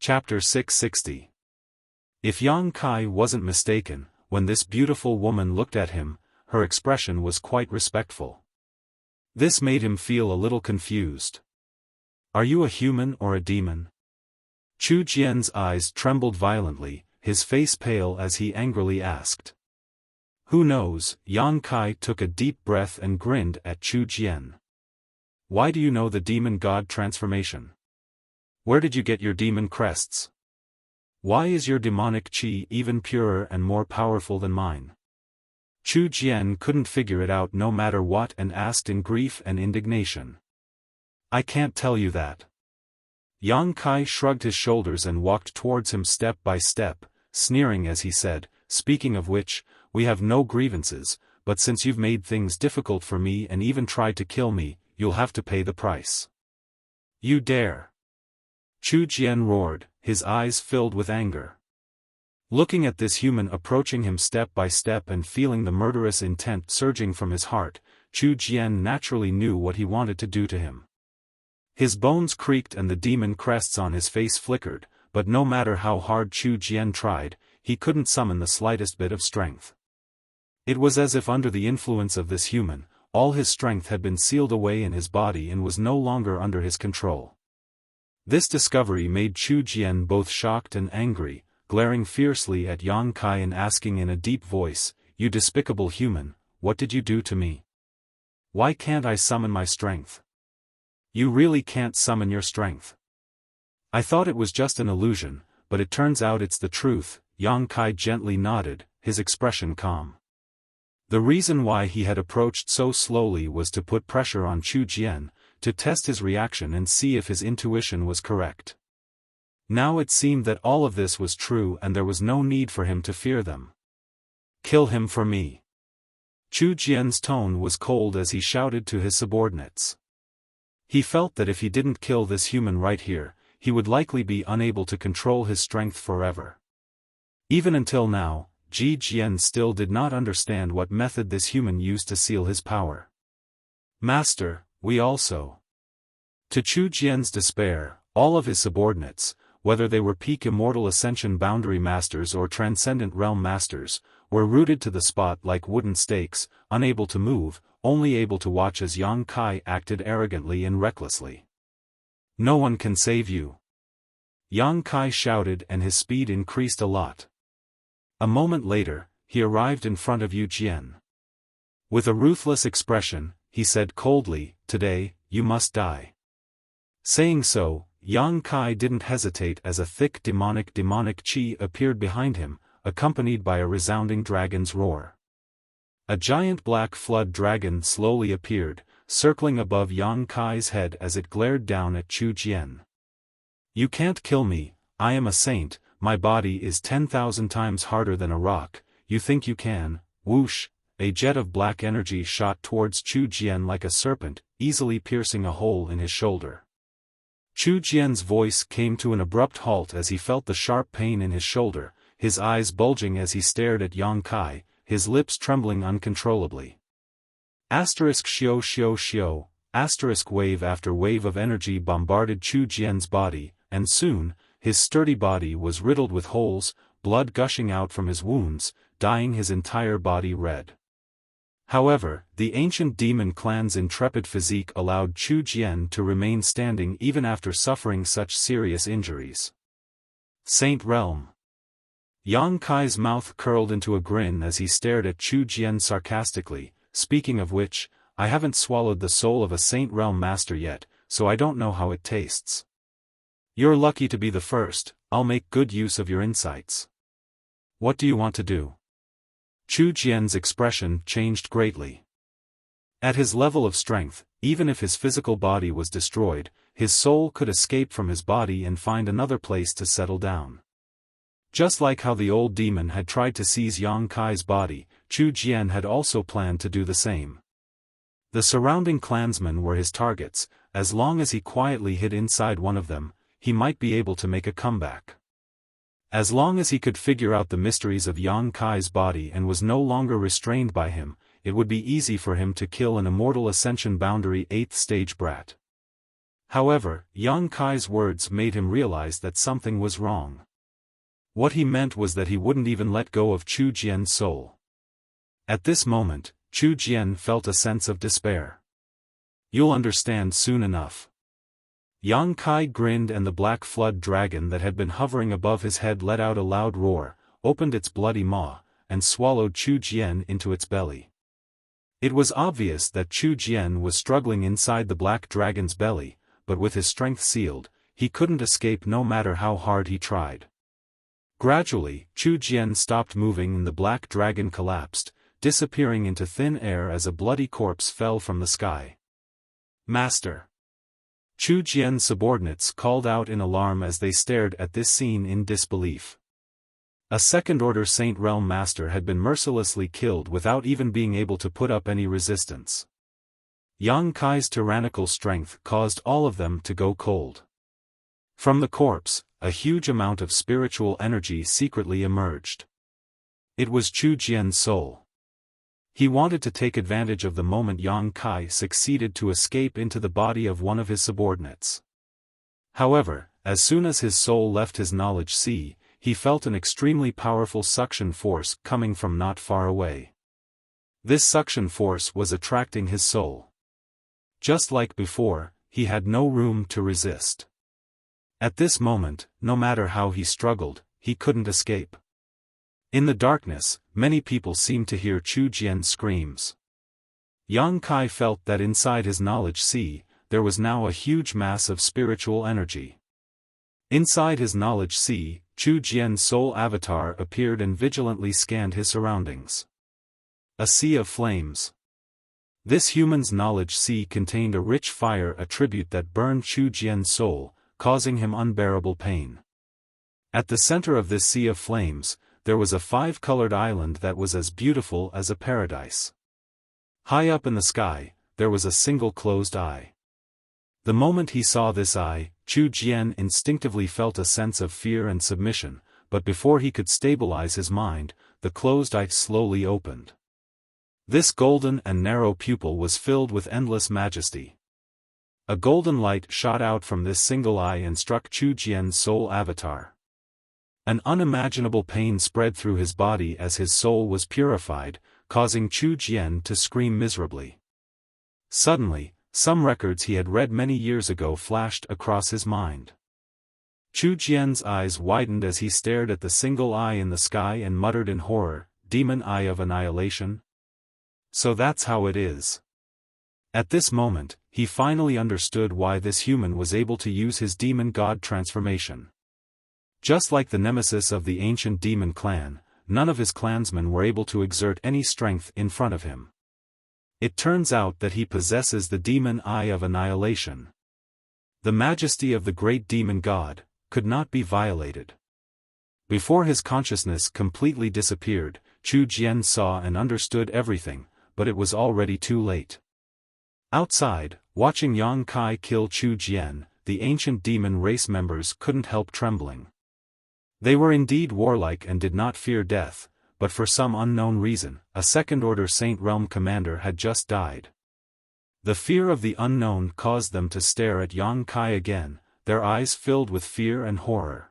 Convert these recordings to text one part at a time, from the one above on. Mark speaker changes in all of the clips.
Speaker 1: Chapter 660. If Yang Kai wasn't mistaken, when this beautiful woman looked at him, her expression was quite respectful. This made him feel a little confused. Are you a human or a demon? Chu Jian's eyes trembled violently, his face pale as he angrily asked. Who knows? Yang Kai took a deep breath and grinned at Chu Jian. Why do you know the demon god transformation? Where did you get your demon crests? Why is your demonic qi even purer and more powerful than mine? Chu Jian couldn't figure it out no matter what and asked in grief and indignation. I can't tell you that. Yang Kai shrugged his shoulders and walked towards him step by step, sneering as he said, speaking of which, we have no grievances, but since you've made things difficult for me and even tried to kill me, you'll have to pay the price. You dare! Chu Jian roared, his eyes filled with anger. Looking at this human approaching him step by step and feeling the murderous intent surging from his heart, Chu Jian naturally knew what he wanted to do to him. His bones creaked and the demon crests on his face flickered, but no matter how hard Chu Jian tried, he couldn't summon the slightest bit of strength. It was as if under the influence of this human, all his strength had been sealed away in his body and was no longer under his control. This discovery made Chu Jian both shocked and angry, glaring fiercely at Yang Kai and asking in a deep voice, You despicable human, what did you do to me? Why can't I summon my strength? You really can't summon your strength. I thought it was just an illusion, but it turns out it's the truth. Yang Kai gently nodded, his expression calm. The reason why he had approached so slowly was to put pressure on Chu Jian, to test his reaction and see if his intuition was correct. Now it seemed that all of this was true and there was no need for him to fear them. Kill him for me. Chu Jian's tone was cold as he shouted to his subordinates. He felt that if he didn't kill this human right here, he would likely be unable to control his strength forever. Even until now, Ji Jian still did not understand what method this human used to seal his power. Master, we also. To Chu Jian's despair, all of his subordinates, whether they were peak immortal ascension boundary masters or transcendent realm masters, were rooted to the spot like wooden stakes, unable to move, only able to watch as Yang Kai acted arrogantly and recklessly. No one can save you. Yang Kai shouted and his speed increased a lot. A moment later, he arrived in front of Yu Jian. With a ruthless expression, he said coldly, Today, you must die. Saying so, Yang Kai didn't hesitate as a thick demonic qi appeared behind him, accompanied by a resounding dragon's roar. A giant black flood dragon slowly appeared, circling above Yang Kai's head as it glared down at Chu Jian. You can't kill me, I am a saint, my body is 10,000 times harder than a rock, you think you can? Whoosh, a jet of black energy shot towards Chu Jian like a serpent, easily piercing a hole in his shoulder. Chu Jian's voice came to an abrupt halt as he felt the sharp pain in his shoulder, his eyes bulging as he stared at Yang Kai, his lips trembling uncontrollably. **Xiao. Wave after wave of energy bombarded Chu Jian's body, and soon, his sturdy body was riddled with holes, blood gushing out from his wounds, dyeing his entire body red. However, the ancient demon clan's intrepid physique allowed Chu Jian to remain standing even after suffering such serious injuries. Saint Realm. Yang Kai's mouth curled into a grin as he stared at Chu Jian sarcastically, speaking of which, I haven't swallowed the soul of a Saint Realm master yet, so I don't know how it tastes. You're lucky to be the first, I'll make good use of your insights. What do you want to do? Chu Jian's expression changed greatly. At his level of strength, even if his physical body was destroyed, his soul could escape from his body and find another place to settle down. Just like how the old demon had tried to seize Yang Kai's body, Chu Jian had also planned to do the same. The surrounding clansmen were his targets, as long as he quietly hid inside one of them, he might be able to make a comeback. As long as he could figure out the mysteries of Yang Kai's body and was no longer restrained by him, it would be easy for him to kill an immortal ascension boundary 8th stage brat. However, Yang Kai's words made him realize that something was wrong. What he meant was that he wouldn't even let go of Chu Jian's soul. At this moment, Chu Jian felt a sense of despair. "You'll understand soon enough." Yang Kai grinned, and the black flood dragon that had been hovering above his head let out a loud roar, opened its bloody maw, and swallowed Chu Jian into its belly. It was obvious that Chu Jian was struggling inside the black dragon's belly, but with his strength sealed, he couldn't escape no matter how hard he tried. Gradually, Chu Jian stopped moving and the black dragon collapsed, disappearing into thin air as a bloody corpse fell from the sky. "Master!" Chu Jian's subordinates called out in alarm as they stared at this scene in disbelief. A second-order Saint Realm Master had been mercilessly killed without even being able to put up any resistance. Yang Kai's tyrannical strength caused all of them to go cold. From the corpse, a huge amount of spiritual energy secretly emerged. It was Chu Jian's soul. He wanted to take advantage of the moment Yang Kai succeeded to escape into the body of one of his subordinates. However, as soon as his soul left his knowledge sea, he felt an extremely powerful suction force coming from not far away. This suction force was attracting his soul. Just like before, he had no room to resist. At this moment, no matter how he struggled, he couldn't escape. In the darkness, many people seemed to hear Chu Jian's screams. Yang Kai felt that inside his knowledge sea, there was now a huge mass of spiritual energy. Inside his knowledge sea, Chu Jian's soul avatar appeared and vigilantly scanned his surroundings. A sea of flames. This human's knowledge sea contained a rich fire attribute that burned Chu Jian's soul, causing him unbearable pain. At the center of this sea of flames, there was a five-colored island that was as beautiful as a paradise. High up in the sky, there was a single closed eye. The moment he saw this eye, Chu Jian instinctively felt a sense of fear and submission, but before he could stabilize his mind, the closed eye slowly opened. This golden and narrow pupil was filled with endless majesty. A golden light shot out from this single eye and struck Chu Jian's soul avatar. An unimaginable pain spread through his body as his soul was purified, causing Chu Jian to scream miserably. Suddenly, some records he had read many years ago flashed across his mind. Chu Jian's eyes widened as he stared at the single eye in the sky and muttered in horror, "Demon Eye of Annihilation? So that's how it is." At this moment, he finally understood why this human was able to use his demon god transformation. Just like the nemesis of the ancient demon clan, none of his clansmen were able to exert any strength in front of him. It turns out that he possesses the demon eye of annihilation. The majesty of the great demon god could not be violated. Before his consciousness completely disappeared, Chu Jian saw and understood everything, but it was already too late. Outside, watching Yang Kai kill Chu Jian, the ancient demon race members couldn't help trembling. They were indeed warlike and did not fear death, but for some unknown reason, a second-order Saint Realm commander had just died. The fear of the unknown caused them to stare at Yang Kai again, their eyes filled with fear and horror.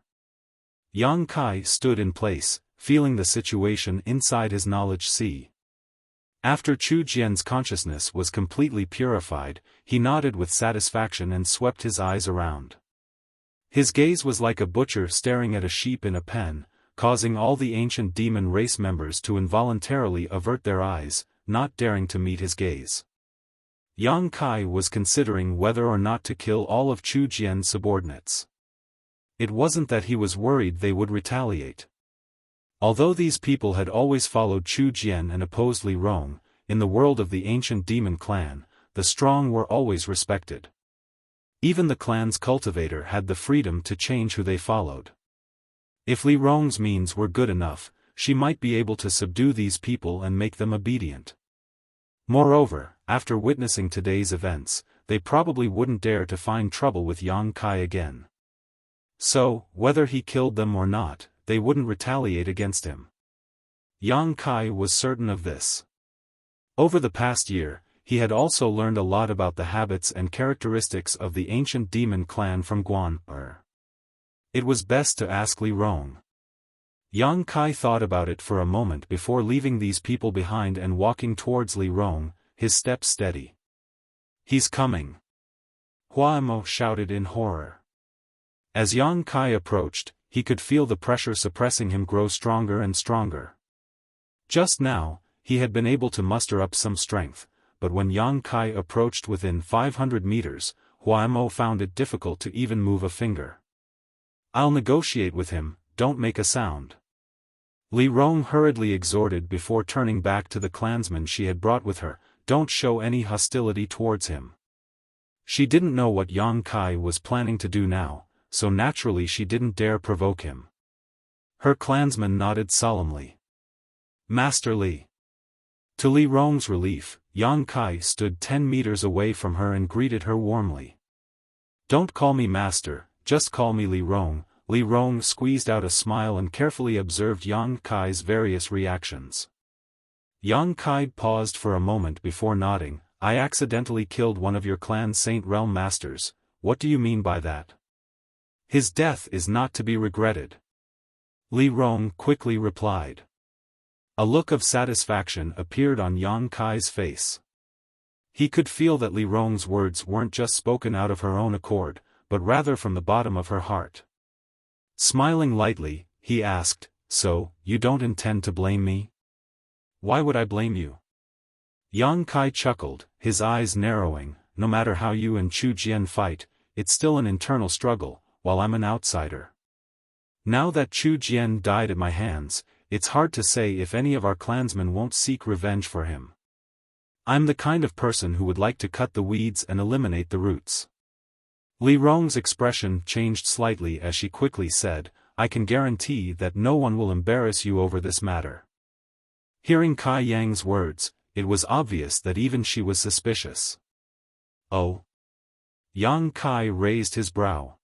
Speaker 1: Yang Kai stood in place, feeling the situation inside his knowledge sea. After Chu Jian's consciousness was completely purified, he nodded with satisfaction and swept his eyes around. His gaze was like a butcher staring at a sheep in a pen, causing all the ancient demon race members to involuntarily avert their eyes, not daring to meet his gaze. Yang Kai was considering whether or not to kill all of Chu Jian's subordinates. It wasn't that he was worried they would retaliate. Although these people had always followed Chu Jian and opposed Li Rong, in the world of the ancient demon clan, the strong were always respected. Even the clan's cultivator had the freedom to change who they followed. If Li Rong's means were good enough, she might be able to subdue these people and make them obedient. Moreover, after witnessing today's events, they probably wouldn't dare to find trouble with Yang Kai again. So, whether he killed them or not, they wouldn't retaliate against him. Yang Kai was certain of this. Over the past year, he had also learned a lot about the habits and characteristics of the ancient demon clan from Guan. It was best to ask Li Rong. Yang Kai thought about it for a moment before leaving these people behind and walking towards Li Rong, his steps steady. "He's coming!" Hua Mo shouted in horror. As Yang Kai approached, he could feel the pressure suppressing him grow stronger and stronger. Just now, he had been able to muster up some strength, but when Yang Kai approached within 500 meters, Hua Mo found it difficult to even move a finger. "I'll negotiate with him, don't make a sound." Li Rong hurriedly exhorted before turning back to the clansmen she had brought with her, "Don't show any hostility towards him." She didn't know what Yang Kai was planning to do now, so naturally she didn't dare provoke him. Her clansmen nodded solemnly. "Master Li." To Li Rong's relief, Yang Kai stood 10 meters away from her and greeted her warmly. "Don't call me master, just call me Li Rong." Li Rong squeezed out a smile and carefully observed Yang Kai's various reactions. Yang Kai paused for a moment before nodding. "I accidentally killed one of your clan's Saint Realm masters. What do you mean by that?" "His death is not to be regretted," Li Rong quickly replied. A look of satisfaction appeared on Yang Kai's face. He could feel that Li Rong's words weren't just spoken out of her own accord, but rather from the bottom of her heart. Smiling lightly, he asked, "So, you don't intend to blame me?" "Why would I blame you?" Yang Kai chuckled, his eyes narrowing. "No matter how you and Chu Jian fight, it's still an internal struggle, while I'm an outsider. Now that Chu Jian died at my hands, it's hard to say if any of our clansmen won't seek revenge for him. I'm the kind of person who would like to cut the weeds and eliminate the roots." Li Rong's expression changed slightly as she quickly said, "I can guarantee that no one will embarrass you over this matter." Hearing Kai Yang's words, it was obvious that even she was suspicious. "Oh?" Yang Kai raised his brow.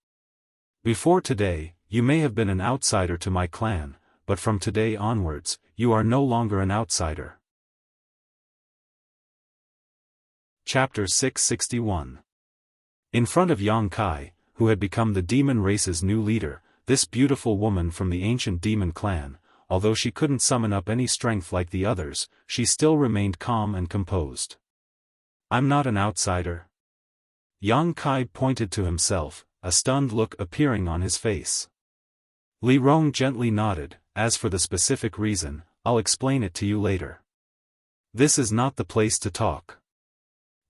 Speaker 1: "Before today, you may have been an outsider to my clan, but from today onwards, you are no longer an outsider." Chapter 661. In front of Yang Kai, who had become the demon race's new leader, this beautiful woman from the ancient demon clan, although she couldn't summon up any strength like the others, she still remained calm and composed. "I'm not an outsider." Yang Kai pointed to himself, a stunned look appearing on his face. Li Rong gently nodded. "As for the specific reason, I'll explain it to you later. This is not the place to talk."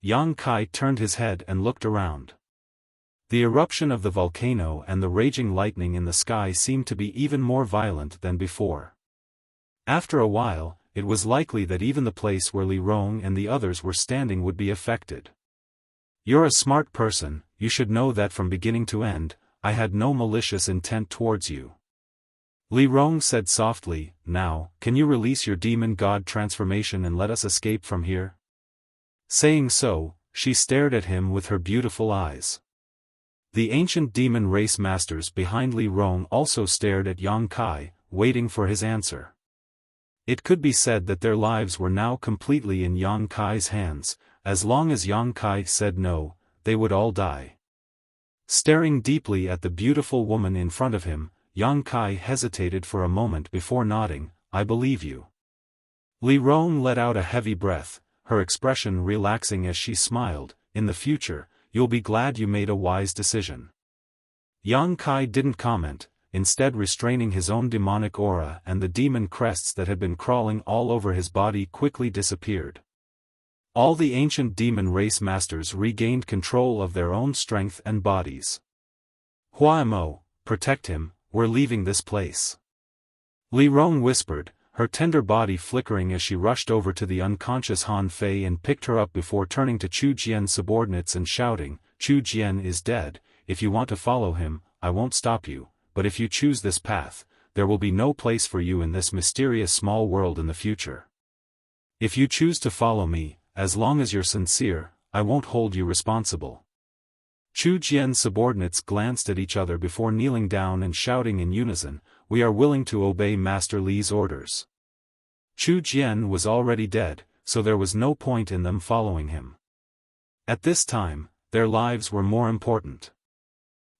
Speaker 1: Yang Kai turned his head and looked around. The eruption of the volcano and the raging lightning in the sky seemed to be even more violent than before. After a while, it was likely that even the place where Li Rong and the others were standing would be affected. "You're a smart person, you should know that from beginning to end, I had no malicious intent towards you." Li Rong said softly, "Now, can you release your demon god transformation and let us escape from here?" Saying so, she stared at him with her beautiful eyes. The ancient demon race masters behind Li Rong also stared at Yang Kai, waiting for his answer. It could be said that their lives were now completely in Yang Kai's hands. As long as Yang Kai said no, they would all die. Staring deeply at the beautiful woman in front of him, Yang Kai hesitated for a moment before nodding, "I believe you." Li Rong let out a heavy breath, her expression relaxing as she smiled. "In the future, you'll be glad you made a wise decision." Yang Kai didn't comment, instead restraining his own demonic aura, and the demon crests that had been crawling all over his body quickly disappeared. All the ancient demon race masters regained control of their own strength and bodies. "Hua Mo, protect him, we're leaving this place." Li Rong whispered, her tender body flickering as she rushed over to the unconscious Han Fei and picked her up before turning to Chu Jian's subordinates and shouting, "Chu Jian is dead. If you want to follow him, I won't stop you, but if you choose this path, there will be no place for you in this mysterious small world in the future. If you choose to follow me, as long as you're sincere, I won't hold you responsible." Chu Jian's subordinates glanced at each other before kneeling down and shouting in unison, "We are willing to obey Master Li's orders." Chu Jian was already dead, so there was no point in them following him. At this time, their lives were more important.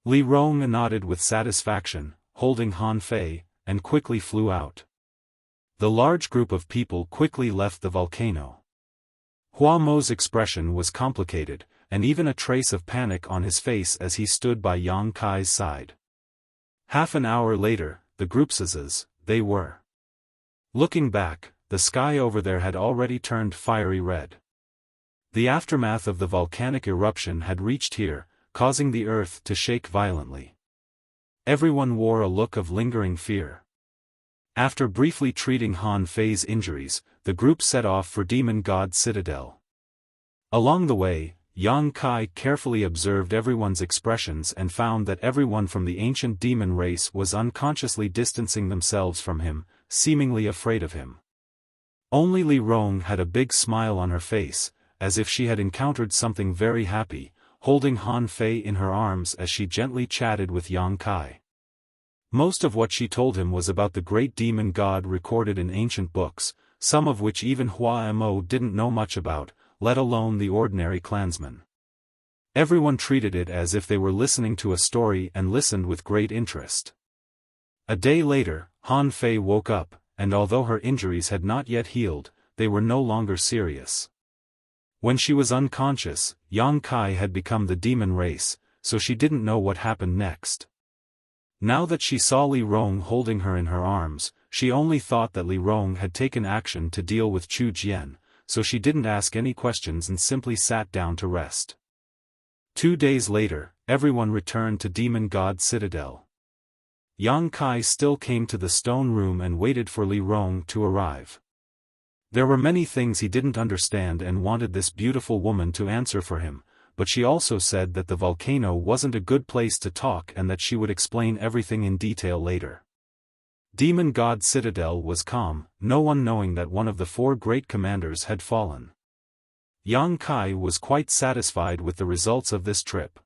Speaker 1: Li Rong nodded with satisfaction, holding Han Fei, and quickly flew out. The large group of people quickly left the volcano. Hua Mo's expression was complicated, and even a trace of panic on his face as he stood by Yang Kai's side. Half an hour later, the groupses, they were. Looking back, the sky over there had already turned fiery red. The aftermath of the volcanic eruption had reached here, causing the earth to shake violently. Everyone wore a look of lingering fear. After briefly treating Han Fei's injuries, the group set off for Demon God Citadel. Along the way, Yang Kai carefully observed everyone's expressions and found that everyone from the ancient demon race was unconsciously distancing themselves from him, seemingly afraid of him. Only Li Rong had a big smile on her face, as if she had encountered something very happy, holding Han Fei in her arms as she gently chatted with Yang Kai. Most of what she told him was about the great demon god recorded in ancient books, some of which even Hua Mo didn't know much about, let alone the ordinary clansmen. Everyone treated it as if they were listening to a story and listened with great interest. A day later, Han Fei woke up, and although her injuries had not yet healed, they were no longer serious. When she was unconscious, Yang Kai had become the demon race, so she didn't know what happened next. Now that she saw Li Rong holding her in her arms, she only thought that Li Rong had taken action to deal with Chu Jian, so she didn't ask any questions and simply sat down to rest. 2 days later, everyone returned to Demon God Citadel. Yang Kai still came to the stone room and waited for Li Rong to arrive. There were many things he didn't understand and wanted this beautiful woman to answer for him, but she also said that the volcano wasn't a good place to talk and that she would explain everything in detail later. Demon God Citadel was calm, no one knowing that one of the 4 great commanders had fallen. Yang Kai was quite satisfied with the results of this trip.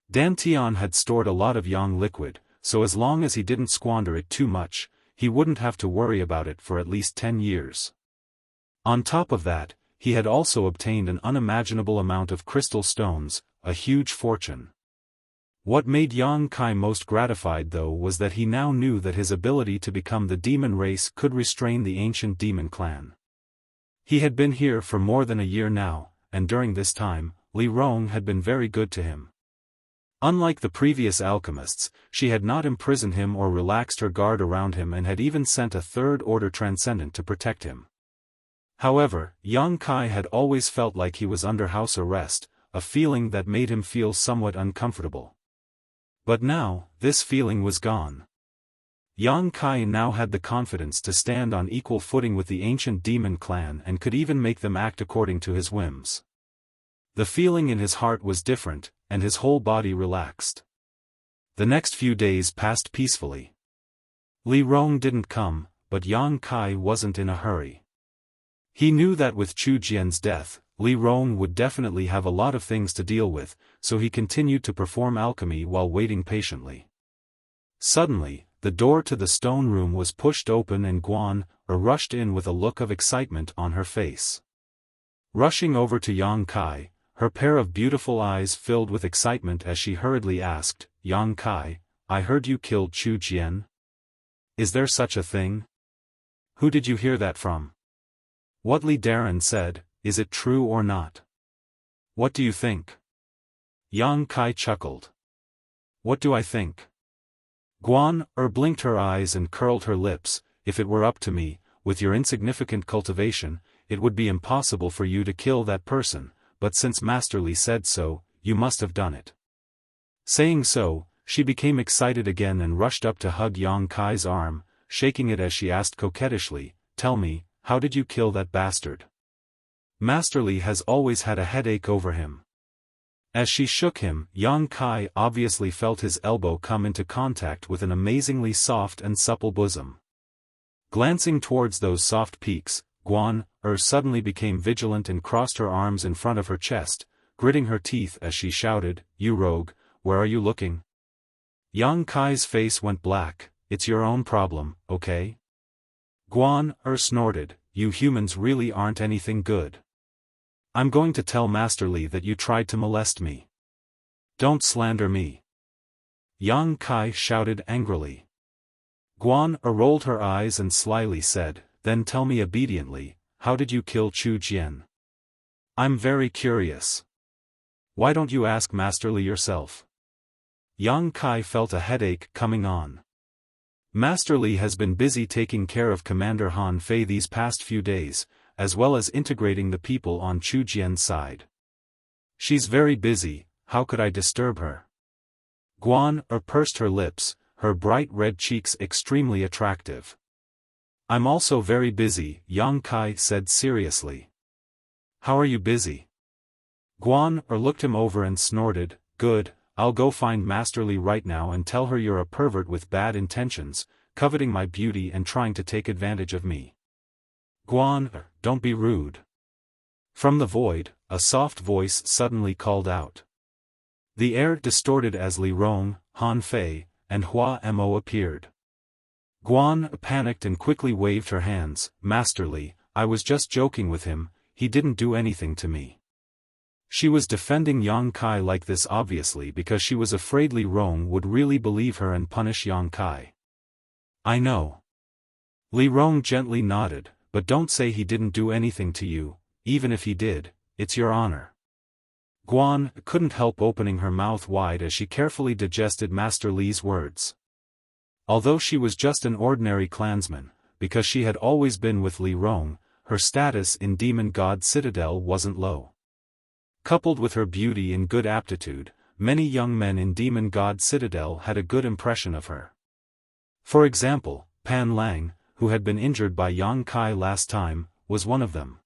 Speaker 1: Dan Tian had stored a lot of yang liquid, so as long as he didn't squander it too much, he wouldn't have to worry about it for at least 10 years. On top of that, he had also obtained an unimaginable amount of crystal stones, a huge fortune. What made Yang Kai most gratified though was that he now knew that his ability to become the demon race could restrain the ancient demon clan. He had been here for more than a year now, and during this time, Li Rong had been very good to him. Unlike the previous alchemists, she had not imprisoned him or relaxed her guard around him and had even sent a third-order transcendent to protect him. However, Yang Kai had always felt like he was under house arrest, a feeling that made him feel somewhat uncomfortable. But now, this feeling was gone. Yang Kai now had the confidence to stand on equal footing with the ancient demon clan and could even make them act according to his whims. The feeling in his heart was different, and his whole body relaxed. The next few days passed peacefully. Li Rong didn't come, but Yang Kai wasn't in a hurry. He knew that with Chu Jian's death, Li Rong would definitely have a lot of things to deal with, so he continued to perform alchemy while waiting patiently. Suddenly, the door to the stone room was pushed open and Guan rushed in with a look of excitement on her face. Rushing over to Yang Kai, her pair of beautiful eyes filled with excitement as she hurriedly asked, "Yang Kai, I heard you killed Chu Jian. Is there such a thing? Who did you hear that from? What Li Daran said, is it true or not? What do you think?" Yang Kai chuckled. "What do I think?" Guan blinked her eyes and curled her lips. "If it were up to me, with your insignificant cultivation, it would be impossible for you to kill that person, but since Master Li said so, you must have done it." Saying so, she became excited again and rushed up to hug Yang Kai's arm, shaking it as she asked coquettishly, "Tell me, how did you kill that bastard? Master Li has always had a headache over him." As she shook him, Yang Kai obviously felt his elbow come into contact with an amazingly soft and supple bosom. Glancing towards those soft peaks, Guan suddenly became vigilant and crossed her arms in front of her chest, gritting her teeth as she shouted, "You rogue, where are you looking?" Yang Kai's face went black. "It's your own problem, okay?" Guan snorted, you humans really aren't anything good. I'm going to tell Master Li that you tried to molest me. Don't slander me. Yang Kai shouted angrily. Guan rolled her eyes and slyly said, then tell me obediently, how did you kill Chu Jian? I'm very curious. Why don't you ask Master Li yourself? Yang Kai felt a headache coming on. Master Li has been busy taking care of Commander Han Fei these past few days, as well as integrating the people on Chu Jian's side. She's very busy, how could I disturb her? Guan pursed her lips, her bright red cheeks extremely attractive. I'm also very busy, Yang Kai said seriously. How are you busy? Guan looked him over and snorted, good, I'll go find Master Li right now and tell her you're a pervert with bad intentions, coveting my beauty and trying to take advantage of me. Guan, don't be rude. From the void, a soft voice suddenly called out. The air distorted as Li Rong, Han Fei, and Hua Mo appeared. Guan panicked and quickly waved her hands, Master Li, I was just joking with him, he didn't do anything to me. She was defending Yang Kai like this obviously because she was afraid Li Rong would really believe her and punish Yang Kai. I know. Li Rong gently nodded, but don't say he didn't do anything to you, even if he did, it's your honor. Guan couldn't help opening her mouth wide as she carefully digested Master Li's words. Although she was just an ordinary clansman, because she had always been with Li Rong, her status in Demon God Citadel wasn't low. Coupled with her beauty and good aptitude, many young men in Demon God Citadel had a good impression of her. For example, Pan Lang, who had been injured by Yang Kai last time, was one of them.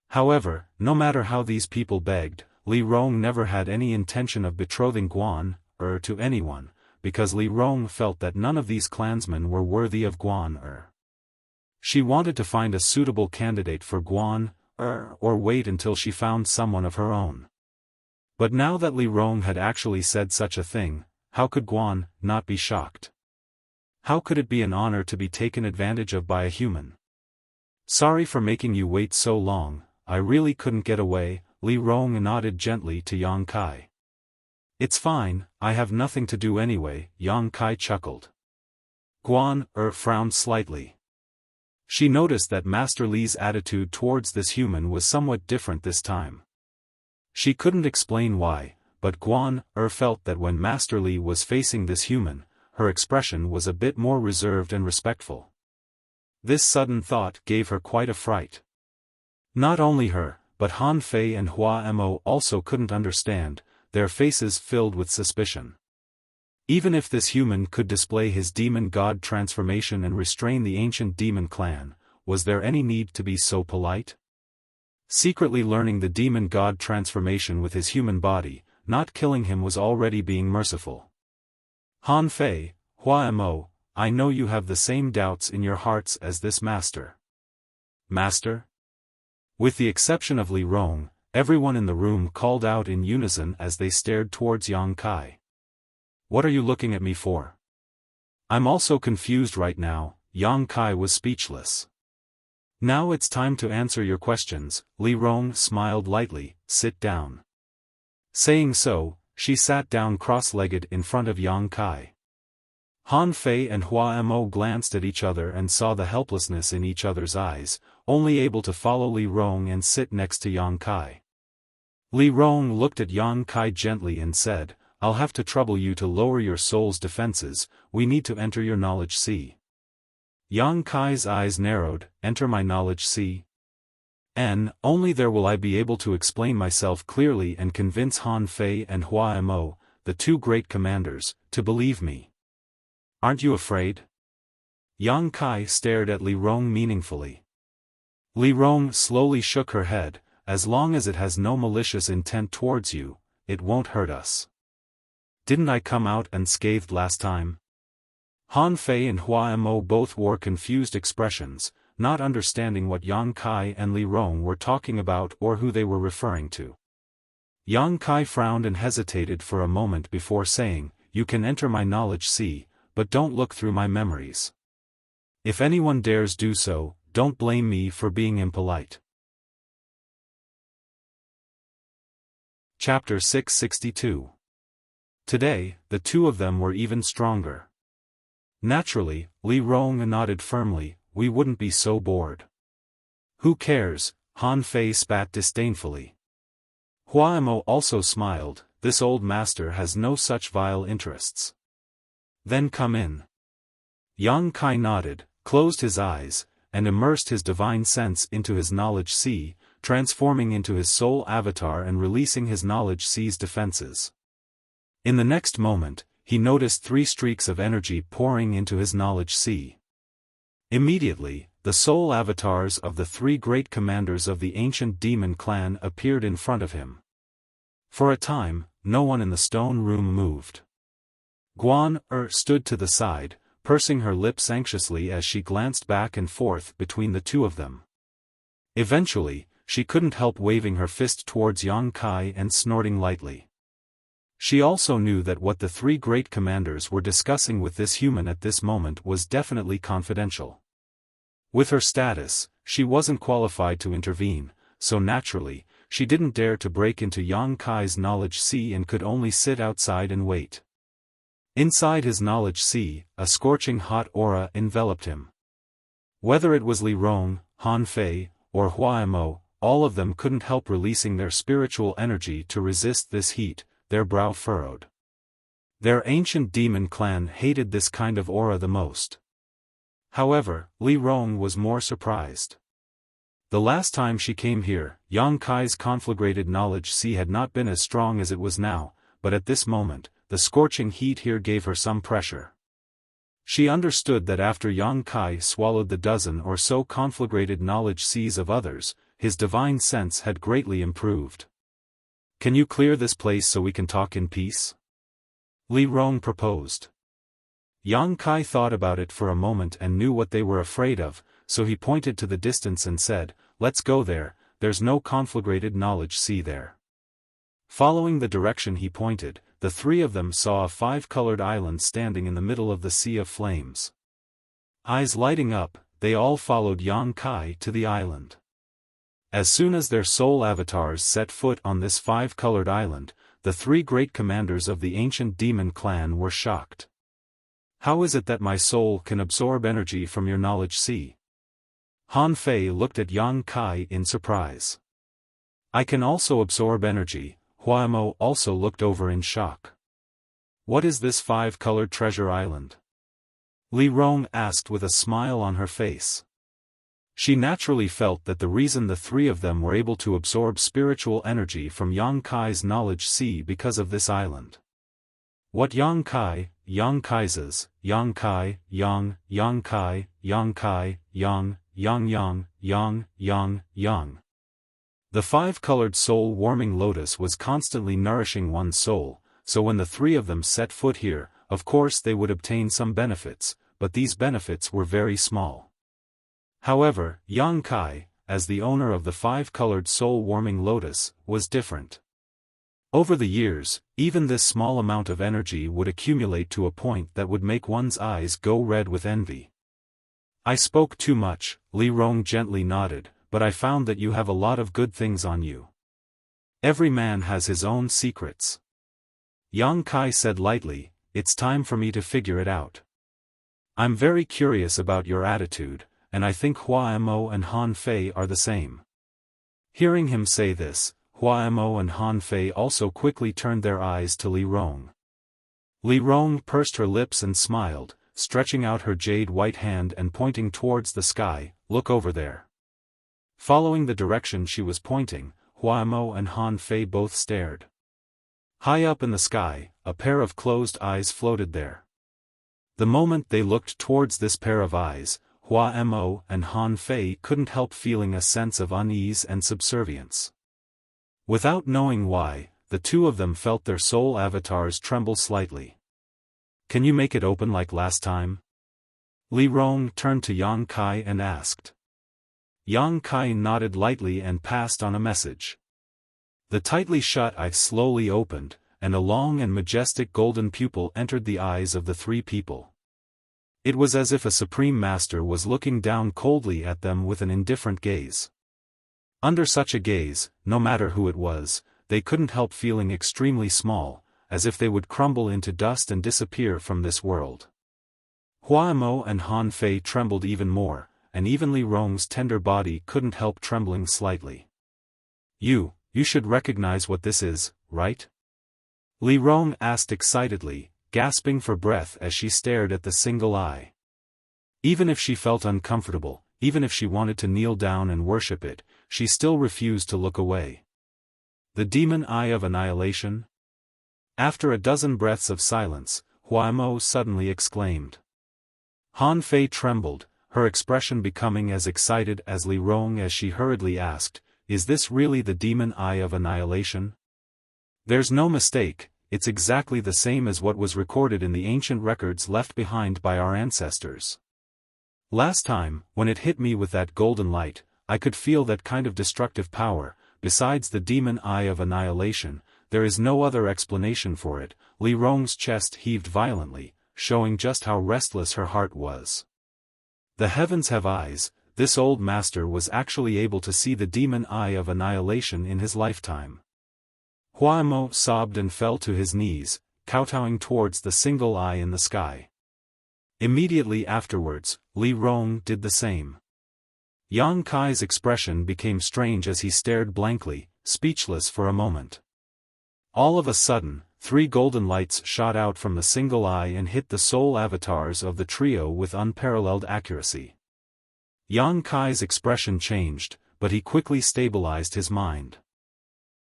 Speaker 1: However, no matter how these people begged, Li Rong never had any intention of betrothing Guan, to anyone, because Li Rong felt that none of these clansmen were worthy of Guan, She wanted to find a suitable candidate for Guan, or wait until she found someone of her own. But now that Li Rong had actually said such a thing, how could Guan not be shocked? How could it be an honor to be taken advantage of by a human? Sorry for making you wait so long, I really couldn't get away, Li Rong nodded gently to Yang Kai. It's fine, I have nothing to do anyway, Yang Kai chuckled. Guan frowned slightly. She noticed that Master Li's attitude towards this human was somewhat different this time. She couldn't explain why, but Guan felt that when Master Li was facing this human, her expression was a bit more reserved and respectful. This sudden thought gave her quite a fright. Not only her, but Han Fei and Hua Mo also couldn't understand, their faces filled with suspicion. Even if this human could display his demon god transformation and restrain the ancient demon clan, was there any need to be so polite? Secretly learning the demon god transformation with his human body, not killing him was already being merciful. Han Fei, Hua Mo, I know you have the same doubts in your hearts as this master. Master? With the exception of Li Rong, everyone in the room called out in unison as they stared towards Yang Kai. What are you looking at me for? I'm also confused right now, Yang Kai was speechless. Now it's time to answer your questions, Li Rong smiled lightly, sit down. Saying so, she sat down cross-legged in front of Yang Kai. Han Fei and Hua Mo glanced at each other and saw the helplessness in each other's eyes, only able to follow Li Rong and sit next to Yang Kai. Li Rong looked at Yang Kai gently and said, I'll have to trouble you to lower your soul's defenses, we need to enter your knowledge sea. Yang Kai's eyes narrowed, enter my knowledge sea? Only there will I be able to explain myself clearly and convince Han Fei and Hua Mo, the two great commanders, to believe me. Aren't you afraid? Yang Kai stared at Li Rong meaningfully. Li Rong slowly shook her head, as long as it has no malicious intent towards you, it won't hurt us. Didn't I come out unscathed last time? Han Fei and Hua Mo both wore confused expressions, not understanding what Yang Kai and Li Rong were talking about or who they were referring to. Yang Kai frowned and hesitated for a moment before saying, you can enter my knowledge sea, but don't look through my memories. If anyone dares do so, don't blame me for being impolite. Chapter 662. Today, the two of them were even stronger. Naturally, Li Rong nodded firmly, we wouldn't be so bored. Who cares? Han Fei spat disdainfully. Hua Mo also smiled, this old master has no such vile interests. Then come in. Yang Kai nodded, closed his eyes, and immersed his divine sense into his knowledge sea, transforming into his soul avatar and releasing his knowledge sea's defenses. In the next moment, he noticed 3 streaks of energy pouring into his knowledge sea. Immediately, the soul avatars of the 3 great commanders of the ancient demon clan appeared in front of him. For a time, no one in the stone room moved. Guan stood to the side, pursing her lips anxiously as she glanced back and forth between the two of them. Eventually, she couldn't help waving her fist towards Yang Kai and snorting lightly. She also knew that what the 3 great commanders were discussing with this human at this moment was definitely confidential. With her status, she wasn't qualified to intervene, so naturally, she didn't dare to break into Yang Kai's knowledge sea and could only sit outside and wait. Inside his knowledge sea, a scorching hot aura enveloped him. Whether it was Li Rong, Han Fei, or Hua Mo, all of them couldn't help releasing their spiritual energy to resist this heat, their brow furrowed. Their ancient demon clan hated this kind of aura the most. However, Li Rong was more surprised. The last time she came here, Yang Kai's conflagrated knowledge sea had not been as strong as it was now, but at this moment, the scorching heat here gave her some pressure. She understood that after Yang Kai swallowed the dozen or so conflagrated knowledge seas of others, his divine sense had greatly improved. Can you clear this place so we can talk in peace? Li Rong proposed. Yang Kai thought about it for a moment and knew what they were afraid of, so he pointed to the distance and said, let's go there, there's no conflagrated knowledge sea there. Following the direction he pointed, the 3 of them saw a 5-colored island standing in the middle of the sea of flames. Eyes lighting up, they all followed Yang Kai to the island. As soon as their soul avatars set foot on this 5-colored island, the 3 great commanders of the ancient demon clan were shocked. How is it that my soul can absorb energy from your knowledge sea? Han Fei looked at Yang Kai in surprise. I can also absorb energy. Hua Mo also looked over in shock. What is this 5-colored treasure island? Li Rong asked with a smile on her face. She naturally felt that the reason the 3 of them were able to absorb spiritual energy from Yang Kai's knowledge sea because of this island. What Yang Kai, Yang Kai's, Yang Kai, Yang, Yang Kai, Yang Kai, Yang, Yang Yang, Yang, Yang, Yang. The 5-colored soul-warming lotus was constantly nourishing one's soul, so when the 3 of them set foot here, of course they would obtain some benefits, but these benefits were very small. However, Yang Kai, as the owner of the 5-colored soul-warming lotus, was different. Over the years, even this small amount of energy would accumulate to a point that would make one's eyes go red with envy. I spoke too much, Li Rong gently nodded, but I found that you have a lot of good things on you. Every man has his own secrets. Yang Kai said lightly, it's time for me to figure it out. I'm very curious about your attitude, and I think Hua Mo and Han Fei are the same. Hearing him say this, Hua Mo and Han Fei also quickly turned their eyes to Li Rong. Li Rong pursed her lips and smiled, stretching out her jade white hand and pointing towards the sky, look over there. Following the direction she was pointing, Hua Mo and Han Fei both stared. High up in the sky, a pair of closed eyes floated there. The moment they looked towards this pair of eyes, Hua Mo and Han Fei couldn't help feeling a sense of unease and subservience. Without knowing why, the 2 of them felt their soul avatars tremble slightly. Can you make it open like last time? Li Rong turned to Yang Kai and asked. Yang Kai nodded lightly and passed on a message. The tightly shut eye slowly opened, and a long and majestic golden pupil entered the eyes of the 3 people. It was as if a supreme master was looking down coldly at them with an indifferent gaze. Under such a gaze, no matter who it was, they couldn't help feeling extremely small, as if they would crumble into dust and disappear from this world. Huamo and Han Fei trembled even more, and even Li Rong's tender body couldn't help trembling slightly. You should recognize what this is, right? Li Rong asked excitedly, gasping for breath as she stared at the single eye. Even if she felt uncomfortable, even if she wanted to kneel down and worship it, she still refused to look away. The demon eye of annihilation? After a dozen breaths of silence, Huamo suddenly exclaimed. Han Fei trembled, her expression becoming as excited as Li Rong as she hurriedly asked, "Is this really the demon eye of annihilation?" "There's no mistake, it's exactly the same as what was recorded in the ancient records left behind by our ancestors. Last time, when it hit me with that golden light, I could feel that kind of destructive power. Besides the demon eye of annihilation, there is no other explanation for it." Li Rong's chest heaved violently, showing just how restless her heart was. The heavens have eyes. This old master was actually able to see the demon eye of annihilation in his lifetime. Huamo sobbed and fell to his knees, kowtowing towards the single eye in the sky. Immediately afterwards, Li Rong did the same. Yang Kai's expression became strange as he stared blankly, speechless for a moment. All of a sudden, 3 golden lights shot out from the single eye and hit the soul avatars of the trio with unparalleled accuracy. Yang Kai's expression changed, but he quickly stabilized his mind.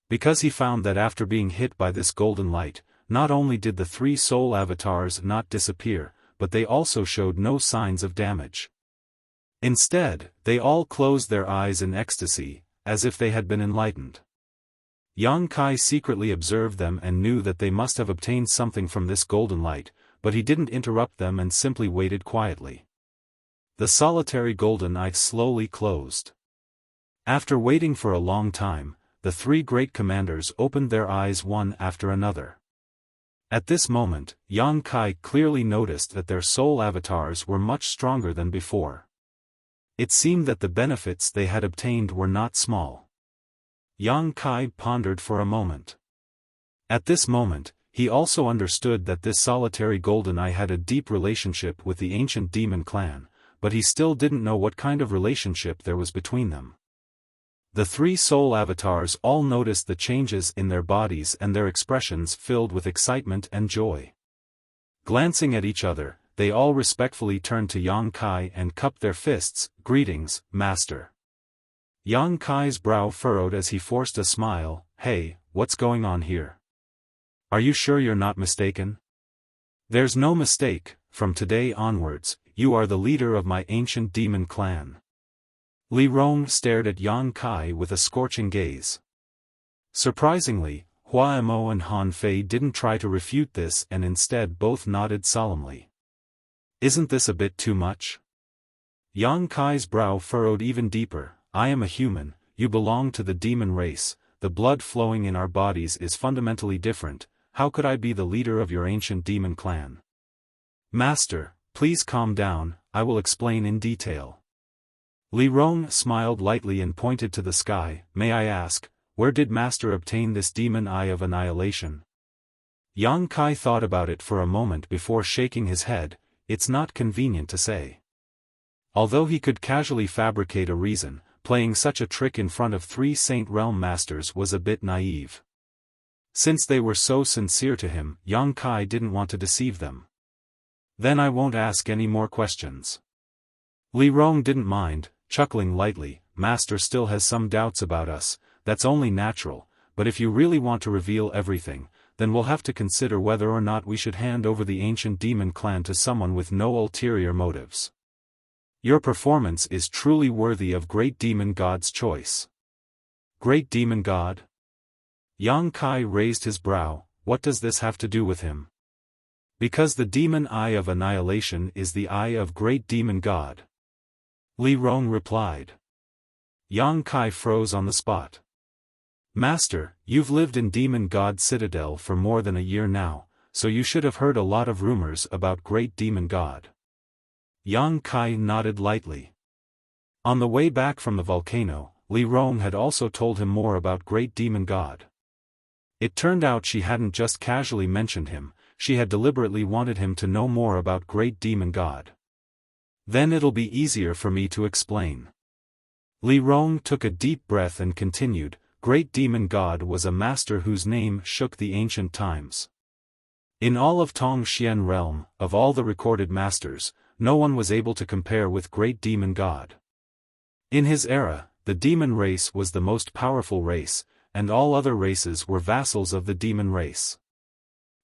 Speaker 1: Because he found that after being hit by this golden light, not only did the 3 soul avatars not disappear, but they also showed no signs of damage. Instead, they all closed their eyes in ecstasy, as if they had been enlightened. Yang Kai secretly observed them and knew that they must have obtained something from this golden light, but he didn't interrupt them and simply waited quietly. The solitary golden eye slowly closed. After waiting for a long time, the 3 great commanders opened their eyes one after another. At this moment, Yang Kai clearly noticed that their soul avatars were much stronger than before. It seemed that the benefits they had obtained were not small. Yang Kai pondered for a moment. At this moment, he also understood that this solitary golden eye had a deep relationship with the ancient demon clan, but he still didn't know what kind of relationship there was between them. The 3 soul avatars all noticed the changes in their bodies and their expressions filled with excitement and joy. Glancing at each other, they all respectfully turned to Yang Kai and cupped their fists. "Greetings, Master." Yang Kai's brow furrowed as he forced a smile. "Hey, what's going on here? Are you sure you're not mistaken?" "There's no mistake. From today onwards, you are the leader of my ancient demon clan." Li Rong stared at Yang Kai with a scorching gaze. Surprisingly, Huamo and Han Fei didn't try to refute this and instead both nodded solemnly. "Isn't this a bit too much?" Yang Kai's brow furrowed even deeper. "I am a human, you belong to the demon race, the blood flowing in our bodies is fundamentally different. How could I be the leader of your ancient demon clan?" "Master, please calm down, I will explain in detail." Li Rong smiled lightly and pointed to the sky. "May I ask, where did Master obtain this demon eye of annihilation?" Yang Kai thought about it for a moment before shaking his head. "It's not convenient to say." Although he could casually fabricate a reason, playing such a trick in front of 3 Saint Realm Masters was a bit naive. Since they were so sincere to him, Yang Kai didn't want to deceive them. "Then I won't ask any more questions." Li Rong didn't mind, chuckling lightly. "Master still has some doubts about us, that's only natural, but if you really want to reveal everything, then we'll have to consider whether or not we should hand over the ancient demon clan to someone with no ulterior motives. Your performance is truly worthy of Great Demon God's choice." "Great Demon God?" Yang Kai raised his brow. "What does this have to do with him?" "Because the demon eye of annihilation is the eye of Great Demon God," Li Rong replied. Yang Kai froze on the spot. "Master, you've lived in Demon God Citadel for more than a year now, so you should have heard a lot of rumors about Great Demon God. Yang Kai nodded lightly. On the way back from the volcano, Li Rong had also told him more about Great Demon God. It turned out she hadn't just casually mentioned him, she had deliberately wanted him to know more about Great Demon God. Then it'll be easier for me to explain. Li Rong took a deep breath and continued, Great Demon God was a master whose name shook the ancient times. In all of Tongxian realm, of all the recorded masters, no one was able to compare with Great Demon God. In his era, the demon race was the most powerful race, and all other races were vassals of the demon race.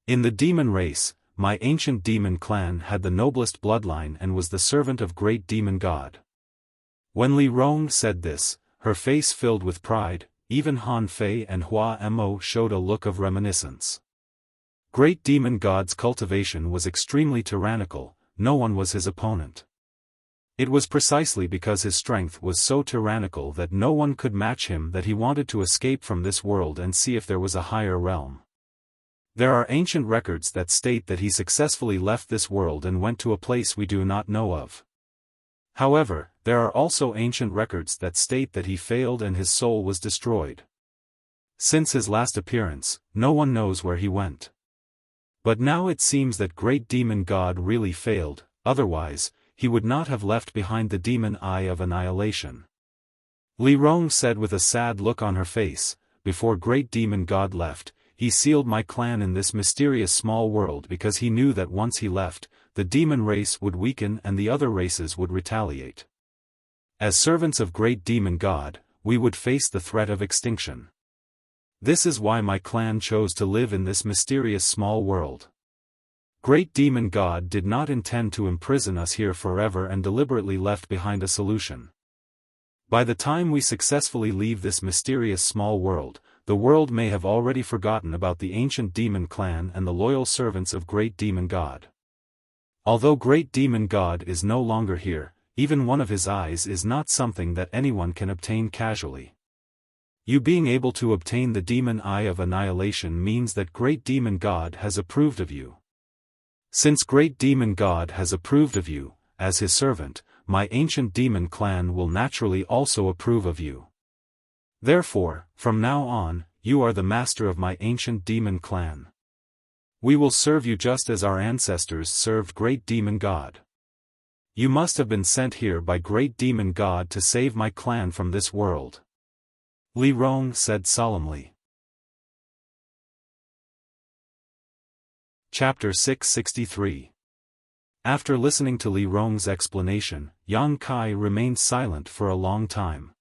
Speaker 1: In the demon race, my ancient demon clan had the noblest bloodline and was the servant of Great Demon God. When Li Rong said this, her face filled with pride, even Han Fei and Hua Mo showed a look of reminiscence. Great Demon God's cultivation was extremely tyrannical, no one was his opponent. It was precisely because his strength was so tyrannical that no one could match him that he wanted to escape from this world and see if there was a higher realm. There are ancient records that state that he successfully left this world and went to a place we do not know of. However, there are also ancient records that state that he failed and his soul was destroyed. Since his last appearance, no one knows where he went. But now it seems that Great Demon God really failed, otherwise, he would not have left behind the demon eye of annihilation. Li Rong said with a sad look on her face, before Great Demon God left, he sealed my clan in this mysterious small world because he knew that once he left, the demon race would weaken and the other races would retaliate. As servants of Great Demon God, we would face the threat of extinction. This is why my clan chose to live in this mysterious small world. Great Demon God did not intend to imprison us here forever and deliberately left behind a solution. By the time we successfully leave this mysterious small world, the world may have already forgotten about the ancient demon clan and the loyal servants of Great Demon God. Although Great Demon God is no longer here, even one of his eyes is not something that anyone can obtain casually. You being able to obtain the demon eye of annihilation means that Great Demon God has approved of you. Since Great Demon God has approved of you, as his servant, my ancient demon clan will naturally also approve of you. Therefore, from now on, you are the master of my ancient demon clan. We will serve you just as our ancestors served Great Demon God. You must have been sent here by Great Demon God to save my clan from this world. Li Rong said solemnly. Chapter 663. After listening to Li Rong's explanation, Yang Kai remained silent for a long time.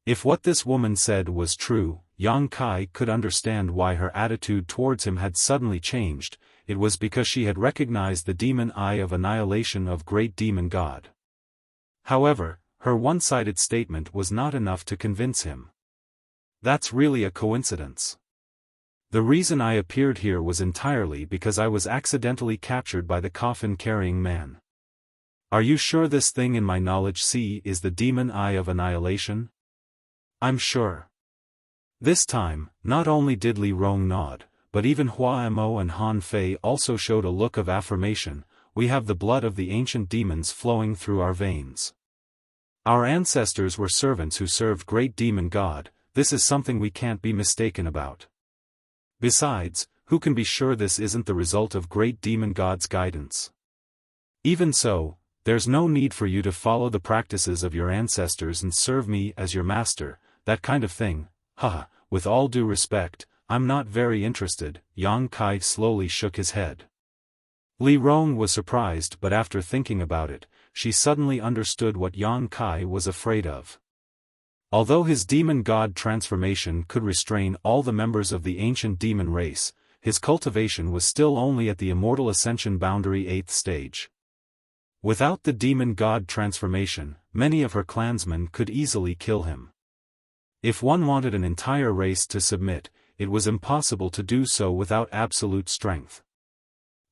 Speaker 1: If what this woman said was true, Yang Kai could understand why her attitude towards him had suddenly changed. It was because she had recognized the demon eye of annihilation of Great Demon God. However, her one-sided statement was not enough to convince him. That's really a coincidence. The reason I appeared here was entirely because I was accidentally captured by the coffin-carrying man. Are you sure this thing in my knowledge sea is the demon eye of annihilation? I'm sure. This time, not only did Li Rong nod, but even Hua Mo and Han Fei also showed a look of affirmation. We have the blood of the ancient demons flowing through our veins. Our ancestors were servants who served Great Demon God, this is something we can't be mistaken about. Besides, who can be sure this isn't the result of Great Demon God's guidance? Even so, there's no need for you to follow the practices of your ancestors and serve me as your master, that kind of thing. Haha, with all due respect, I'm not very interested. Yang Kai slowly shook his head. Li Rong was surprised, but after thinking about it, she suddenly understood what Yang Kai was afraid of. Although his demon god transformation could restrain all the members of the ancient demon race, his cultivation was still only at the immortal ascension boundary 8th stage. Without the demon god transformation, many of her clansmen could easily kill him. If one wanted an entire race to submit, it was impossible to do so without absolute strength.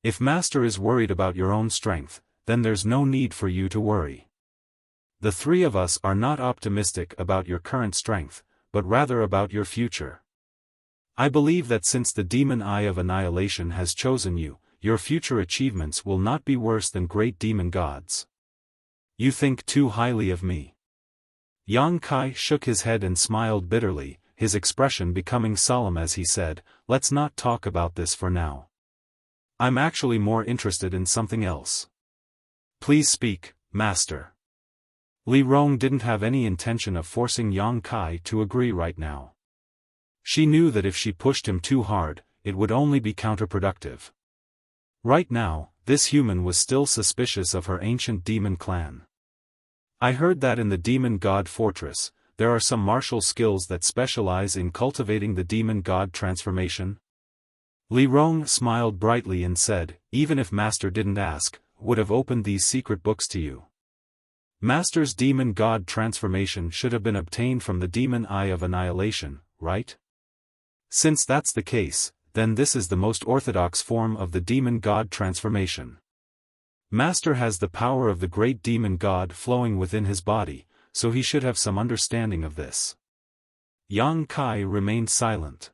Speaker 1: If Master is worried about your own strength, then there's no need for you to worry. The three of us are not optimistic about your current strength, but rather about your future. I believe that since the demon eye of annihilation has chosen you, your future achievements will not be worse than Great Demon God's. You think too highly of me. Yang Kai shook his head and smiled bitterly, his expression becoming solemn as he said, "Let's not talk about this for now. I'm actually more interested in something else. Please speak, master." Li Rong didn't have any intention of forcing Yang Kai to agree right now. She knew that if she pushed him too hard, it would only be counterproductive. Right now, this human was still suspicious of her ancient demon clan. "I heard that in the demon god fortress, there are some martial skills that specialize in cultivating the demon god transformation?" Li Rong smiled brightly and said, "Even if Master didn't ask, would have opened these secret books to you. Master's demon god transformation should have been obtained from the demon eye of annihilation, right? Since that's the case, then this is the most orthodox form of the demon god transformation. Master has the power of the great demon god flowing within his body, so he should have some understanding of this." Yang Kai remained silent.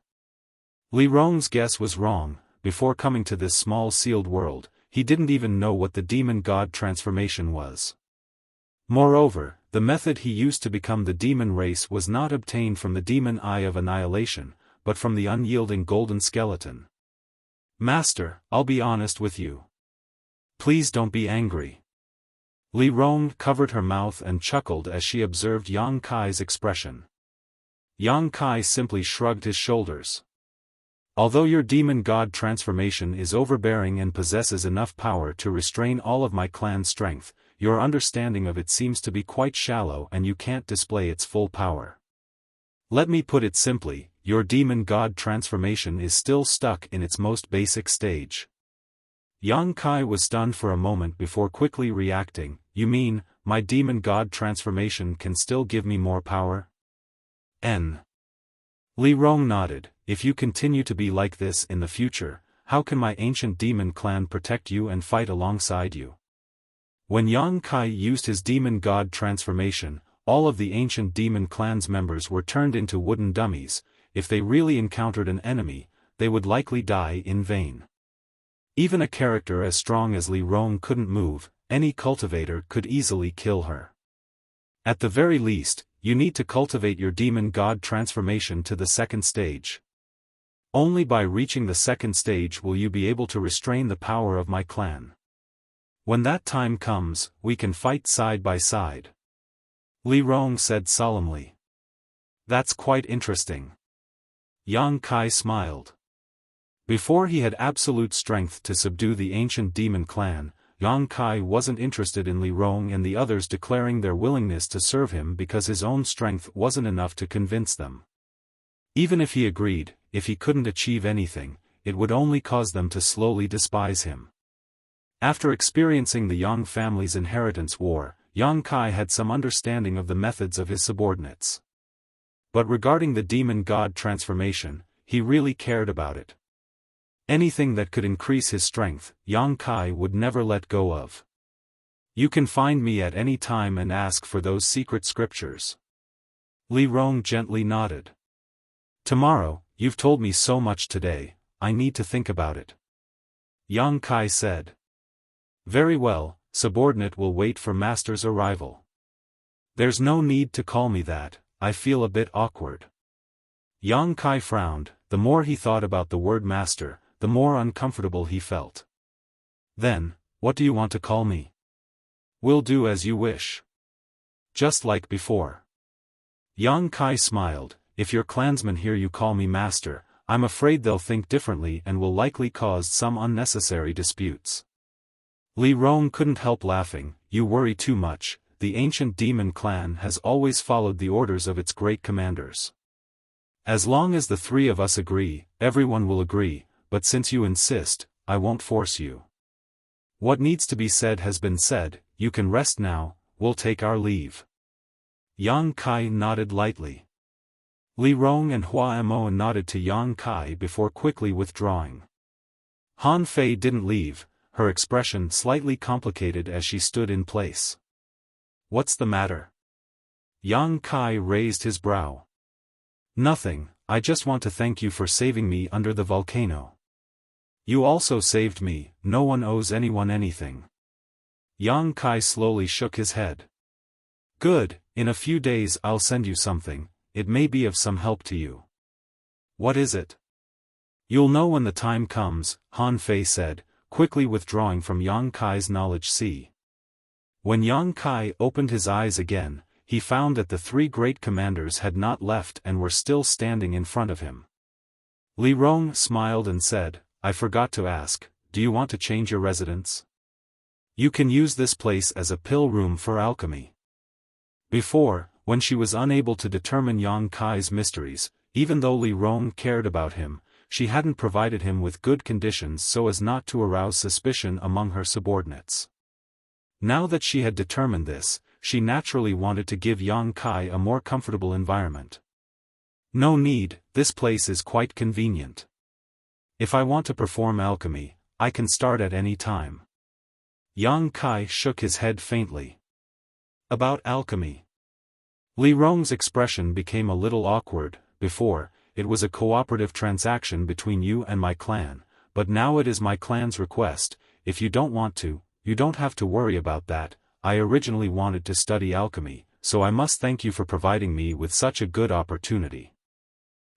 Speaker 1: Li Rong's guess was wrong. Before coming to this small sealed world, he didn't even know what the demon god transformation was. Moreover, the method he used to become the demon race was not obtained from the demon eye of annihilation, but from the unyielding golden skeleton. "Master, I'll be honest with you. Please don't be angry." Li Rong covered her mouth and chuckled as she observed Yang Kai's expression. Yang Kai simply shrugged his shoulders. "Although your demon god transformation is overbearing and possesses enough power to restrain all of my clan's strength, your understanding of it seems to be quite shallow and you can't display its full power. Let me put it simply, your demon god transformation is still stuck in its most basic stage." Yang Kai was stunned for a moment before quickly reacting, "You mean, my demon god transformation can still give me more power?" Li Rong nodded, "If you continue to be like this in the future, how can my ancient demon clan protect you and fight alongside you?" When Yang Kai used his demon god transformation, all of the ancient demon clan's members were turned into wooden dummies. If they really encountered an enemy, they would likely die in vain. Even a character as strong as Li Rong couldn't move, any cultivator could easily kill her. At the very least, you need to cultivate your demon god transformation to the second stage. Only by reaching the second stage will you be able to restrain the power of my clan. When that time comes, we can fight side by side." Li Rong said solemnly. "That's quite interesting." Yang Kai smiled. Before he had absolute strength to subdue the ancient demon clan, Yang Kai wasn't interested in Li Rong and the others declaring their willingness to serve him because his own strength wasn't enough to convince them. Even if he agreed, if he couldn't achieve anything, it would only cause them to slowly despise him. After experiencing the Yang family's inheritance war, Yang Kai had some understanding of the methods of his subordinates. But regarding the demon god transformation, he really cared about it. Anything that could increase his strength, Yang Kai would never let go of. "You can find me at any time and ask for those secret scriptures." Li Rong gently nodded. "Tomorrow, you've told me so much today, I need to think about it." Yang Kai said. "Very well, subordinate will wait for master's arrival." "There's no need to call me that, I feel a bit awkward." Yang Kai frowned. The more he thought about the word master, the more uncomfortable he felt. "Then, what do you want to call me?" "Will do as you wish." "Just like before." Yang Kai smiled. "If your clansmen hear you call me master, I'm afraid they'll think differently and will likely cause some unnecessary disputes." Li Rong couldn't help laughing. "You worry too much, the ancient demon clan has always followed the orders of its great commanders. As long as the three of us agree, everyone will agree, but since you insist, I won't force you. What needs to be said has been said, you can rest now, we'll take our leave." Yang Kai nodded lightly. Li Rong and Hua Mo nodded to Yang Kai before quickly withdrawing. Han Fei didn't leave, her expression slightly complicated as she stood in place. "What's the matter?" Yang Kai raised his brow. "Nothing, I just want to thank you for saving me under the volcano. You also saved me, no one owes anyone anything." Yang Kai slowly shook his head. Good, in a few days I'll send you something, it may be of some help to you. What is it? You'll know when the time comes, Han Fei said, quickly withdrawing from Yang Kai's knowledge sea. When Yang Kai opened his eyes again, he found that the three great commanders had not left and were still standing in front of him. Li Rong smiled and said, I forgot to ask, do you want to change your residence? You can use this place as a pill room for alchemy. Before, when she was unable to determine Yang Kai's mysteries, even though Li Rong cared about him, she hadn't provided him with good conditions so as not to arouse suspicion among her subordinates. Now that she had determined this, she naturally wanted to give Yang Kai a more comfortable environment. No need, this place is quite convenient. If I want to perform alchemy, I can start at any time. Yang Kai shook his head faintly. About alchemy. Li Rong's expression became a little awkward. Before, it was a cooperative transaction between you and my clan, but now it is my clan's request. If you don't want to, you don't have to worry about that. I originally wanted to study alchemy, so I must thank you for providing me with such a good opportunity.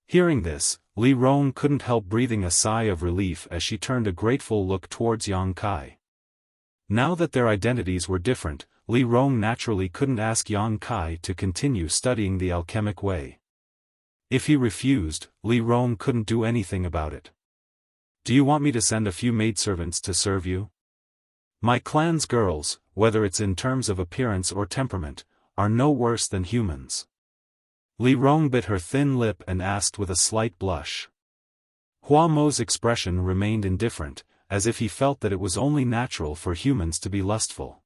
Speaker 1: Hearing this, Li Rong couldn't help breathing a sigh of relief as she turned a grateful look towards Yang Kai. Now that their identities were different, Li Rong naturally couldn't ask Yang Kai to continue studying the alchemic way. If he refused, Li Rong couldn't do anything about it. Do you want me to send a few maidservants to serve you? My clan's girls, whether it's in terms of appearance or temperament, are no worse than humans. Li Rong bit her thin lip and asked with a slight blush. Hua Mo's expression remained indifferent, as if he felt that it was only natural for humans to be lustful.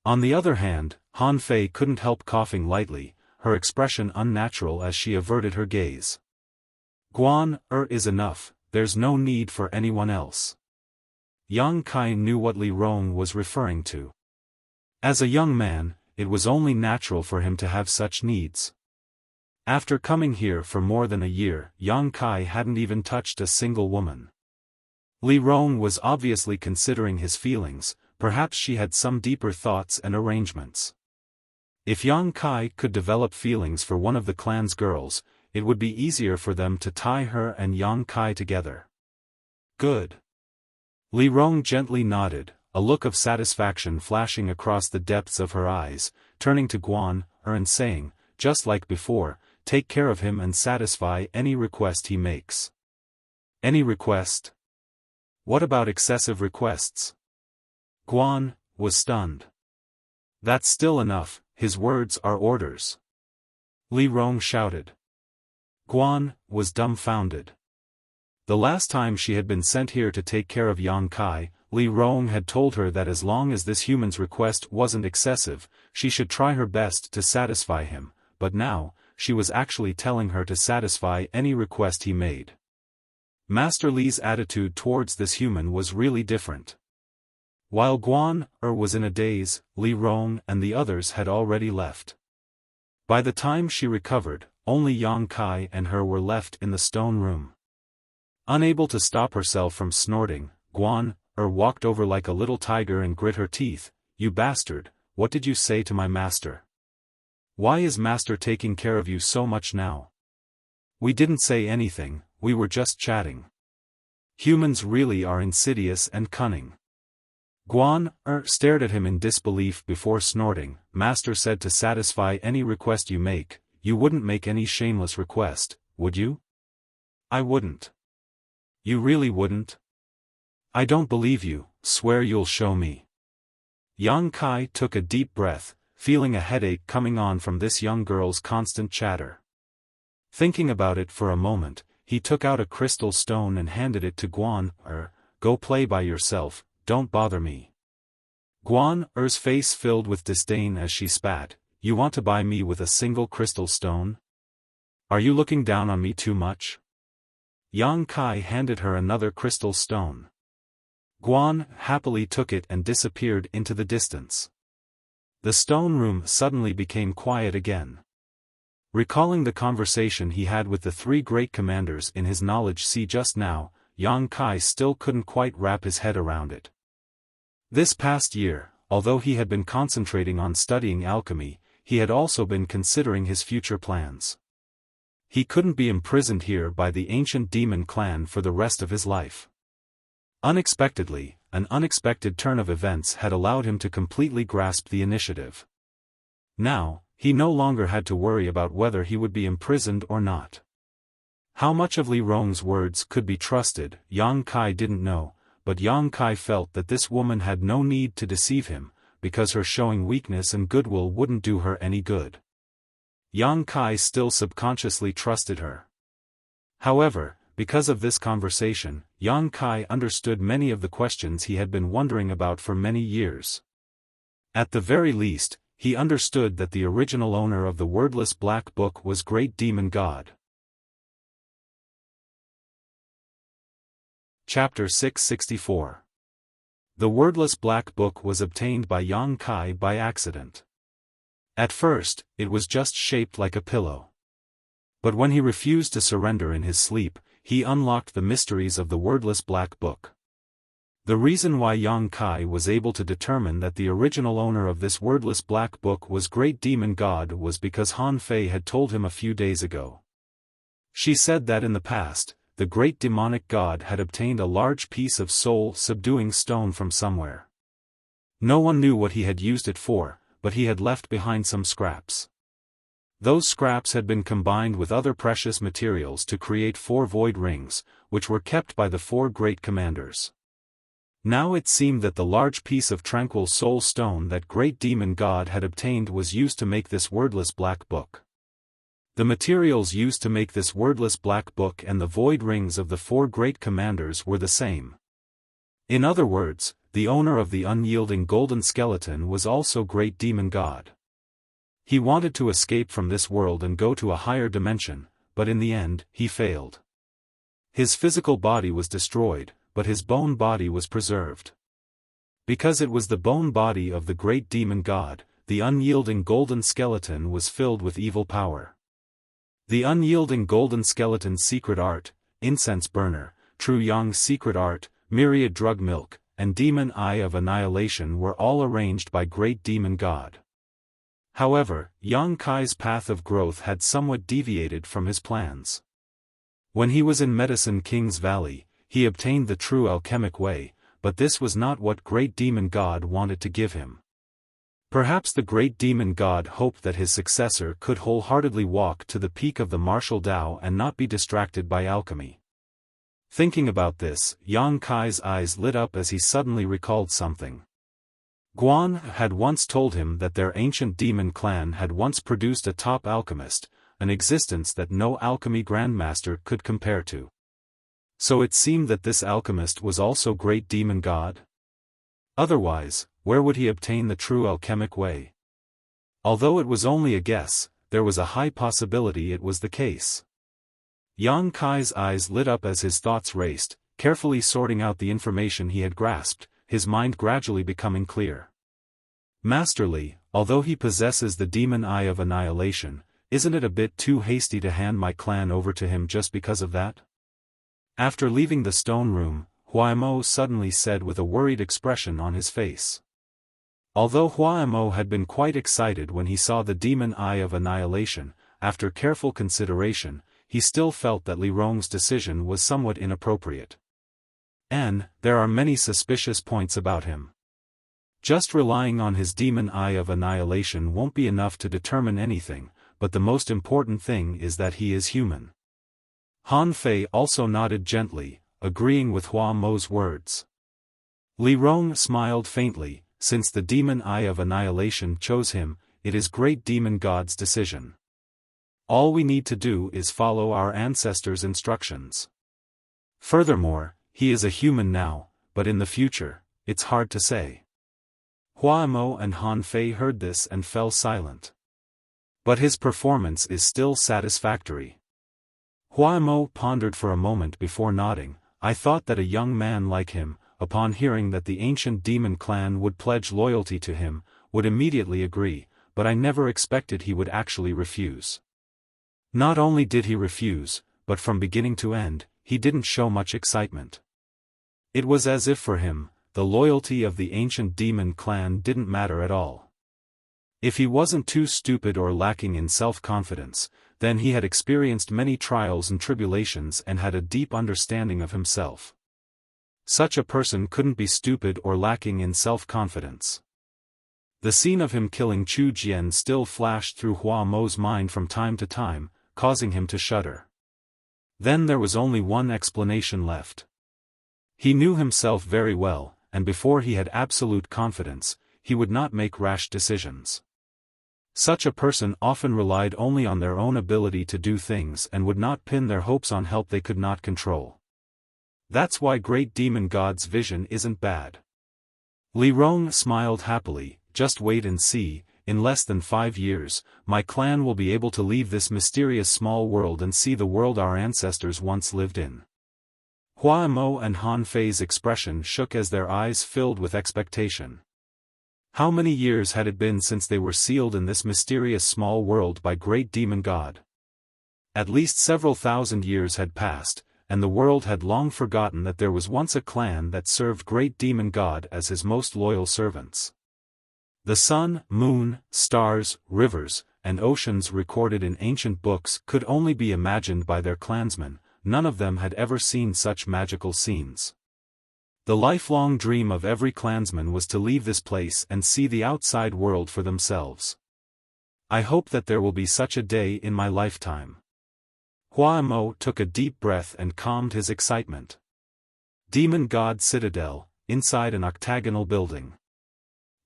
Speaker 1: On the other hand, Han Fei couldn't help coughing lightly, her expression unnatural as she averted her gaze. Guan is enough, there's no need for anyone else. Yang Kai knew what Li Rong was referring to. As a young man, it was only natural for him to have such needs. After coming here for more than a year, Yang Kai hadn't even touched a single woman. Li Rong was obviously considering his feelings, perhaps she had some deeper thoughts and arrangements. If Yang Kai could develop feelings for one of the clan's girls, it would be easier for them to tie her and Yang Kai together. Good. Li Rong gently nodded, a look of satisfaction flashing across the depths of her eyes, turning to Guan and saying, just like before, take care of him and satisfy any request he makes. Any request? What about excessive requests? Guan was stunned. That's still enough, his words are orders. Li Rong shouted. Guan was dumbfounded. The last time she had been sent here to take care of Yang Kai, Li Rong had told her that as long as this human's request wasn't excessive, she should try her best to satisfy him, but now, she was actually telling her to satisfy any request he made. Master Li's attitude towards this human was really different. While Guan was in a daze, Li Rong and the others had already left. By the time she recovered, only Yang Kai and her were left in the stone room. Unable to stop herself from snorting, Guan walked over like a little tiger and grit her teeth. You bastard, what did you say to my master? Why is master taking care of you so much now? We didn't say anything, we were just chatting. Humans really are insidious and cunning. Guan stared at him in disbelief before snorting. Master said to satisfy any request you make. You wouldn't make any shameless request, would you? I wouldn't. You really wouldn't? I don't believe you, swear you'll show me. Yang Kai took a deep breath, feeling a headache coming on from this young girl's constant chatter. Thinking about it for a moment, he took out a crystal stone and handed it to Guan. Go play by yourself, don't bother me. Guan's face filled with disdain as she spat. You want to buy me with a single crystal stone? Are you looking down on me too much? Yang Kai handed her another crystal stone. Guan happily took it and disappeared into the distance. The stone room suddenly became quiet again. Recalling the conversation he had with the three great commanders in his knowledge sea just now, Yang Kai still couldn't quite wrap his head around it. This past year, although he had been concentrating on studying alchemy, he had also been considering his future plans. He couldn't be imprisoned here by the ancient demon clan for the rest of his life. Unexpectedly, an unexpected turn of events had allowed him to completely grasp the initiative. Now, he no longer had to worry about whether he would be imprisoned or not. How much of Li Rong's words could be trusted, Yang Kai didn't know, but Yang Kai felt that this woman had no need to deceive him, because her showing weakness and goodwill wouldn't do her any good. Yang Kai still subconsciously trusted her. However, because of this conversation, Yang Kai understood many of the questions he had been wondering about for many years. At the very least, he understood that the original owner of the wordless black book was Great Demon God. Chapter 664. The wordless black book was obtained by Yang Kai by accident. At first, it was just shaped like a pillow. But when he refused to surrender in his sleep, he unlocked the mysteries of the wordless black book. The reason why Yang Kai was able to determine that the original owner of this wordless black book was Great Demon God was because Han Fei had told him a few days ago. She said that in the past, the great demonic god had obtained a large piece of soul-subduing stone from somewhere. No one knew what he had used it for, but he had left behind some scraps. Those scraps had been combined with other precious materials to create 4 void rings, which were kept by the 4 great commanders. Now it seemed that the large piece of tranquil soul stone that Great Demon God had obtained was used to make this wordless black book. The materials used to make this wordless black book and the void rings of the 4 great commanders were the same. In other words, the owner of the unyielding golden skeleton was also Great Demon God. He wanted to escape from this world and go to a higher dimension, but in the end, he failed. His physical body was destroyed, but his bone body was preserved. Because it was the bone body of the Great Demon God, the unyielding golden skeleton was filled with evil power. The unyielding golden skeleton's secret art, incense burner, True Yang's secret art, myriad drug milk, and demon eye of annihilation were all arranged by Great Demon God. However, Yang Kai's path of growth had somewhat deviated from his plans. When he was in Medicine King's Valley, he obtained the true alchemic way, but this was not what Great Demon God wanted to give him. Perhaps the Great Demon God hoped that his successor could wholeheartedly walk to the peak of the martial Tao and not be distracted by alchemy. Thinking about this, Yang Kai's eyes lit up as he suddenly recalled something. Guan had once told him that their ancient demon clan had once produced a top alchemist, an existence that no alchemy grandmaster could compare to. So it seemed that this alchemist was also Great Demon God? Otherwise, where would he obtain the true alchemic way? Although it was only a guess, there was a high possibility it was the case. Yang Kai's eyes lit up as his thoughts raced, carefully sorting out the information he had grasped, his mind gradually becoming clear. Master Li, although he possesses the demon eye of annihilation, isn't it a bit too hasty to hand my clan over to him just because of that? After leaving the stone room, Huaimo suddenly said with a worried expression on his face. Although Huaimo had been quite excited when he saw the demon eye of annihilation, after careful consideration, he still felt that Li Rong's decision was somewhat inappropriate. And there are many suspicious points about him. Just relying on his demon eye of annihilation won't be enough to determine anything, but the most important thing is that he is human. Han Fei also nodded gently, agreeing with Hua Mo's words. Li Rong smiled faintly, since the demon eye of annihilation chose him, it is Great Demon God's decision. All we need to do is follow our ancestors' instructions. Furthermore, he is a human now, but in the future, it's hard to say. Hua Mo and Han Fei heard this and fell silent. But his performance is still satisfactory. Hua Mo pondered for a moment before nodding. I thought that a young man like him, upon hearing that the ancient demon clan would pledge loyalty to him, would immediately agree, but I never expected he would actually refuse. Not only did he refuse, but from beginning to end, he didn't show much excitement. It was as if for him, the loyalty of the ancient demon clan didn't matter at all. If he wasn't too stupid or lacking in self-confidence, then he had experienced many trials and tribulations and had a deep understanding of himself. Such a person couldn't be stupid or lacking in self-confidence. The scene of him killing Chu Jian still flashed through Hua Mo's mind from time to time, causing him to shudder. Then there was only one explanation left. He knew himself very well, and before he had absolute confidence, he would not make rash decisions. Such a person often relied only on their own ability to do things and would not pin their hopes on help they could not control. That's why Great Demon God's vision isn't bad. Li Rong smiled happily. Just wait and see, in less than 5 years, my clan will be able to leave this mysterious small world and see the world our ancestors once lived in. Hua Mo and Han Fei's expression shook as their eyes filled with expectation. How many years had it been since they were sealed in this mysterious small world by Great Demon God? At least several thousand years had passed, and the world had long forgotten that there was once a clan that served Great Demon God as his most loyal servants. The sun, moon, stars, rivers, and oceans recorded in ancient books could only be imagined by their clansmen. None of them had ever seen such magical scenes. The lifelong dream of every clansman was to leave this place and see the outside world for themselves. I hope that there will be such a day in my lifetime. Hua Mo took a deep breath and calmed his excitement. Demon God Citadel, inside an octagonal building.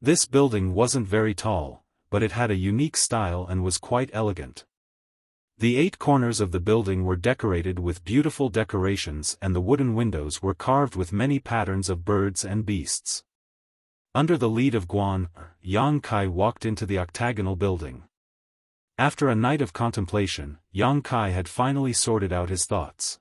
Speaker 1: This building wasn't very tall, but it had a unique style and was quite elegant. The 8 corners of the building were decorated with beautiful decorations and the wooden windows were carved with many patterns of birds and beasts. Under the lead of Guan, Yang Kai walked into the octagonal building. After a night of contemplation, Yang Kai had finally sorted out his thoughts.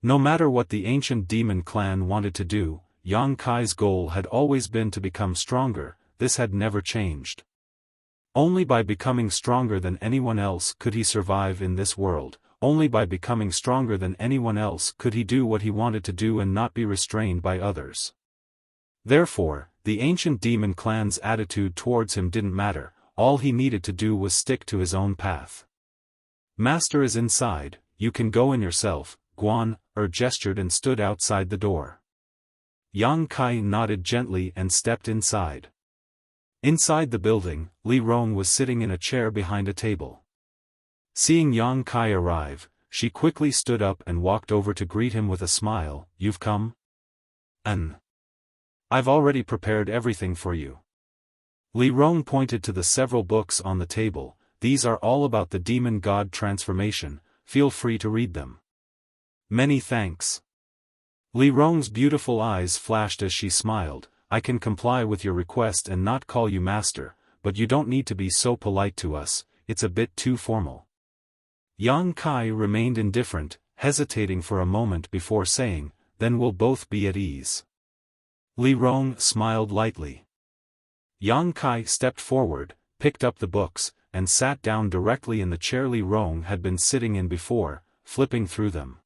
Speaker 1: No matter what the ancient demon clan wanted to do, Yang Kai's goal had always been to become stronger. This had never changed. Only by becoming stronger than anyone else could he survive in this world, only by becoming stronger than anyone else could he do what he wanted to do and not be restrained by others. Therefore, the ancient demon clan's attitude towards him didn't matter, all he needed to do was stick to his own path. Master is inside, you can go in yourself, Guan gestured and stood outside the door. Yang Kai nodded gently and stepped inside. Inside the building, Li Rong was sitting in a chair behind a table. Seeing Yang Kai arrive, she quickly stood up and walked over to greet him with a smile. You've come? I've already prepared everything for you. Li Rong pointed to the several books on the table. These are all about the demon god transformation, feel free to read them. Many thanks. Li Rong's beautiful eyes flashed as she smiled. I can comply with your request and not call you master, but you don't need to be so polite to us, it's a bit too formal. Yang Kai remained indifferent, hesitating for a moment before saying, then we'll both be at ease. Li Rong smiled lightly. Yang Kai stepped forward, picked up the books, and sat down directly in the chair Li Rong had been sitting in before, flipping through them.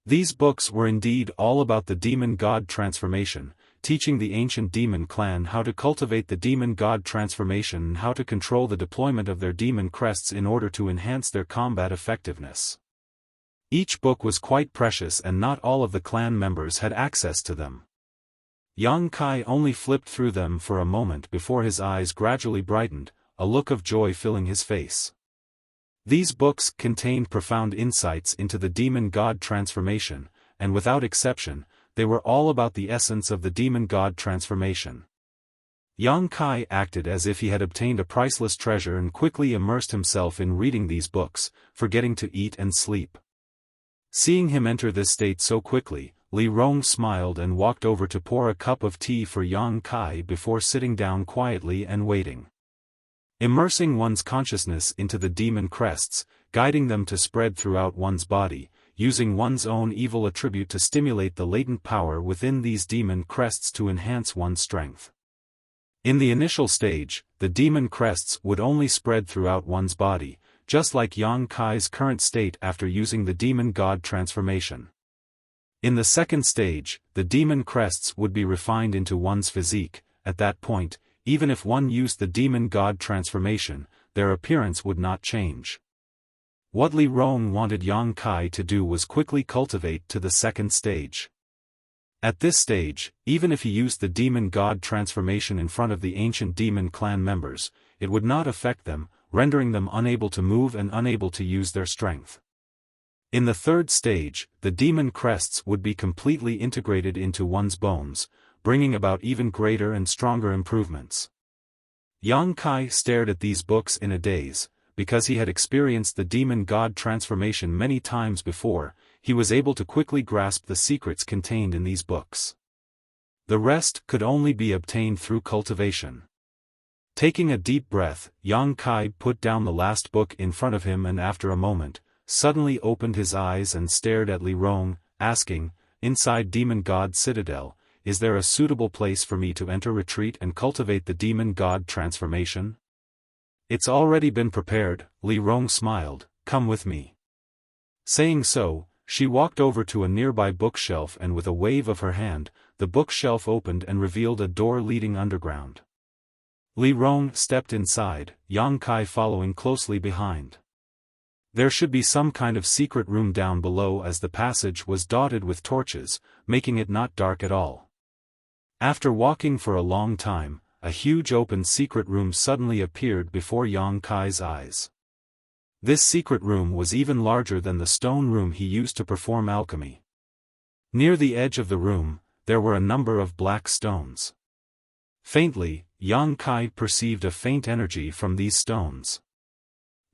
Speaker 1: These books were indeed all about the demon god transformation, teaching the ancient demon clan how to cultivate the demon god transformation and how to control the deployment of their demon crests in order to enhance their combat effectiveness. Each book was quite precious and not all of the clan members had access to them. Yang Kai only flipped through them for a moment before his eyes gradually brightened, a look of joy filling his face. These books contained profound insights into the demon god transformation, and without exception, they were all about the essence of the demon god transformation. Yang Kai acted as if he had obtained a priceless treasure and quickly immersed himself in reading these books, forgetting to eat and sleep. Seeing him enter this state so quickly, Li Rong smiled and walked over to pour a cup of tea for Yang Kai before sitting down quietly and waiting. Immersing one's consciousness into the demon crests, guiding them to spread throughout one's body, using one's own evil attribute to stimulate the latent power within these demon crests to enhance one's strength. In the initial stage, the demon crests would only spread throughout one's body, just like Yang Kai's current state after using the demon god transformation. In the second stage, the demon crests would be refined into one's physique. At that point, even if one used the demon god transformation, their appearance would not change. What Li Rong wanted Yang Kai to do was quickly cultivate to the second stage. At this stage, even if he used the demon god transformation in front of the ancient demon clan members, it would not affect them, rendering them unable to move and unable to use their strength. In the third stage, the demon crests would be completely integrated into one's bones, bringing about even greater and stronger improvements. Yang Kai stared at these books in a daze. Because he had experienced the demon god transformation many times before, he was able to quickly grasp the secrets contained in these books. The rest could only be obtained through cultivation. Taking a deep breath, Yang Kai put down the last book in front of him and after a moment, suddenly opened his eyes and stared at Li Rong, asking, "Inside Demon God Citadel, is there a suitable place for me to enter retreat and cultivate the demon god transformation?" "It's already been prepared," Li Rong smiled, "come with me." Saying so, she walked over to a nearby bookshelf and with a wave of her hand, the bookshelf opened and revealed a door leading underground. Li Rong stepped inside, Yang Kai following closely behind. There should be some kind of secret room down below as the passage was dotted with torches, making it not dark at all. After walking for a long time, a huge open secret room suddenly appeared before Yang Kai's eyes. This secret room was even larger than the stone room he used to perform alchemy. Near the edge of the room, there were a number of black stones. Faintly, Yang Kai perceived a faint energy from these stones.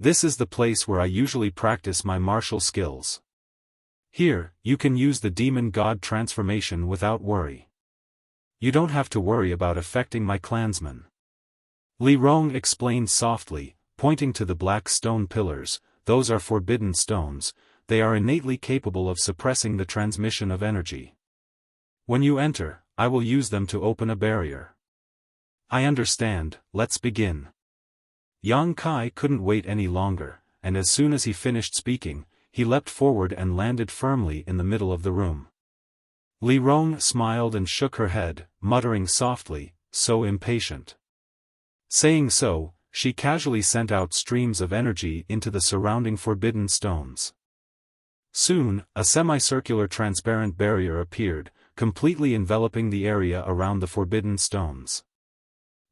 Speaker 1: "This is the place where I usually practice my martial skills. Here, you can use the demon god transformation without worry. You don't have to worry about affecting my clansmen." Li Rong explained softly, pointing to the black stone pillars, "Those are forbidden stones, they are innately capable of suppressing the transmission of energy. When you enter, I will use them to open a barrier." "I understand, let's begin." Yang Kai couldn't wait any longer, and as soon as he finished speaking, he leapt forward and landed firmly in the middle of the room. Li Rong smiled and shook her head, muttering softly, "So impatient." Saying so, she casually sent out streams of energy into the surrounding forbidden stones. Soon, a semicircular transparent barrier appeared, completely enveloping the area around the forbidden stones.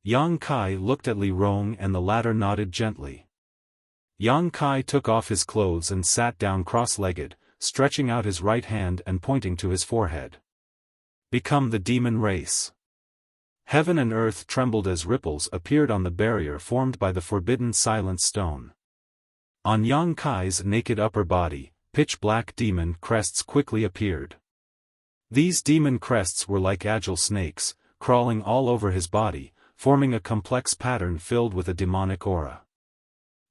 Speaker 1: Yang Kai looked at Li Rong and the latter nodded gently. Yang Kai took off his clothes and sat down cross-legged, stretching out his right hand and pointing to his forehead. "Become the demon race." Heaven and earth trembled as ripples appeared on the barrier formed by the forbidden silent stone. On Yang Kai's naked upper body, pitch-black demon crests quickly appeared. These demon crests were like agile snakes, crawling all over his body, forming a complex pattern filled with a demonic aura.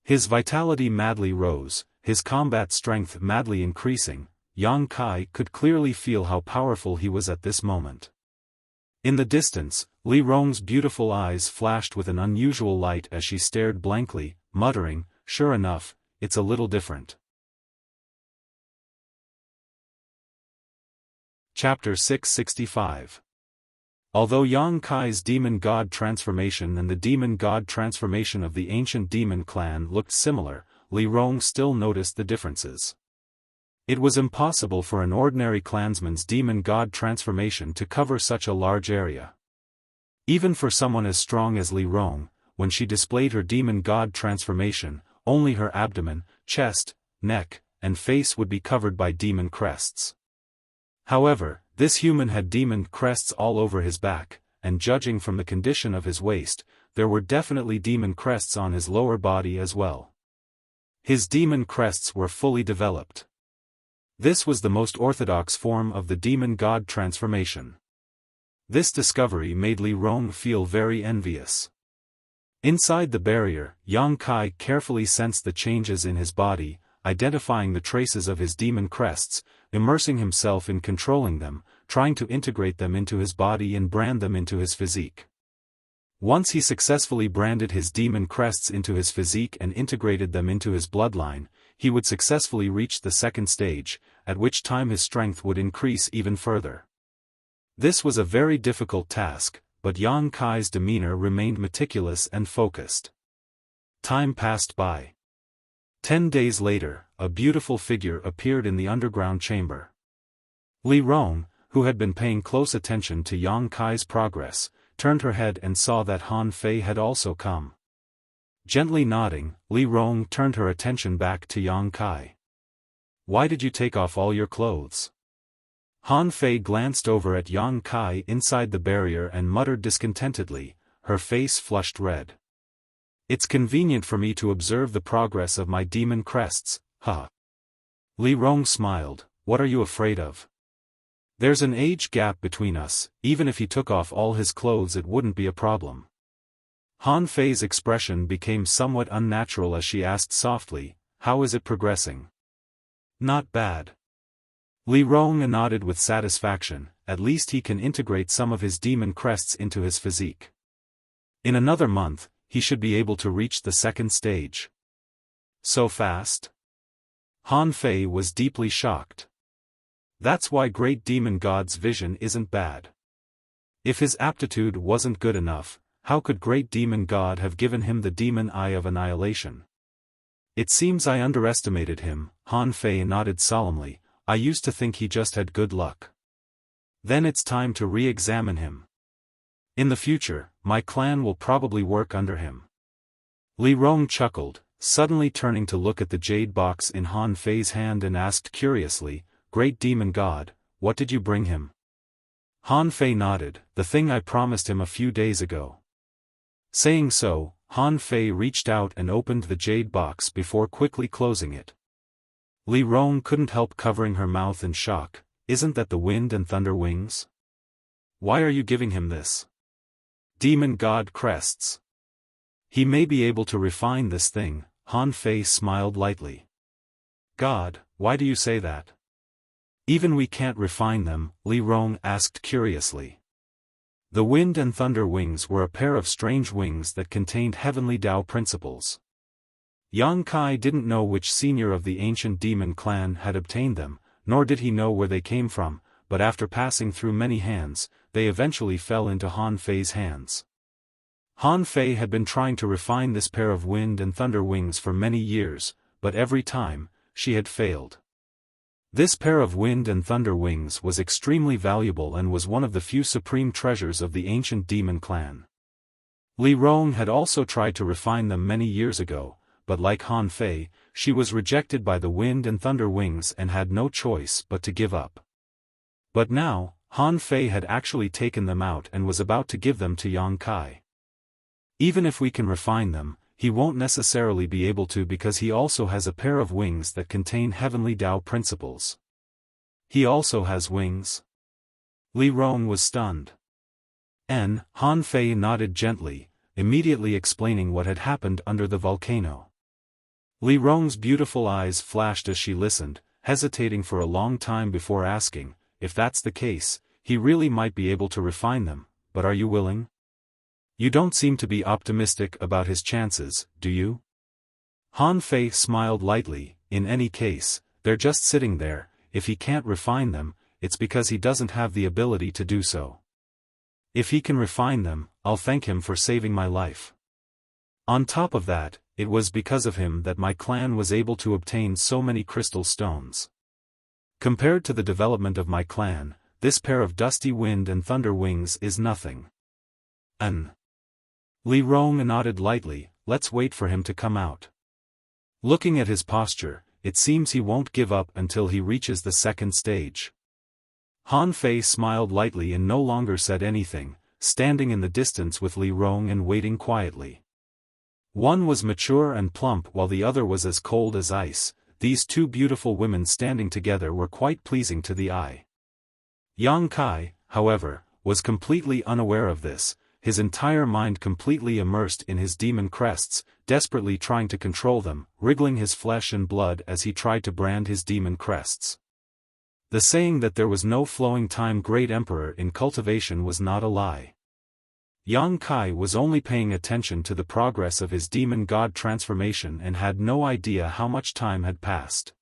Speaker 1: His vitality madly rose, his combat strength madly increasing. Yang Kai could clearly feel how powerful he was at this moment. In the distance, Li Rong's beautiful eyes flashed with an unusual light as she stared blankly, muttering, "Sure enough, it's a little different." Chapter 665. Although Yang Kai's demon god transformation and the demon god transformation of the ancient demon clan looked similar, Li Rong still noticed the differences. It was impossible for an ordinary clansman's demon god transformation to cover such a large area. Even for someone as strong as Li Rong, when she displayed her demon god transformation, only her abdomen, chest, neck, and face would be covered by demon crests. However, this human had demon crests all over his back, and judging from the condition of his waist, there were definitely demon crests on his lower body as well. His demon crests were fully developed. This was the most orthodox form of the demon god transformation. This discovery made Li Rong feel very envious. Inside the barrier, Yang Kai carefully sensed the changes in his body, identifying the traces of his demon crests, immersing himself in controlling them, trying to integrate them into his body and brand them into his physique. Once he successfully branded his demon crests into his physique and integrated them into his bloodline, he would successfully reach the second stage, at which time his strength would increase even further. This was a very difficult task, but Yang Kai's demeanor remained meticulous and focused. Time passed by. 10 days later, a beautiful figure appeared in the underground chamber. Li Rong, who had been paying close attention to Yang Kai's progress, turned her head and saw that Han Fei had also come. Gently nodding, Li Rong turned her attention back to Yang Kai. "Why did you take off all your clothes?" Han Fei glanced over at Yang Kai inside the barrier and muttered discontentedly, her face flushed red. "It's convenient for me to observe the progress of my demon crests, huh?" Li Rong smiled. "What are you afraid of? There's an age gap between us, even if he took off all his clothes it wouldn't be a problem." Han Fei's expression became somewhat unnatural as she asked softly, "How is it progressing?" "Not bad." Li Rong nodded with satisfaction, at least he can integrate some of his demon crests into his physique. In another month, he should be able to reach the second stage. So fast? Han Fei was deeply shocked. That's why Great Demon God's vision isn't bad. If his aptitude wasn't good enough, how could Great Demon God have given him the demon eye of annihilation? "It seems I underestimated him," Han Fei nodded solemnly. "I used to think he just had good luck. Then it's time to re-examine him. In the future, my clan will probably work under him." Li Rong chuckled, suddenly turning to look at the jade box in Han Fei's hand and asked curiously, "Great Demon God, what did you bring him?" Han Fei nodded, "The thing I promised him a few days ago." Saying so, Han Fei reached out and opened the jade box before quickly closing it. Li Rong couldn't help covering her mouth in shock. "Isn't that the wind and thunder wings? Why are you giving him this? Demon God crests. He may be able to refine this thing." Han Fei smiled lightly. "God, why do you say that? Even we can't refine them?" Li Rong asked curiously. The wind and thunder wings were a pair of strange wings that contained heavenly Tao principles. Yang Kai didn't know which senior of the ancient demon clan had obtained them, nor did he know where they came from, but after passing through many hands, they eventually fell into Han Fei's hands. Han Fei had been trying to refine this pair of wind and thunder wings for many years, but every time, she had failed. This pair of wind and thunder wings was extremely valuable and was one of the few supreme treasures of the ancient demon clan. Li Rong had also tried to refine them many years ago, but like Han Fei, she was rejected by the wind and thunder wings and had no choice but to give up. But now, Han Fei had actually taken them out and was about to give them to Yang Kai. "Even if we can refine them, he won't necessarily be able to because he also has a pair of wings that contain heavenly Tao principles." "He also has wings?" Li Rong was stunned. Han Fei nodded gently, immediately explaining what had happened under the volcano. Li Rong's beautiful eyes flashed as she listened, hesitating for a long time before asking, "If that's the case, he really might be able to refine them, but are you willing? You don't seem to be optimistic about his chances, do you?" Han Fei smiled lightly. "In any case, they're just sitting there. If he can't refine them, it's because he doesn't have the ability to do so. If he can refine them, I'll thank him for saving my life. On top of that, it was because of him that my clan was able to obtain so many crystal stones. Compared to the development of my clan, this pair of dusty wind and thunder wings is nothing." Li Rong nodded lightly. "Let's wait for him to come out. Looking at his posture, it seems he won't give up until he reaches the second stage." Han Fei smiled lightly and no longer said anything, standing in the distance with Li Rong and waiting quietly. One was mature and plump while the other was as cold as ice. These two beautiful women standing together were quite pleasing to the eye. Yang Kai, however, was completely unaware of this, his entire mind completely immersed in his demon crests, desperately trying to control them, wriggling his flesh and blood as he tried to brand his demon crests. The saying that there was no flowing time great emperor in cultivation was not a lie. Yang Kai was only paying attention to the progress of his demon god transformation and had no idea how much time had passed.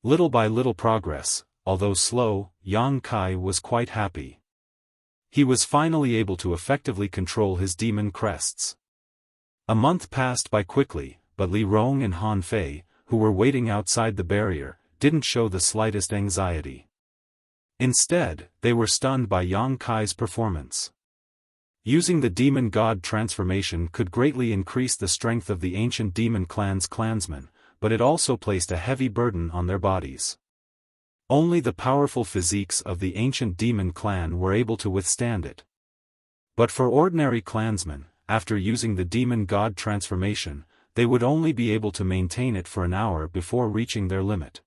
Speaker 1: Little by little progress, although slow, Yang Kai was quite happy. He was finally able to effectively control his demon crests. A month passed by quickly, but Li Rong and Han Fei, who were waiting outside the barrier, didn't show the slightest anxiety. Instead, they were stunned by Yang Kai's performance. Using the demon god transformation could greatly increase the strength of the ancient demon clan's clansmen, but it also placed a heavy burden on their bodies. Only the powerful physiques of the ancient demon clan were able to withstand it. But for ordinary clansmen, after using the demon god transformation, they would only be able to maintain it for an hour before reaching their limit.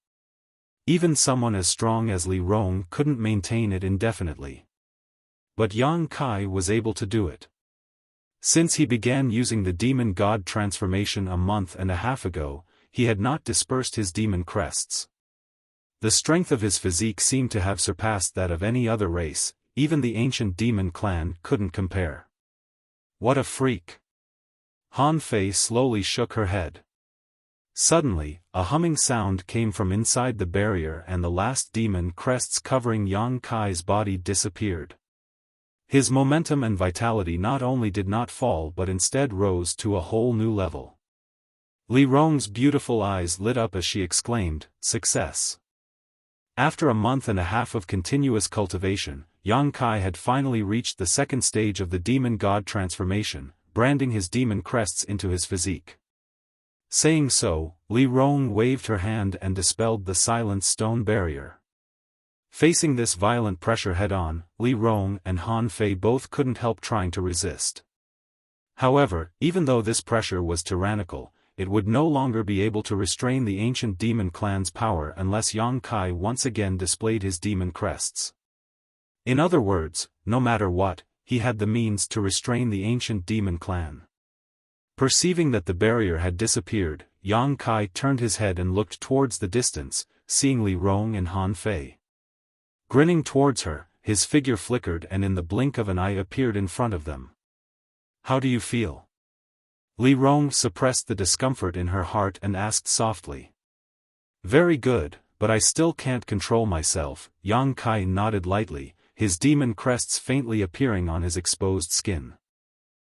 Speaker 1: Even someone as strong as Li Rong couldn't maintain it indefinitely. But Yang Kai was able to do it. Since he began using the demon god transformation a month and a half ago, he had not dispersed his demon crests. The strength of his physique seemed to have surpassed that of any other race, even the ancient demon clan couldn't compare. What a freak! Han Fei slowly shook her head. Suddenly, a humming sound came from inside the barrier and the last demon crests covering Yang Kai's body disappeared. His momentum and vitality not only did not fall but instead rose to a whole new level. Li Rong's beautiful eyes lit up as she exclaimed, "Success!" After a month and a half of continuous cultivation, Yang Kai had finally reached the second stage of the demon god transformation, branding his demon crests into his physique. Saying so, Li Rong waved her hand and dispelled the silent stone barrier. Facing this violent pressure head-on, Li Rong and Han Fei both couldn't help trying to resist. However, even though this pressure was tyrannical, it would no longer be able to restrain the ancient demon clan's power unless Yang Kai once again displayed his demon crests. In other words, no matter what, he had the means to restrain the ancient demon clan. Perceiving that the barrier had disappeared, Yang Kai turned his head and looked towards the distance, seeing Li Rong and Han Fei. Grinning towards her, his figure flickered and in the blink of an eye appeared in front of them. "How do you feel?" Li Rong suppressed the discomfort in her heart and asked softly. "Very good, but I still can't control myself," Yang Kai nodded lightly, his demon crests faintly appearing on his exposed skin.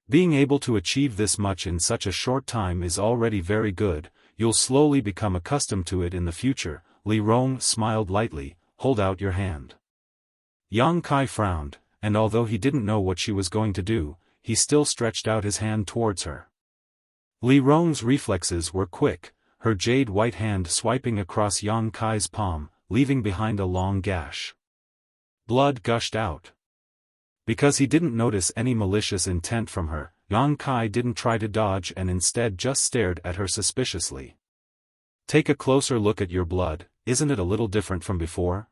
Speaker 1: "Being able to achieve this much in such a short time is already very good, you'll slowly become accustomed to it in the future." Li Rong smiled lightly. "Hold out your hand." Yang Kai frowned, and although he didn't know what she was going to do, he still stretched out his hand towards her. Li Rong's reflexes were quick, her jade white hand swiping across Yang Kai's palm, leaving behind a long gash. Blood gushed out. Because he didn't notice any malicious intent from her, Yang Kai didn't try to dodge and instead just stared at her suspiciously. "Take a closer look at your blood, isn't it a little different from before?"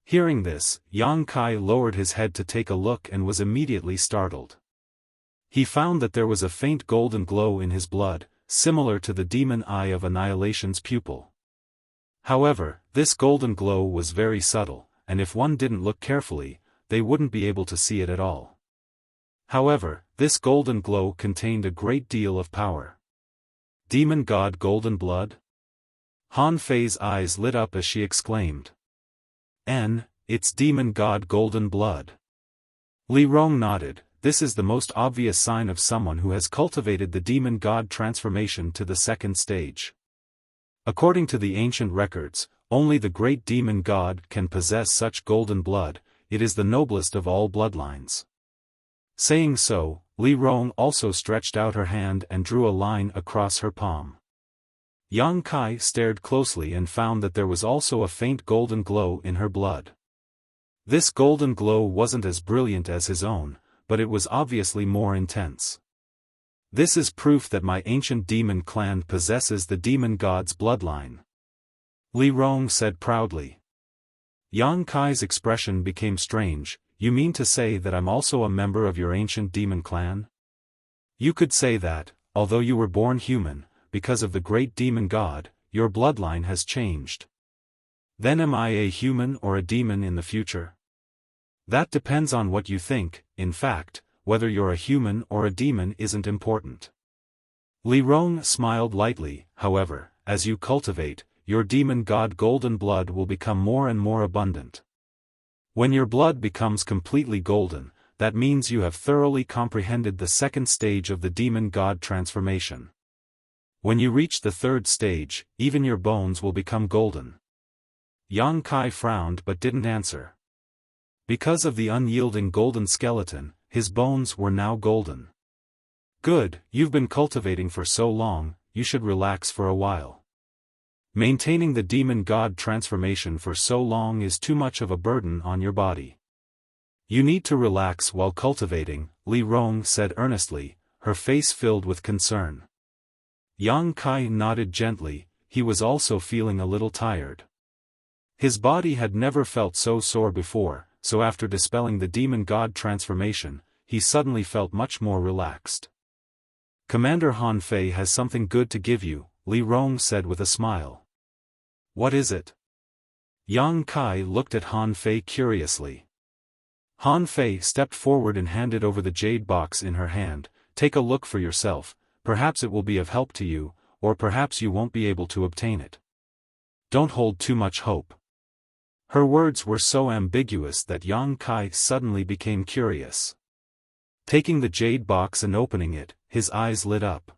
Speaker 1: Hearing this, Yang Kai lowered his head to take a look and was immediately startled. He found that there was a faint golden glow in his blood, similar to the demon eye of Annihilation's pupil. However, this golden glow was very subtle, and if one didn't look carefully, they wouldn't be able to see it at all. However, this golden glow contained a great deal of power. Demon God Golden Blood? Han Fei's eyes lit up as she exclaimed. It's Demon God Golden Blood. Li Rong nodded. This is the most obvious sign of someone who has cultivated the demon god transformation to the second stage. According to the ancient records, only the great demon god can possess such golden blood. It is the noblest of all bloodlines. Saying so, Li Rong also stretched out her hand and drew a line across her palm. Yang Kai stared closely and found that there was also a faint golden glow in her blood. This golden glow wasn't as brilliant as his own, but it was obviously more intense. This is proof that my ancient demon clan possesses the demon god's bloodline. Li Rong said proudly. Yang Kai's expression became strange. You mean to say that I'm also a member of your ancient demon clan? You could say that, although you were born human, because of the great demon god, your bloodline has changed. Then am I a human or a demon in the future? That depends on what you think. In fact, whether you're a human or a demon isn't important. Li Rong smiled lightly. However, as you cultivate, your demon god golden blood will become more and more abundant. When your blood becomes completely golden, that means you have thoroughly comprehended the second stage of the demon god transformation. When you reach the third stage, even your bones will become golden. Yang Kai frowned but didn't answer. Because of the unyielding golden skeleton, his bones were now golden. Good, you've been cultivating for so long, you should relax for a while. Maintaining the demon god transformation for so long is too much of a burden on your body. You need to relax while cultivating, Li Rong said earnestly, her face filled with concern. Yang Kai nodded gently. He was also feeling a little tired. His body had never felt so sore before, so after dispelling the demon god transformation, he suddenly felt much more relaxed. Commander Han Fei has something good to give you, Li Rong said with a smile. What is it? Yang Kai looked at Han Fei curiously. Han Fei stepped forward and handed over the jade box in her hand. Take a look for yourself, perhaps it will be of help to you, or perhaps you won't be able to obtain it. Don't hold too much hope. Her words were so ambiguous that Yang Kai suddenly became curious. Taking the jade box and opening it, his eyes lit up.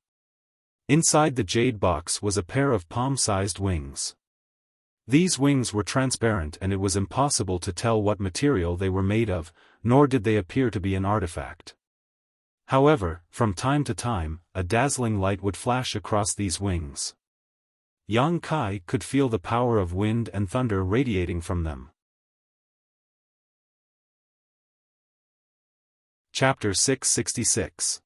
Speaker 1: Inside the jade box was a pair of palm-sized wings. These wings were transparent and it was impossible to tell what material they were made of, nor did they appear to be an artifact. However, from time to time, a dazzling light would flash across these wings. Yang Kai could feel the power of wind and thunder radiating from them. Chapter 666.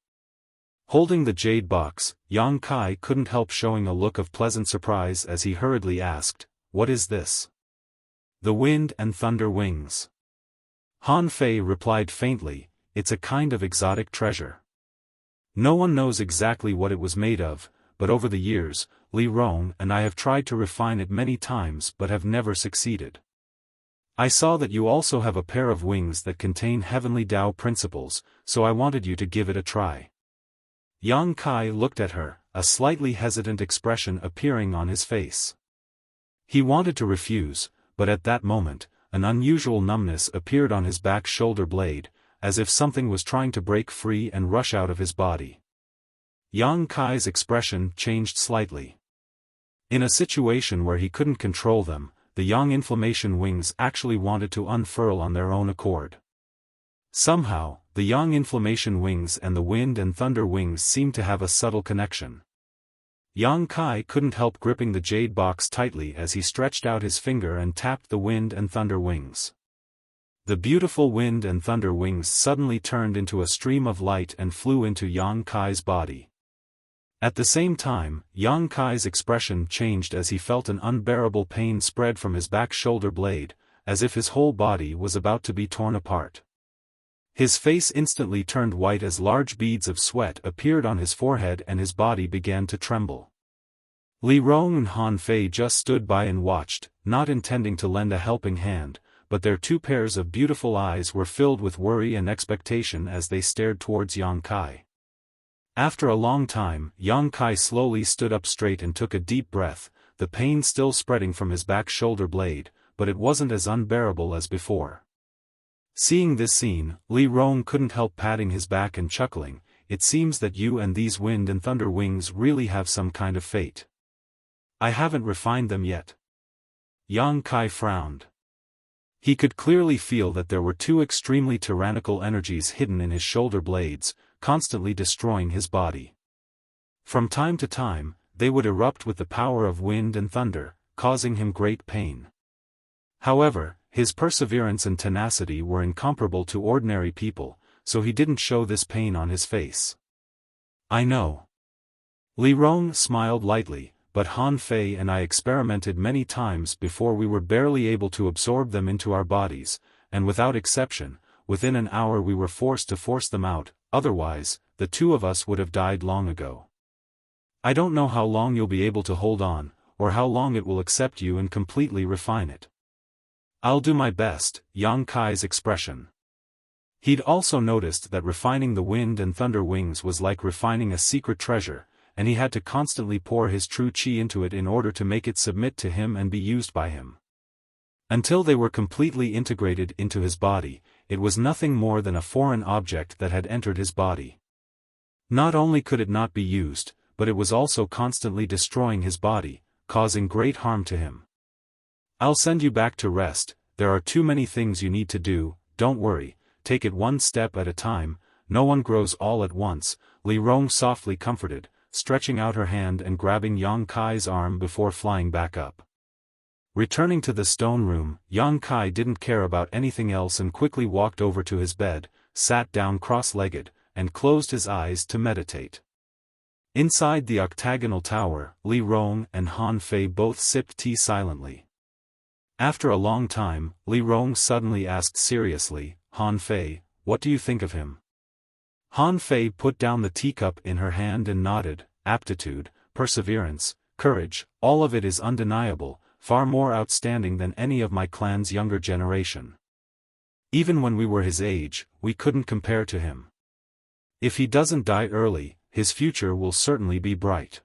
Speaker 1: Holding the jade box, Yang Kai couldn't help showing a look of pleasant surprise as he hurriedly asked, "What is this?" "The wind and thunder wings." Han Fei replied faintly, "It's a kind of exotic treasure. No one knows exactly what it was made of, but over the years, Li Rong and I have tried to refine it many times but have never succeeded. I saw that you also have a pair of wings that contain heavenly Tao principles, so I wanted you to give it a try." Yang Kai looked at her, a slightly hesitant expression appearing on his face. He wanted to refuse, but at that moment, an unusual numbness appeared on his back shoulder blade, as if something was trying to break free and rush out of his body. Yang Kai's expression changed slightly. In a situation where he couldn't control them, the yang inflammation wings actually wanted to unfurl on their own accord. Somehow, the yang inflammation wings and the wind and thunder wings seemed to have a subtle connection. Yang Kai couldn't help gripping the jade box tightly as he stretched out his finger and tapped the wind and thunder wings. The beautiful wind and thunder wings suddenly turned into a stream of light and flew into Yang Kai's body. At the same time, Yang Kai's expression changed as he felt an unbearable pain spread from his back shoulder blade, as if his whole body was about to be torn apart. His face instantly turned white as large beads of sweat appeared on his forehead and his body began to tremble. Li Rong and Han Fei just stood by and watched, not intending to lend a helping hand, but their two pairs of beautiful eyes were filled with worry and expectation as they stared towards Yang Kai. After a long time, Yang Kai slowly stood up straight and took a deep breath, the pain still spreading from his back shoulder blade, but it wasn't as unbearable as before. Seeing this scene, Li Rong couldn't help patting his back and chuckling, "It seems that you and these wind and thunder wings really have some kind of fate. I haven't refined them yet." Yang Kai frowned. He could clearly feel that there were two extremely tyrannical energies hidden in his shoulder blades, constantly destroying his body. From time to time, they would erupt with the power of wind and thunder, causing him great pain. However, his perseverance and tenacity were incomparable to ordinary people, so he didn't show this pain on his face. "I know." Li Rong smiled lightly, "But Han Fei and I experimented many times before we were barely able to absorb them into our bodies, and without exception, within an hour we were forced to force them out, otherwise, the two of us would have died long ago. I don't know how long you'll be able to hold on, or how long it will accept you and completely refine it." "I'll do my best," Yang Kai's expression. He'd also noticed that refining the wind and thunder wings was like refining a secret treasure, and he had to constantly pour his true qi into it in order to make it submit to him and be used by him. Until they were completely integrated into his body, it was nothing more than a foreign object that had entered his body. Not only could it not be used, but it was also constantly destroying his body, causing great harm to him. "I'll send you back to rest, there are too many things you need to do, don't worry, take it one step at a time, no one grows all at once," Li Rong softly comforted, stretching out her hand and grabbing Yang Kai's arm before flying back up. Returning to the stone room, Yang Kai didn't care about anything else and quickly walked over to his bed, sat down cross-legged, and closed his eyes to meditate. Inside the octagonal tower, Li Rong and Han Fei both sipped tea silently. After a long time, Li Rong suddenly asked seriously, "Han Fei, what do you think of him?" Han Fei put down the teacup in her hand and nodded. "Aptitude, perseverance, courage, all of it is undeniable, far more outstanding than any of my clan's younger generation. Even when we were his age, we couldn't compare to him. If he doesn't die early, his future will certainly be bright."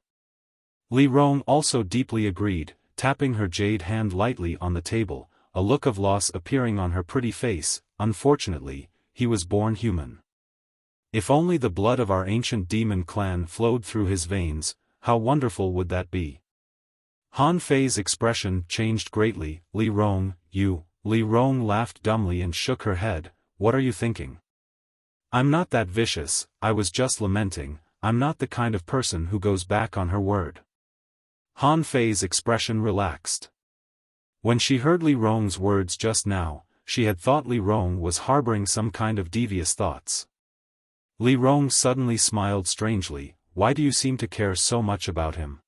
Speaker 1: Li Rong also deeply agreed, tapping her jade hand lightly on the table, a look of loss appearing on her pretty face. "Unfortunately, he was born human. If only the blood of our ancient demon clan flowed through his veins, how wonderful would that be?" Han Fei's expression changed greatly. "Li Rong, you..." Li Rong laughed dumbly and shook her head. "What are you thinking? I'm not that vicious, I was just lamenting, I'm not the kind of person who goes back on her word." Han Fei's expression relaxed. When she heard Li Rong's words just now, she had thought Li Rong was harboring some kind of devious thoughts. Li Rong suddenly smiled strangely. "Why do you seem to care so much about him?"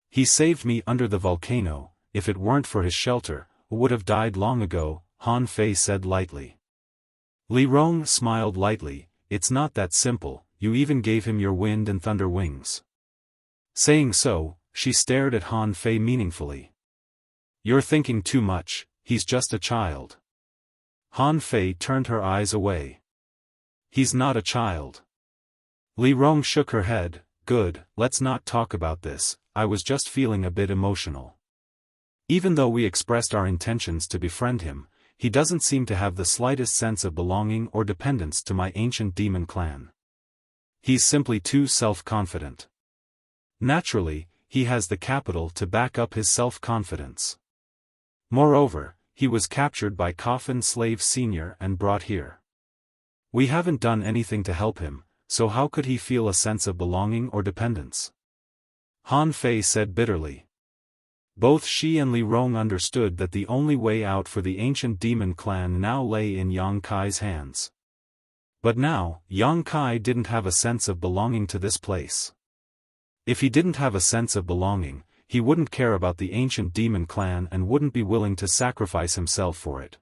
Speaker 1: "He saved me under the volcano, if it weren't for his shelter, I would have died long ago," Han Fei said lightly. Li Rong smiled lightly. "It's not that simple, you even gave him your wind and thunder wings." Saying so, she stared at Han Fei meaningfully. "You're thinking too much, he's just a child." Han Fei turned her eyes away. "He's not a child." Li Rong shook her head. "Good, let's not talk about this, I was just feeling a bit emotional. Even though we expressed our intentions to befriend him, he doesn't seem to have the slightest sense of belonging or dependence to my ancient demon clan. He's simply too self-confident. Naturally, he has the capital to back up his self-confidence. Moreover, he was captured by Coffin Slave Senior and brought here. We haven't done anything to help him, so how could he feel a sense of belonging or dependence?" Han Fei said bitterly. Both she and Li Rong understood that the only way out for the ancient demon clan now lay in Yang Kai's hands. But now, Yang Kai didn't have a sense of belonging to this place. If he didn't have a sense of belonging, he wouldn't care about the ancient demon clan and wouldn't be willing to sacrifice himself for it.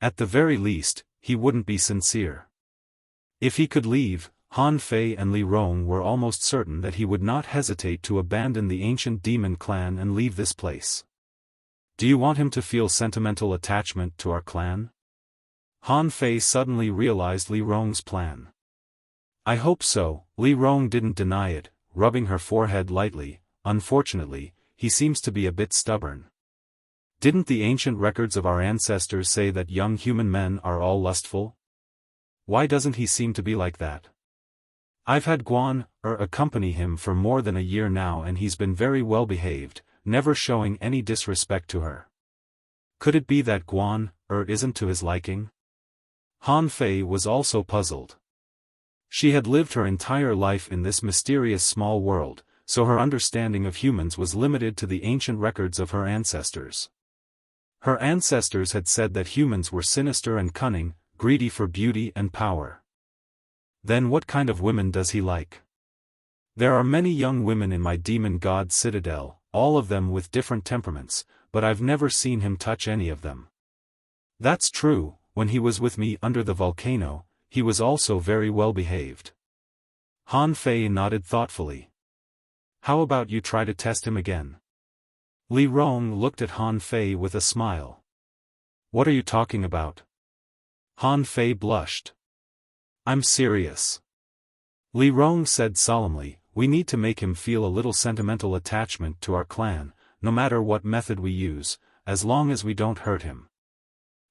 Speaker 1: At the very least, he wouldn't be sincere. If he could leave, Han Fei and Li Rong were almost certain that he would not hesitate to abandon the ancient demon clan and leave this place. "Do you want him to feel sentimental attachment to our clan?" Han Fei suddenly realized Li Rong's plan. "I hope so," Li Rong didn't deny it, rubbing her forehead lightly. "Unfortunately, he seems to be a bit stubborn. Didn't the ancient records of our ancestors say that young human men are all lustful? Why doesn't he seem to be like that? I've had Guan accompany him for more than a year now and he's been very well behaved, never showing any disrespect to her. Could it be that Guan isn't to his liking?" Han Fei was also puzzled. She had lived her entire life in this mysterious small world, so her understanding of humans was limited to the ancient records of her ancestors. Her ancestors had said that humans were sinister and cunning, greedy for beauty and power. Then what kind of women does he like? "There are many young women in my demon god citadel, all of them with different temperaments, but I've never seen him touch any of them." "That's true, when he was with me under the volcano, he was also very well behaved." Han Fei nodded thoughtfully. "How about you try to test him again?" Li Rong looked at Han Fei with a smile. "What are you talking about?" Han Fei blushed. I'm serious. Li Rong said solemnly, we need to make him feel a little sentimental attachment to our clan, no matter what method we use, as long as we don't hurt him.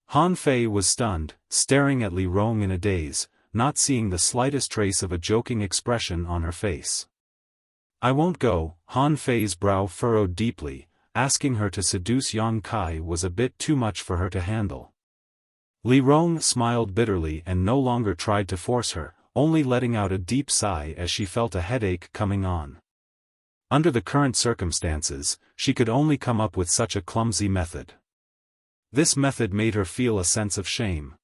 Speaker 1: Han Fei was stunned, staring at Li Rong in a daze, not seeing the slightest trace of a joking expression on her face. I won't go. Han Fei's brow furrowed deeply, asking her to seduce Yang Kai was a bit too much for her to handle. Li Rong smiled bitterly and no longer tried to force her, only letting out a deep sigh as she felt a headache coming on. Under the current circumstances, she could only come up with such a clumsy method. This method made her feel a sense of shame.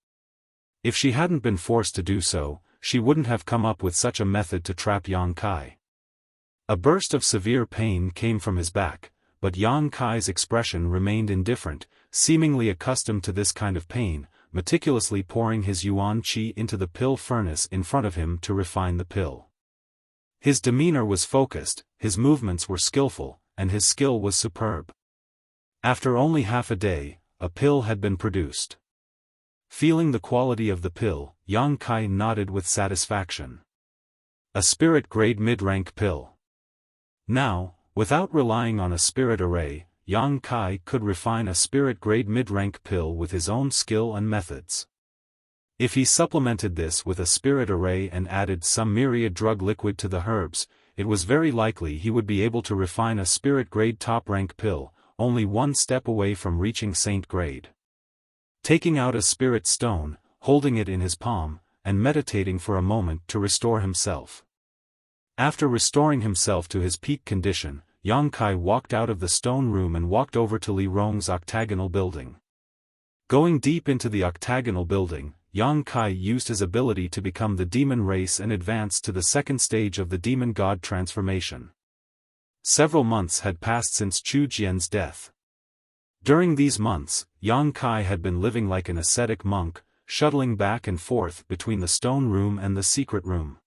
Speaker 1: If she hadn't been forced to do so, she wouldn't have come up with such a method to trap Yang Kai. A burst of severe pain came from his back, but Yang Kai's expression remained indifferent, seemingly accustomed to this kind of pain, meticulously pouring his yuan qi into the pill furnace in front of him to refine the pill. His demeanor was focused, his movements were skillful, and his skill was superb. After only half a day, a pill had been produced. Feeling the quality of the pill, Yang Kai nodded with satisfaction. A spirit-grade mid-rank pill. Now, without relying on a spirit array, Yang Kai could refine a spirit-grade mid-rank pill with his own skill and methods. If he supplemented this with a spirit array and added some myriad drug liquid to the herbs, it was very likely he would be able to refine a spirit-grade top-rank pill, only one step away from reaching saint grade. Taking out a spirit stone, holding it in his palm, and meditating for a moment to restore himself. After restoring himself to his peak condition, Yang Kai walked out of the stone room and walked over to Li Rong's octagonal building. Going deep into the octagonal building, Yang Kai used his ability to become the demon race and advance to the second stage of the demon god transformation. Several months had passed since Chu Jian's death. During these months, Yang Kai had been living like an ascetic monk, shuttling back and forth between the stone room and the secret room.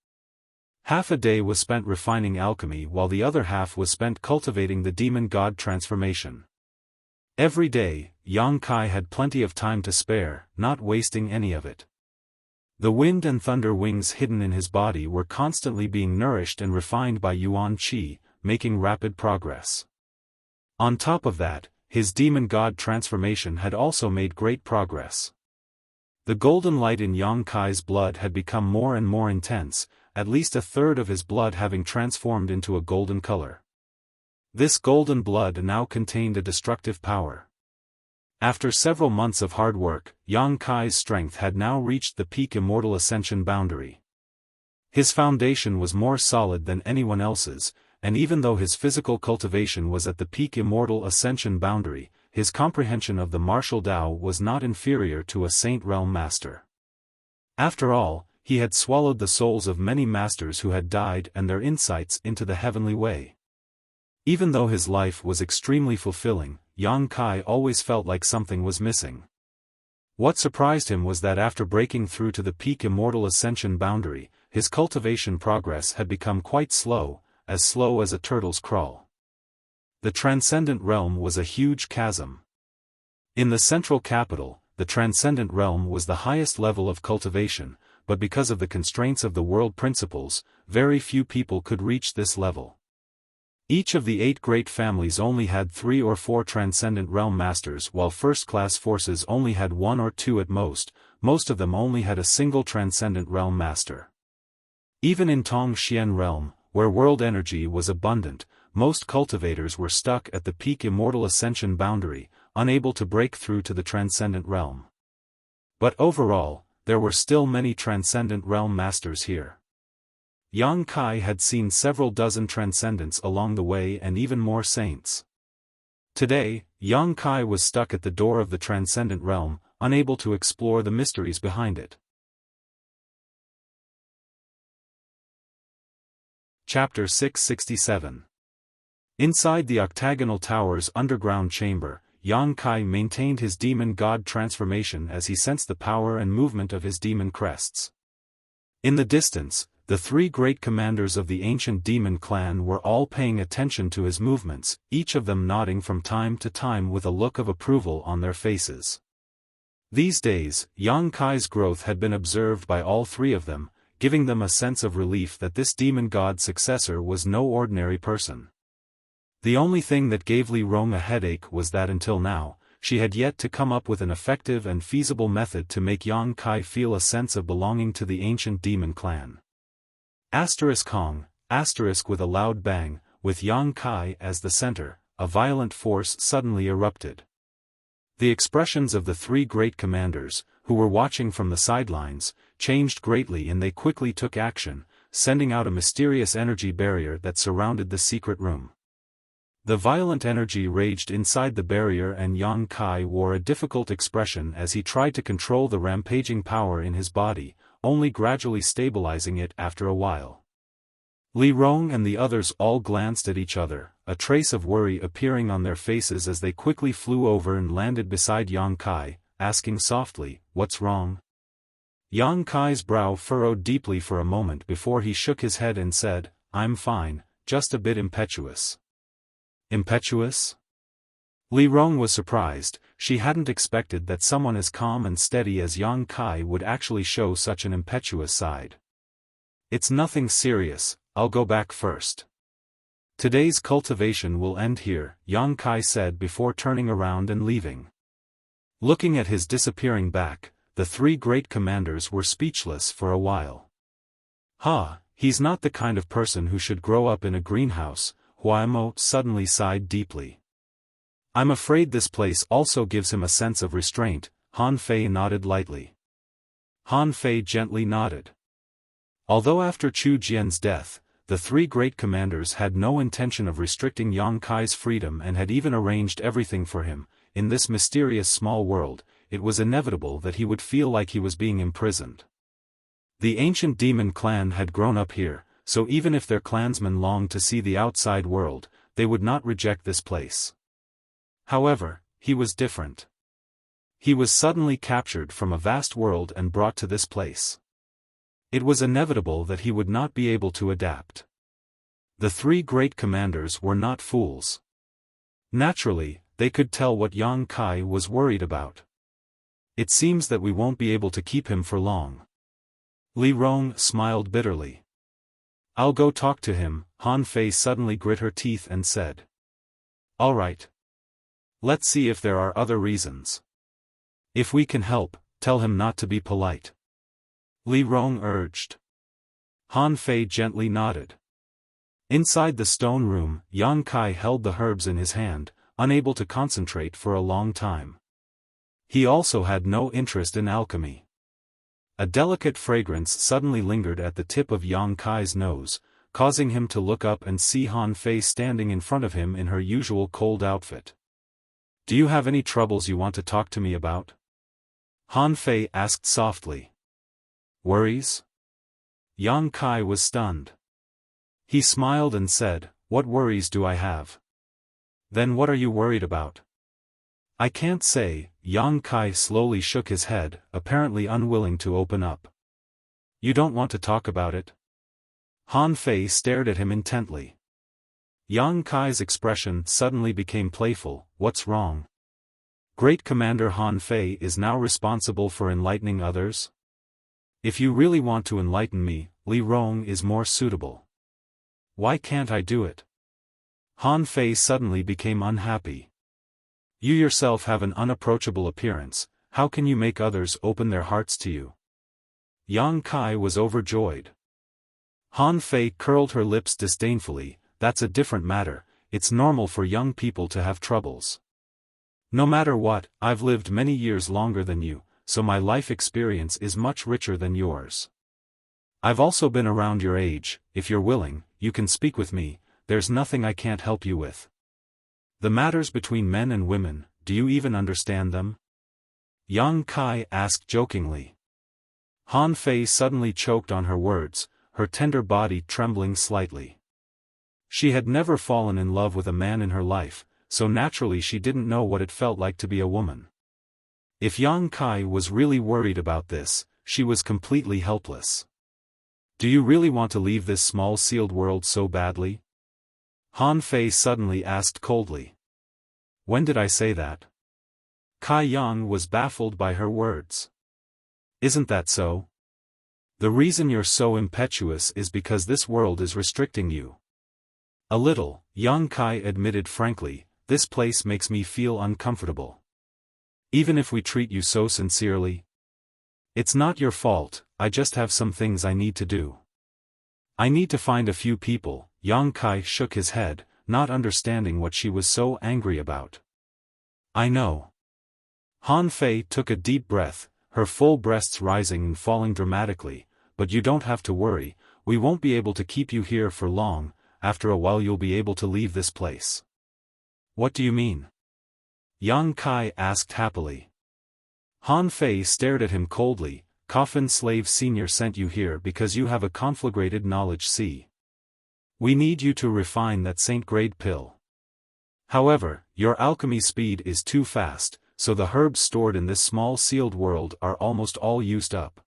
Speaker 1: Half a day was spent refining alchemy while the other half was spent cultivating the demon god transformation. Every day, Yang Kai had plenty of time to spare, not wasting any of it. The wind and thunder wings hidden in his body were constantly being nourished and refined by yuan qi, making rapid progress. On top of that, his demon god transformation had also made great progress. The golden light in Yang Kai's blood had become more and more intense, at least a third of his blood having transformed into a golden color. This golden blood now contained a destructive power. After several months of hard work, Yang Kai's strength had now reached the peak immortal ascension boundary. His foundation was more solid than anyone else's, and even though his physical cultivation was at the peak immortal ascension boundary, his comprehension of the martial Tao was not inferior to a Saint Realm master. After all, he had swallowed the souls of many masters who had died and their insights into the heavenly way. Even though his life was extremely fulfilling, Yang Kai always felt like something was missing. What surprised him was that after breaking through to the peak immortal ascension boundary, his cultivation progress had become quite slow as a turtle's crawl. The transcendent realm was a huge chasm. In the central capital, the transcendent realm was the highest level of cultivation, but because of the constraints of the world principles, very few people could reach this level. Each of the 8 great families only had 3 or 4 transcendent realm masters while first-class forces only had 1 or 2 at most of them only had a single transcendent realm master. Even in Tong Xian realm, where world energy was abundant, most cultivators were stuck at the peak immortal ascension boundary, unable to break through to the transcendent realm. But overall, there were still many transcendent realm masters here. Yang Kai had seen several dozen transcendents along the way and even more saints. Today, Yang Kai was stuck at the door of the transcendent realm, unable to explore the mysteries behind it. Chapter 667. Inside the octagonal tower's underground chamber, Yang Kai maintained his demon god transformation as he sensed the power and movement of his demon crests. In the distance, the 3 great commanders of the ancient demon clan were all paying attention to his movements, each of them nodding from time to time with a look of approval on their faces. These days, Yang Kai's growth had been observed by all three of them, giving them a sense of relief that this demon god's successor was no ordinary person. The only thing that gave Li Rong a headache was that until now, she had yet to come up with an effective and feasible method to make Yang Kai feel a sense of belonging to the ancient demon clan. Kong, with a loud bang, with Yang Kai as the center, a violent force suddenly erupted. The expressions of the three great commanders, who were watching from the sidelines, changed greatly and they quickly took action, sending out a mysterious energy barrier that surrounded the secret room. The violent energy raged inside the barrier and Yang Kai wore a difficult expression as he tried to control the rampaging power in his body, only gradually stabilizing it after a while. Li Rong and the others all glanced at each other, a trace of worry appearing on their faces as they quickly flew over and landed beside Yang Kai, asking softly, "What's wrong?" Yang Kai's brow furrowed deeply for a moment before he shook his head and said, "I'm fine, just a bit impetuous." Impetuous? Li Rong was surprised. She hadn't expected that someone as calm and steady as Yang Kai would actually show such an impetuous side. "It's nothing serious, I'll go back first. Today's cultivation will end here," Yang Kai said before turning around and leaving. Looking at his disappearing back, the three great commanders were speechless for a while. He's not the kind of person who should grow up in a greenhouse," Huaimo suddenly sighed deeply. "I'm afraid this place also gives him a sense of restraint," Han Fei nodded lightly. Han Fei gently nodded. Although after Chu Jian's death, the three great commanders had no intention of restricting Yang Kai's freedom and had even arranged everything for him, in this mysterious small world, it was inevitable that he would feel like he was being imprisoned. The ancient demon clan had grown up here, so even if their clansmen longed to see the outside world, they would not reject this place. However, he was different. He was suddenly captured from a vast world and brought to this place. It was inevitable that he would not be able to adapt. The three great commanders were not fools. Naturally, they could tell what Yang Kai was worried about. "It seems that we won't be able to keep him for long." Li Rong smiled bitterly. "I'll go talk to him," Han Fei suddenly grit her teeth and said. "All right. Let's see if there are other reasons. If we can help, tell him not to be polite," Li Rong urged. Han Fei gently nodded. Inside the stone room, Yang Kai held the herbs in his hand, unable to concentrate for a long time. He also had no interest in alchemy. A delicate fragrance suddenly lingered at the tip of Yang Kai's nose, causing him to look up and see Han Fei standing in front of him in her usual cold outfit. "Do you have any troubles you want to talk to me about?" Han Fei asked softly. "Worries?" Yang Kai was stunned. He smiled and said, "What worries do I have?" "Then what are you worried about?" "I can't say," Yang Kai slowly shook his head, apparently unwilling to open up. "You don't want to talk about it?" Han Fei stared at him intently. Yang Kai's expression suddenly became playful. "What's wrong?" "Great Commander Han Fei is now responsible for enlightening others? If you really want to enlighten me, Li Rong is more suitable. Why can't I do it?" Han Fei suddenly became unhappy. "You yourself have an unapproachable appearance, how can you make others open their hearts to you?" Yang Kai was overjoyed. Han Fei curled her lips disdainfully. "That's a different matter, it's normal for young people to have troubles. No matter what, I've lived many years longer than you, so my life experience is much richer than yours. I've also been around your age. If you're willing, you can speak with me, there's nothing I can't help you with. The matters between men and women, do you even understand them?" Yang Kai asked jokingly. Han Fei suddenly choked on her words, her tender body trembling slightly. She had never fallen in love with a man in her life, so naturally she didn't know what it felt like to be a woman. If Yang Kai was really worried about this, she was completely helpless. "Do you really want to leave this small sealed world so badly?" Han Fei suddenly asked coldly. "When did I say that?" Kai Yang was baffled by her words. Isn't that so? The reason you're so impetuous is because this world is restricting you. A little, Yang Kai admitted frankly, this place makes me feel uncomfortable. Even if we treat you so sincerely. It's not your fault, I just have some things I need to do. I need to find a few people. Yang Kai shook his head, not understanding what she was so angry about. I know. Han Fei took a deep breath, her full breasts rising and falling dramatically, but you don't have to worry, we won't be able to keep you here for long, after a while you'll be able to leave this place. What do you mean? Yang Kai asked happily. Han Fei stared at him coldly. Coffin Slave Senior sent you here because you have a conflagrated knowledge. See. We need you to refine that saint-grade pill. However, your alchemy speed is too fast, so the herbs stored in this small sealed world are almost all used up.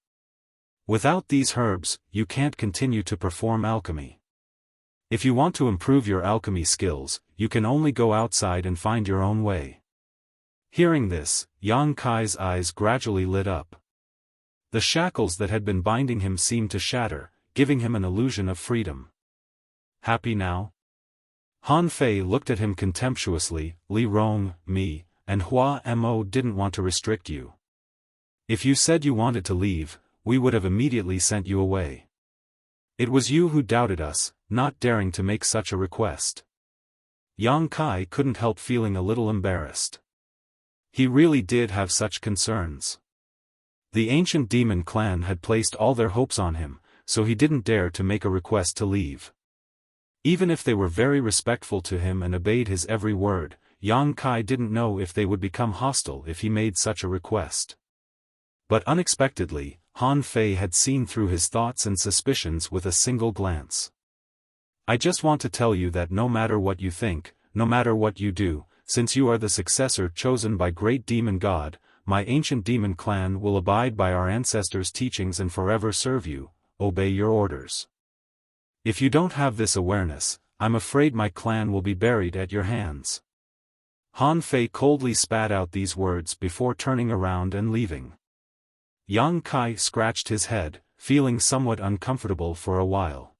Speaker 1: Without these herbs, you can't continue to perform alchemy. If you want to improve your alchemy skills, you can only go outside and find your own way. Hearing this, Yang Kai's eyes gradually lit up. The shackles that had been binding him seemed to shatter, giving him an illusion of freedom. Happy now? Han Fei looked at him contemptuously. Li Rong, me, and Hua Mo didn't want to restrict you. If you said you wanted to leave, we would have immediately sent you away. It was you who doubted us, not daring to make such a request. Yang Kai couldn't help feeling a little embarrassed. He really did have such concerns. The ancient demon clan had placed all their hopes on him, so he didn't dare to make a request to leave. Even if they were very respectful to him and obeyed his every word, Yang Kai didn't know if they would become hostile if he made such a request. But unexpectedly, Han Fei had seen through his thoughts and suspicions with a single glance. I just want to tell you that no matter what you think, no matter what you do, since you are the successor chosen by Great Demon God, my ancient demon clan will abide by our ancestors' teachings and forever serve you, obey your orders. If you don't have this awareness, I'm afraid my clan will be buried at your hands. Han Fei coldly spat out these words before turning around and leaving. Yang Kai scratched his head, feeling somewhat uncomfortable for a while.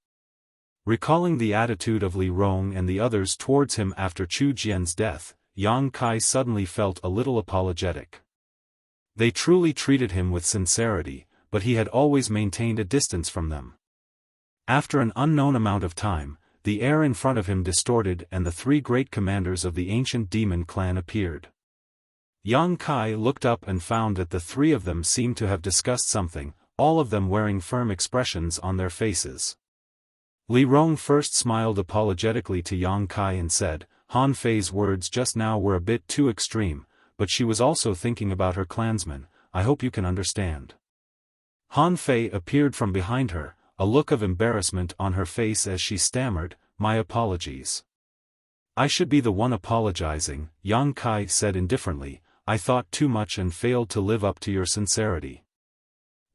Speaker 1: Recalling the attitude of Li Rong and the others towards him after Chu Jian's death, Yang Kai suddenly felt a little apologetic. They truly treated him with sincerity, but he had always maintained a distance from them. After an unknown amount of time, the air in front of him distorted and the three great commanders of the ancient demon clan appeared. Yang Kai looked up and found that the three of them seemed to have discussed something, all of them wearing firm expressions on their faces. Li Rong first smiled apologetically to Yang Kai and said, Han Fei's words just now were a bit too extreme, but she was also thinking about her clansmen, I hope you can understand. Han Fei appeared from behind her, a look of embarrassment on her face as she stammered, my apologies. I should be the one apologizing, Yang Kai said indifferently, I thought too much and failed to live up to your sincerity.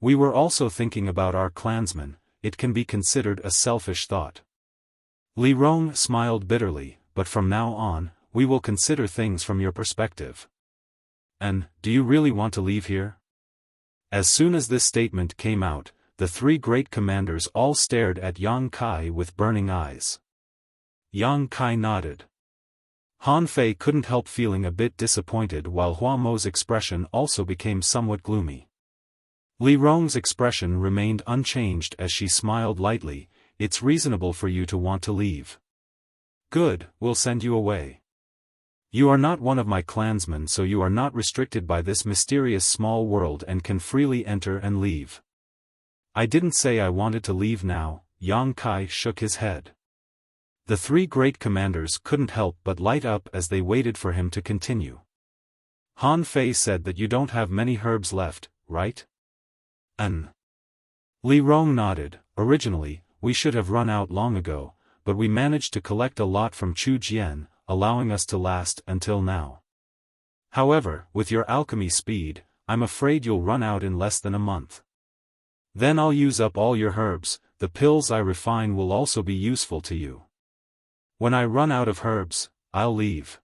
Speaker 1: We were also thinking about our clansmen, it can be considered a selfish thought. Li Rong smiled bitterly, but from now on, we will consider things from your perspective. And, do you really want to leave here? As soon as this statement came out, the three great commanders all stared at Yang Kai with burning eyes. Yang Kai nodded. Han Fei couldn't help feeling a bit disappointed while Hua Mo's expression also became somewhat gloomy. Li Rong's expression remained unchanged as she smiled lightly, it's reasonable for you to want to leave. Good, we'll send you away. You are not one of my clansmen, so you are not restricted by this mysterious small world and can freely enter and leave. I didn't say I wanted to leave now, Yang Kai shook his head. The three great commanders couldn't help but light up as they waited for him to continue. Han Fei said that you don't have many herbs left, right? Li Rong nodded, originally, we should have run out long ago, but we managed to collect a lot from Chu Jian, allowing us to last until now. However, with your alchemy speed, I'm afraid you'll run out in less than a month. Then I'll use up all your herbs, the pills I refine will also be useful to you. When I run out of herbs, I'll leave.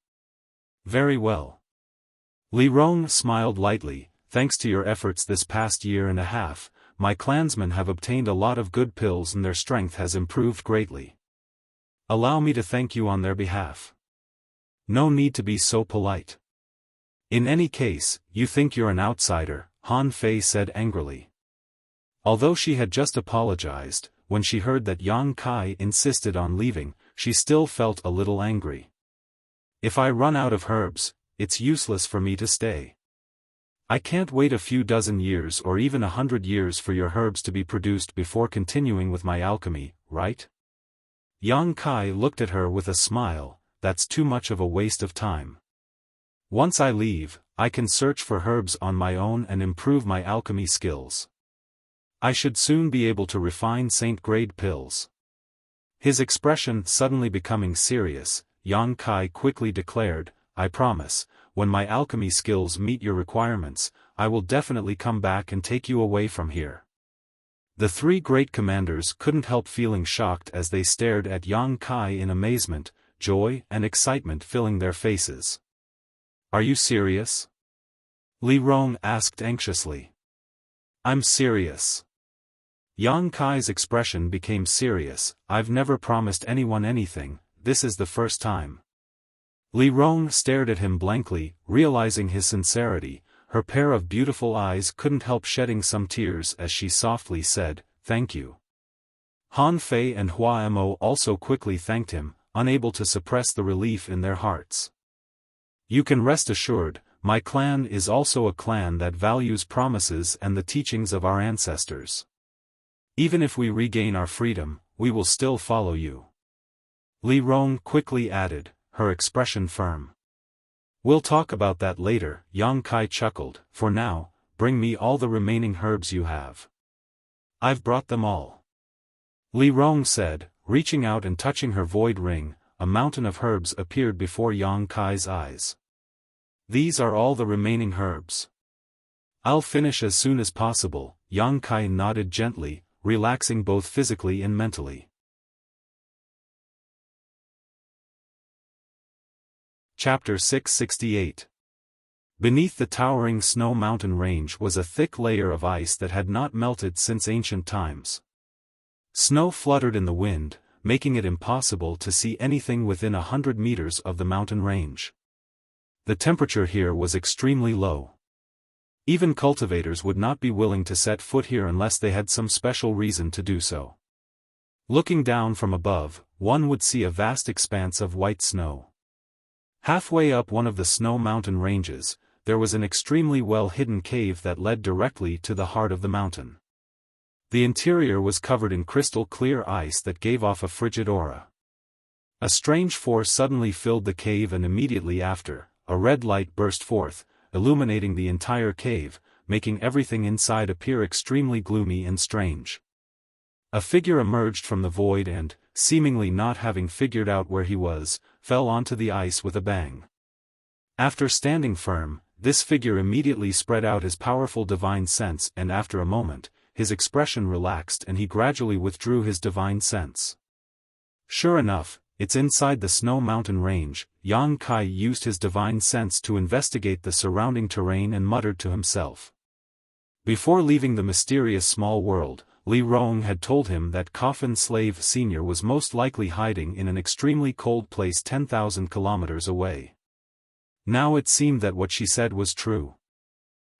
Speaker 1: Very well. Li Rong smiled lightly. Thanks to your efforts this past year and a half, my clansmen have obtained a lot of good pills and their strength has improved greatly. Allow me to thank you on their behalf. No need to be so polite. In any case, you think you're an outsider, Han Fei said angrily. Although she had just apologized, when she heard that Yang Kai insisted on leaving, she still felt a little angry. If I run out of herbs, it's useless for me to stay. I can't wait a few dozen years or even 100 years for your herbs to be produced before continuing with my alchemy, right? Yang Kai looked at her with a smile. That's too much of a waste of time. Once I leave, I can search for herbs on my own and improve my alchemy skills. I should soon be able to refine saint-grade pills. His expression suddenly becoming serious, Yang Kai quickly declared, I promise, when my alchemy skills meet your requirements, I will definitely come back and take you away from here. The three great commanders couldn't help feeling shocked as they stared at Yang Kai in amazement, joy and excitement filling their faces. Are you serious? Li Rong asked anxiously. I'm serious. Yang Kai's expression became serious. I've never promised anyone anything, this is the first time. Li Rong stared at him blankly, realizing his sincerity. Her pair of beautiful eyes couldn't help shedding some tears as she softly said, thank you. Han Fei and Hua Mo also quickly thanked him, unable to suppress the relief in their hearts. You can rest assured, my clan is also a clan that values promises and the teachings of our ancestors. Even if we regain our freedom, we will still follow you. Li Rong quickly added, her expression firm. We'll talk about that later, Yang Kai chuckled. For now, bring me all the remaining herbs you have. I've brought them all. Li Rong said, reaching out and touching her void ring, a mountain of herbs appeared before Yang Kai's eyes. These are all the remaining herbs. I'll finish as soon as possible, Yang Kai nodded gently, relaxing both physically and mentally. Chapter 668. Beneath the towering snow mountain range was a thick layer of ice that had not melted since ancient times. Snow fluttered in the wind, making it impossible to see anything within 100 meters of the mountain range. The temperature here was extremely low. Even cultivators would not be willing to set foot here unless they had some special reason to do so. Looking down from above, one would see a vast expanse of white snow. Halfway up one of the snow mountain ranges, there was an extremely well-hidden cave that led directly to the heart of the mountain. The interior was covered in crystal-clear ice that gave off a frigid aura. A strange force suddenly filled the cave and immediately after, a red light burst forth, illuminating the entire cave, making everything inside appear extremely gloomy and strange. A figure emerged from the void and, seemingly not having figured out where he was, fell onto the ice with a bang. After standing firm, this figure immediately spread out his powerful divine sense and after a moment, his expression relaxed and he gradually withdrew his divine sense. Sure enough, it's inside the snow mountain range. Yang Kai used his divine sense to investigate the surrounding terrain and muttered to himself. Before leaving the mysterious small world, Li Rong had told him that Coffin Slave Sr. was most likely hiding in an extremely cold place 10,000 kilometers away. Now it seemed that what she said was true.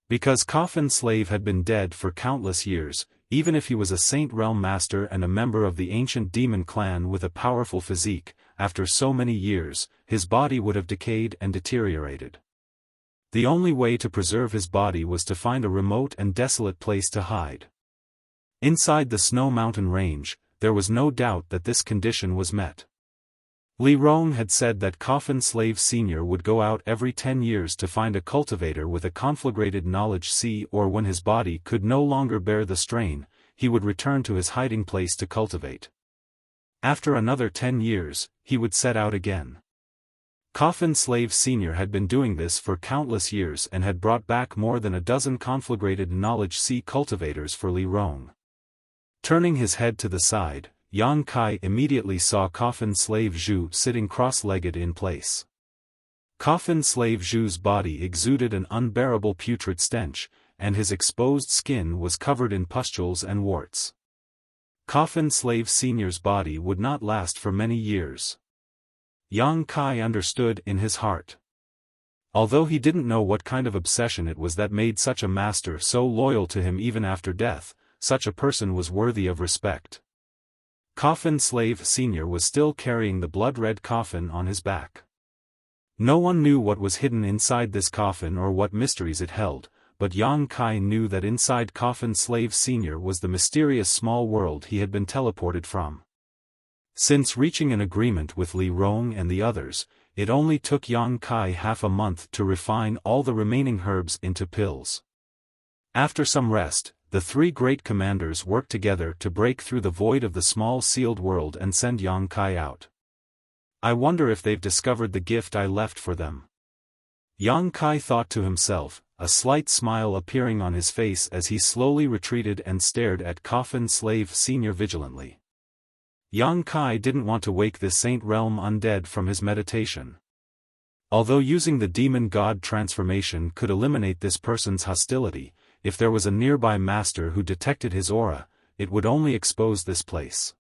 Speaker 1: Because Coffin Slave had been dead for countless years, even if he was a Saint Realm Master and a member of the ancient demon clan with a powerful physique, after so many years, his body would have decayed and deteriorated. The only way to preserve his body was to find a remote and desolate place to hide. Inside the snow mountain range, there was no doubt that this condition was met. Li Rong had said that Coffin Slave Sr. would go out every 10 years to find a cultivator with a conflagrated knowledge C, or when his body could no longer bear the strain, he would return to his hiding place to cultivate. After another 10 years, he would set out again. Coffin Slave Sr. had been doing this for countless years and had brought back more than a dozen conflagrated knowledge C cultivators for Li Rong. Turning his head to the side, Yang Kai immediately saw Coffin Slave Zhu sitting cross-legged in place. Coffin slave Zhu's body exuded an unbearable putrid stench, and his exposed skin was covered in pustules and warts. Coffin slave senior's body would not last for many years. Yang Kai understood in his heart. Although he didn't know what kind of obsession it was that made such a master so loyal to him even after death, such a person was worthy of respect. Coffin slave senior was still carrying the blood-red coffin on his back. No one knew what was hidden inside this coffin or what mysteries it held, but Yang Kai knew that inside Coffin slave senior was the mysterious small world he had been teleported from. Since reaching an agreement with Li Rong and the others, it only took Yang Kai half a month to refine all the remaining herbs into pills. After some rest, the three great commanders worked together to break through the void of the small sealed world and send Yang Kai out. I wonder if they've discovered the gift I left for them. Yang Kai thought to himself, a slight smile appearing on his face as he slowly retreated and stared at Coffin slave senior vigilantly. Yang Kai didn't want to wake this Saint Realm undead from his meditation. Although using the demon god transformation could eliminate this person's hostility, if there was a nearby master who detected his aura, it would only expose this place.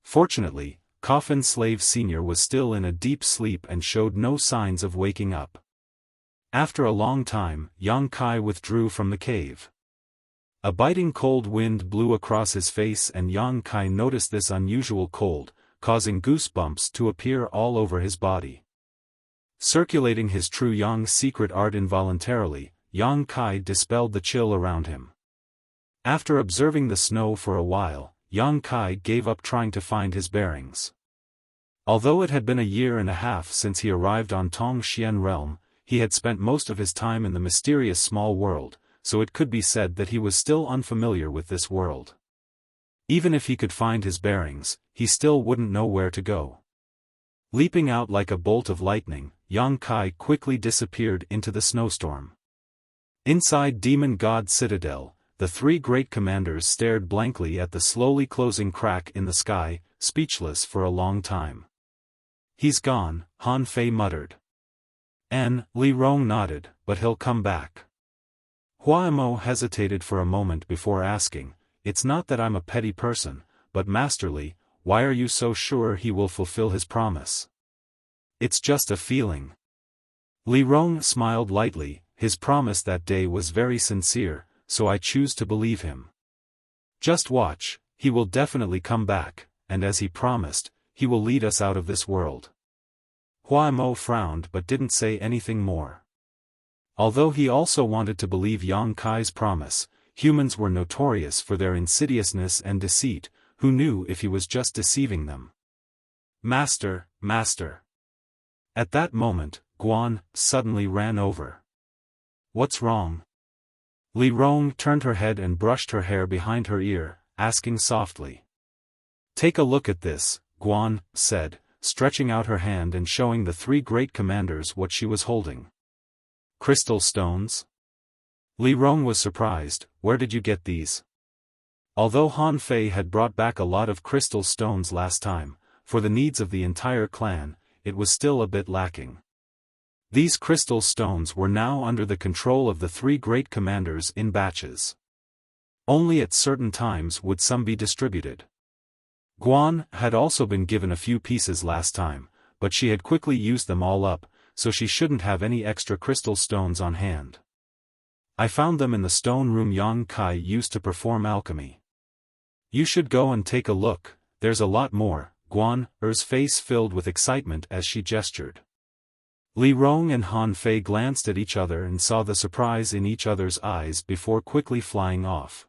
Speaker 1: Fortunately, Coffin slave senior was still in a deep sleep and showed no signs of waking up. After a long time, Yang Kai withdrew from the cave. A biting cold wind blew across his face and Yang Kai noticed this unusual cold, causing goosebumps to appear all over his body. Circulating his true Yang secret art involuntarily, Yang Kai dispelled the chill around him. After observing the snow for a while, Yang Kai gave up trying to find his bearings. Although it had been a year and a half since he arrived on Tongxian realm, he had spent most of his time in the mysterious small world, so it could be said that he was still unfamiliar with this world. Even if he could find his bearings, he still wouldn't know where to go. Leaping out like a bolt of lightning, Yang Kai quickly disappeared into the snowstorm. Inside Demon God Citadel, the three great commanders stared blankly at the slowly closing crack in the sky, speechless for a long time. "He's gone," Han Fei muttered. Li Rong nodded, "but he'll come back." Hua Mo hesitated for a moment before asking, "It's not that I'm a petty person, but Master Li, why are you so sure he will fulfill his promise?" "It's just a feeling." Li Rong smiled lightly, "His promise that day was very sincere, so I choose to believe him. Just watch, he will definitely come back, and as he promised, he will lead us out of this world." Hua Mo frowned but didn't say anything more. Although he also wanted to believe Yang Kai's promise, humans were notorious for their insidiousness and deceit, who knew if he was just deceiving them. "Master, Master." At that moment, Guan suddenly ran over. "What's wrong?" Li Rong turned her head and brushed her hair behind her ear, asking softly. "Take a look at this," Guan said, stretching out her hand and showing the three great commanders what she was holding. "Crystal stones?" Li Rong was surprised, "Where did you get these?" Although Han Fei had brought back a lot of crystal stones last time, for the needs of the entire clan, it was still a bit lacking. These crystal stones were now under the control of the three great commanders in batches. Only at certain times would some be distributed. Guan had also been given a few pieces last time, but she had quickly used them all up, so she shouldn't have any extra crystal stones on hand. "I found them in the stone room Yang Kai used to perform alchemy. You should go and take a look, there's a lot more." Guan's face filled with excitement as she gestured. Li Rong and Han Fei glanced at each other and saw the surprise in each other's eyes before quickly flying off.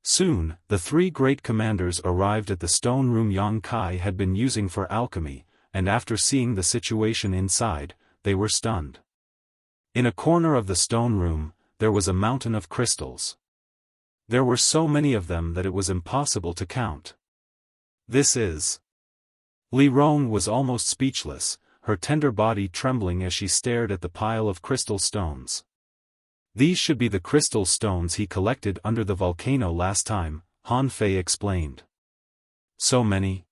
Speaker 1: Soon, the three great commanders arrived at the stone room Yang Kai had been using for alchemy, and after seeing the situation inside, they were stunned. In a corner of the stone room, there was a mountain of crystals. There were so many of them that it was impossible to count. "This is..." Li Rong was almost speechless, her tender body trembling as she stared at the pile of crystal stones. "These should be the crystal stones he collected under the volcano last time," Han Fei explained. "So many?"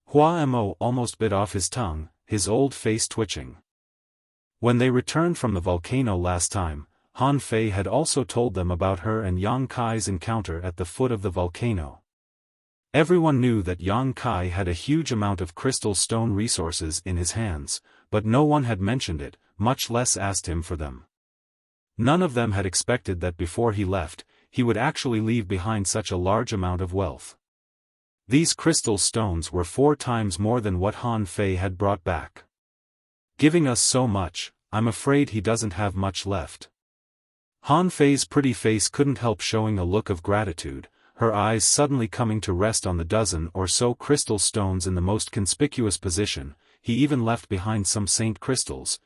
Speaker 1: Hua Mo almost bit off his tongue, his old face twitching. When they returned from the volcano last time, Han Fei had also told them about her and Yang Kai's encounter at the foot of the volcano. Everyone knew that Yang Kai had a huge amount of crystal stone resources in his hands, but no one had mentioned it, much less asked him for them. None of them had expected that before he left, he would actually leave behind such a large amount of wealth. These crystal stones were 4 times more than what Han Fei had brought back. Giving us so much, I'm afraid he doesn't have much left. Han Fei's pretty face couldn't help showing a look of gratitude, her eyes suddenly coming to rest on the dozen or so crystal stones in the most conspicuous position. He even left behind some saint crystals,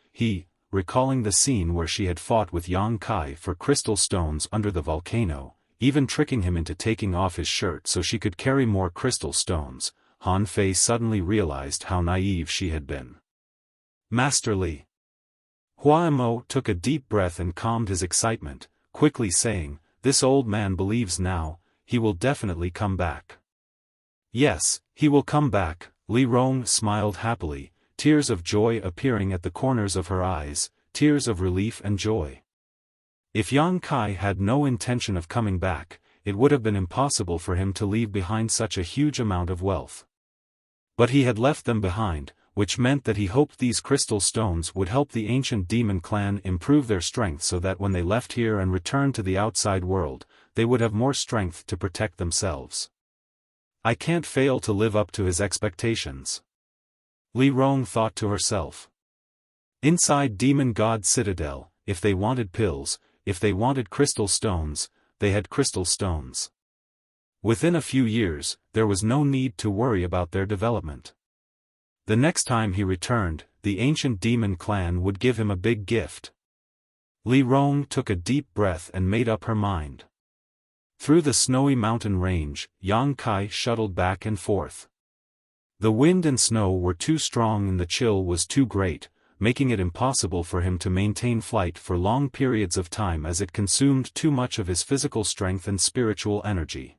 Speaker 1: recalling the scene where she had fought with Yang Kai for crystal stones under the volcano, even tricking him into taking off his shirt so she could carry more crystal stones. Han Fei suddenly realized how naive she had been. Master Li. Hua Mo took a deep breath and calmed his excitement, quickly saying, "This old man believes now, he will definitely come back." "Yes, he will come back," Li Rong smiled happily, tears of joy appearing at the corners of her eyes, tears of relief and joy. If Yang Kai had no intention of coming back, it would have been impossible for him to leave behind such a huge amount of wealth. But he had left them behind, which meant that he hoped these crystal stones would help the ancient demon clan improve their strength so that when they left here and returned to the outside world, they would have more strength to protect themselves. I can't fail to live up to his expectations, Li Rong thought to herself. Inside Demon God Citadel, if they wanted pills, if they wanted crystal stones, they had crystal stones. Within a few years, there was no need to worry about their development. The next time he returned, the ancient demon clan would give him a big gift. Li Rong took a deep breath and made up her mind. Through the snowy mountain range, Yang Kai shuttled back and forth. The wind and snow were too strong and the chill was too great, making it impossible for him to maintain flight for long periods of time as it consumed too much of his physical strength and spiritual energy.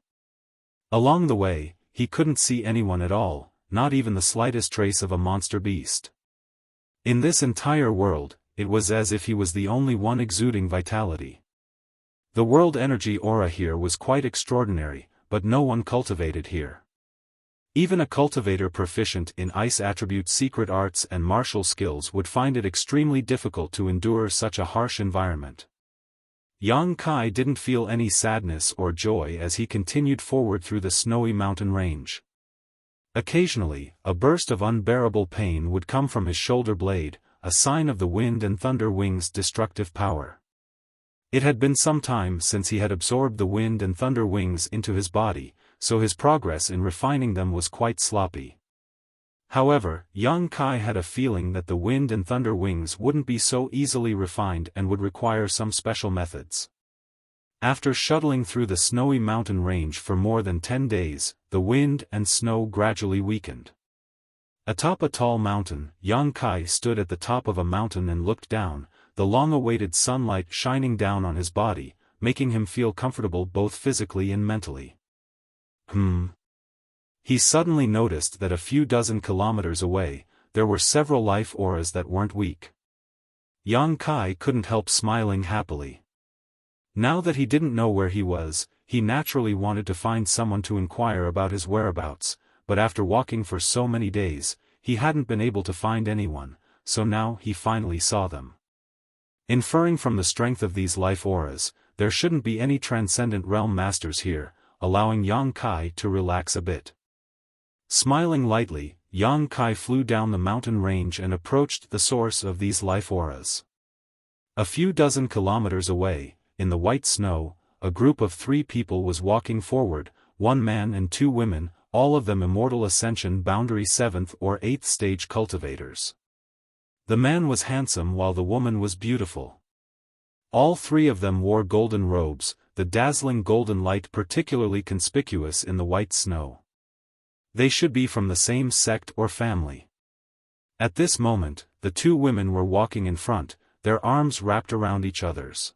Speaker 1: Along the way, he couldn't see anyone at all, not even the slightest trace of a monster beast. In this entire world, it was as if he was the only one exuding vitality. The world energy aura here was quite extraordinary, but no one cultivated here. Even a cultivator proficient in ice attribute secret arts and martial skills would find it extremely difficult to endure such a harsh environment. Yang Kai didn't feel any sadness or joy as he continued forward through the snowy mountain range. Occasionally, a burst of unbearable pain would come from his shoulder blade, a sign of the wind and thunder wings' destructive power. It had been some time since he had absorbed the wind and thunder wings into his body, so his progress in refining them was quite sloppy. However, Yang Kai had a feeling that the wind and thunder wings wouldn't be so easily refined and would require some special methods. After shuttling through the snowy mountain range for more than 10 days, the wind and snow gradually weakened. Atop a tall mountain, Yang Kai stood at the top of a mountain and looked down, the long-awaited sunlight shining down on his body, making him feel comfortable both physically and mentally. He suddenly noticed that a few dozen kilometers away, there were several life auras that weren't weak. Yang Kai couldn't help smiling happily. Now that he didn't know where he was, he naturally wanted to find someone to inquire about his whereabouts, but after walking for so many days, he hadn't been able to find anyone, so now he finally saw them. Inferring from the strength of these life auras, there shouldn't be any transcendent realm masters here, allowing Yang Kai to relax a bit. Smiling lightly, Yang Kai flew down the mountain range and approached the source of these life auras. A few dozen kilometers away, in the white snow, a group of 3 people was walking forward, 1 man and 2 women, all of them immortal ascension boundary 7th or 8th stage cultivators. The man was handsome while the woman was beautiful. All 3 of them wore golden robes, the dazzling golden light particularly conspicuous in the white snow. They should be from the same sect or family. At this moment, the 2 women were walking in front, their arms wrapped around each other's.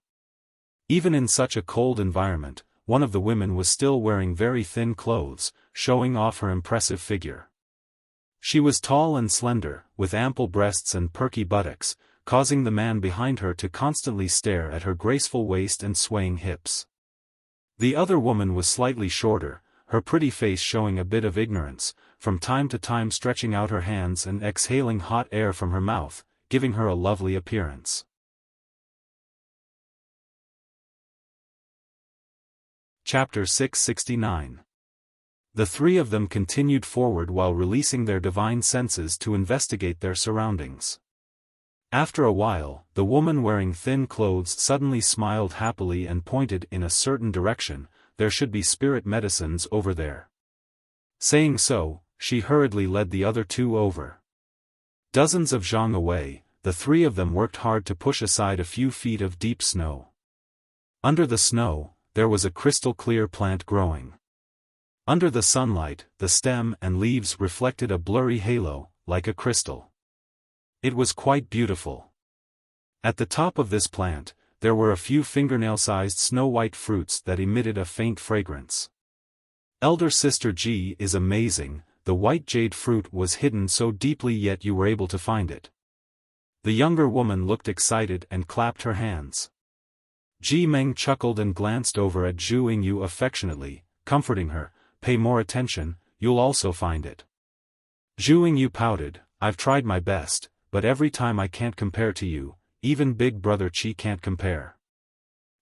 Speaker 1: Even in such a cold environment, one of the women was still wearing very thin clothes, showing off her impressive figure. She was tall and slender, with ample breasts and perky buttocks, causing the man behind her to constantly stare at her graceful waist and swaying hips. The other woman was slightly shorter, her pretty face showing a bit of ignorance, from time to time stretching out her hands and exhaling hot air from her mouth, giving her a lovely appearance. Chapter 669. The three of them continued forward while releasing their divine senses to investigate their surroundings. After a while, the woman wearing thin clothes suddenly smiled happily and pointed in a certain direction. There should be spirit medicines over there. Saying so, she hurriedly led the other two over. Dozens of zhang away, the three of them worked hard to push aside a few feet of deep snow. Under the snow, there was a crystal-clear plant growing. Under the sunlight, the stem and leaves reflected a blurry halo, like a crystal. It was quite beautiful. At the top of this plant, there were a few fingernail-sized snow-white fruits that emitted a faint fragrance. Elder Sister Ji is amazing, the white jade fruit was hidden so deeply yet you were able to find it. The younger woman looked excited and clapped her hands. Ji Meng chuckled and glanced over at Zhu Yingyu affectionately, comforting her, "Pay more attention, you'll also find it." Zhu Yingyu pouted, "I've tried my best, but every time I can't compare to you, even big brother Qi can't compare."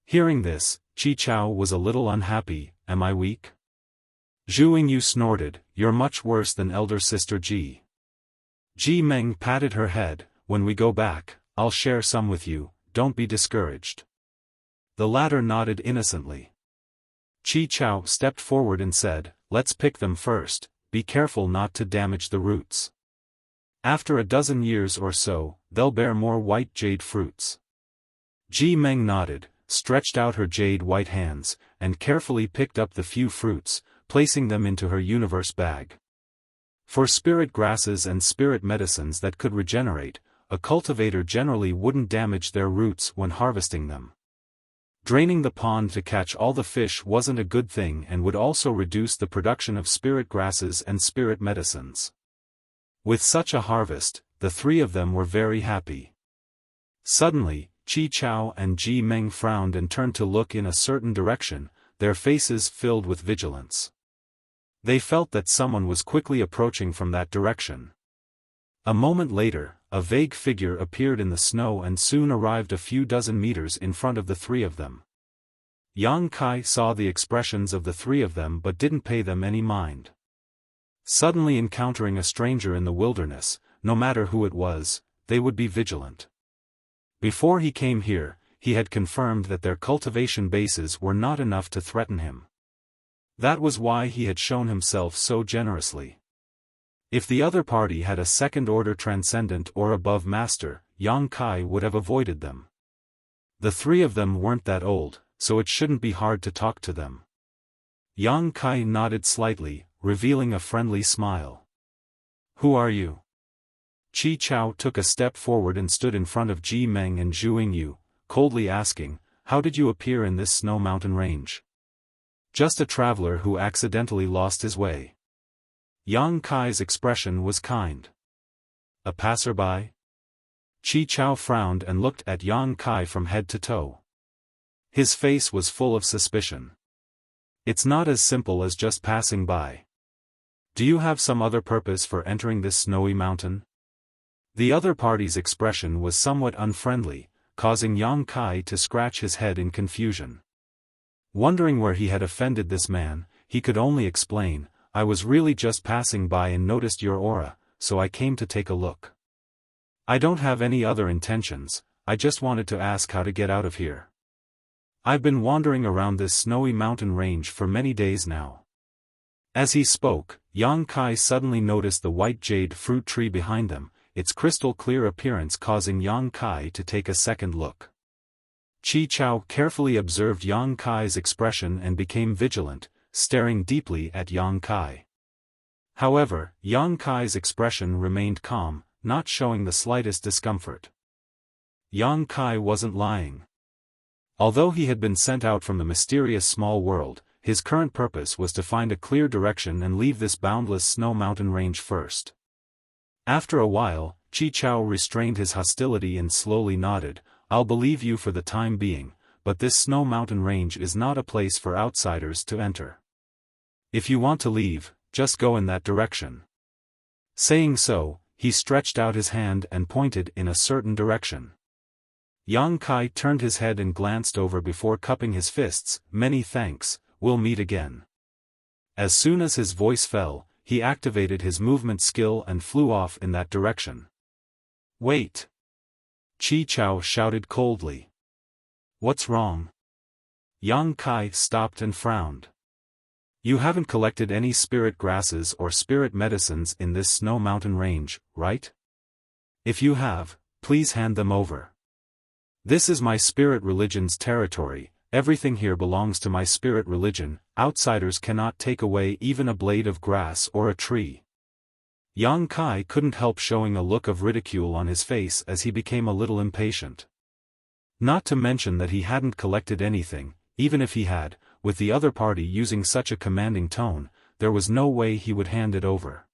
Speaker 1: Hearing this, Qi Chao was a little unhappy. "Am I weak?" Zhu Yingyu snorted, "You're much worse than elder sister Ji." Ji Meng patted her head, "When we go back, I'll share some with you, don't be discouraged." The latter nodded innocently. Qi Chao stepped forward and said, "Let's pick them first, be careful not to damage the roots. After a dozen years or so, they'll bear more white jade fruits." Ji Meng nodded, stretched out her jade white hands, and carefully picked up the few fruits, placing them into her universe bag. For spirit grasses and spirit medicines that could regenerate, a cultivator generally wouldn't damage their roots when harvesting them. Draining the pond to catch all the fish wasn't a good thing and would also reduce the production of spirit grasses and spirit medicines. With such a harvest, the three of them were very happy. Suddenly, Qi Chao and Ji Meng frowned and turned to look in a certain direction, their faces filled with vigilance. They felt that someone was quickly approaching from that direction. A moment later, a vague figure appeared in the snow and soon arrived a few dozen meters in front of the three of them. Yang Kai saw the expressions of the three of them but didn't pay them any mind. Suddenly encountering a stranger in the wilderness, no matter who it was, they would be vigilant. Before he came here, he had confirmed that their cultivation bases were not enough to threaten him. That was why he had shown himself so generously. If the other party had a second-order transcendent or above master, Yang Kai would have avoided them. The three of them weren't that old, so it shouldn't be hard to talk to them. Yang Kai nodded slightly, revealing a friendly smile. "Who are you?" Qi Chao took a step forward and stood in front of Ji Meng and Zhu Yingyu, coldly asking, "How did you appear in this snow mountain range?" "Just a traveler who accidentally lost his way." Yang Kai's expression was kind. "A passerby?" Qi Chao frowned and looked at Yang Kai from head to toe. His face was full of suspicion. "It's not as simple as just passing by. Do you have some other purpose for entering this snowy mountain?" The other party's expression was somewhat unfriendly, causing Yang Kai to scratch his head in confusion. Wondering where he had offended this man, he could only explain, "I was really just passing by and noticed your aura, so I came to take a look. I don't have any other intentions, I just wanted to ask how to get out of here. I've been wandering around this snowy mountain range for many days now." As he spoke, Yang Kai suddenly noticed the white jade fruit tree behind them, its crystal-clear appearance causing Yang Kai to take a second look. Qi Chao carefully observed Yang Kai's expression and became vigilant, staring deeply at Yang Kai. However, Yang Kai's expression remained calm, not showing the slightest discomfort. Yang Kai wasn't lying. Although he had been sent out from the mysterious small world, his current purpose was to find a clear direction and leave this boundless snow mountain range first. After a while, Chi Chao restrained his hostility and slowly nodded. I'll believe you for the time being, but this snow mountain range is not a place for outsiders to enter. If you want to leave, just go in that direction. Saying so, he stretched out his hand and pointed in a certain direction. Yang Kai turned his head and glanced over before cupping his fists. Many thanks, we'll meet again. As soon as his voice fell, he activated his movement skill and flew off in that direction. Wait! Chi Chao shouted coldly. What's wrong? Yang Kai stopped and frowned. You haven't collected any spirit grasses or spirit medicines in this snow mountain range, right? If you have, please hand them over. This is my spirit religion's territory, everything here belongs to my spirit religion, outsiders cannot take away even a blade of grass or a tree. Yang Kai couldn't help showing a look of ridicule on his face as he became a little impatient. Not to mention that he hadn't collected anything, even if he had, with the other party using such a commanding tone, there was no way he would hand it over.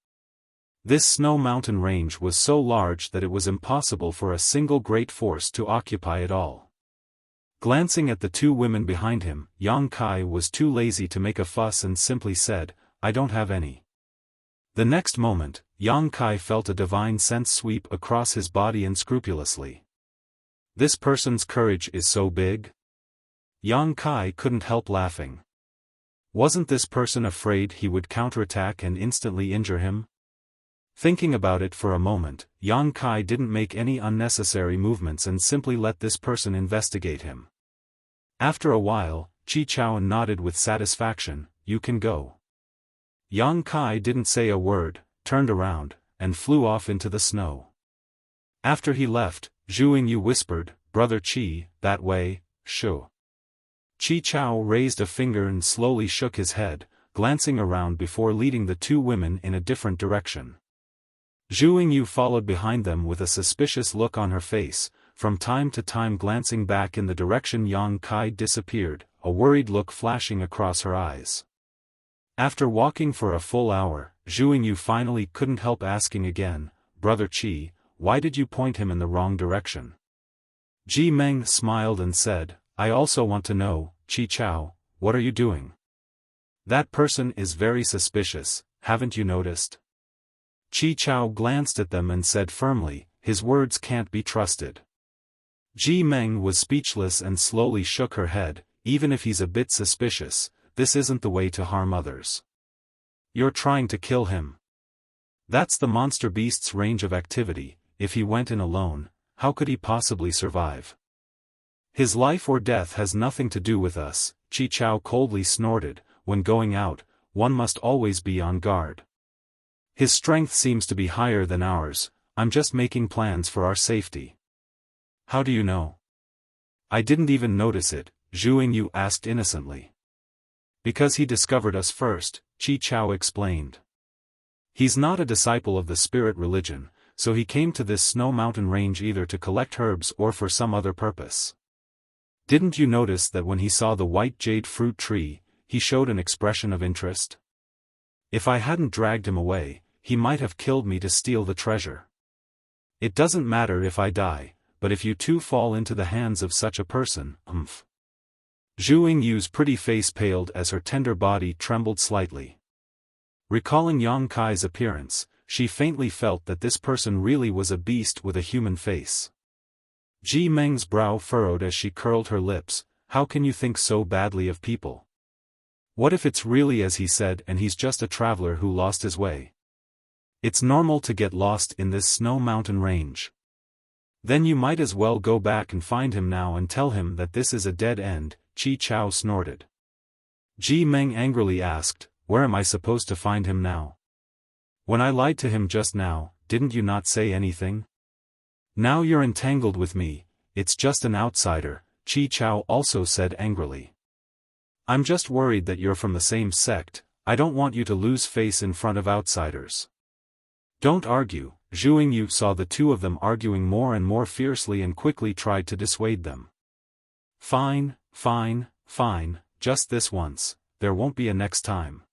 Speaker 1: This snow mountain range was so large that it was impossible for a single great force to occupy it all. Glancing at the two women behind him, Yang Kai was too lazy to make a fuss and simply said, I don't have any. The next moment, Yang Kai felt a divine sense sweep across his body unscrupulously. This person's courage is so big? Yang Kai couldn't help laughing. Wasn't this person afraid he would counterattack and instantly injure him? Thinking about it for a moment, Yang Kai didn't make any unnecessary movements and simply let this person investigate him. After a while, Chi Chao nodded with satisfaction, you can go. Yang Kai didn't say a word, turned around, and flew off into the snow. After he left, Zhu Yu whispered, Brother Chi, that way, shoo. Chi Chao raised a finger and slowly shook his head, glancing around before leading the two women in a different direction. Zhu Yu followed behind them with a suspicious look on her face, from time to time glancing back in the direction Yang Kai disappeared, a worried look flashing across her eyes. After walking for a full hour, Zhu Yu finally couldn't help asking again, Brother Chi, why did you point him in the wrong direction? Ji Meng smiled and said, I also want to know, Chi Chao, what are you doing? That person is very suspicious, haven't you noticed? Chi Chao glanced at them and said firmly, his words can't be trusted. Ji Meng was speechless and slowly shook her head, even if he's a bit suspicious, this isn't the way to harm others. You're trying to kill him. That's the monster beast's range of activity, if he went in alone, how could he possibly survive? His life or death has nothing to do with us, Chi Chao coldly snorted, when going out, one must always be on guard. His strength seems to be higher than ours, I'm just making plans for our safety. How do you know? I didn't even notice it, Zhu Yu asked innocently. Because he discovered us first, Chi Chao explained. He's not a disciple of the spirit religion, so he came to this snow mountain range either to collect herbs or for some other purpose. Didn't you notice that when he saw the white jade fruit tree, he showed an expression of interest? If I hadn't dragged him away, he might have killed me to steal the treasure. It doesn't matter if I die, but if you two fall into the hands of such a person, Zhu Yu's pretty face paled as her tender body trembled slightly. Recalling Yang Kai's appearance, she faintly felt that this person really was a beast with a human face. Ji Meng's brow furrowed as she curled her lips, how can you think so badly of people? What if it's really as he said and he's just a traveler who lost his way? It's normal to get lost in this snow mountain range. Then you might as well go back and find him now and tell him that this is a dead end, Chi Chao snorted. Ji Meng angrily asked, where am I supposed to find him now? When I lied to him just now, didn't you not say anything? Now you're entangled with me, it's just an outsider, Chi Chao also said angrily. I'm just worried that you're from the same sect, I don't want you to lose face in front of outsiders. Don't argue, Zhu Yu saw the two of them arguing more and more fiercely and quickly tried to dissuade them. Fine, just this once, there won't be a next time.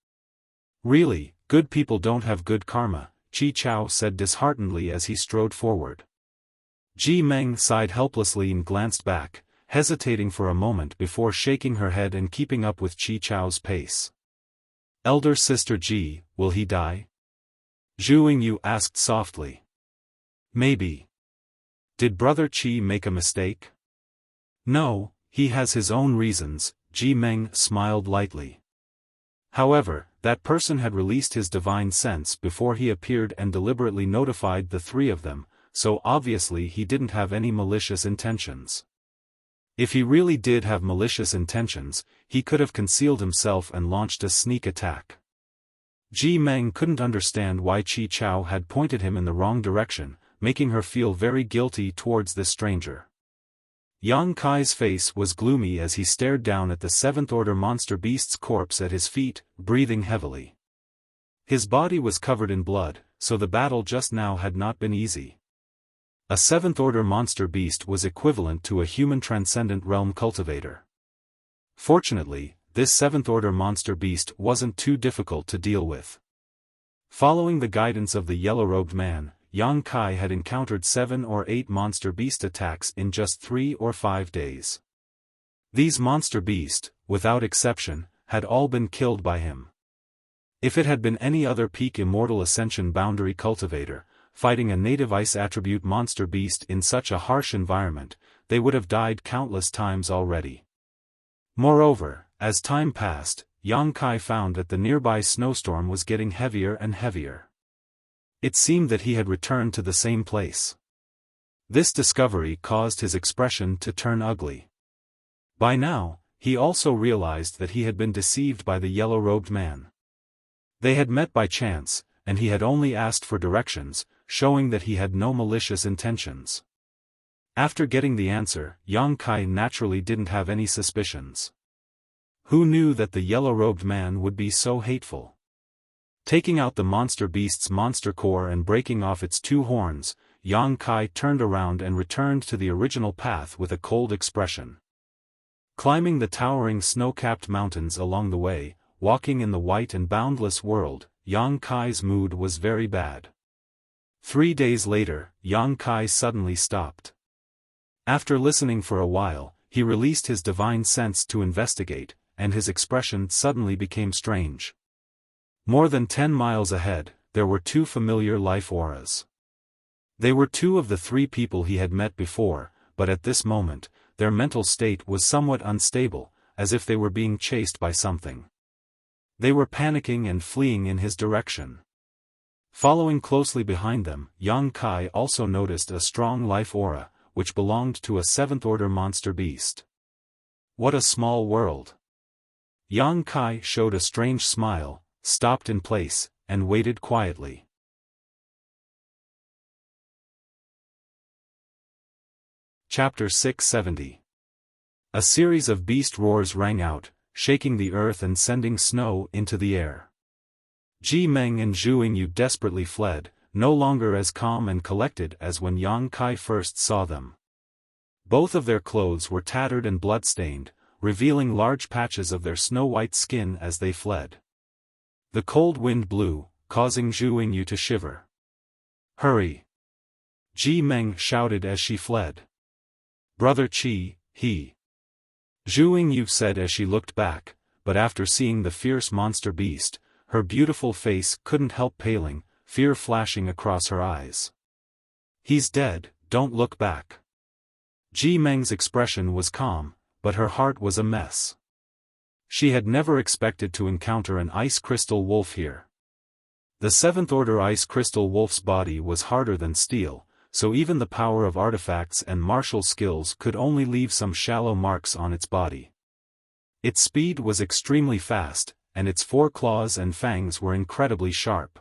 Speaker 1: Really, good people don't have good karma, Chi Chao said disheartenedly as he strode forward. Ji Meng sighed helplessly and glanced back, hesitating for a moment before shaking her head and keeping up with Chi Chao's pace. Elder sister Ji, will he die? Zhu Yingyu asked softly. Maybe. Did brother Qi make a mistake? No, he has his own reasons, Ji Meng smiled lightly. However, that person had released his divine sense before he appeared and deliberately notified the three of them, so obviously he didn't have any malicious intentions. If he really did have malicious intentions, he could have concealed himself and launched a sneak attack. Ji Meng couldn't understand why Chi Chao had pointed him in the wrong direction, making her feel very guilty towards this stranger. Yang Kai's face was gloomy as he stared down at the seventh-order monster beast's corpse at his feet, breathing heavily. His body was covered in blood, so the battle just now had not been easy. A seventh-order monster beast was equivalent to a human transcendent realm cultivator. Fortunately, this seventh-order monster beast wasn't too difficult to deal with. Following the guidance of the yellow-robed man, Yang Kai had encountered 7 or 8 monster beast attacks in just 3 or 5 days. These monster beasts, without exception, had all been killed by him. If it had been any other peak immortal ascension boundary cultivator, fighting a native ice attribute monster beast in such a harsh environment, they would have died countless times already. Moreover, as time passed, Yang Kai found that the nearby snowstorm was getting heavier and heavier. It seemed that he had returned to the same place. This discovery caused his expression to turn ugly. By now, he also realized that he had been deceived by the yellow-robed man. They had met by chance, and he had only asked for directions, showing that he had no malicious intentions. After getting the answer, Yang Kai naturally didn't have any suspicions. Who knew that the yellow-robed man would be so hateful? Taking out the monster beast's monster core and breaking off its 2 horns, Yang Kai turned around and returned to the original path with a cold expression. Climbing the towering snow-capped mountains along the way, walking in the white and boundless world, Yang Kai's mood was very bad. 3 days later, Yang Kai suddenly stopped. After listening for a while, he released his divine sense to investigate, and his expression suddenly became strange. More than 10 miles ahead, there were 2 familiar life auras. They were 2 of the 3 people he had met before, but at this moment, their mental state was somewhat unstable, as if they were being chased by something. They were panicking and fleeing in his direction. Following closely behind them, Yang Kai also noticed a strong life aura, which belonged to a 7th-order monster beast. What a small world! Yang Kai showed a strange smile, stopped in place, and waited quietly. Chapter 670. A series of beast roars rang out, shaking the earth and sending snow into the air. Ji Meng and Zhu Yingyu desperately fled, no longer as calm and collected as when Yang Kai first saw them. Both of their clothes were tattered and blood-stained, revealing large patches of their snow-white skin as they fled. The cold wind blew, causing Zhu Yingyu to shiver. Hurry! Ji Meng shouted as she fled. Brother Qi, he. Zhu Yingyu said as she looked back, but after seeing the fierce monster beast, her beautiful face couldn't help paling, fear flashing across her eyes. He's dead, don't look back. Ji Meng's expression was calm, but her heart was a mess. She had never expected to encounter an ice crystal wolf here. The 7th-order ice crystal wolf's body was harder than steel, so even the power of artifacts and martial skills could only leave some shallow marks on its body. Its speed was extremely fast, and its 4 claws and fangs were incredibly sharp.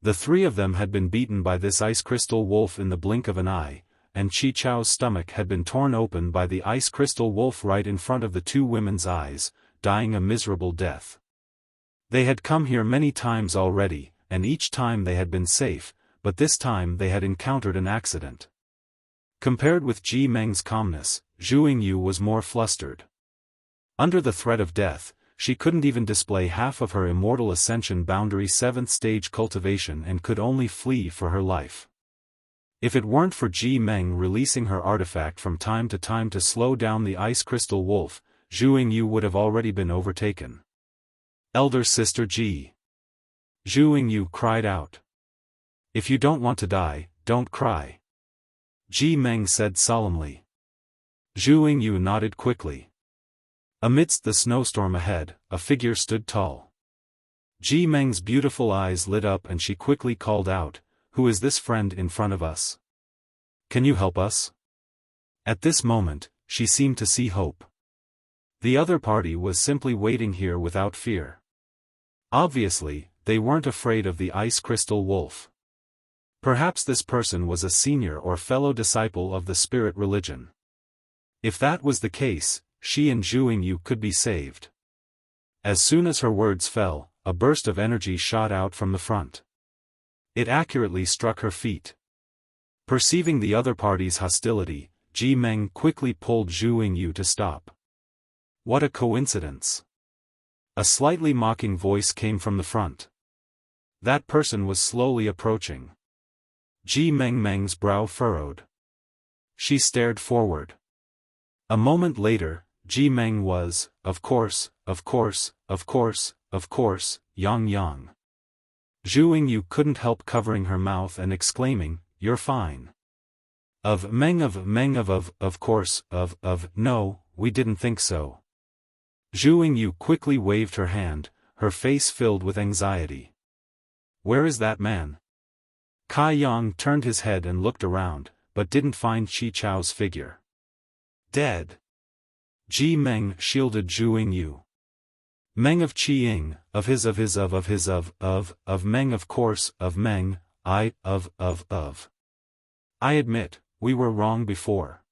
Speaker 1: The 3 of them had been beaten by this ice crystal wolf in the blink of an eye, and Chi Chao's stomach had been torn open by the ice crystal wolf right in front of the 2 women's eyes, dying a miserable death. They had come here many times already, and each time they had been safe, but this time they had encountered an accident. Compared with Ji Meng's calmness, Zhu Yingyu was more flustered. Under the threat of death, she couldn't even display half of her immortal ascension boundary 7th stage cultivation and could only flee for her life. If it weren't for Ji Meng releasing her artifact from time to time to slow down the ice crystal wolf, Zhu Yingyu would have already been overtaken. Elder sister Ji. Zhu Yingyu cried out. If you don't want to die, don't cry. Ji Meng said solemnly. Zhu Yingyu nodded quickly. Amidst the snowstorm ahead, a figure stood tall. Ji Meng's beautiful eyes lit up and she quickly called out, "Who is this friend in front of us? Can you help us?" At this moment, she seemed to see hope. The other party was simply waiting here without fear. Obviously, they weren't afraid of the ice crystal wolf. Perhaps this person was a senior or fellow disciple of the spirit religion. If that was the case, she and Zhu Yingyu could be saved. As soon as her words fell, a burst of energy shot out from the front. It accurately struck her feet. Perceiving the other party's hostility, Ji Meng quickly pulled Zhu Yingyu to stop. What a coincidence! A slightly mocking voice came from the front. That person was slowly approaching. Ji Meng's brow furrowed. She stared forward. A moment later, Ji Meng was, of course, Yang. Zhu Yingyu couldn't help covering her mouth and exclaiming, "You're fine." No, we didn't think so. Zhu Yingyu quickly waved her hand, her face filled with anxiety. Where is that man? Kai Yang turned his head and looked around, but didn't find Qi Chao's figure. Dead. Ji Meng shielded Zhu Yingyu. Meng of Qi Ying, of Meng of course, of Meng, I admit, we were wrong before.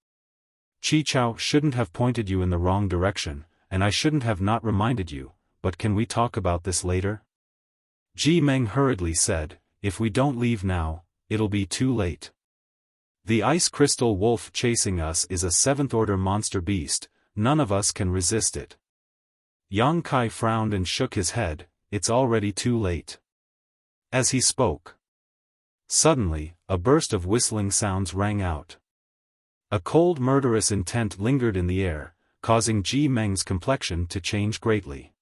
Speaker 1: Qi Chao shouldn't have pointed you in the wrong direction, and I shouldn't have not reminded you, but can we talk about this later? Ji Meng hurriedly said, if we don't leave now, it'll be too late. The ice crystal wolf chasing us is a 7th-order monster beast, none of us can resist it. Yang Kai frowned and shook his head, it's already too late. As he spoke. Suddenly, a burst of whistling sounds rang out. A cold murderous intent lingered in the air, causing Ji Meng's complexion to change greatly.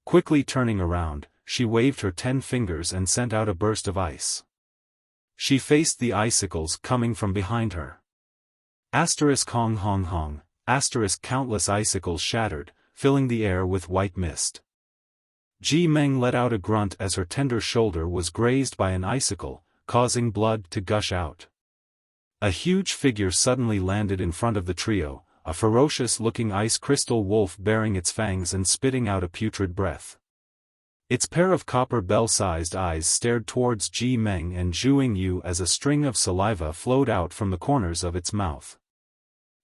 Speaker 1: Quickly turning around, she waved her 10 fingers and sent out a burst of ice. She faced the icicles coming from behind her. Hong hong, countless icicles shattered, filling the air with white mist. Ji Meng let out a grunt as her tender shoulder was grazed by an icicle, causing blood to gush out. A huge figure suddenly landed in front of the trio, a ferocious-looking ice crystal wolf bearing its fangs and spitting out a putrid breath. Its pair of copper bell-sized eyes stared towards Ji Meng and Zhu Yingyu as a string of saliva flowed out from the corners of its mouth.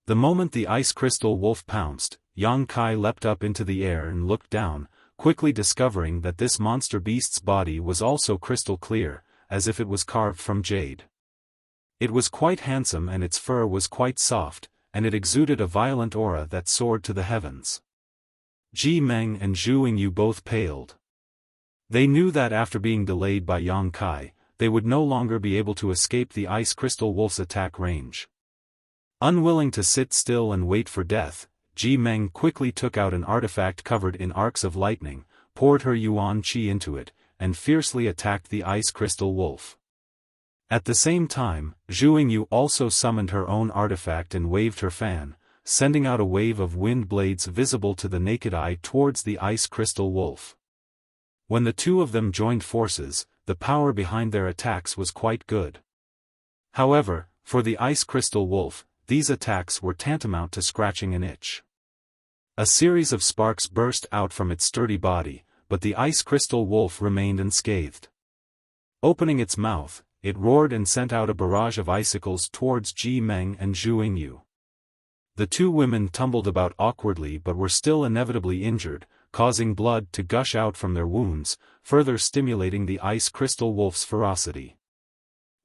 Speaker 1: The moment the ice crystal wolf pounced, Yang Kai leapt up into the air and looked down, quickly discovering that this monster beast's body was also crystal clear, as if it was carved from jade. It was quite handsome and its fur was quite soft, and it exuded a violent aura that soared to the heavens. Ji Meng and Zhu Yingyu both paled. They knew that after being delayed by Yang Kai, they would no longer be able to escape the ice crystal wolf's attack range. Unwilling to sit still and wait for death, Ji Meng quickly took out an artifact covered in arcs of lightning, poured her yuan qi into it, and fiercely attacked the ice crystal wolf. At the same time, Zhu Yingyu also summoned her own artifact and waved her fan, sending out a wave of wind blades visible to the naked eye towards the ice crystal wolf. When the two of them joined forces, the power behind their attacks was quite good. However, for the ice crystal wolf, these attacks were tantamount to scratching an itch. A series of sparks burst out from its sturdy body, but the ice crystal wolf remained unscathed. Opening its mouth, it roared and sent out a barrage of icicles towards Ji Meng and Zhu Yingyu. The two women tumbled about awkwardly but were still inevitably injured, causing blood to gush out from their wounds, further stimulating the ice crystal wolf's ferocity.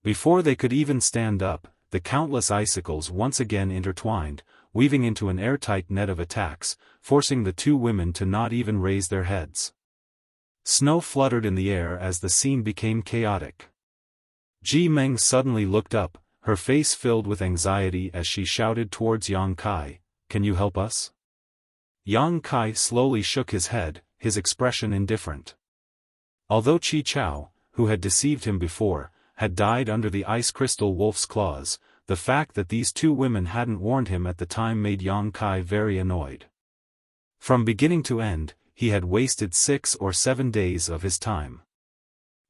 Speaker 1: Before they could even stand up, the countless icicles once again intertwined, weaving into an airtight net of attacks, forcing the two women to not even raise their heads. Snow fluttered in the air as the scene became chaotic. Ji Meng suddenly looked up, her face filled with anxiety as she shouted towards Yang Kai, "Can you help us?" Yang Kai slowly shook his head, his expression indifferent. Although Chi Chao, who had deceived him before, had died under the ice crystal wolf's claws, the fact that these two women hadn't warned him at the time made Yang Kai very annoyed. From beginning to end, he had wasted 6 or 7 days of his time.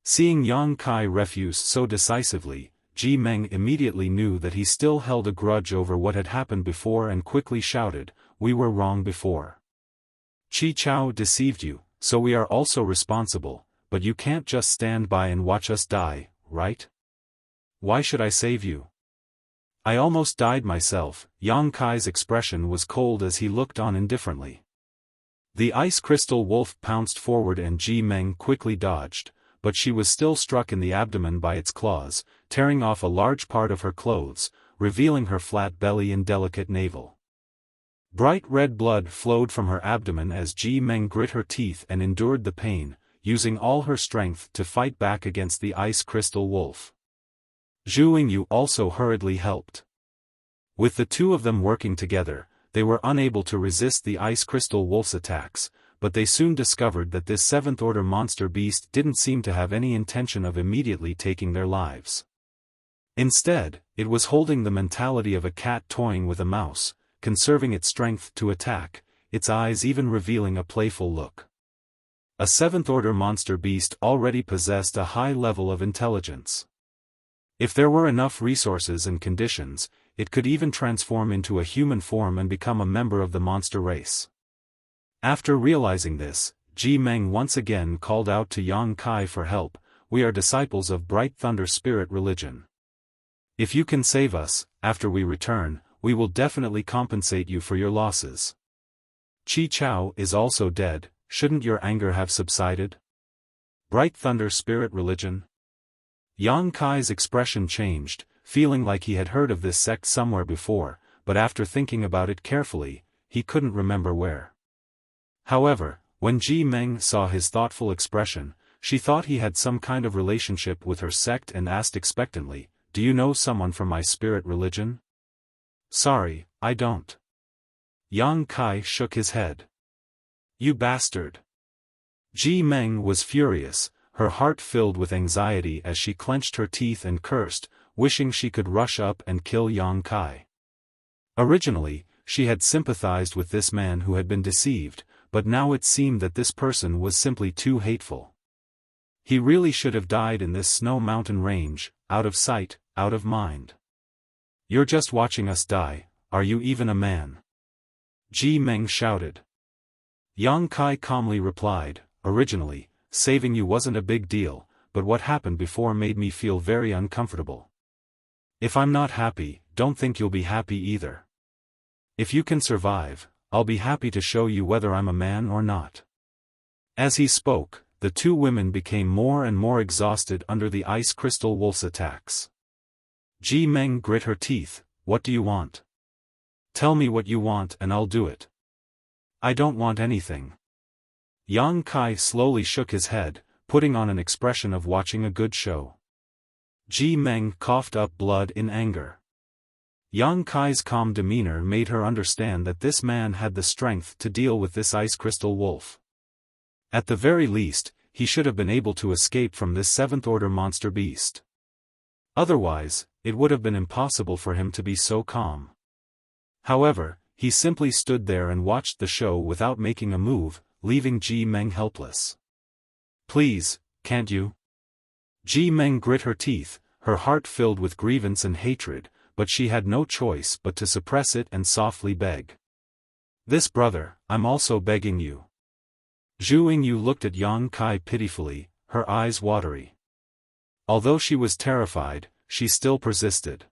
Speaker 1: Seeing Yang Kai refuse so decisively, Ji Meng immediately knew that he still held a grudge over what had happened before and quickly shouted, "We were wrong before. Chi Chao deceived you, so we are also responsible, but you can't just stand by and watch us die, right? Why should I save you? I almost died myself." Yang Kai's expression was cold as he looked on indifferently. The ice crystal wolf pounced forward and Ji Meng quickly dodged, but she was still struck in the abdomen by its claws, tearing off a large part of her clothes, revealing her flat belly and delicate navel. Bright red blood flowed from her abdomen as Ji Meng grit her teeth and endured the pain, using all her strength to fight back against the ice crystal wolf. Zhu Yingyu also hurriedly helped. With the two of them working together, they were unable to resist the ice crystal wolf's attacks, but they soon discovered that this seventh-order monster beast didn't seem to have any intention of immediately taking their lives. Instead, it was holding the mentality of a cat toying with a mouse, conserving its strength to attack, its eyes even revealing a playful look. A seventh-order monster beast already possessed a high level of intelligence. If there were enough resources and conditions, it could even transform into a human form and become a member of the monster race. After realizing this, Ji Meng once again called out to Yang Kai for help. "We are disciples of Bright Thunder Spirit religion. If you can save us, after we return, we will definitely compensate you for your losses. Chi Chao is also dead, shouldn't your anger have subsided?" Bright Thunder Spirit religion? Yang Kai's expression changed, feeling like he had heard of this sect somewhere before, but after thinking about it carefully, he couldn't remember where. However, when Ji Meng saw his thoughtful expression, she thought he had some kind of relationship with her sect and asked expectantly, "Do you know someone from my spirit religion?" "Sorry, I don't." Yang Kai shook his head. "You bastard." Ji Meng was furious, her heart filled with anxiety as she clenched her teeth and cursed, wishing she could rush up and kill Yang Kai. Originally, she had sympathized with this man who had been deceived, but now it seemed that this person was simply too hateful. He really should have died in this snow mountain range, out of sight, out of mind. "You're just watching us die, are you even a man?" Ji Meng shouted. Yang Kai calmly replied, "Originally, saving you wasn't a big deal, but what happened before made me feel very uncomfortable. If I'm not happy, don't think you'll be happy either. If you can survive, I'll be happy to show you whether I'm a man or not." As he spoke, the two women became more and more exhausted under the ice crystal wolf's attacks. Ji Meng grit her teeth. "What do you want? Tell me what you want and I'll do it." "I don't want anything." Yang Kai slowly shook his head, putting on an expression of watching a good show. Ji Meng coughed up blood in anger. Yang Kai's calm demeanor made her understand that this man had the strength to deal with this ice crystal wolf. At the very least, he should have been able to escape from this seventh-order monster beast. Otherwise, it would have been impossible for him to be so calm. However, he simply stood there and watched the show without making a move, leaving Ji Meng helpless. "Please, can't you?" Ji Meng grit her teeth, her heart filled with grievance and hatred, but she had no choice but to suppress it and softly beg. "This brother, I'm also begging you." Zhu Yingyu looked at Yang Kai pitifully, her eyes watery. Although she was terrified, she still persisted.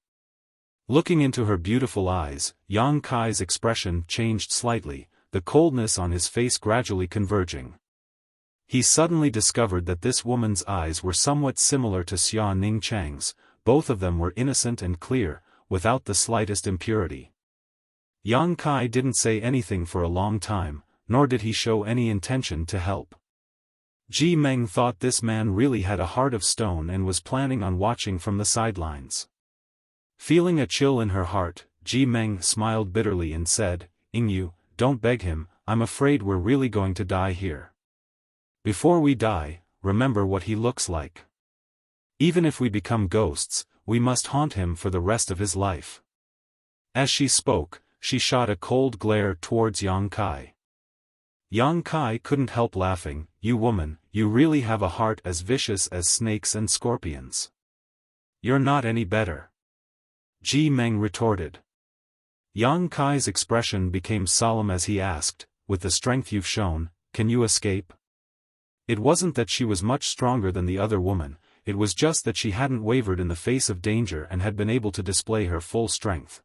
Speaker 1: Looking into her beautiful eyes, Yang Kai's expression changed slightly, the coldness on his face gradually converging. He suddenly discovered that this woman's eyes were somewhat similar to Xia Ning Chang's, both of them were innocent and clear, without the slightest impurity. Yang Kai didn't say anything for a long time, nor did he show any intention to help. Ji Meng thought this man really had a heart of stone and was planning on watching from the sidelines. Feeling a chill in her heart, Ji Meng smiled bitterly and said, "Yingyu, don't beg him, I'm afraid we're really going to die here. Before we die, remember what he looks like. Even if we become ghosts, we must haunt him for the rest of his life." As she spoke, she shot a cold glare towards Yang Kai. Yang Kai couldn't help laughing. "You woman, you really have a heart as vicious as snakes and scorpions. You're not any better," Ji Meng retorted. Yang Kai's expression became solemn as he asked, "With the strength you've shown, can you escape?" It wasn't that she was much stronger than the other woman, it was just that she hadn't wavered in the face of danger and had been able to display her full strength.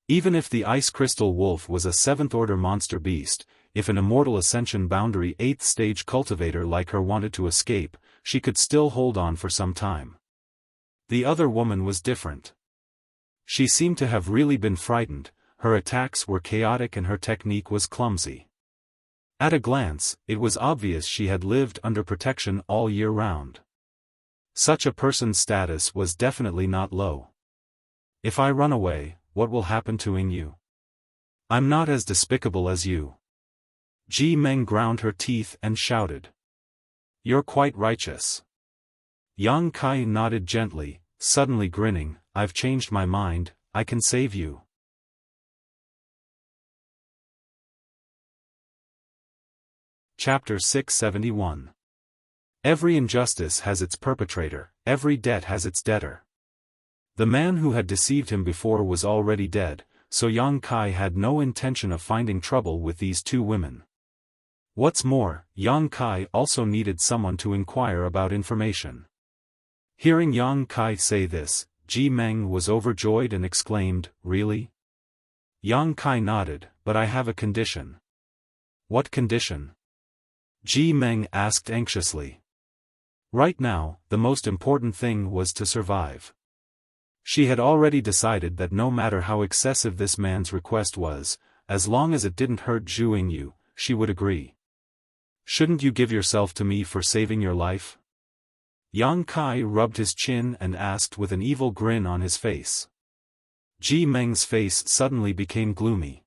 Speaker 1: Even if the ice crystal wolf was a 7th-order monster beast, if an immortal ascension boundary 8th stage cultivator like her wanted to escape, she could still hold on for some time. The other woman was different. She seemed to have really been frightened, her attacks were chaotic and her technique was clumsy. At a glance, it was obvious she had lived under protection all year round. Such a person's status was definitely not low. "If I run away, what will happen to Yingyu? I'm not as despicable as you." Ji Meng ground her teeth and shouted. "You're quite righteous." Yang Kai nodded gently, suddenly grinning, "I've changed my mind, I can save you." Chapter 671. Every injustice has its perpetrator, every debt has its debtor. The man who had deceived him before was already dead, so Yang Kai had no intention of finding trouble with these two women. What's more, Yang Kai also needed someone to inquire about information. Hearing Yang Kai say this, Ji Meng was overjoyed and exclaimed, "Really?" Yang Kai nodded, "But I have a condition." "What condition?" Ji Meng asked anxiously. Right now, the most important thing was to survive. She had already decided that no matter how excessive this man's request was, as long as it didn't hurt Zhu Yingyu, she would agree. "Shouldn't you give yourself to me for saving your life?" Yang Kai rubbed his chin and asked with an evil grin on his face. Ji Meng's face suddenly became gloomy.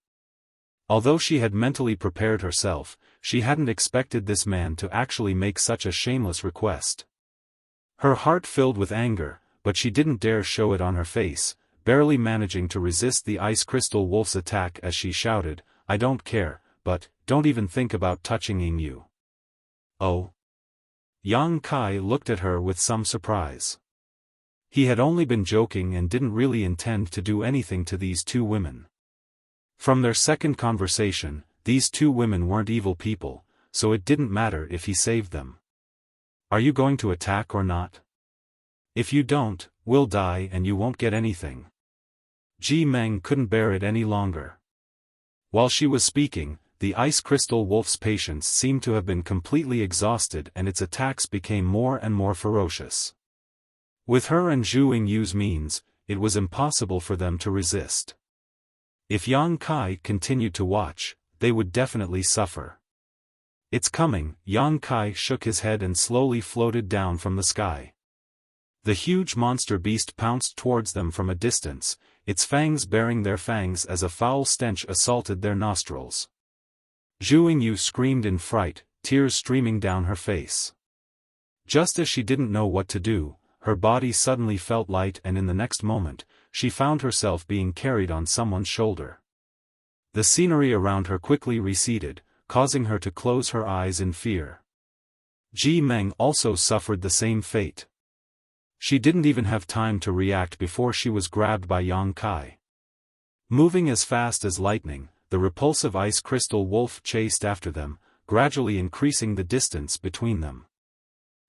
Speaker 1: Although she had mentally prepared herself, she hadn't expected this man to actually make such a shameless request. Her heart filled with anger, but she didn't dare show it on her face, barely managing to resist the ice crystal wolf's attack as she shouted, "I don't care, but don't even think about touching Yingyu." "Oh?" Yang Kai looked at her with some surprise. He had only been joking and didn't really intend to do anything to these two women. From their second conversation, these two women weren't evil people, so it didn't matter if he saved them. "Are you going to attack or not? If you don't, we'll die and you won't get anything." Ji Meng couldn't bear it any longer. While she was speaking, the ice crystal wolf's patience seemed to have been completely exhausted and its attacks became more and more ferocious. With her and Zhu Yingyu's means, it was impossible for them to resist. If Yang Kai continued to watch, they would definitely suffer. "It's coming." Yang Kai shook his head and slowly floated down from the sky. The huge monster beast pounced towards them from a distance, its fangs baring their fangs as a foul stench assaulted their nostrils. Zhu Yingyu screamed in fright, tears streaming down her face. Just as she didn't know what to do, her body suddenly felt light and in the next moment, she found herself being carried on someone's shoulder. The scenery around her quickly receded, causing her to close her eyes in fear. Ji Meng also suffered the same fate. She didn't even have time to react before she was grabbed by Yang Kai. Moving as fast as lightning, the repulsive ice crystal wolf chased after them, gradually increasing the distance between them.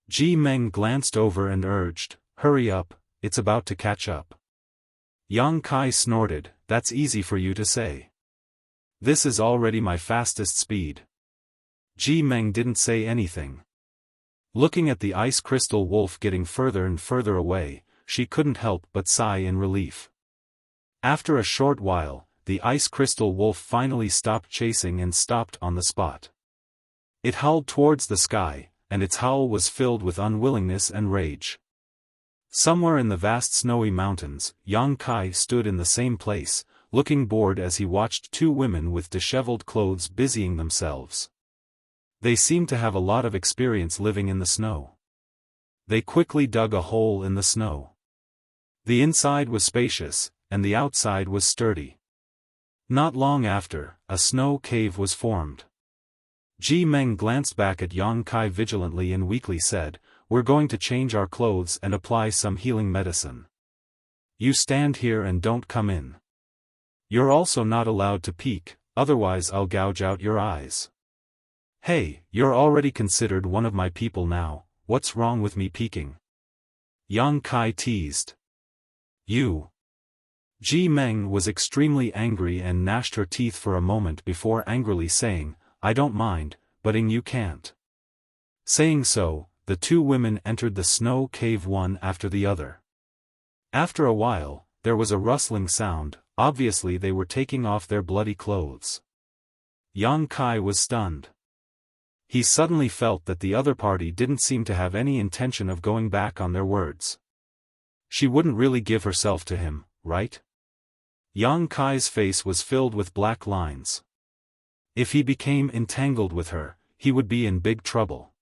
Speaker 1: Ji Meng glanced over and urged, "Hurry up, it's about to catch up." Yang Kai snorted, "That's easy for you to say. This is already my fastest speed." Ji Meng didn't say anything. Looking at the ice crystal wolf getting further and further away, she couldn't help but sigh in relief. After a short while, the ice crystal wolf finally stopped chasing and stopped on the spot. It howled towards the sky, and its howl was filled with unwillingness and rage. Somewhere in the vast snowy mountains, Yang Kai stood in the same place, looking bored as he watched two women with disheveled clothes busying themselves. They seemed to have a lot of experience living in the snow. They quickly dug a hole in the snow. The inside was spacious, and the outside was sturdy. Not long after, a snow cave was formed. Ji Meng glanced back at Yang Kai vigilantly and weakly said, "We're going to change our clothes and apply some healing medicine. You stand here and don't come in. You're also not allowed to peek, otherwise I'll gouge out your eyes." "Hey, you're already considered one of my people now, what's wrong with me peeking?" Yang Kai teased. "You." Ji Meng was extremely angry and gnashed her teeth for a moment before angrily saying, "I don't mind, but you can't." Saying so, the two women entered the snow cave one after the other. After a while, there was a rustling sound, obviously they were taking off their bloody clothes. Yang Kai was stunned. He suddenly felt that the other party didn't seem to have any intention of going back on their words. She wouldn't really give herself to him, right? Yang Kai's face was filled with black lines. If he became entangled with her, he would be in big trouble.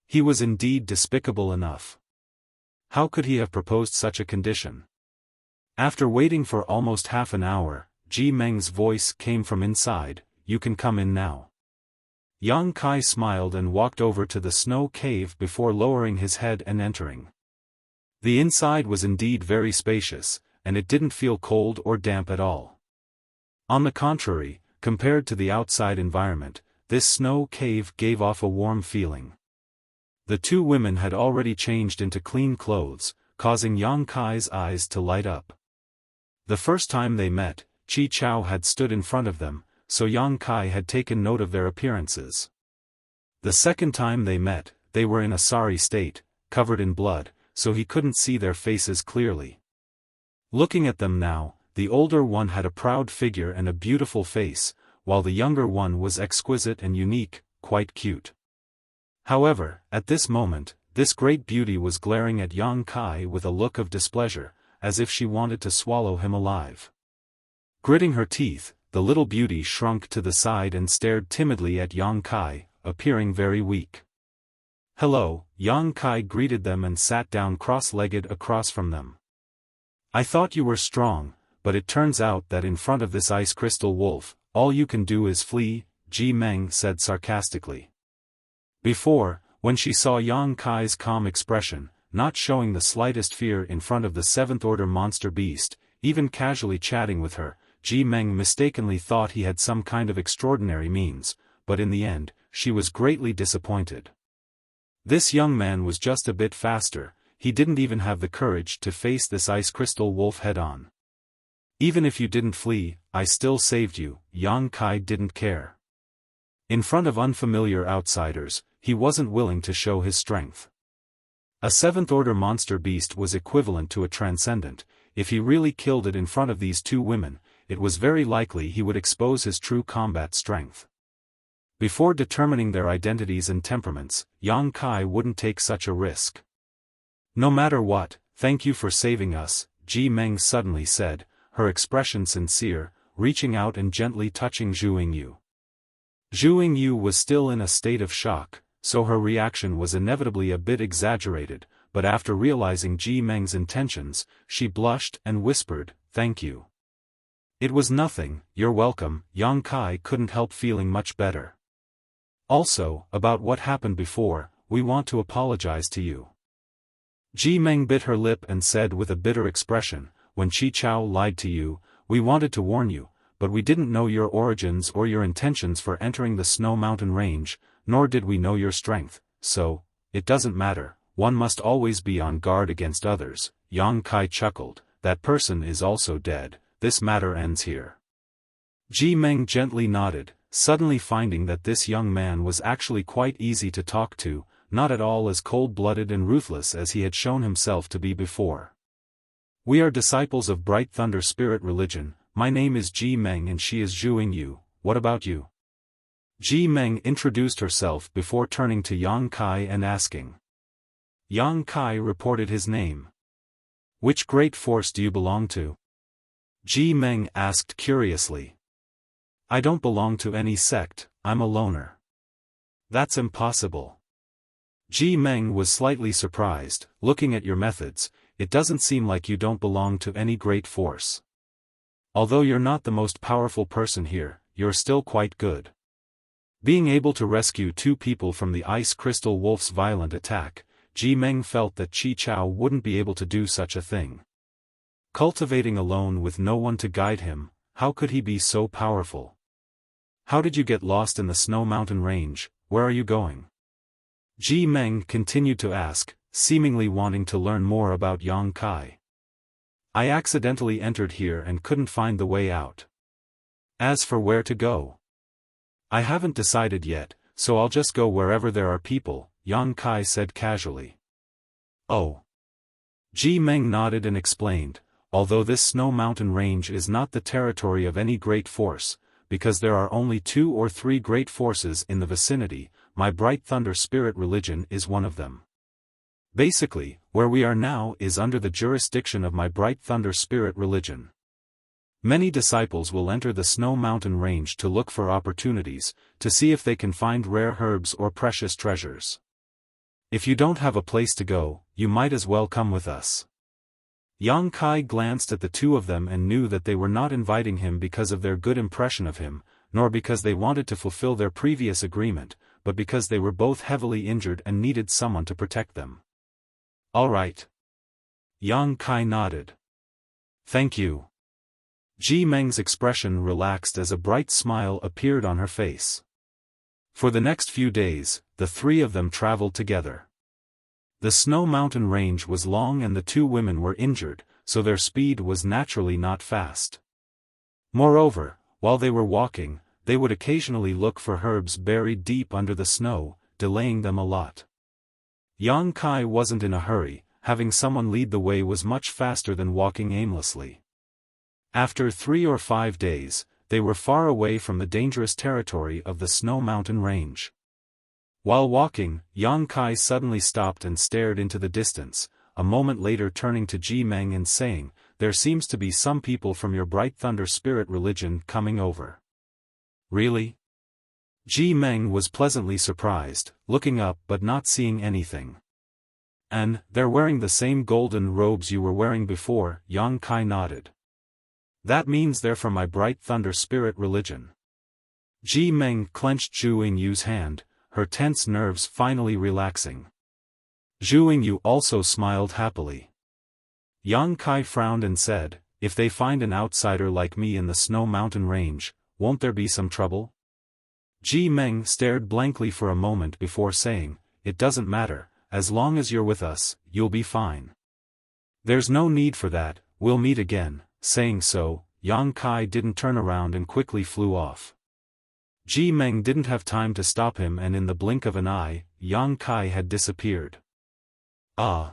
Speaker 1: He was indeed despicable enough. How could he have proposed such a condition? After waiting for almost half an hour, Ji Meng's voice came from inside, "You can come in now." Yang Kai smiled and walked over to the snow cave before lowering his head and entering. The inside was indeed very spacious, and it didn't feel cold or damp at all. On the contrary, compared to the outside environment, this snow cave gave off a warm feeling. The two women had already changed into clean clothes, causing Yang Kai's eyes to light up. The first time they met, Chi Chao had stood in front of them, so Yang Kai had taken note of their appearances. The second time they met, they were in a sorry state, covered in blood, so he couldn't see their faces clearly. Looking at them now, the older one had a proud figure and a beautiful face, while the younger one was exquisite and unique, quite cute. However, at this moment, this great beauty was glaring at Yang Kai with a look of displeasure, as if she wanted to swallow him alive. Gritting her teeth, the little beauty shrunk to the side and stared timidly at Yang Kai, appearing very weak. "Hello," Yang Kai greeted them and sat down cross-legged across from them. "I thought you were strong, but it turns out that in front of this ice crystal wolf, all you can do is flee," Ji Meng said sarcastically. Before, when she saw Yang Kai's calm expression, not showing the slightest fear in front of the seventh-order monster beast, even casually chatting with her, Ji Meng mistakenly thought he had some kind of extraordinary means, but in the end, she was greatly disappointed. This young man was just a bit faster, he didn't even have the courage to face this ice crystal wolf head-on. "Even if you didn't flee, I still saved you," Yang Kai didn't care. In front of unfamiliar outsiders, he wasn't willing to show his strength. A seventh-order monster beast was equivalent to a transcendent. If he really killed it in front of these two women, it was very likely he would expose his true combat strength. Before determining their identities and temperaments, Yang Kai wouldn't take such a risk. "No matter what, thank you for saving us," Ji Meng suddenly said, her expression sincere, reaching out and gently touching Zhu Yingyu. Zhu Yingyu was still in a state of shock, so her reaction was inevitably a bit exaggerated, but after realizing Ji Meng's intentions, she blushed and whispered, "Thank you." "It was nothing, you're welcome." Yang Kai couldn't help feeling much better. "Also, about what happened before, we want to apologize to you." Ji Meng bit her lip and said with a bitter expression, "When Chi Chao lied to you, we wanted to warn you, but we didn't know your origins or your intentions for entering the Snow Mountain Range, nor did we know your strength, so, it doesn't matter, one must always be on guard against others." Yang Kai chuckled, "That person is also dead, this matter ends here." Ji Meng gently nodded, suddenly finding that this young man was actually quite easy to talk to, not at all as cold-blooded and ruthless as he had shown himself to be before. "We are disciples of Bright Thunder Spirit Religion, my name is Ji Meng and she is Zhuing Yu, what about you? Ji Meng introduced herself before turning to Yang Kai and asking. Yang Kai reported his name. Which great force do you belong to? Ji Meng asked curiously. I don't belong to any sect, I'm a loner. That's impossible. Ji Meng was slightly surprised. Looking at your methods, it doesn't seem like you don't belong to any great force. Although you're not the most powerful person here, you're still quite good. Being able to rescue 2 people from the Ice Crystal Wolf's violent attack, Ji Meng felt that Chi Chao wouldn't be able to do such a thing. Cultivating alone with no one to guide him, how could he be so powerful? How did you get lost in the Snow Mountain Range, where are you going? Ji Meng continued to ask, seemingly wanting to learn more about Yang Kai. I accidentally entered here and couldn't find the way out. As for where to go, I haven't decided yet, so I'll just go wherever there are people, Yang Kai said casually. Oh. Ji Meng nodded and explained, although this Snow Mountain Range is not the territory of any great force, because there are only 2 or 3 great forces in the vicinity, my Bright Thunder Spirit religion is one of them. Basically, where we are now is under the jurisdiction of my Bright Thunder Spirit religion. Many disciples will enter the Snow Mountain Range to look for opportunities, to see if they can find rare herbs or precious treasures. If you don't have a place to go, you might as well come with us. Yang Kai glanced at the 2 of them and knew that they were not inviting him because of their good impression of him, nor because they wanted to fulfill their previous agreement, but because they were both heavily injured and needed someone to protect them. All right. Yang Kai nodded. Thank you. Ji Meng's expression relaxed as a bright smile appeared on her face. For the next few days, the 3 of them traveled together. The Snow Mountain Range was long and the 2 women were injured, so their speed was naturally not fast. Moreover, while they were walking, they would occasionally look for herbs buried deep under the snow, delaying them a lot. Yang Kai wasn't in a hurry, having someone lead the way was much faster than walking aimlessly. After 3 or 5 days, they were far away from the dangerous territory of the Snow Mountain Range. While walking, Yang Kai suddenly stopped and stared into the distance, a moment later turning to Ji Meng and saying, there seems to be some people from your Bright Thunder Spirit religion coming over. Really? Ji Meng was pleasantly surprised, looking up but not seeing anything. And, they're wearing the same golden robes you were wearing before, Yang Kai nodded. That means they're from my Bright Thunder Spirit religion. Ji Meng clenched Zhuing Yu's hand, her tense nerves finally relaxing. Zhuing Yu also smiled happily. Yang Kai frowned and said, if they find an outsider like me in the Snow Mountain Range, won't there be some trouble? Ji Meng stared blankly for a moment before saying, it doesn't matter, as long as you're with us, you'll be fine. There's no need for that, we'll meet again. Saying so, Yang Kai didn't turn around and quickly flew off. Ji Meng didn't have time to stop him and in the blink of an eye, Yang Kai had disappeared. Ah!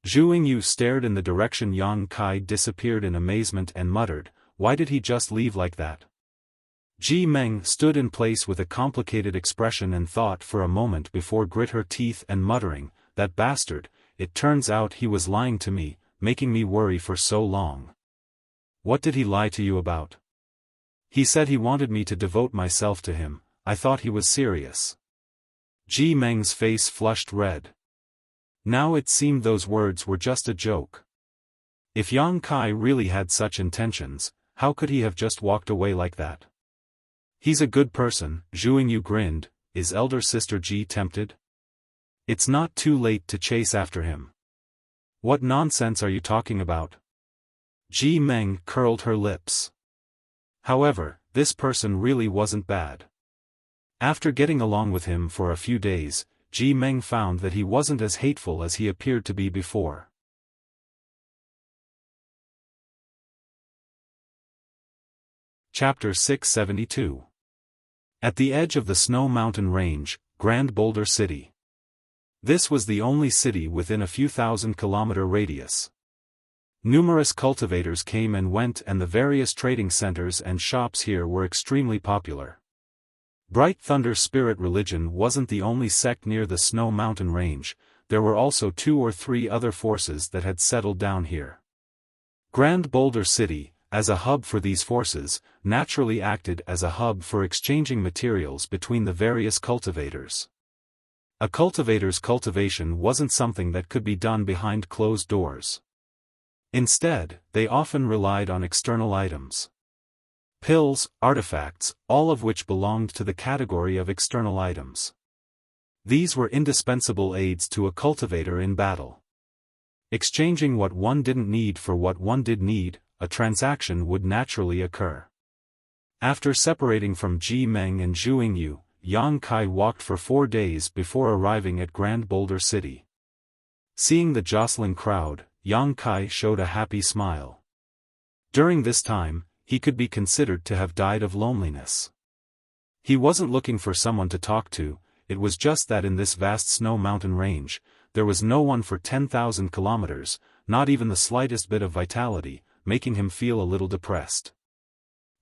Speaker 1: Zhuing Yu stared in the direction Yang Kai disappeared in amazement and muttered, why did he just leave like that? Ji Meng stood in place with a complicated expression and thought for a moment before grit her teeth and muttering, that bastard, it turns out he was lying to me, making me worry for so long. What did he lie to you about? He said he wanted me to devote myself to him, I thought he was serious. Ji Meng's face flushed red. Now it seemed those words were just a joke. If Yang Kai really had such intentions, how could he have just walked away like that? He's a good person, Zhuing Yu grinned, is elder sister Ji tempted? It's not too late to chase after him. What nonsense are you talking about? Ji Meng curled her lips. However, this person really wasn't bad. After getting along with him for a few days, Ji Meng found that he wasn't as hateful as he appeared to be before. Chapter 672. At the edge of the Snow Mountain Range, Grand Boulder City. This was the only city within a few thousand kilometer radius. Numerous cultivators came and went, and the various trading centers and shops here were extremely popular. Bright Thunder Spirit Religion wasn't the only sect near the Snow Mountain Range, there were also 2 or 3 other forces that had settled down here. Grand Boulder City, as a hub for these forces, naturally acted as a hub for exchanging materials between the various cultivators. A cultivator's cultivation wasn't something that could be done behind closed doors. Instead, they often relied on external items. Pills, artifacts, all of which belonged to the category of external items. These were indispensable aids to a cultivator in battle. Exchanging what one didn't need for what one did need, a transaction would naturally occur. After separating from Ji Meng and Zhuing Yu, Yang Kai walked for 4 days before arriving at Grand Boulder City. Seeing the jostling crowd, Yang Kai showed a happy smile. During this time, he could be considered to have died of loneliness. He wasn't looking for someone to talk to, it was just that in this vast snow mountain range, there was no one for 10,000 kilometers, not even the slightest bit of vitality, making him feel a little depressed.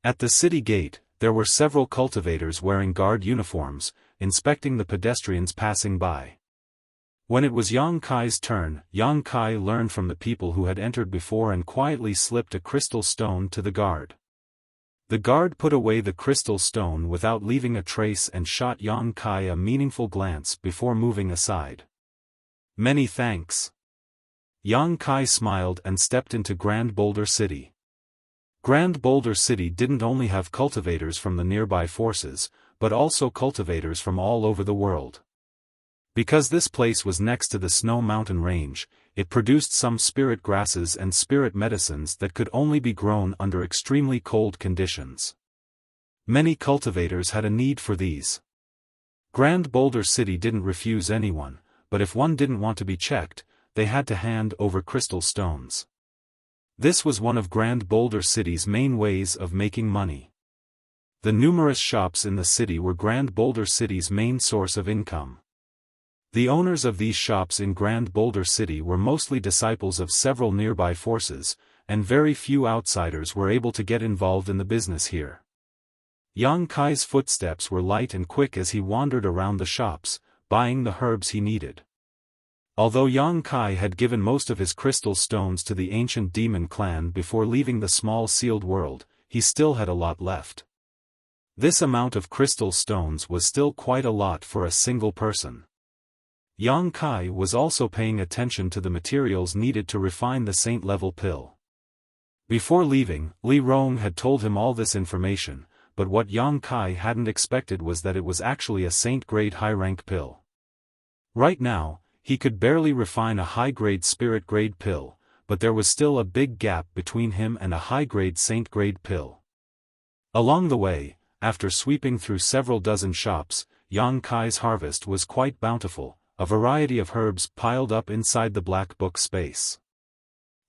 Speaker 1: At the city gate, there were several cultivators wearing guard uniforms, inspecting the pedestrians passing by. When it was Yang Kai's turn, Yang Kai learned from the people who had entered before and quietly slipped a crystal stone to the guard. The guard put away the crystal stone without leaving a trace and shot Yang Kai a meaningful glance before moving aside. "Many thanks." Yang Kai smiled and stepped into Grand Boulder City. Grand Boulder City didn't only have cultivators from the nearby forces, but also cultivators from all over the world. Because this place was next to the Snow Mountain Range, it produced some spirit grasses and spirit medicines that could only be grown under extremely cold conditions. Many cultivators had a need for these. Grand Boulder City didn't refuse anyone, but if one didn't want to be checked, they had to hand over crystal stones. This was one of Grand Boulder City's main ways of making money. The numerous shops in the city were Grand Boulder City's main source of income. The owners of these shops in Grand Boulder City were mostly disciples of several nearby forces, and very few outsiders were able to get involved in the business here. Yang Kai's footsteps were light and quick as he wandered around the shops, buying the herbs he needed. Although Yang Kai had given most of his crystal stones to the ancient demon clan before leaving the small sealed world, he still had a lot left. This amount of crystal stones was still quite a lot for a single person. Yang Kai was also paying attention to the materials needed to refine the saint-level pill. Before leaving, Li Rong had told him all this information, but what Yang Kai hadn't expected was that it was actually a saint-grade high-rank pill. Right now, he could barely refine a high-grade spirit-grade pill, but there was still a big gap between him and a high-grade saint-grade pill. Along the way, after sweeping through several dozen shops, Yang Kai's harvest was quite bountiful. A variety of herbs piled up inside the black book space.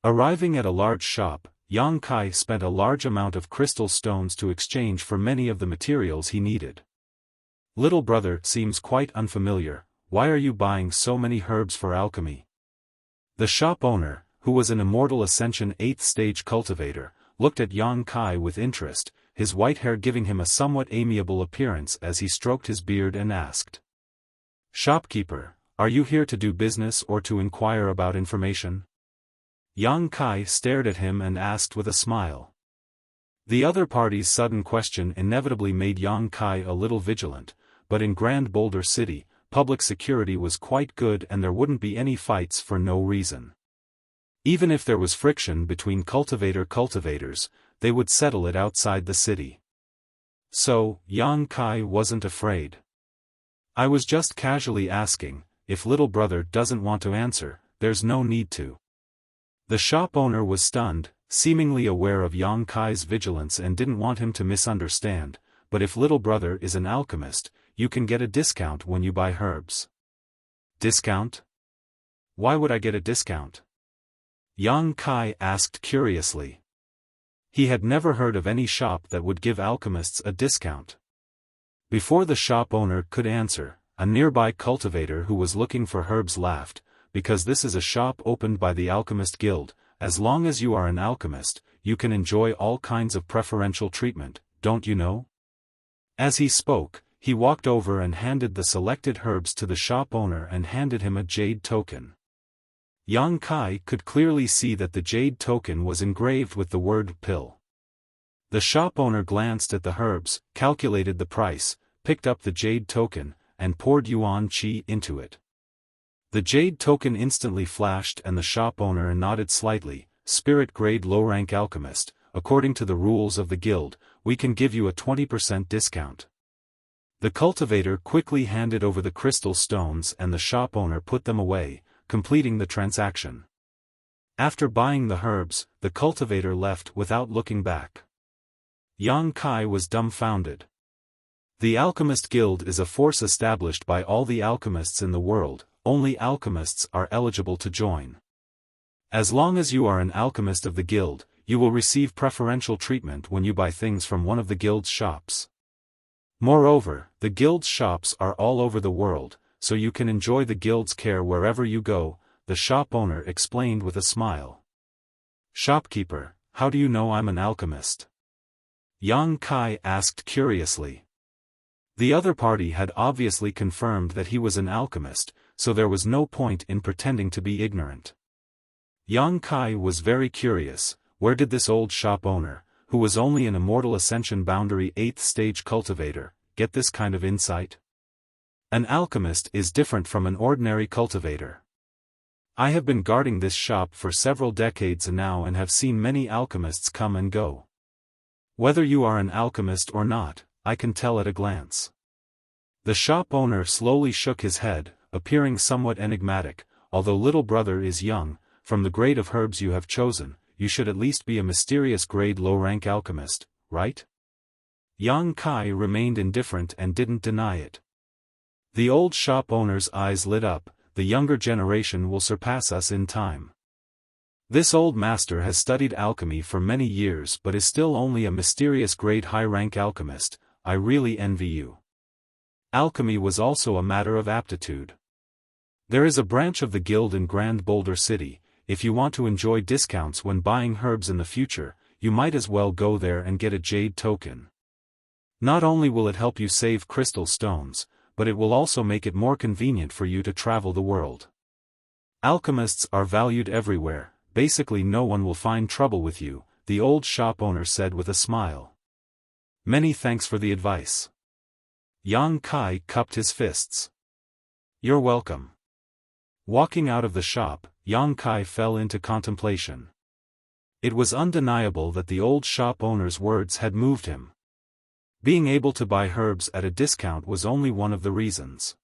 Speaker 1: Arriving at a large shop, Yang Kai spent a large amount of crystal stones to exchange for many of the materials he needed. "Little brother seems quite unfamiliar, why are you buying so many herbs for alchemy?" The shop owner, who was an Immortal Ascension 8th stage cultivator, looked at Yang Kai with interest, his white hair giving him a somewhat amiable appearance as he stroked his beard and asked, "Shopkeeper, are you here to do business or to inquire about information?" Yang Kai stared at him and asked with a smile. The other party's sudden question inevitably made Yang Kai a little vigilant, but in Grand Boulder City, public security was quite good and there wouldn't be any fights for no reason. Even if there was friction between cultivators, they would settle it outside the city. So, Yang Kai wasn't afraid. "I was just casually asking, if little brother doesn't want to answer, there's no need to." The shop owner was stunned, seemingly aware of Yang Kai's vigilance and didn't want him to misunderstand, but if little brother is an alchemist, you can get a discount when you buy herbs. "Discount? Why would I get a discount?" Yang Kai asked curiously. He had never heard of any shop that would give alchemists a discount. Before the shop owner could answer, a nearby cultivator who was looking for herbs laughed, "Because this is a shop opened by the Alchemist Guild, as long as you are an alchemist, you can enjoy all kinds of preferential treatment, don't you know? As he spoke, he walked over and handed the selected herbs to the shop owner and handed him a jade token. Yang Kai could clearly see that the jade token was engraved with the word pill. The shop owner glanced at the herbs, calculated the price, picked up the jade token, and poured yuan qi into it. The jade token instantly flashed and the shop owner nodded slightly. Spirit grade low-rank alchemist, according to the rules of the guild, we can give you a 20% discount. The cultivator quickly handed over the crystal stones and the shop owner put them away, completing the transaction. After buying the herbs, the cultivator left without looking back. Yang Kai was dumbfounded. The Alchemist Guild is a force established by all the alchemists in the world. Only alchemists are eligible to join. As long as you are an alchemist of the guild, you will receive preferential treatment when you buy things from one of the guild's shops. Moreover, the guild's shops are all over the world, so you can enjoy the guild's care wherever you go, the shop owner explained with a smile. Shopkeeper, how do you know I'm an alchemist? Yang Kai asked curiously. The other party had obviously confirmed that he was an alchemist, so there was no point in pretending to be ignorant. Yang Kai was very curious, where did this old shop owner, who was only an immortal ascension boundary 8th stage cultivator, get this kind of insight? An alchemist is different from an ordinary cultivator. I have been guarding this shop for several decades now and have seen many alchemists come and go. Whether you are an alchemist or not, I can tell at a glance. The shop owner slowly shook his head, appearing somewhat enigmatic. Although little brother is young, from the grade of herbs you have chosen, you should at least be a mysterious grade low-rank alchemist, right? Yang Kai remained indifferent and didn't deny it. The old shop owner's eyes lit up. The younger generation will surpass us in time. This old master has studied alchemy for many years but is still only a mysterious grade high-rank alchemist. I really envy you. Alchemy was also a matter of aptitude. There is a branch of the guild in Grand Boulder City. If you want to enjoy discounts when buying herbs in the future, you might as well go there and get a jade token. Not only will it help you save crystal stones, but it will also make it more convenient for you to travel the world. Alchemists are valued everywhere, basically no one will find trouble with you, the old shop owner said with a smile. Many thanks for the advice. Yang Kai cupped his fists. You're welcome. Walking out of the shop, Yang Kai fell into contemplation. It was undeniable that the old shop owner's words had moved him. Being able to buy herbs at a discount was only one of the reasons.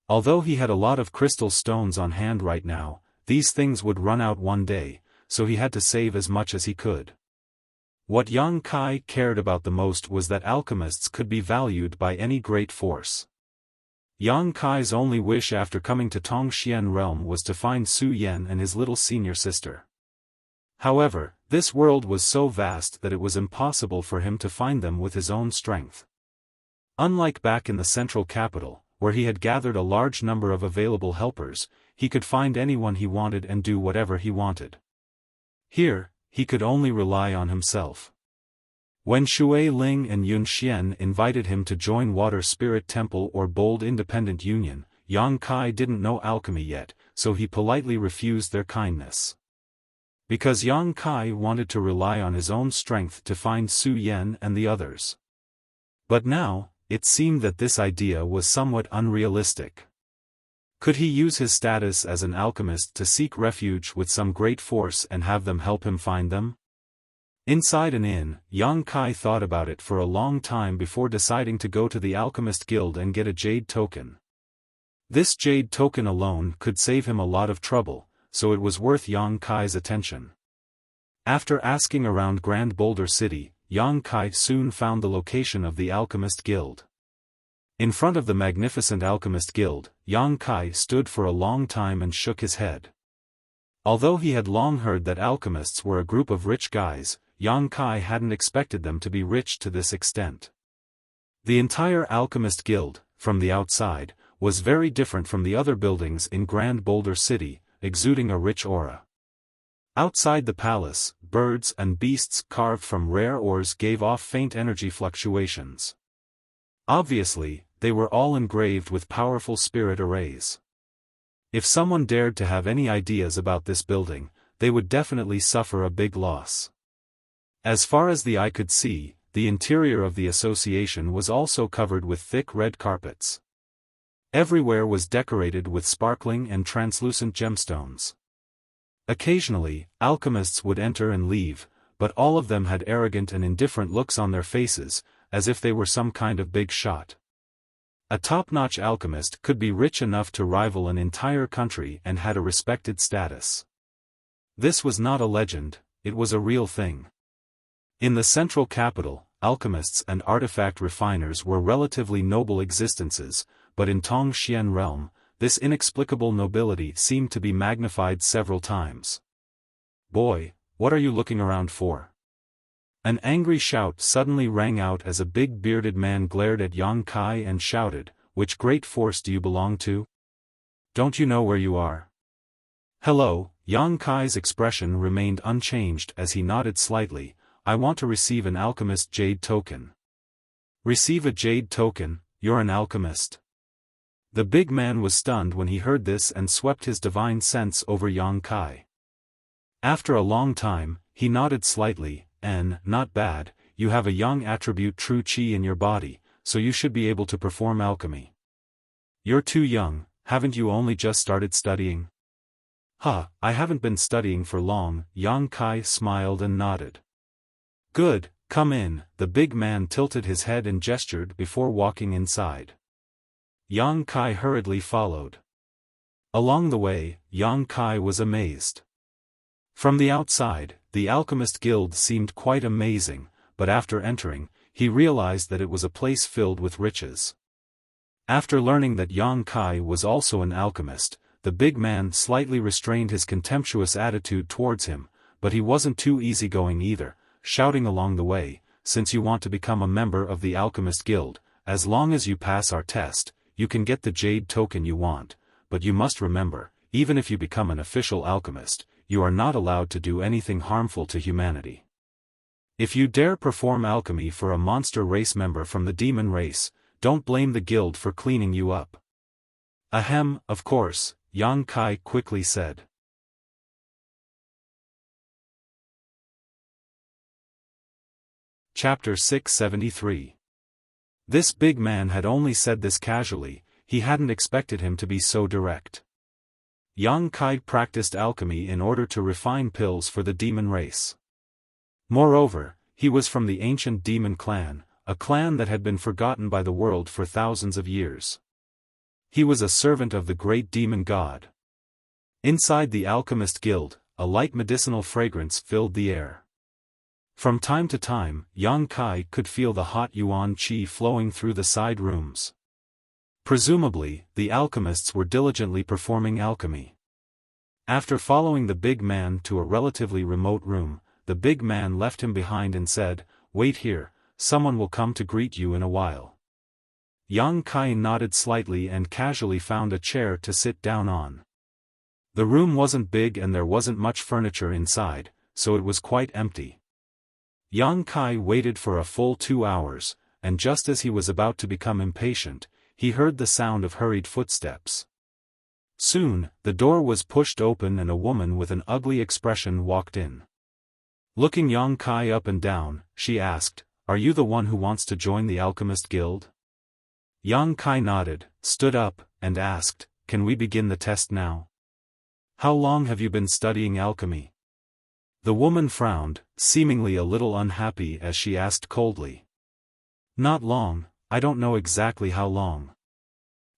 Speaker 1: Although he had a lot of crystal stones on hand right now, these things would run out one day, so he had to save as much as he could. What Yang Kai cared about the most was that alchemists could be valued by any great force. Yang Kai's only wish after coming to Tongxian realm was to find Su Yan and his little senior sister. However, this world was so vast that it was impossible for him to find them with his own strength. Unlike back in the central capital, where he had gathered a large number of available helpers, he could find anyone he wanted and do whatever he wanted. Here, he could only rely on himself. When Shui Ling and Yun Xian invited him to join Water Spirit Temple or Bold Independent Union, Yang Kai didn't know alchemy yet, so he politely refused their kindness. Because Yang Kai wanted to rely on his own strength to find Su Yan and the others. But now, it seemed that this idea was somewhat unrealistic. Could he use his status as an alchemist to seek refuge with some great force and have them help him find them? Inside an inn, Yang Kai thought about it for a long time before deciding to go to the Alchemist Guild and get a jade token. This jade token alone could save him a lot of trouble, so it was worth Yang Kai's attention. After asking around Grand Boulder City, Yang Kai soon found the location of the Alchemist Guild. In front of the magnificent Alchemist Guild, Yang Kai stood for a long time and shook his head. Although he had long heard that alchemists were a group of rich guys, Yang Kai hadn't expected them to be rich to this extent. The entire Alchemist Guild, from the outside, was very different from the other buildings in Grand Boulder City, exuding a rich aura. Outside the palace, birds and beasts carved from rare ores gave off faint energy fluctuations. Obviously, they were all engraved with powerful spirit arrays. If someone dared to have any ideas about this building, they would definitely suffer a big loss. As far as the eye could see, the interior of the association was also covered with thick red carpets. Everywhere was decorated with sparkling and translucent gemstones. Occasionally, alchemists would enter and leave, but all of them had arrogant and indifferent looks on their faces, as if they were some kind of big shot. A top-notch alchemist could be rich enough to rival an entire country and had a respected status. This was not a legend, it was a real thing. In the central capital, alchemists and artifact refiners were relatively noble existences, but in Tongxian realm, this inexplicable nobility seemed to be magnified several times. "Boy, what are you looking around for?" An angry shout suddenly rang out as a big bearded man glared at Yang Kai and shouted, "Which great force do you belong to? Don't you know where you are?" "Hello," Yang Kai's expression remained unchanged as he nodded slightly. "I want to receive an alchemist jade token." "Receive a jade token? You're an alchemist?" The big man was stunned when he heard this and swept his divine sense over Yang Kai. After a long time, he nodded slightly, "Not bad, you have a young attribute true qi in your body, so you should be able to perform alchemy." "You're too young, haven't you only just started studying?" I haven't been studying for long," Yang Kai smiled and nodded. "Good, come in," the big man tilted his head and gestured before walking inside. Yang Kai hurriedly followed. Along the way, Yang Kai was amazed. From the outside, the Alchemist Guild seemed quite amazing, but after entering, he realized that it was a place filled with riches. After learning that Yang Kai was also an alchemist, the big man slightly restrained his contemptuous attitude towards him, but he wasn't too easygoing either, shouting along the way, "Since you want to become a member of the Alchemist Guild, as long as you pass our test, you can get the jade token you want, but you must remember, even if you become an official alchemist, you are not allowed to do anything harmful to humanity. If you dare perform alchemy for a monster race member from the demon race, don't blame the guild for cleaning you up." "Ahem, of course," Yang Kai quickly said. Chapter 673. This big man had only said this casually, he hadn't expected him to be so direct. Yang Kai practiced alchemy in order to refine pills for the demon race. Moreover, he was from the ancient demon clan, a clan that had been forgotten by the world for thousands of years. He was a servant of the great demon god. Inside the Alchemist Guild, a light medicinal fragrance filled the air. From time to time, Yang Kai could feel the hot yuan qi flowing through the side rooms. Presumably, the alchemists were diligently performing alchemy. After following the big man to a relatively remote room, the big man left him behind and said, "Wait here, someone will come to greet you in a while." Yang Kai nodded slightly and casually found a chair to sit down on. The room wasn't big and there wasn't much furniture inside, so it was quite empty. Yang Kai waited for a full 2 hours, and just as he was about to become impatient, he heard the sound of hurried footsteps. Soon, the door was pushed open and a woman with an ugly expression walked in. Looking Yang Kai up and down, she asked, "Are you the one who wants to join the Alchemist Guild?" Yang Kai nodded, stood up, and asked, "Can we begin the test now? How long have you been studying alchemy?" The woman frowned, seemingly a little unhappy as she asked coldly. "Not long, I don't know exactly how long."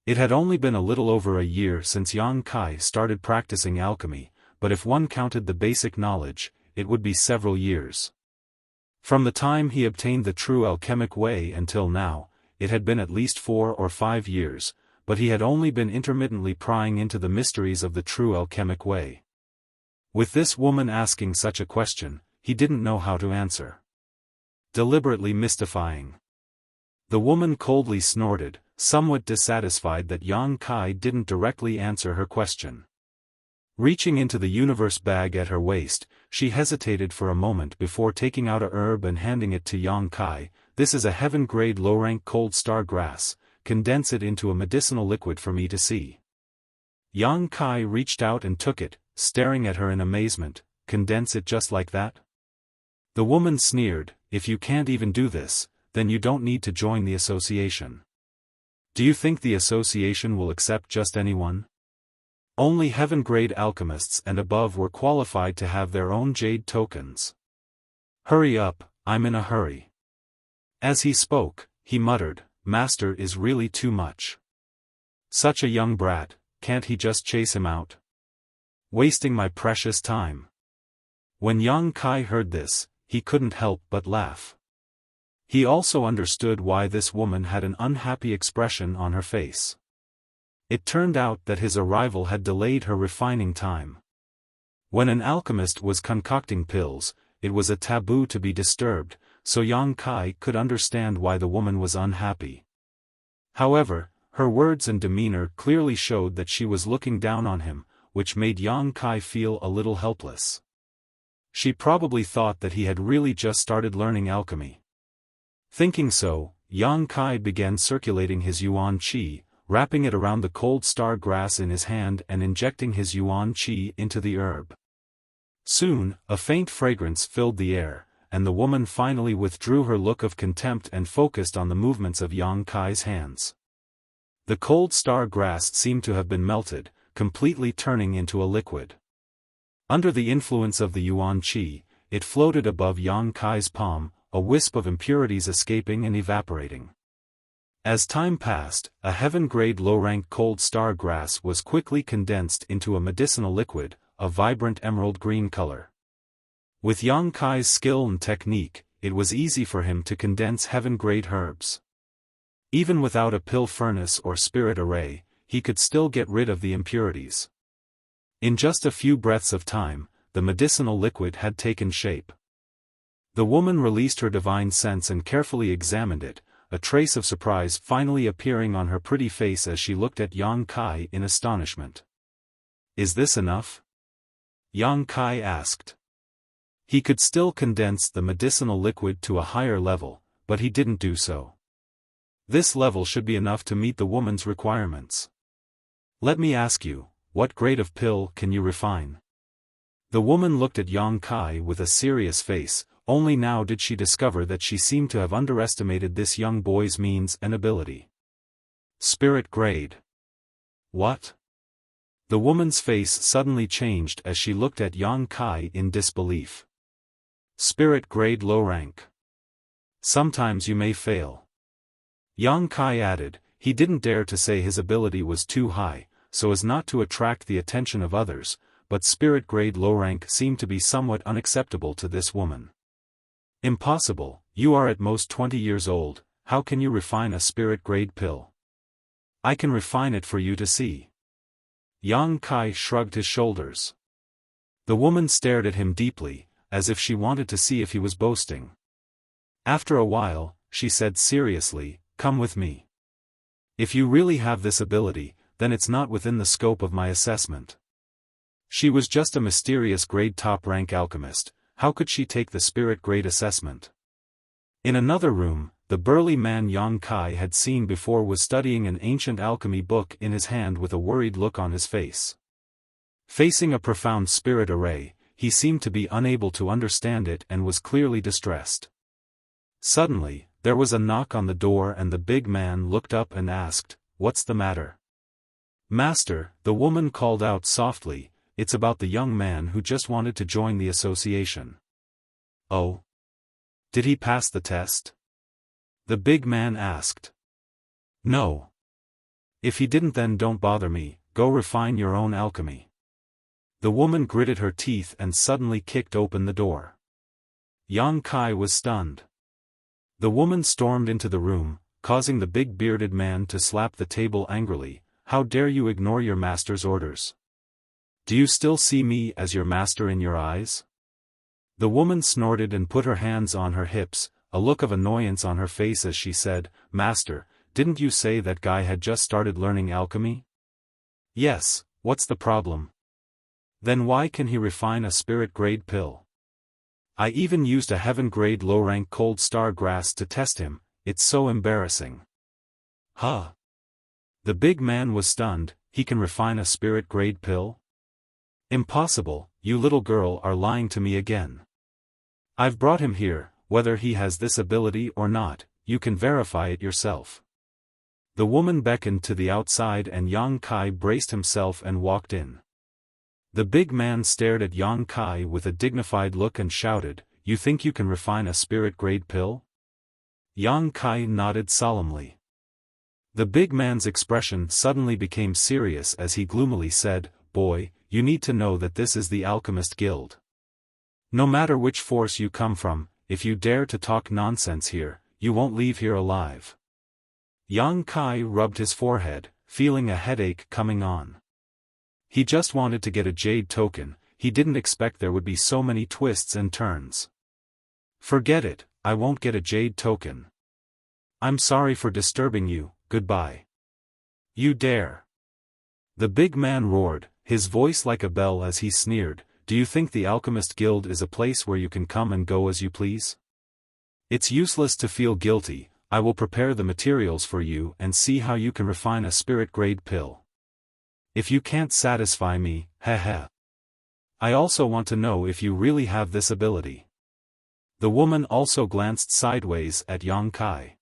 Speaker 1: It had only been a little over a year since Yang Kai started practicing alchemy, but if one counted the basic knowledge, it would be several years. From the time he obtained the true alchemic way until now, it had been at least 4 or 5 years, but he had only been intermittently prying into the mysteries of the true alchemic way. With this woman asking such a question, he didn't know how to answer. Deliberately mystifying. The woman coldly snorted, somewhat dissatisfied that Yang Kai didn't directly answer her question. Reaching into the universe bag at her waist, she hesitated for a moment before taking out a herb and handing it to Yang Kai. This is a heaven-grade low-rank cold star grass, condense it into a medicinal liquid for me to see. Yang Kai reached out and took it, staring at her in amazement. Condense it just like that? The woman sneered, if you can't even do this, then you don't need to join the association. Do you think the association will accept just anyone? Only heaven-grade alchemists and above were qualified to have their own jade tokens. Hurry up, I'm in a hurry. As he spoke, he muttered, Master is really too much. Such a young brat, can't he just chase him out? Wasting my precious time. When Yang Kai heard this, he couldn't help but laugh. He also understood why this woman had an unhappy expression on her face. It turned out that his arrival had delayed her refining time. When an alchemist was concocting pills, it was a taboo to be disturbed, so Yang Kai could understand why the woman was unhappy. However, her words and demeanor clearly showed that she was looking down on him, which made Yang Kai feel a little helpless. She probably thought that he had really just started learning alchemy. Thinking so, Yang Kai began circulating his yuan qi, wrapping it around the cold star grass in his hand and injecting his yuan qi into the herb. Soon, a faint fragrance filled the air, and the woman finally withdrew her look of contempt and focused on the movements of Yang Kai's hands. The cold star grass seemed to have been melted, completely turning into a liquid. Under the influence of the yuan qi, it floated above Yang Kai's palm, a wisp of impurities escaping and evaporating. As time passed, a heaven-grade low-rank cold star grass was quickly condensed into a medicinal liquid, a vibrant emerald green color. With Yang Kai's skill and technique, it was easy for him to condense heaven-grade herbs. Even without a pill furnace or spirit array, he could still get rid of the impurities. In just a few breaths of time, the medicinal liquid had taken shape. The woman released her divine sense and carefully examined it, a trace of surprise finally appearing on her pretty face as she looked at Yang Kai in astonishment. Is this enough? Yang Kai asked. He could still condense the medicinal liquid to a higher level, but he didn't do so. This level should be enough to meet the woman's requirements. Let me ask you, what grade of pill can you refine? The woman looked at Yang Kai with a serious face. Only now did she discover that she seemed to have underestimated this young boy's means and ability. Spirit grade. What? The woman's face suddenly changed as she looked at Yang Kai in disbelief. Spirit grade low rank. Sometimes you may fail. Yang Kai added, he didn't dare to say his ability was too high, so as not to attract the attention of others, but spirit grade low rank seemed to be somewhat unacceptable to this woman. Impossible, you are at most 20 years old, how can you refine a spirit-grade pill? I can refine it for you to see. Yang Kai shrugged his shoulders. The woman stared at him deeply, as if she wanted to see if he was boasting. After a while, she said seriously, come with me. If you really have this ability, then it's not within the scope of my assessment. She was just a mysterious grade top-rank alchemist. How could she take the spirit grade assessment? In another room, the burly man Yang Kai had seen before was studying an ancient alchemy book in his hand with a worried look on his face. Facing a profound spirit array, he seemed to be unable to understand it and was clearly distressed. Suddenly, there was a knock on the door and the big man looked up and asked, "What's the matter?" "Master," the woman called out softly, "it's about the young man who just wanted to join the association." "Oh? Did he pass the test?" the big man asked. "No. If he didn't, then don't bother me, go refine your own alchemy." The woman gritted her teeth and suddenly kicked open the door. Yang Kai was stunned. The woman stormed into the room, causing the big bearded man to slap the table angrily. "How dare you ignore your master's orders? Do you still see me as your master in your eyes?" The woman snorted and put her hands on her hips, a look of annoyance on her face as she said, "Master, didn't you say that guy had just started learning alchemy?" "Yes, what's the problem?" Then why can he refine a spirit-grade pill? I even used a heaven-grade low-rank cold star grass to test him, it's so embarrassing. Huh? The big man was stunned. He can refine a spirit-grade pill? Impossible, you little girl are lying to me again. I've brought him here, whether he has this ability or not, you can verify it yourself. The woman beckoned to the outside and Yang Kai braced himself and walked in. The big man stared at Yang Kai with a dignified look and shouted, "You think you can refine a spirit-grade pill?" Yang Kai nodded solemnly. The big man's expression suddenly became serious as he gloomily said, "Boy, you need to know that this is the Alchemist Guild. No matter which force you come from, if you dare to talk nonsense here, you won't leave here alive." Yang Kai rubbed his forehead, feeling a headache coming on. He just wanted to get a jade token, he didn't expect there would be so many twists and turns. "Forget it, I won't get a jade token. I'm sorry for disturbing you, goodbye." "You dare!" The big man roared, his voice like a bell as he sneered, "Do you think the Alchemist Guild is a place where you can come and go as you please? It's useless to feel guilty, I will prepare the materials for you and see how you can refine a spirit-grade pill. If you can't satisfy me, heh. I also want to know if you really have this ability." The woman also glanced sideways at Yang Kai.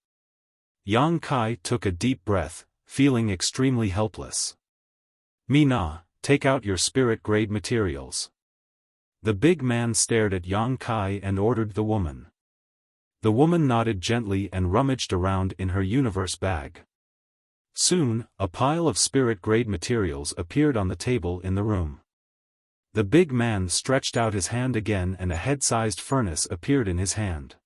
Speaker 1: Yang Kai took a deep breath, feeling extremely helpless. "Me nah, take out your spirit-grade materials." The big man stared at Yang Kai and ordered the woman. The woman nodded gently and rummaged around in her universe bag. Soon, a pile of spirit-grade materials appeared on the table in the room. The big man stretched out his hand again and a head-sized furnace appeared in his hand.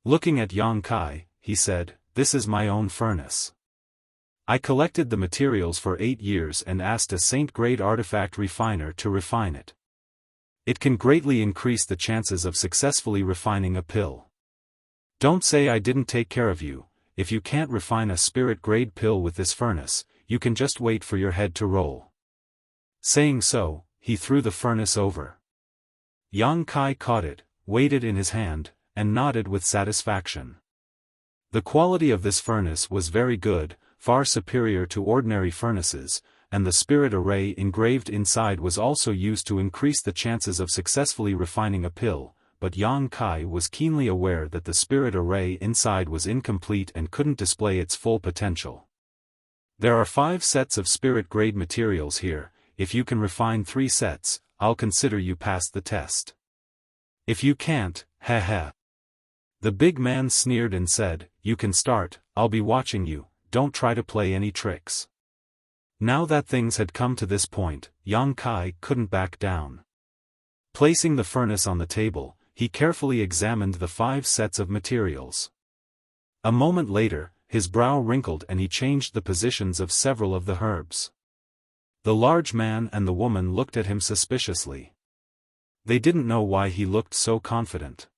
Speaker 1: Looking at Yang Kai, he said, "This is my own furnace. I collected the materials for 8 years and asked a saint-grade artifact refiner to refine it. It can greatly increase the chances of successfully refining a pill. Don't say I didn't take care of you. If you can't refine a spirit-grade pill with this furnace, you can just wait for your head to roll." Saying so, he threw the furnace over. Yang Kai caught it, weighed it in his hand, and nodded with satisfaction. The quality of this furnace was very good, far superior to ordinary furnaces, and the spirit array engraved inside was also used to increase the chances of successfully refining a pill, but Yang Kai was keenly aware that the spirit array inside was incomplete and couldn't display its full potential. "There are 5 sets of spirit-grade materials here, if you can refine 3 sets, I'll consider you passed the test. If you can't, heh." The big man sneered and said, "You can start, I'll be watching you, don't try to play any tricks." Now that things had come to this point, Yang Kai couldn't back down. Placing the furnace on the table, he carefully examined the 5 sets of materials. A moment later, his brow wrinkled and he changed the positions of several of the herbs. The large man and the woman looked at him suspiciously. They didn't know why he looked so confident.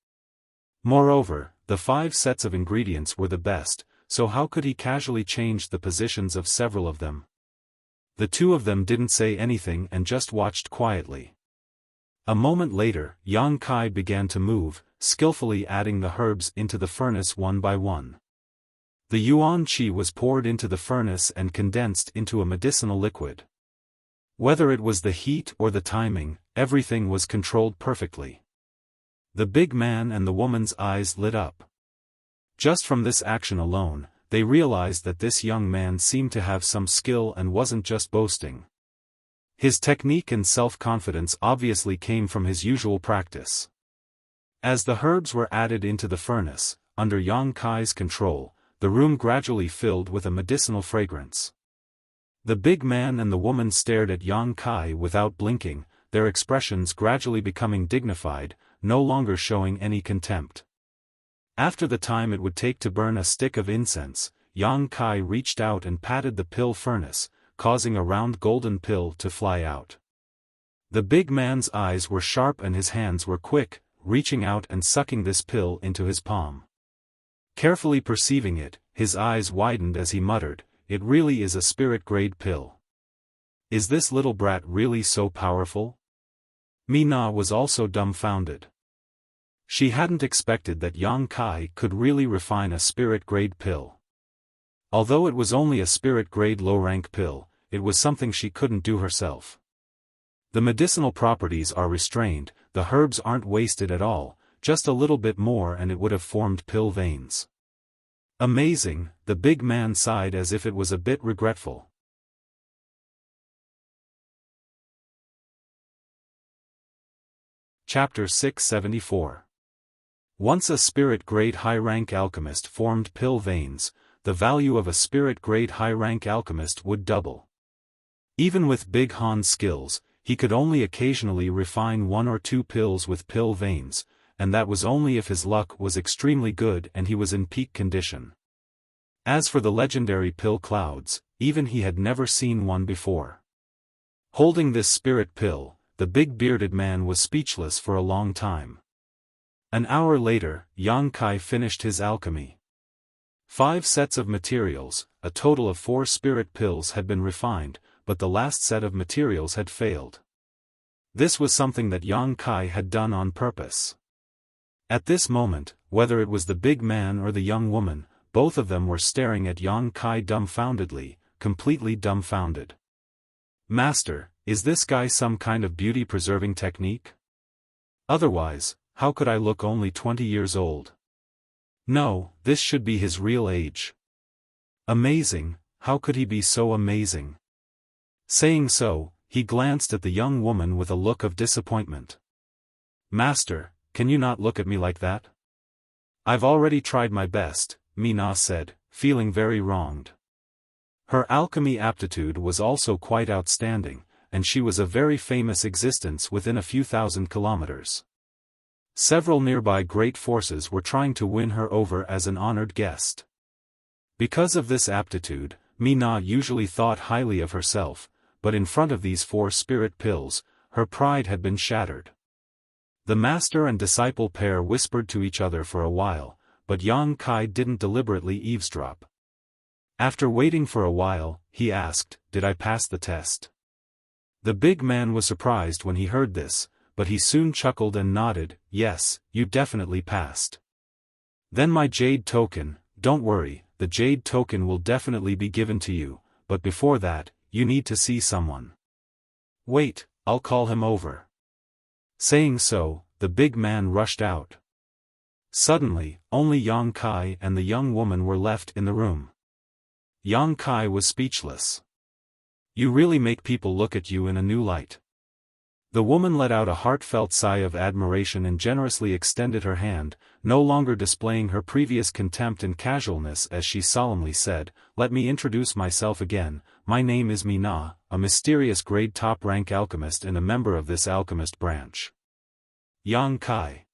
Speaker 1: Moreover, the 5 sets of ingredients were the best, so how could he casually change the positions of several of them? The 2 of them didn't say anything and just watched quietly. A moment later, Yang Kai began to move, skillfully adding the herbs into the furnace one by one. The yuan qi was poured into the furnace and condensed into a medicinal liquid. Whether it was the heat or the timing, everything was controlled perfectly. The big man and the woman's eyes lit up. Just from this action alone, they realized that this young man seemed to have some skill and wasn't just boasting. His technique and self-confidence obviously came from his usual practice. As the herbs were added into the furnace, under Yang Kai's control, the room gradually filled with a medicinal fragrance. The big man and the woman stared at Yang Kai without blinking, their expressions gradually becoming dignified, no longer showing any contempt. After the time it would take to burn a stick of incense, Yang Kai reached out and patted the pill furnace, causing a round golden pill to fly out. The big man's eyes were sharp and his hands were quick, reaching out and sucking this pill into his palm. Carefully perceiving it, his eyes widened as he muttered, "It really is a spirit-grade pill. Is this little brat really so powerful?" Mina was also dumbfounded. She hadn't expected that Yang Kai could really refine a spirit-grade pill. Although it was only a spirit-grade low-rank pill, it was something she couldn't do herself. The medicinal properties are restrained, the herbs aren't wasted at all, just a little bit more and it would have formed pill veins. Amazing, the big man sighed as if it was a bit regretful. Chapter 674. Once a spirit-grade high-rank alchemist formed pill veins, the value of a spirit-grade high-rank alchemist would double. Even with Big Han's skills, he could only occasionally refine 1 or 2 pills with pill veins, and that was only if his luck was extremely good and he was in peak condition. As for the legendary pill clouds, even he had never seen one before. Holding this spirit pill, the big bearded man was speechless for a long time. An hour later, Yang Kai finished his alchemy. 5 sets of materials, a total of 4 spirit pills had been refined, but the last set of materials had failed. This was something that Yang Kai had done on purpose. At this moment, whether it was the big man or the young woman, both of them were staring at Yang Kai dumbfoundedly, completely dumbfounded. "Master, is this guy some kind of beauty-preserving technique? Otherwise, how could I look only 20 years old? No, this should be his real age. Amazing, how could he be so amazing?" Saying so, he glanced at the young woman with a look of disappointment. "Master, can you not look at me like that?" "I've already tried my best," Mina said, feeling very wronged. Her alchemy aptitude was also quite outstanding, and she was a very famous existence within a few thousand kilometers. Several nearby great forces were trying to win her over as an honored guest. Because of this aptitude, Mina usually thought highly of herself, but in front of these 4 spirit pills, her pride had been shattered. The master and disciple pair whispered to each other for a while, but Yang Kai didn't deliberately eavesdrop. After waiting for a while, he asked, "Did I pass the test?" The big man was surprised when he heard this, but he soon chuckled and nodded, "Yes, you definitely passed." "Then my jade token, don't worry, the jade token will definitely be given to you, but before that, you need to see someone." "Wait, I'll call him over." Saying so, the big man rushed out. Suddenly, only Yang Kai and the young woman were left in the room. Yang Kai was speechless. "You really make people look at you in a new light." The woman let out a heartfelt sigh of admiration and generously extended her hand, no longer displaying her previous contempt and casualness as she solemnly said, "Let me introduce myself again, my name is Mina, a mysterious grade top-rank alchemist and a member of this alchemist branch." Yang Kai.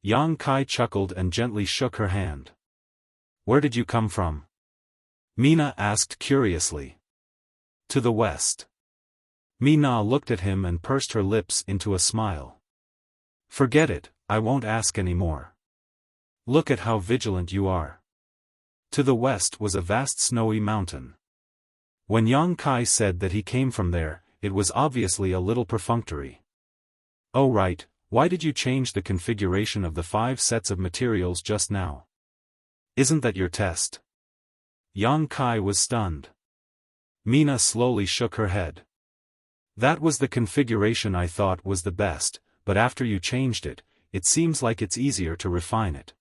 Speaker 1: Yang Kai chuckled and gently shook her hand. "Where did you come from?" Mina asked curiously. "To the west." Mina looked at him and pursed her lips into a smile. "Forget it, I won't ask any more. Look at how vigilant you are." To the west was a vast snowy mountain. When Yang Kai said that he came from there, it was obviously a little perfunctory. "Oh right, why did you change the configuration of the 5 sets of materials just now? Isn't that your test?" Yang Kai was stunned. Mina slowly shook her head. "That was the configuration I thought was the best, but after you changed it, it seems like it's easier to refine it."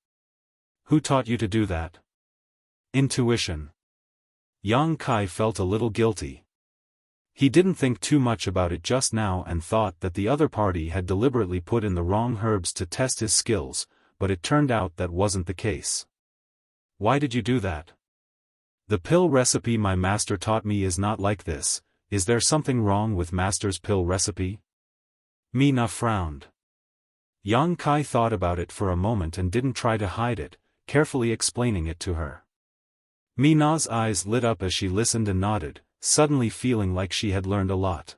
Speaker 1: "Who taught you to do that?" "Intuition." Yang Kai felt a little guilty. He didn't think too much about it just now and thought that the other party had deliberately put in the wrong herbs to test his skills, but it turned out that wasn't the case. "Why did you do that?" "The pill recipe my master taught me is not like this. Is there something wrong with master's pill recipe?" Mina frowned. Yang Kai thought about it for a moment and didn't try to hide it, carefully explaining it to her. Mina's eyes lit up as she listened and nodded, suddenly feeling like she had learned a lot.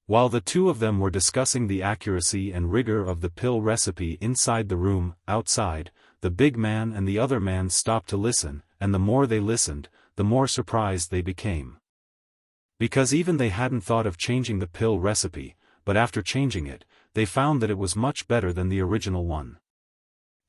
Speaker 1: While the two of them were discussing the accuracy and rigor of the pill recipe inside the room, outside, the big man and the other man stopped to listen, and the more they listened, the more surprised they became. Because even they hadn't thought of changing the pill recipe, but after changing it, they found that it was much better than the original one.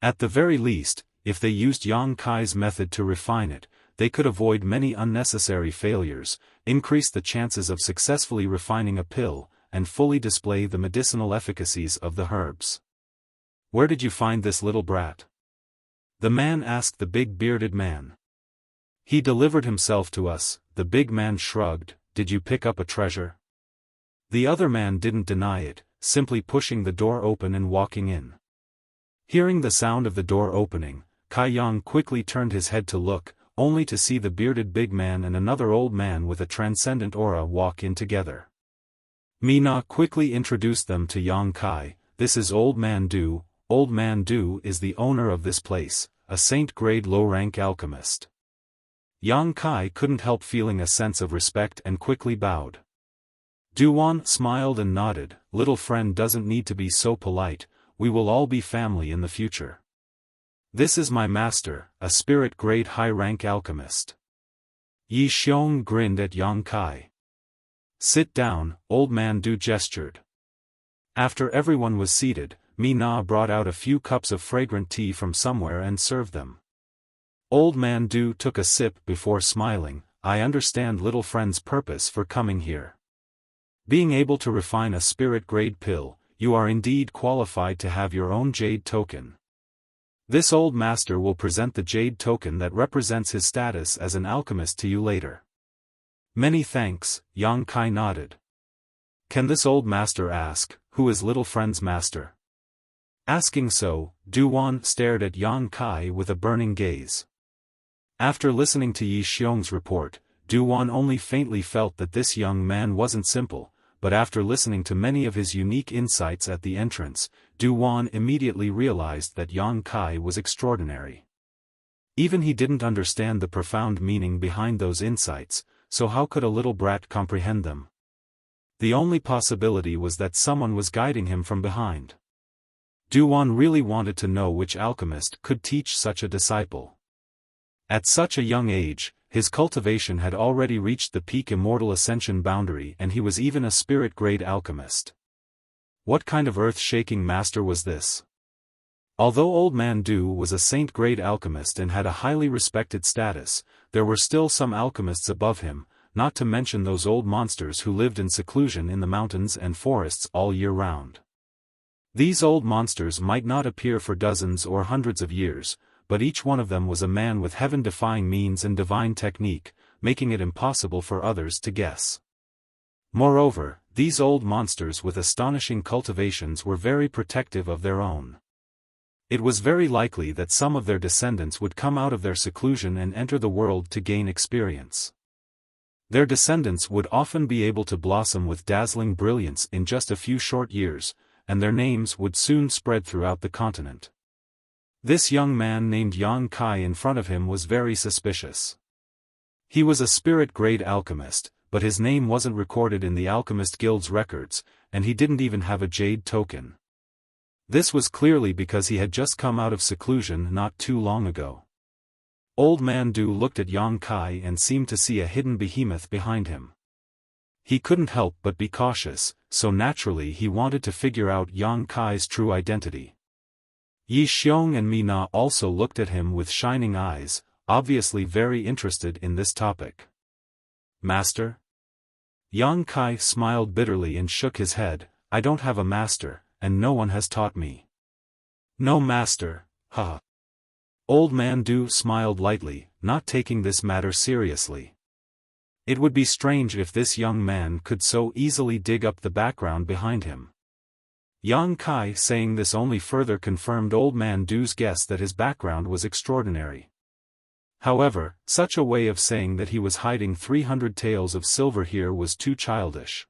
Speaker 1: At the very least, if they used Yang Kai's method to refine it, they could avoid many unnecessary failures, increase the chances of successfully refining a pill, and fully display the medicinal efficacies of the herbs. "Where did you find this little brat?" the man asked the big bearded man. "He delivered himself to us," the big man shrugged. "Did you pick up a treasure?" The other man didn't deny it, simply pushing the door open and walking in. Hearing the sound of the door opening, Kai Yang quickly turned his head to look, only to see the bearded big man and another old man with a transcendent aura walk in together. Mina quickly introduced them to Yang Kai. "This is Old Man Du. Old Man Du is the owner of this place, a saint-grade low-rank alchemist." Yang Kai couldn't help feeling a sense of respect and quickly bowed. Duan smiled and nodded. "Little friend doesn't need to be so polite, we will all be family in the future. This is my master, a spirit-grade high-rank alchemist." Yi Xiong grinned at Yang Kai. "Sit down," Old Man Du gestured. After everyone was seated, Mi Na brought out a few cups of fragrant tea from somewhere and served them. Old Man Du took a sip before smiling. "I understand little friend's purpose for coming here. Being able to refine a spirit-grade pill, you are indeed qualified to have your own jade token. This old master will present the jade token that represents his status as an alchemist to you later." "Many thanks," Yang Kai nodded. "Can this old master ask, who is little friend's master?" Asking so, Duan stared at Yang Kai with a burning gaze. After listening to Yi Xiong's report, Duan only faintly felt that this young man wasn't simple, but after listening to many of his unique insights at the entrance, Duan immediately realized that Yang Kai was extraordinary. Even he didn't understand the profound meaning behind those insights, so how could a little brat comprehend them? The only possibility was that someone was guiding him from behind. Duan really wanted to know which alchemist could teach such a disciple. At such a young age, his cultivation had already reached the peak immortal ascension boundary and he was even a spirit-grade alchemist. What kind of earth-shaking master was this? Although Old Man Du was a saint-grade alchemist and had a highly respected status, there were still some alchemists above him, not to mention those old monsters who lived in seclusion in the mountains and forests all year round. These old monsters might not appear for dozens or hundreds of years, but each one of them was a man with heaven-defying means and divine technique, making it impossible for others to guess. Moreover, these old monsters with astonishing cultivations were very protective of their own. It was very likely that some of their descendants would come out of their seclusion and enter the world to gain experience. Their descendants would often be able to blossom with dazzling brilliance in just a few short years, and their names would soon spread throughout the continent. This young man named Yang Kai in front of him was very suspicious. He was a spirit-grade alchemist, but his name wasn't recorded in the Alchemist Guild's records, and he didn't even have a jade token. This was clearly because he had just come out of seclusion not too long ago. Old Man Du looked at Yang Kai and seemed to see a hidden behemoth behind him. He couldn't help but be cautious, so naturally he wanted to figure out Yang Kai's true identity. Yi Xiong and Mi Na also looked at him with shining eyes, obviously very interested in this topic. "Master?" Yang Kai smiled bitterly and shook his head. "I don't have a master, and no one has taught me." "No master, haha." Old Man Du smiled lightly, not taking this matter seriously. It would be strange if this young man could so easily dig up the background behind him. Yang Kai saying this only further confirmed Old Man Du's guess that his background was extraordinary. However, such a way of saying that he was hiding 300 taels of silver here was too childish.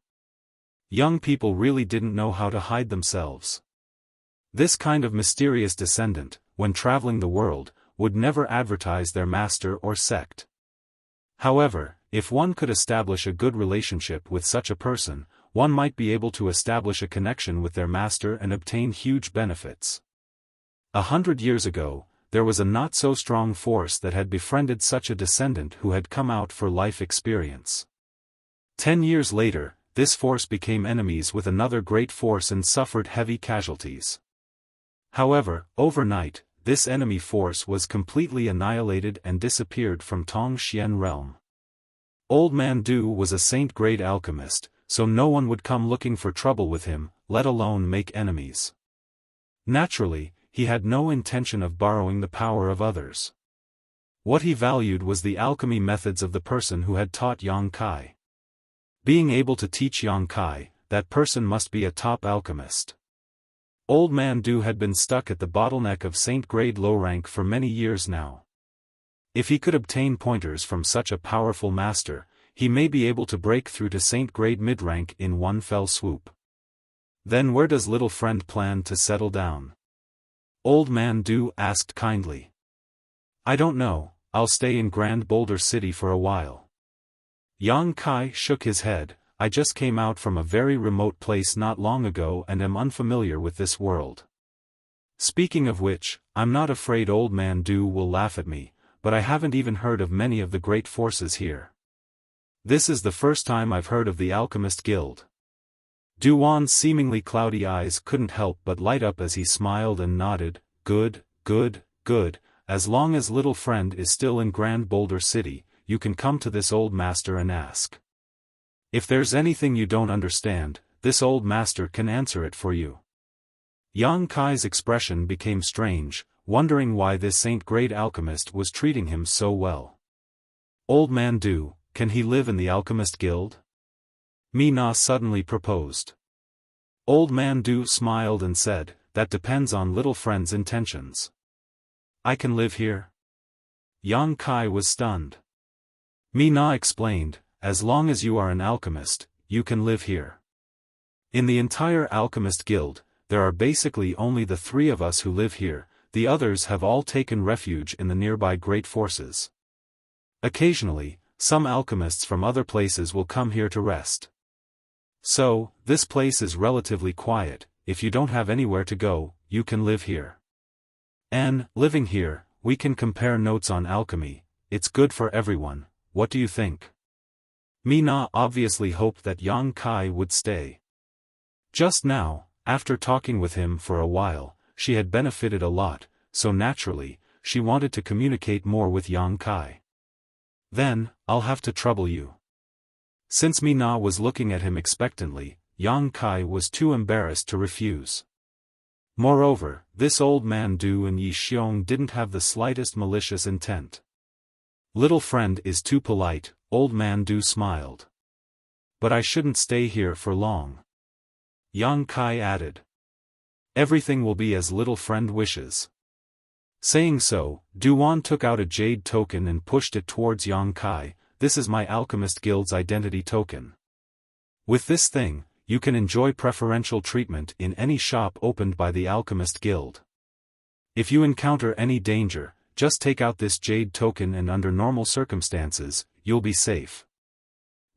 Speaker 1: Young people really didn't know how to hide themselves. This kind of mysterious descendant, when traveling the world, would never advertise their master or sect. However, if one could establish a good relationship with such a person, one might be able to establish a connection with their master and obtain huge benefits. 100 years ago, there was a not-so-strong force that had befriended such a descendant who had come out for life experience. 10 years later, this force became enemies with another great force and suffered heavy casualties. However, overnight, this enemy force was completely annihilated and disappeared from Tongxian realm. Old Man Du was a saint-grade alchemist, so no one would come looking for trouble with him, let alone make enemies. Naturally, he had no intention of borrowing the power of others. What he valued was the alchemy methods of the person who had taught Yang Kai. Being able to teach Yang Kai, that person must be a top alchemist. Old Man Du had been stuck at the bottleneck of saint-grade low rank for many years now. If he could obtain pointers from such a powerful master, he may be able to break through to saint-grade mid-rank in one fell swoop. Then where does little friend plan to settle down? Old Man Du asked kindly. I don't know, I'll stay in Grand Boulder City for a while. Yang Kai shook his head. I just came out from a very remote place not long ago and am unfamiliar with this world. Speaking of which, I'm not afraid Old Man Du will laugh at me, but I haven't even heard of many of the great forces here. This is the first time I've heard of the Alchemist Guild. Duan's seemingly cloudy eyes couldn't help but light up as he smiled and nodded. Good, good, good, as long as little friend is still in Grand Boulder City, you can come to this old master and ask. If there's anything you don't understand, this old master can answer it for you. Yang Kai's expression became strange, wondering why this saint-grade alchemist was treating him so well. Old Man Du, can he live in the Alchemist Guild? Mina suddenly proposed. Old Man Du smiled and said, that depends on little friend's intentions. I can live here? Yang Kai was stunned. Mina explained, as long as you are an alchemist, you can live here. In the entire Alchemist Guild, there are basically only the three of us who live here, the others have all taken refuge in the nearby great forces. Occasionally, some alchemists from other places will come here to rest. So, this place is relatively quiet. If you don't have anywhere to go, you can live here. And, living here, we can compare notes on alchemy. It's good for everyone. What do you think? Mina obviously hoped that Yang Kai would stay. Just now, after talking with him for a while, she had benefited a lot, so naturally, she wanted to communicate more with Yang Kai. Then, I'll have to trouble you. Since Mina was looking at him expectantly, Yang Kai was too embarrassed to refuse. Moreover, this Old Man Du and Yi Xiong didn't have the slightest malicious intent. Little friend is too polite, Old Man Du smiled. But I shouldn't stay here for long. Yang Kai added. Everything will be as little friend wishes. Saying so, Duan took out a jade token and pushed it towards Yang Kai. This is my Alchemist Guild's identity token. With this thing, you can enjoy preferential treatment in any shop opened by the Alchemist Guild. If you encounter any danger, just take out this jade token and under normal circumstances, you'll be safe.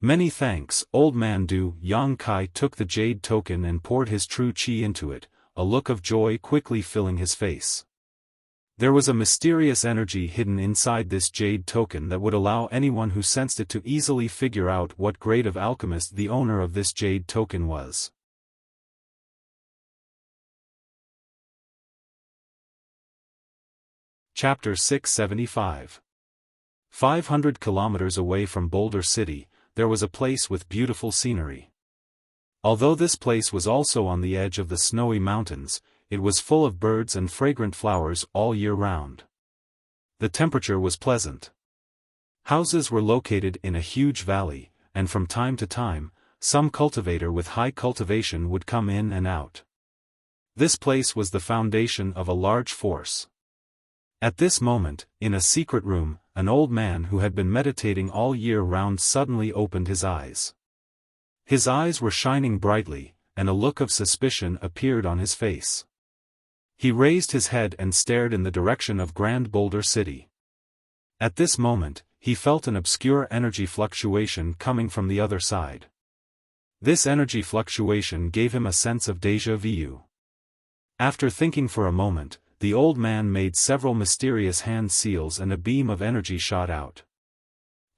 Speaker 1: Many thanks, Old Man Du. Yang Kai took the jade token and poured his true qi into it, a look of joy quickly filling his face. There was a mysterious energy hidden inside this jade token that would allow anyone who sensed it to easily figure out what grade of alchemist the owner of this jade token was. Chapter 675. 500 kilometers away from Boulder City, there was a place with beautiful scenery. Although this place was also on the edge of the snowy mountains, it was full of birds and fragrant flowers all year round. The temperature was pleasant. Houses were located in a huge valley, and from time to time, some cultivator with high cultivation would come in and out. This place was the foundation of a large force. At this moment, in a secret room, an old man who had been meditating all year round suddenly opened his eyes. His eyes were shining brightly, and a look of suspicion appeared on his face. He raised his head and stared in the direction of Grand Boulder City. At this moment, he felt an obscure energy fluctuation coming from the other side. This energy fluctuation gave him a sense of déjà vu. After thinking for a moment, the old man made several mysterious hand seals and a beam of energy shot out.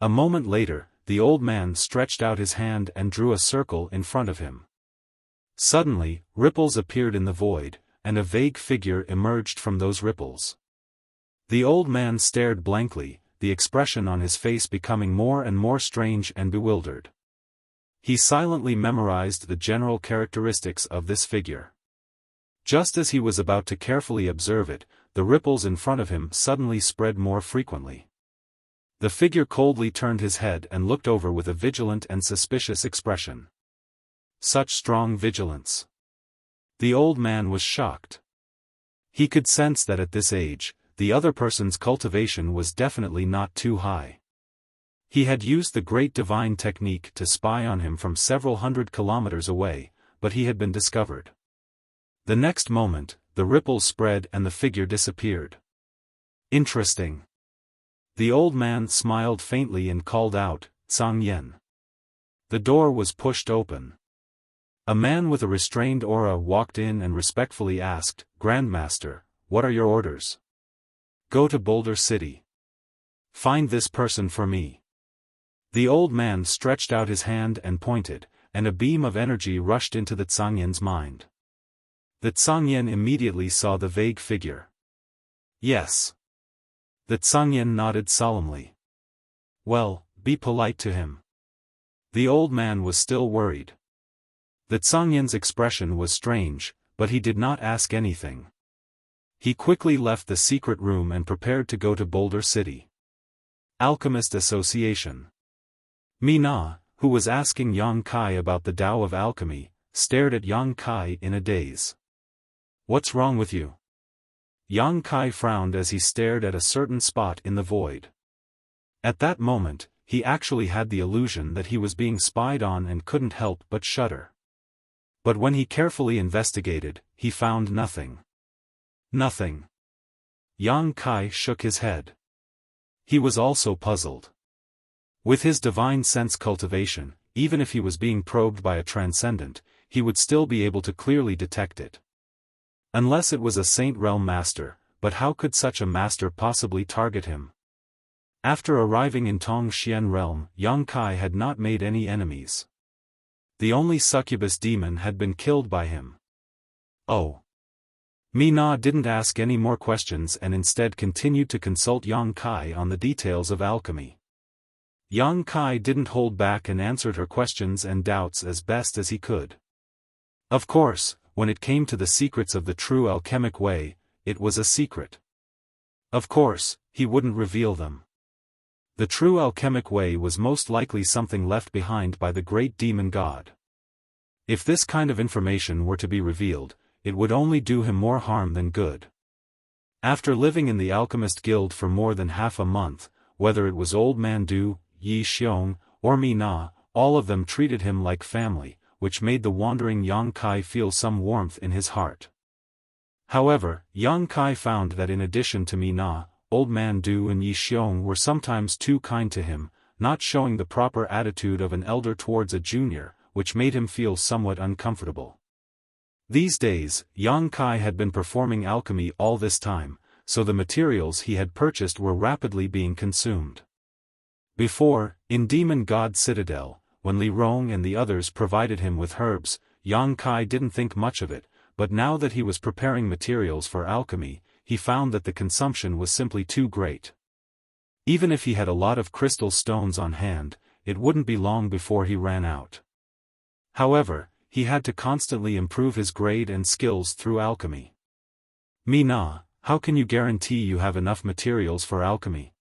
Speaker 1: A moment later, the old man stretched out his hand and drew a circle in front of him. Suddenly, ripples appeared in the void, and a vague figure emerged from those ripples. The old man stared blankly, the expression on his face becoming more and more strange and bewildered. He silently memorized the general characteristics of this figure. Just as he was about to carefully observe it, the ripples in front of him suddenly spread more frequently. The figure coldly turned his head and looked over with a vigilant and suspicious expression. Such strong vigilance. The old man was shocked. He could sense that at this age, the other person's cultivation was definitely not too high. He had used the great divine technique to spy on him from several hundred kilometers away, but he had been discovered. The next moment, the ripples spread and the figure disappeared. Interesting. The old man smiled faintly and called out, "Zhang Yan." The door was pushed open. A man with a restrained aura walked in and respectfully asked, "Grandmaster, what are your orders?" "Go to Boulder City. Find this person for me." The old man stretched out his hand and pointed, and a beam of energy rushed into the Zhang Yan's mind. The Zhang Yan immediately saw the vague figure. "Yes." The Zhang Yan nodded solemnly. "Well, be polite to him." The old man was still worried. The Zhang Yan's expression was strange, but he did not ask anything. He quickly left the secret room and prepared to go to Boulder City. Alchemist Association. Mina, who was asking Yang Kai about the Tao of alchemy, stared at Yang Kai in a daze. "What's wrong with you?" Yang Kai frowned as he stared at a certain spot in the void. At that moment, he actually had the illusion that he was being spied on and couldn't help but shudder. But when he carefully investigated, he found nothing. Nothing. Yang Kai shook his head. He was also puzzled. With his divine sense cultivation, even if he was being probed by a transcendent, he would still be able to clearly detect it. Unless it was a Saint Realm master, but how could such a master possibly target him? After arriving in Tongxian Realm, Yang Kai had not made any enemies. The only succubus demon had been killed by him. Oh. Mina didn't ask any more questions and instead continued to consult Yang Kai on the details of alchemy. Yang Kai didn't hold back and answered her questions and doubts as best as he could. Of course, when it came to the secrets of the true alchemic way, it was a secret. Of course, he wouldn't reveal them. The true alchemic way was most likely something left behind by the great demon god. If this kind of information were to be revealed, it would only do him more harm than good. After living in the alchemist guild for more than half a month, whether it was old man Du, Yi Xiong, or Mina, all of them treated him like family, which made the wandering Yang Kai feel some warmth in his heart. However, Yang Kai found that in addition to Mina, old man Du and Yi Xiong were sometimes too kind to him, not showing the proper attitude of an elder towards a junior, which made him feel somewhat uncomfortable. These days, Yang Kai had been performing alchemy all this time, so the materials he had purchased were rapidly being consumed. Before, in Demon God Citadel, when Li Rong and the others provided him with herbs, Yang Kai didn't think much of it, but now that he was preparing materials for alchemy, he found that the consumption was simply too great. Even if he had a lot of crystal stones on hand, it wouldn't be long before he ran out. However, he had to constantly improve his grade and skills through alchemy. Mina, how can you guarantee you have enough materials for alchemy?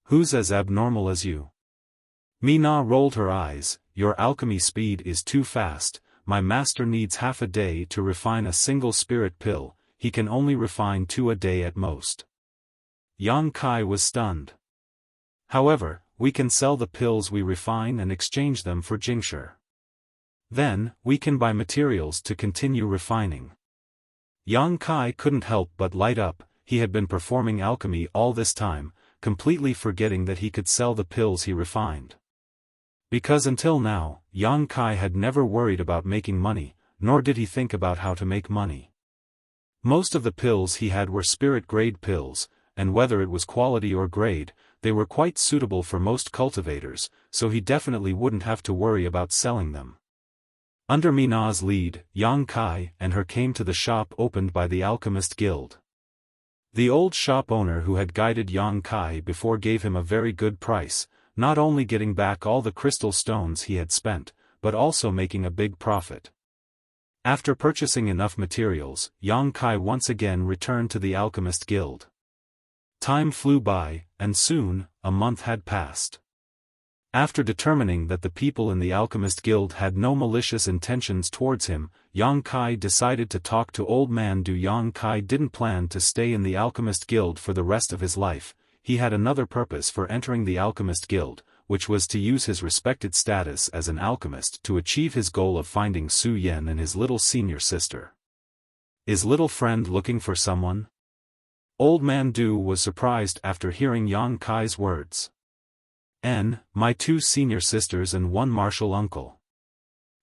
Speaker 1: Who's as abnormal as you? Mina rolled her eyes. Your alchemy speed is too fast. My master needs half a day to refine a single spirit pill. He can only refine 2 a day at most. Yang Kai was stunned. However, we can sell the pills we refine and exchange them for Jingshi. Then, we can buy materials to continue refining. Yang Kai couldn't help but light up. He had been performing alchemy all this time, completely forgetting that he could sell the pills he refined. Because until now, Yang Kai had never worried about making money, nor did he think about how to make money. Most of the pills he had were spirit-grade pills, and whether it was quality or grade, they were quite suitable for most cultivators, so he definitely wouldn't have to worry about selling them. Under Mina's lead, Yang Kai and her came to the shop opened by the Alchemist Guild. The old shop owner who had guided Yang Kai before gave him a very good price, not only getting back all the crystal stones he had spent, but also making a big profit. After purchasing enough materials, Yang Kai once again returned to the Alchemist Guild. Time flew by, and soon, a month had passed. After determining that the people in the Alchemist Guild had no malicious intentions towards him, Yang Kai decided to talk to Old Man Du. Yang Kai didn't plan to stay in the Alchemist Guild for the rest of his life. He had another purpose for entering the Alchemist Guild, which was to use his respected status as an alchemist to achieve his goal of finding Su Yan and his little senior sister. Is little friend looking for someone? Old Man Du was surprised after hearing Yang Kai's words. My 2 senior sisters and 1 martial uncle.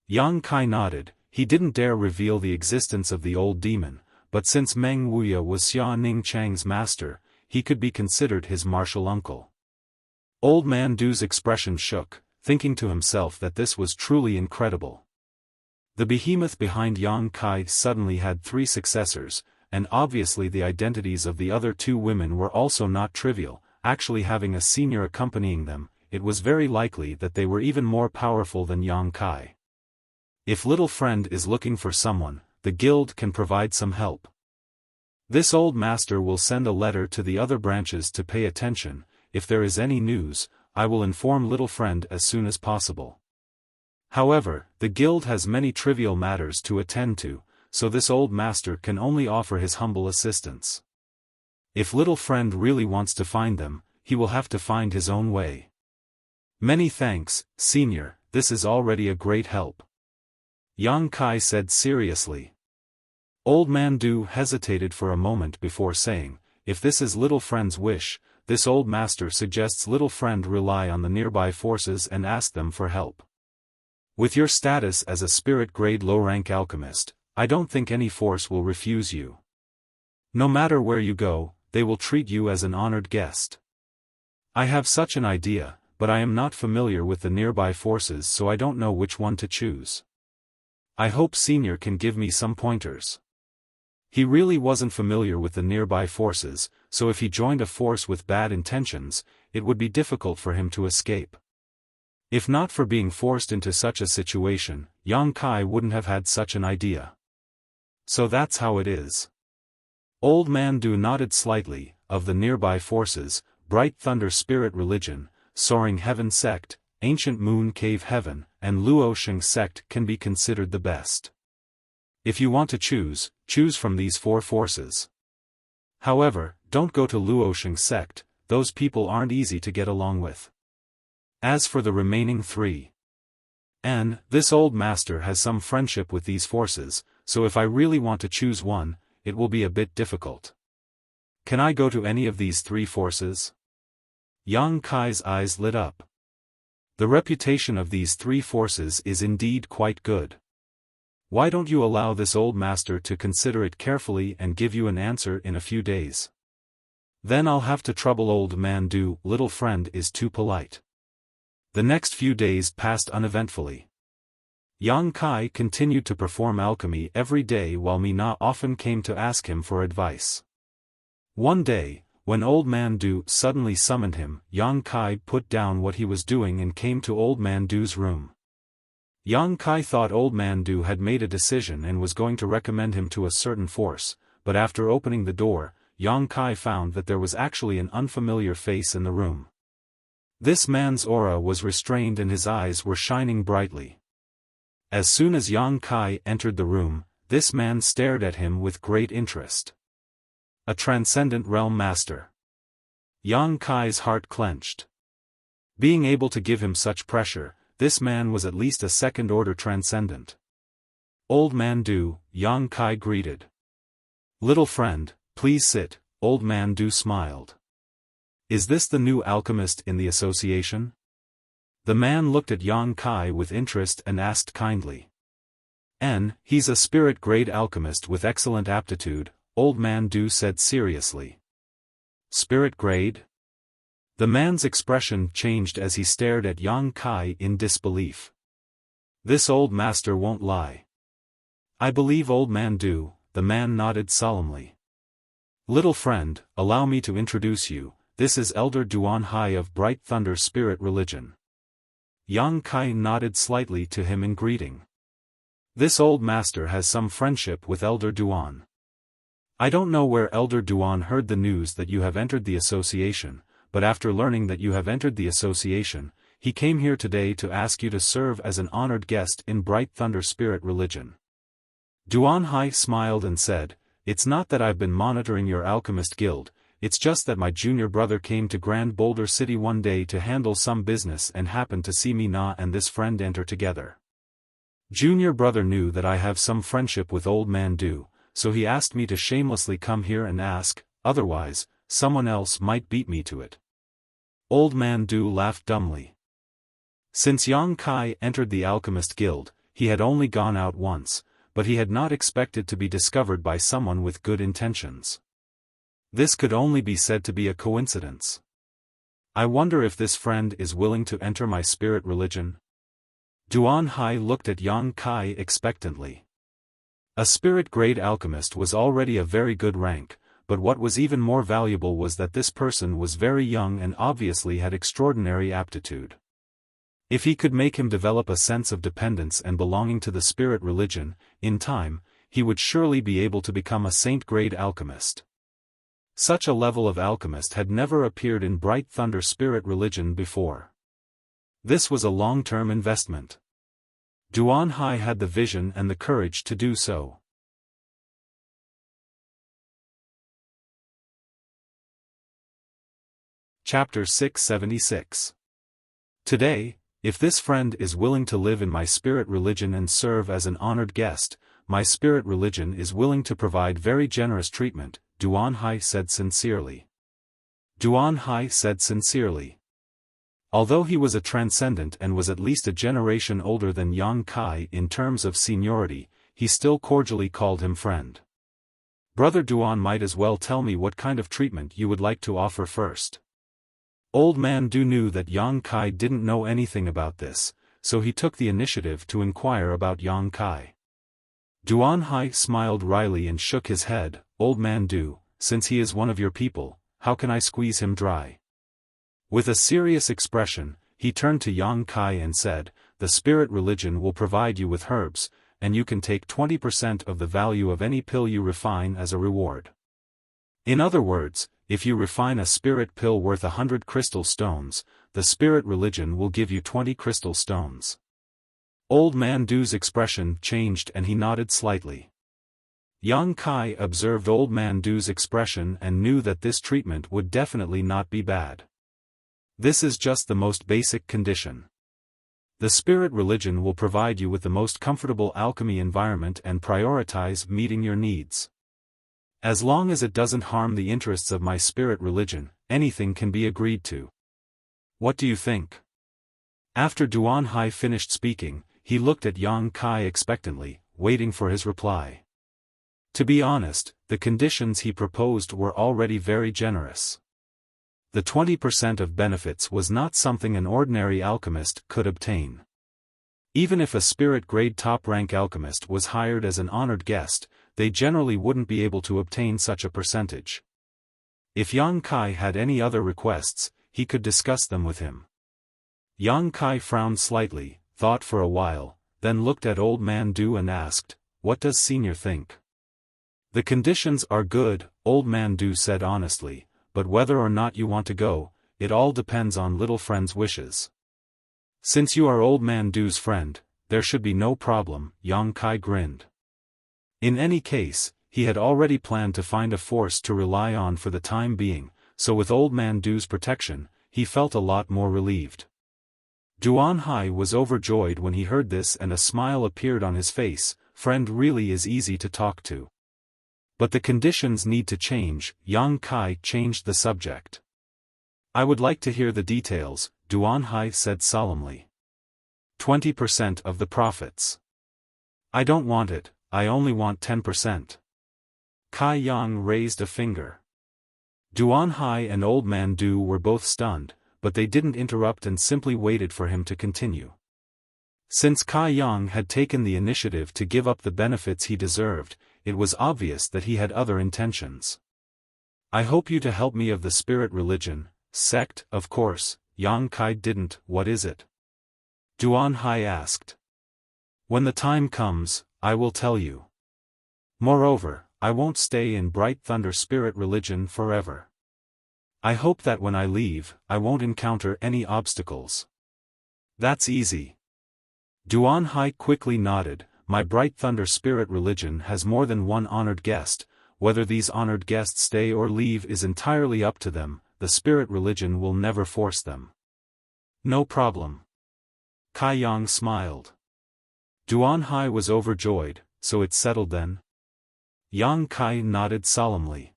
Speaker 1: Yang Kai nodded. He didn't dare reveal the existence of the old demon, but since Meng Wuya was Xia Ning Chang's master, he could be considered his martial uncle. Old Man Du's expression shook, thinking to himself that this was truly incredible. The behemoth behind Yang Kai suddenly had 3 successors, and obviously the identities of the other 2 women were also not trivial. Actually having a senior accompanying them, it was very likely that they were even more powerful than Yang Kai. If little friend is looking for someone, the guild can provide some help. This old master will send a letter to the other branches to pay attention. If there is any news, I will inform little friend as soon as possible. However, the guild has many trivial matters to attend to, so this old master can only offer his humble assistance. If little friend really wants to find them, he will have to find his own way. Many thanks, senior, this is already a great help. Yang Kai said seriously. Old Man Du hesitated for a moment before saying, if this is little friend's wish, this old master suggests little friend rely on the nearby forces and ask them for help. With your status as a spirit grade low-rank alchemist, I don't think any force will refuse you. No matter where you go, they will treat you as an honored guest. I have such an idea, but I am not familiar with the nearby forces, so I don't know which one to choose. I hope senior can give me some pointers. He really wasn't familiar with the nearby forces, so if he joined a force with bad intentions, it would be difficult for him to escape. If not for being forced into such a situation, Yang Kai wouldn't have had such an idea. So that's how it is. Old Man Du nodded slightly. Of the nearby forces, Bright Thunder Spirit Religion, Soaring Heaven Sect, Ancient Moon Cave Heaven, and Luosheng Sect can be considered the best. If you want to choose from these 4 forces. However, don't go to Luosheng Sect, those people aren't easy to get along with. As for the remaining 3. This old master has some friendship with these forces, so if I really want to choose one, it will be a bit difficult. Can I go to any of these 3 forces? Yang Kai's eyes lit up. The reputation of these 3 forces is indeed quite good. Why don't you allow this old master to consider it carefully and give you an answer in a few days? Then I'll have to trouble Old Man Du. Little friend is too polite. The next few days passed uneventfully. Yang Kai continued to perform alchemy every day while Mina often came to ask him for advice. One day, when Old Man Du suddenly summoned him, Yang Kai put down what he was doing and came to Old Man Du's room. Yang Kai thought Old Man Du had made a decision and was going to recommend him to a certain force, but after opening the door, Yang Kai found that there was actually an unfamiliar face in the room. This man's aura was restrained and his eyes were shining brightly. As soon as Yang Kai entered the room, this man stared at him with great interest. A transcendent realm master. Yang Kai's heart clenched. Being able to give him such pressure, this man was at least a second-order transcendent. Old Man Du, Yang Kai greeted. Little friend, please sit, Old Man Du smiled. Is this the new alchemist in the association? The man looked at Yang Kai with interest and asked kindly. He's a spirit-grade alchemist with excellent aptitude, Old Man Du said seriously. Spirit grade? The man's expression changed as he stared at Yang Kai in disbelief. This old master won't lie. I believe old man do, the man nodded solemnly. Little friend, allow me to introduce you, this is Elder Duan Hai of Bright Thunder Spirit Religion. Yang Kai nodded slightly to him in greeting. This old master has some friendship with Elder Duan. I don't know where Elder Duan heard the news that you have entered the association, but after learning that you have entered the association, he came here today to ask you to serve as an honored guest in Bright Thunder Spirit Religion. Duan Hai smiled and said, "It's not that I've been monitoring your alchemist guild, it's just that my junior brother came to Grand Boulder City one day to handle some business and happened to see me and this friend enter together. Junior brother knew that I have some friendship with Old Man Do, so he asked me to shamelessly come here and ask, otherwise, someone else might beat me to it." Old Man Do laughed dumbly. Since Yang Kai entered the Alchemist Guild, he had only gone out once, but he had not expected to be discovered by someone with good intentions. This could only be said to be a coincidence. I wonder if this friend is willing to enter my spirit religion? Duan Hai looked at Yang Kai expectantly. A spirit-grade alchemist was already a very good rank, but what was even more valuable was that this person was very young and obviously had extraordinary aptitude. If he could make him develop a sense of dependence and belonging to the spirit religion, in time, he would surely be able to become a saint-grade alchemist. Such a level of alchemist had never appeared in Bright Thunder Spirit Religion before. This was a long-term investment. Duan Hai had the vision and the courage to do so. Chapter 676. Today, if this friend is willing to live in my spirit religion and serve as an honored guest, my spirit religion is willing to provide very generous treatment, Duan Hai said sincerely. Duan Hai said sincerely. Although he was a transcendent and was at least a generation older than Yang Kai in terms of seniority, he still cordially called him friend. Brother Duan might as well tell me what kind of treatment you would like to offer first. Old Man Du knew that Yang Kai didn't know anything about this, so he took the initiative to inquire about Yang Kai. Duan Hai smiled wryly and shook his head. Old Man Du, since he is one of your people, how can I squeeze him dry? With a serious expression, he turned to Yang Kai and said, the spirit religion will provide you with herbs, and you can take 20% of the value of any pill you refine as a reward. In other words, if you refine a spirit pill worth 100 crystal stones, the spirit religion will give you 20 crystal stones. Old Man Du's expression changed and he nodded slightly. Yang Kai observed Old Man Du's expression and knew that this treatment would definitely not be bad. This is just the most basic condition. The spirit religion will provide you with the most comfortable alchemy environment and prioritize meeting your needs. As long as it doesn't harm the interests of my spirit religion, anything can be agreed to. What do you think? After Duan Hai finished speaking, he looked at Yang Kai expectantly, waiting for his reply. To be honest, the conditions he proposed were already very generous. The 20% of benefits was not something an ordinary alchemist could obtain. Even if a spirit-grade top-rank alchemist was hired as an honored guest, they generally wouldn't be able to obtain such a percentage. If Yang Kai had any other requests, he could discuss them with him. Yang Kai frowned slightly, thought for a while, then looked at Old Man Du and asked, what does Senior think? The conditions are good, Old Man Du said honestly, but whether or not you want to go, it all depends on little friend's wishes. Since you are Old Man Du's friend, there should be no problem, Yang Kai grinned. In any case, he had already planned to find a force to rely on for the time being, so with Old Man Du's protection, he felt a lot more relieved. Duan Hai was overjoyed when he heard this and a smile appeared on his face. Friend really is easy to talk to. But the conditions need to change. Yang Kai changed the subject. I would like to hear the details, Duan Hai said solemnly. 20% of the profits. I don't want it, I only want 10%. Kai Yang raised a finger. Duan Hai and Old Man Du were both stunned, but they didn't interrupt and simply waited for him to continue. Since Kai Yang had taken the initiative to give up the benefits he deserved, it was obvious that he had other intentions. I hope you to help me of the spirit religion, sect, of course. Yang Kai didn't. What is it? Duan Hai asked. When the time comes, I will tell you. Moreover, I won't stay in Bright Thunder spirit religion forever. I hope that when I leave, I won't encounter any obstacles. That's easy. Duan Hai quickly nodded. My Bright Thunder spirit religion has more than one honored guest. Whether these honored guests stay or leave is entirely up to them. The spirit religion will never force them. No problem. Kai Yang smiled. Duan Hai was overjoyed. So it's settled then? Yang Kai nodded solemnly.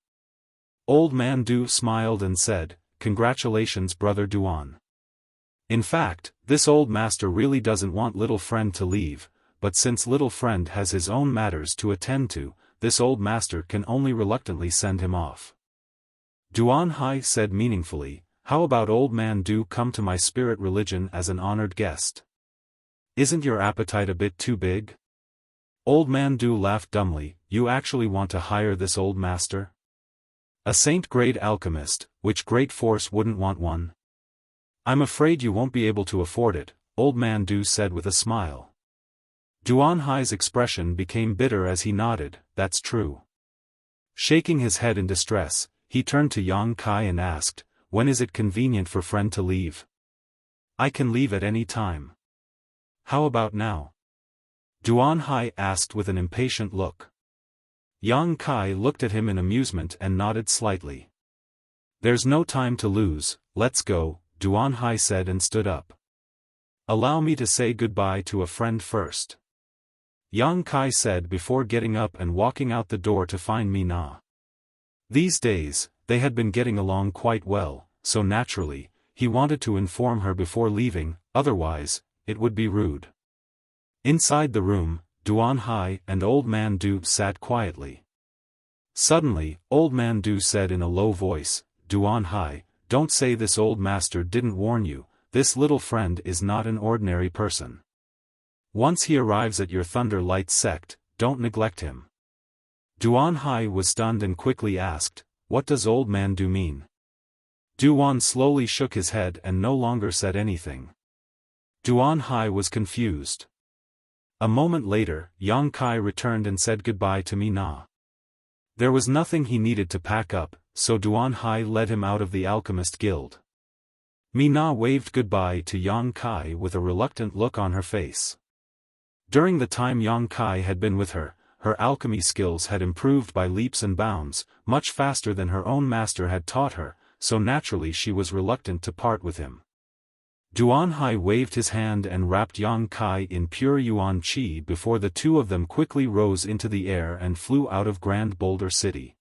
Speaker 1: Old Man Du smiled and said, Congratulations, brother Duan. In fact, this old master really doesn't want little friend to leave, but since little friend has his own matters to attend to, this old master can only reluctantly send him off. Duan Hai said meaningfully, How about Old Man Du come to my spirit religion as an honored guest? Isn't your appetite a bit too big? Old Man Du laughed dumbly. You actually want to hire this old master? A saint-grade alchemist, which great force wouldn't want one? I'm afraid you won't be able to afford it, Old Man Du said with a smile. Duan Hai's expression became bitter as he nodded. That's true. Shaking his head in distress, he turned to Yang Kai and asked, When is it convenient for friend to leave? I can leave at any time. How about now? Duan Hai asked with an impatient look. Yang Kai looked at him in amusement and nodded slightly. There's no time to lose, let's go, Duan Hai said and stood up. Allow me to say goodbye to a friend first. Yang Kai said before getting up and walking out the door to find Mina. These days, they had been getting along quite well, so naturally, he wanted to inform her before leaving, otherwise, it would be rude. Inside the room, Duan Hai and Old Man Du sat quietly. Suddenly, Old Man Du said in a low voice, Duan Hai, don't say this old master didn't warn you, this little friend is not an ordinary person. Once he arrives at your Thunder Light sect, don't neglect him. Duan Hai was stunned and quickly asked, What does Old Man Du mean? Duan slowly shook his head and no longer said anything. Duan Hai was confused. A moment later, Yang Kai returned and said goodbye to Mina. There was nothing he needed to pack up, so Duan Hai led him out of the Alchemist Guild. Mina waved goodbye to Yang Kai with a reluctant look on her face. During the time Yang Kai had been with her, her alchemy skills had improved by leaps and bounds, much faster than her own master had taught her, so naturally she was reluctant to part with him. Duan Hai waved his hand and wrapped Yang Kai in pure Yuan Qi before the two of them quickly rose into the air and flew out of Grand Boulder City.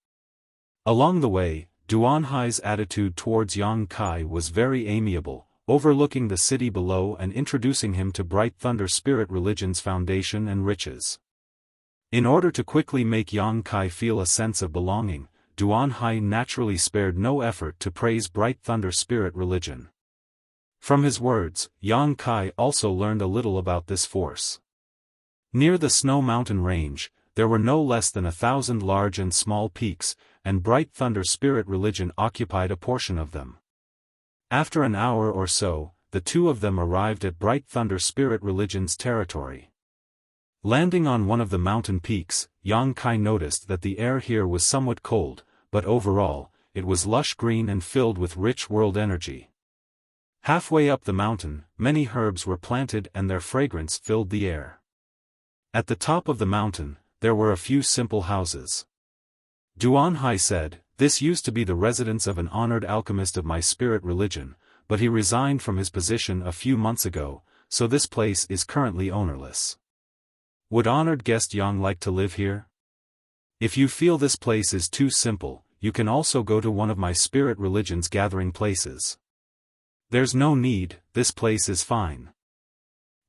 Speaker 1: Along the way, Duan Hai's attitude towards Yang Kai was very amiable, overlooking the city below and introducing him to Bright Thunder Spirit Religion's foundation and riches. In order to quickly make Yang Kai feel a sense of belonging, Duan Hai naturally spared no effort to praise Bright Thunder Spirit Religion. From his words, Yang Kai also learned a little about this force. Near the Snow Mountain Range, there were no less than 1,000 large and small peaks, and Bright Thunder Spirit Religion occupied a portion of them. After an hour or so, the two of them arrived at Bright Thunder Spirit Religion's territory. Landing on one of the mountain peaks, Yang Kai noticed that the air here was somewhat cold, but overall, it was lush green and filled with rich world energy. Halfway up the mountain, many herbs were planted and their fragrance filled the air. At the top of the mountain, there were a few simple houses. Duan Hai said, This used to be the residence of an honored alchemist of my spirit religion, but he resigned from his position a few months ago, so this place is currently ownerless. Would honored guest Yang like to live here? If you feel this place is too simple, you can also go to one of my spirit religion's gathering places. There's no need, this place is fine.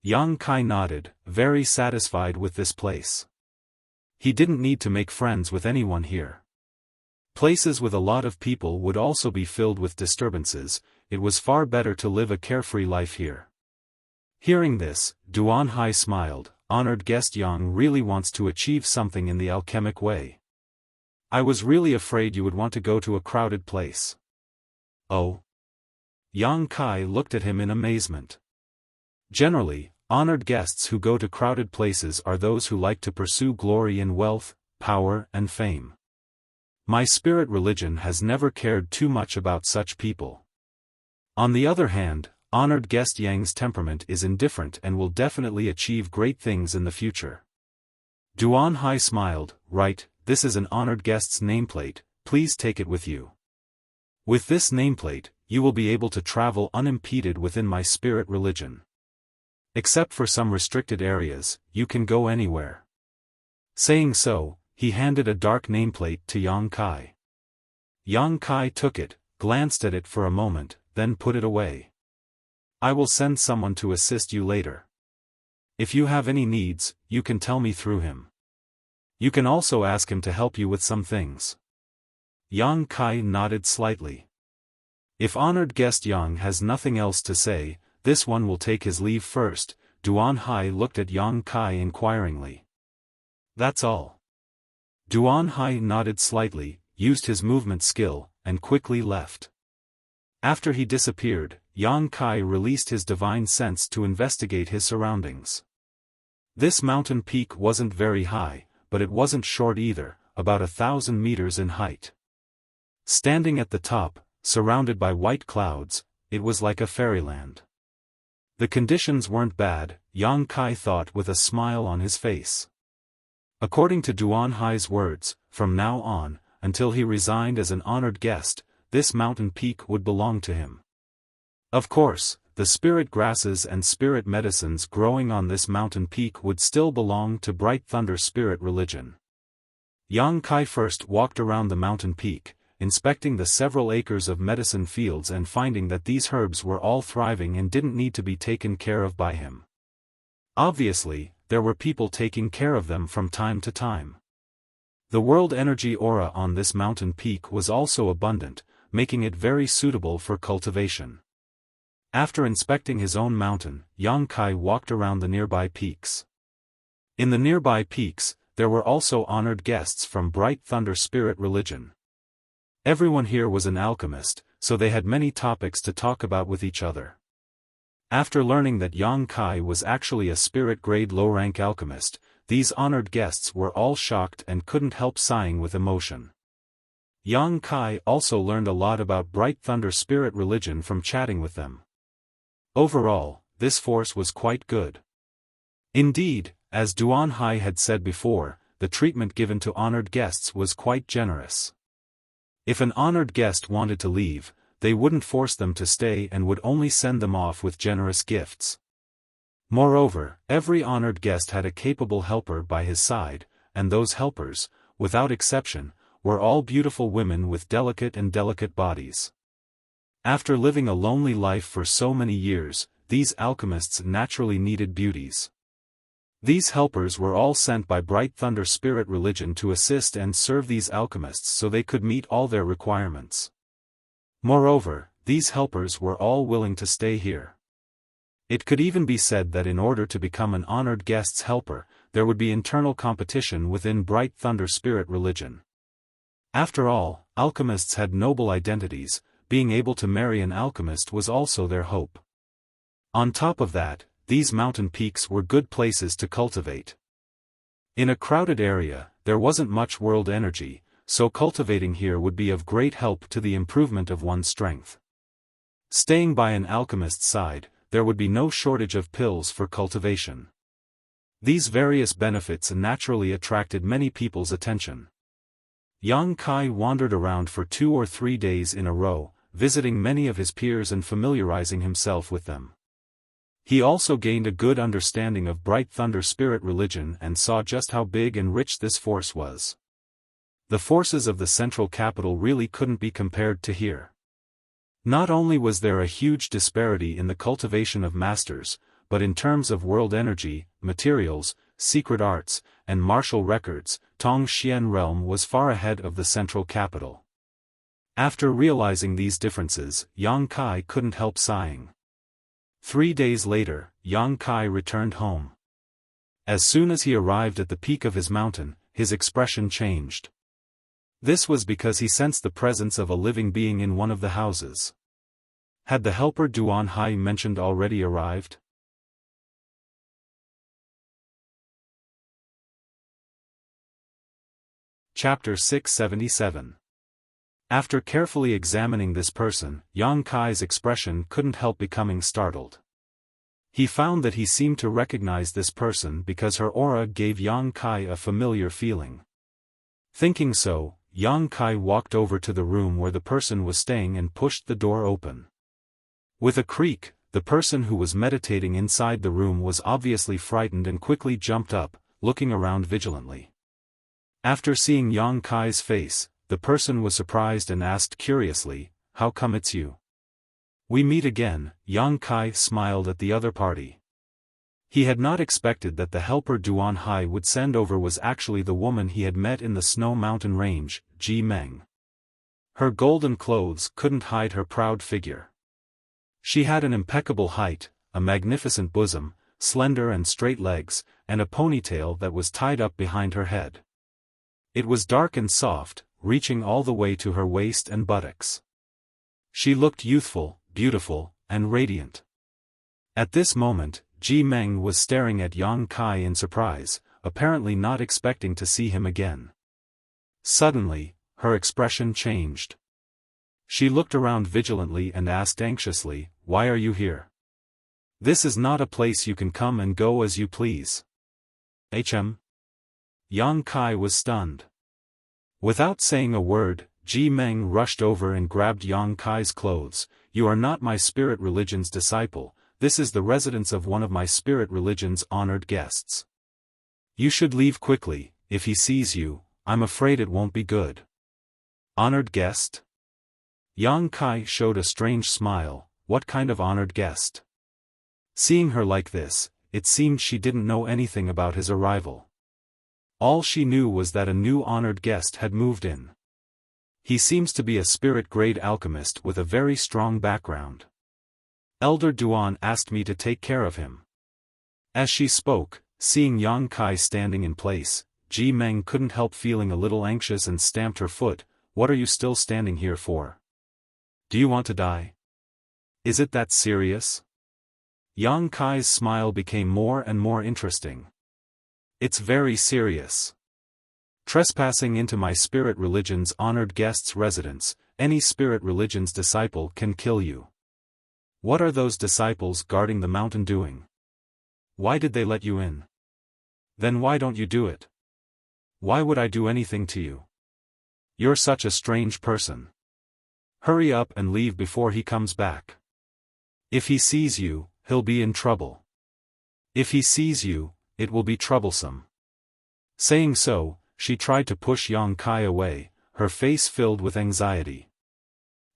Speaker 1: Yang Kai nodded, very satisfied with this place. He didn't need to make friends with anyone here. Places with a lot of people would also be filled with disturbances. It was far better to live a carefree life here. Hearing this, Duan Hai smiled. Honored guest, Yang really wants to achieve something in the alchemic way. I was really afraid you would want to go to a crowded place. Oh? Yang Kai looked at him in amazement. Generally, honored guests who go to crowded places are those who like to pursue glory in wealth, power and fame. My spirit religion has never cared too much about such people. On the other hand, honored guest Yang's temperament is indifferent and will definitely achieve great things in the future. Duan Hai smiled. Right, this is an honored guest's nameplate, please take it with you. With this nameplate, you will be able to travel unimpeded within my spirit religion. Except for some restricted areas, you can go anywhere. Saying so, he handed a dark nameplate to Yang Kai. Yang Kai took it, glanced at it for a moment, then put it away. I will send someone to assist you later. If you have any needs, you can tell me through him. You can also ask him to help you with some things. Yang Kai nodded slightly. If honored guest Yang has nothing else to say, this one will take his leave first. Duan Hai looked at Yang Kai inquiringly. That's all. Duan Hai nodded slightly, used his movement skill, and quickly left. After he disappeared, Yang Kai released his divine sense to investigate his surroundings. This mountain peak wasn't very high, but it wasn't short either, about 1,000 meters in height. Standing at the top, surrounded by white clouds, it was like a fairyland. The conditions weren't bad, Yang Kai thought with a smile on his face. According to Duan Hai's words, from now on, until he resigned as an honored guest, this mountain peak would belong to him. Of course, the spirit grasses and spirit medicines growing on this mountain peak would still belong to Bright Thunder spirit religion. Yang Kai first walked around the mountain peak, inspecting the several acres of medicine fields and finding that these herbs were all thriving and didn't need to be taken care of by him. Obviously, there were people taking care of them from time to time. The world energy aura on this mountain peak was also abundant, making it very suitable for cultivation. After inspecting his own mountain, Yang Kai walked around the nearby peaks. In the nearby peaks, there were also honored guests from Bright Thunder spirit religion. Everyone here was an alchemist, so they had many topics to talk about with each other. After learning that Yang Kai was actually a spirit-grade low-rank alchemist, these honored guests were all shocked and couldn't help sighing with emotion. Yang Kai also learned a lot about Bright Thunder spirit religion from chatting with them. Overall, this force was quite good. Indeed, as Duan Hai had said before, the treatment given to honored guests was quite generous. If an honored guest wanted to leave, they wouldn't force them to stay and would only send them off with generous gifts. Moreover, every honored guest had a capable helper by his side, and those helpers, without exception, were all beautiful women with delicate bodies. After living a lonely life for so many years, these alchemists naturally needed beauties. These helpers were all sent by Bright Thunder spirit religion to assist and serve these alchemists so they could meet all their requirements. Moreover, these helpers were all willing to stay here. It could even be said that in order to become an honored guest's helper, there would be internal competition within Bright Thunder spirit religion. After all, alchemists had noble identities, being able to marry an alchemist was also their hope. On top of that, these mountain peaks were good places to cultivate. In a crowded area, there wasn't much world energy, so cultivating here would be of great help to the improvement of one's strength. Staying by an alchemist's side, there would be no shortage of pills for cultivation. These various benefits naturally attracted many people's attention. Yang Kai wandered around for 2 or 3 days in a row, visiting many of his peers and familiarizing himself with them. He also gained a good understanding of Bright Thunder spirit religion and saw just how big and rich this force was. The forces of the central capital really couldn't be compared to here. Not only was there a huge disparity in the cultivation of masters, but in terms of world energy, materials, secret arts, and martial records, Tongxian realm was far ahead of the central capital. After realizing these differences, Yang Kai couldn't help sighing. 3 days later, Yang Kai returned home. As soon as he arrived at the peak of his mountain, his expression changed. This was because he sensed the presence of a living being in one of the houses. Had the helper Duan Hai mentioned already arrived? Chapter 677. After carefully examining this person, Yang Kai's expression couldn't help becoming startled. He found that he seemed to recognize this person because her aura gave Yang Kai a familiar feeling. Thinking so, Yang Kai walked over to the room where the person was staying and pushed the door open. With a creak, the person who was meditating inside the room was obviously frightened and quickly jumped up, looking around vigilantly. After seeing Yang Kai's face, the person was surprised and asked curiously, "How come it's you?" "We meet again," Yang Kai smiled at the other party. He had not expected that the helper Duan Hai would send over was actually the woman he had met in the Snow Mountain Range, Ji Meng. Her golden clothes couldn't hide her proud figure. She had an impeccable height, a magnificent bosom, slender and straight legs, and a ponytail that was tied up behind her head. It was dark and soft, reaching all the way to her waist and buttocks. She looked youthful, beautiful, and radiant. At this moment, Ji Meng was staring at Yang Kai in surprise, apparently not expecting to see him again. Suddenly, her expression changed. She looked around vigilantly and asked anxiously, "Why are you here? This is not a place you can come and go as you please." Yang Kai was stunned. Without saying a word, Ji Meng rushed over and grabbed Yang Kai's clothes. "You are not my spirit religion's disciple, this is the residence of one of my spirit religion's honored guests. You should leave quickly, if he sees you, I'm afraid it won't be good." "Honored guest?" Yang Kai showed a strange smile. What kind of honored guest? Seeing her like this, it seemed she didn't know anything about his arrival. All she knew was that a new honored guest had moved in. He seems to be a spirit-grade alchemist with a very strong background. Elder Duan asked me to take care of him. As she spoke, seeing Yang Kai standing in place, Ji Meng couldn't help feeling a little anxious and stamped her foot. "What are you still standing here for? Do you want to die? Is it that serious?" Yang Kai's smile became more and more interesting. "It's very serious. Trespassing into my spirit religion's honored guest's residence, any spirit religion's disciple can kill you. What are those disciples guarding the mountain doing? Why did they let you in? Then why don't you do it? Why would I do anything to you? You're such a strange person. Hurry up and leave before he comes back. If he sees you, he'll be in trouble. If he sees you, it will be troublesome." Saying so, she tried to push Yang Kai away, her face filled with anxiety.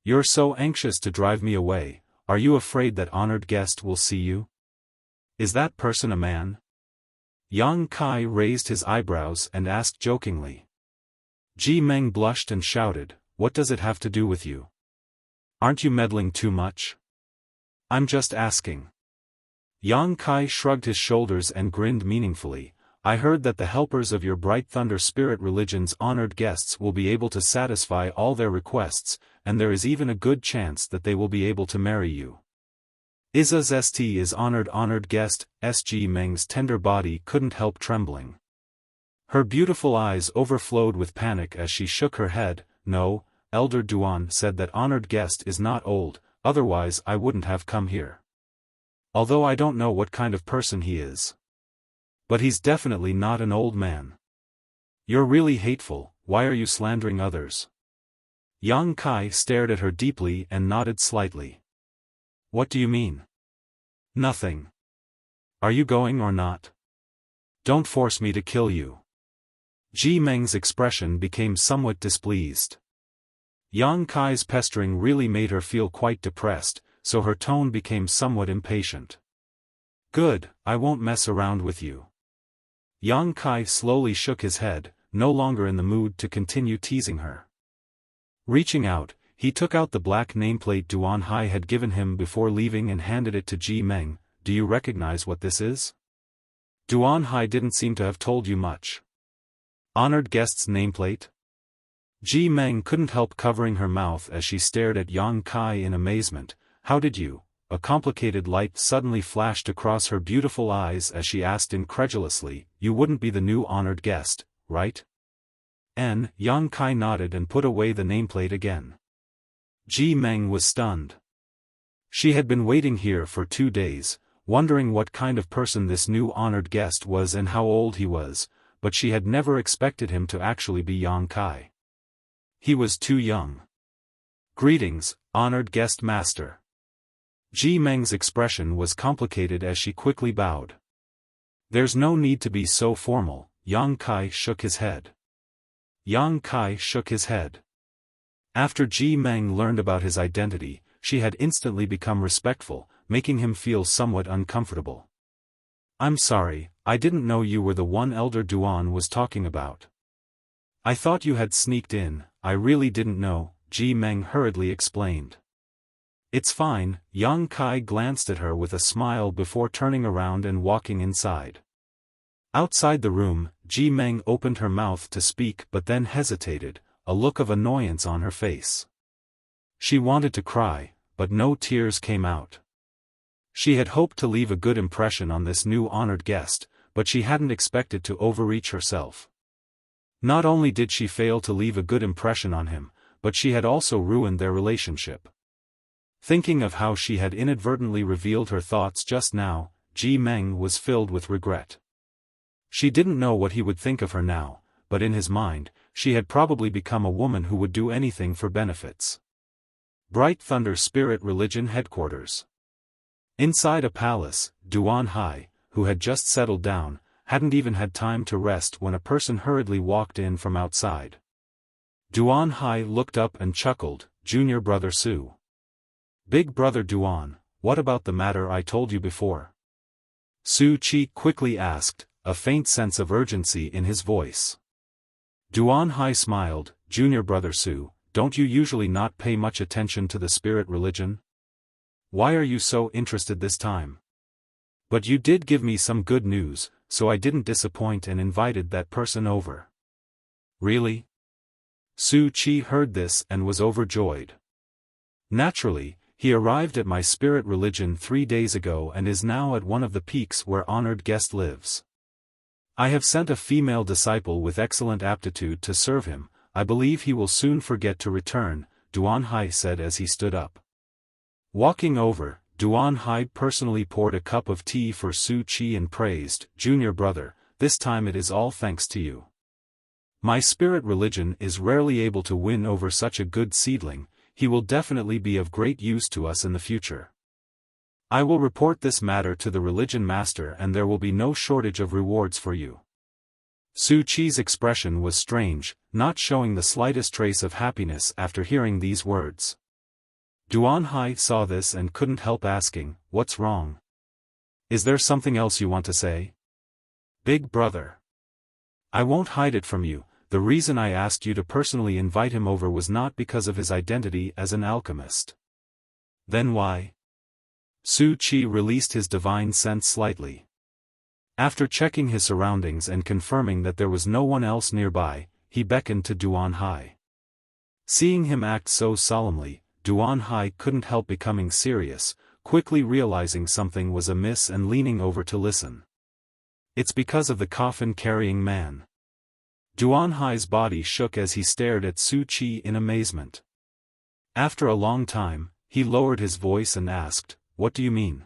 Speaker 1: "You're so anxious to drive me away, are you afraid that honored guest will see you? Is that person a man?" Yang Kai raised his eyebrows and asked jokingly. Ji Meng blushed and shouted, "What does it have to do with you? Aren't you meddling too much? I'm just asking." Yang Kai shrugged his shoulders and grinned meaningfully. "I heard that the helpers of your Bright Thunder Spirit religion's honored guests will be able to satisfy all their requests, and there is even a good chance that they will be able to marry you. Iza's St is honored guest." Ji Meng's tender body couldn't help trembling. Her beautiful eyes overflowed with panic as she shook her head. "No, Elder Duan said that honored guest is not old, otherwise I wouldn't have come here. Although I don't know what kind of person he is. But he's definitely not an old man. You're really hateful, why are you slandering others?" Yang Kai stared at her deeply and nodded slightly. "What do you mean?" "Nothing. Are you going or not? Don't force me to kill you." Ji Meng's expression became somewhat displeased. Yang Kai's pestering really made her feel quite depressed, so her tone became somewhat impatient. "Good, I won't mess around with you." Yang Kai slowly shook his head. no longer in the mood to continue teasing her. Reaching out, he took out the black nameplate Duan Hai had given him before leaving and handed it to Ji Meng. Do you recognize what this is? Duan Hai didn't seem to have told you much. Honored guest's nameplate? Ji Meng couldn't help covering her mouth as she stared at Yang Kai in amazement. How did you? A complicated light suddenly flashed across her beautiful eyes as she asked incredulously, you wouldn't be the new honored guest, right? Yang Kai nodded and put away the nameplate again. Ji Meng was stunned. She had been waiting here for 2 days, wondering what kind of person this new honored guest was and how old he was, but she had never expected him to actually be Yang Kai. He was too young. Greetings, honored guest master. Ji Meng's expression was complicated as she quickly bowed. There's no need to be so formal, Yang Kai shook his head. Yang Kai shook his head. After Ji Meng learned about his identity, she had instantly become respectful, making him feel somewhat uncomfortable. I'm sorry, I didn't know you were the one Elder Duan was talking about. I thought you had sneaked in, I really didn't know, Ji Meng hurriedly explained. It's fine, Yang Kai glanced at her with a smile before turning around and walking inside. Outside the room, Ji Meng opened her mouth to speak but then hesitated, a look of annoyance on her face. She wanted to cry, but no tears came out. She had hoped to leave a good impression on this new honored guest, but she hadn't expected to overreach herself. Not only did she fail to leave a good impression on him, but she had also ruined their relationship. Thinking of how she had inadvertently revealed her thoughts just now, Ji Meng was filled with regret. She didn't know what he would think of her now, but in his mind, she had probably become a woman who would do anything for benefits. Bright Thunder Spirit Religion Headquarters. Inside a palace, Duan Hai, who had just settled down, hadn't even had time to rest when a person hurriedly walked in from outside. Duan Hai looked up and chuckled, Junior Brother Su. Big Brother Duan, what about the matter I told you before? Su Qi quickly asked, a faint sense of urgency in his voice. Duan Hai smiled, Junior Brother Su, don't you usually not pay much attention to the spirit religion? Why are you so interested this time? But you did give me some good news, so I didn't disappoint and invited that person over. Really? Su Qi heard this and was overjoyed. Naturally, he arrived at my spirit religion 3 days ago and is now at one of the peaks where honored guest lives. I have sent a female disciple with excellent aptitude to serve him. I believe he will soon forget to return, Duan Hai said as he stood up. Walking over, Duan Hai personally poured a cup of tea for Su Qi and praised, Junior Brother, this time it is all thanks to you. My spirit religion is rarely able to win over such a good seedling. He will definitely be of great use to us in the future. I will report this matter to the religion master and there will be no shortage of rewards for you. Su Qi's expression was strange, not showing the slightest trace of happiness after hearing these words. Duan Hai saw this and couldn't help asking, what's wrong? Is there something else you want to say? Big brother. I won't hide it from you, the reason I asked you to personally invite him over was not because of his identity as an alchemist. Then why? Su Qi released his divine sense slightly. After checking his surroundings and confirming that there was no one else nearby, he beckoned to Duan Hai. Seeing him act so solemnly, Duan Hai couldn't help becoming serious, quickly realizing something was amiss and leaning over to listen. It's because of the coffin-carrying man. Duan Hai's body shook as he stared at Su Qi in amazement. After a long time, he lowered his voice and asked, what do you mean?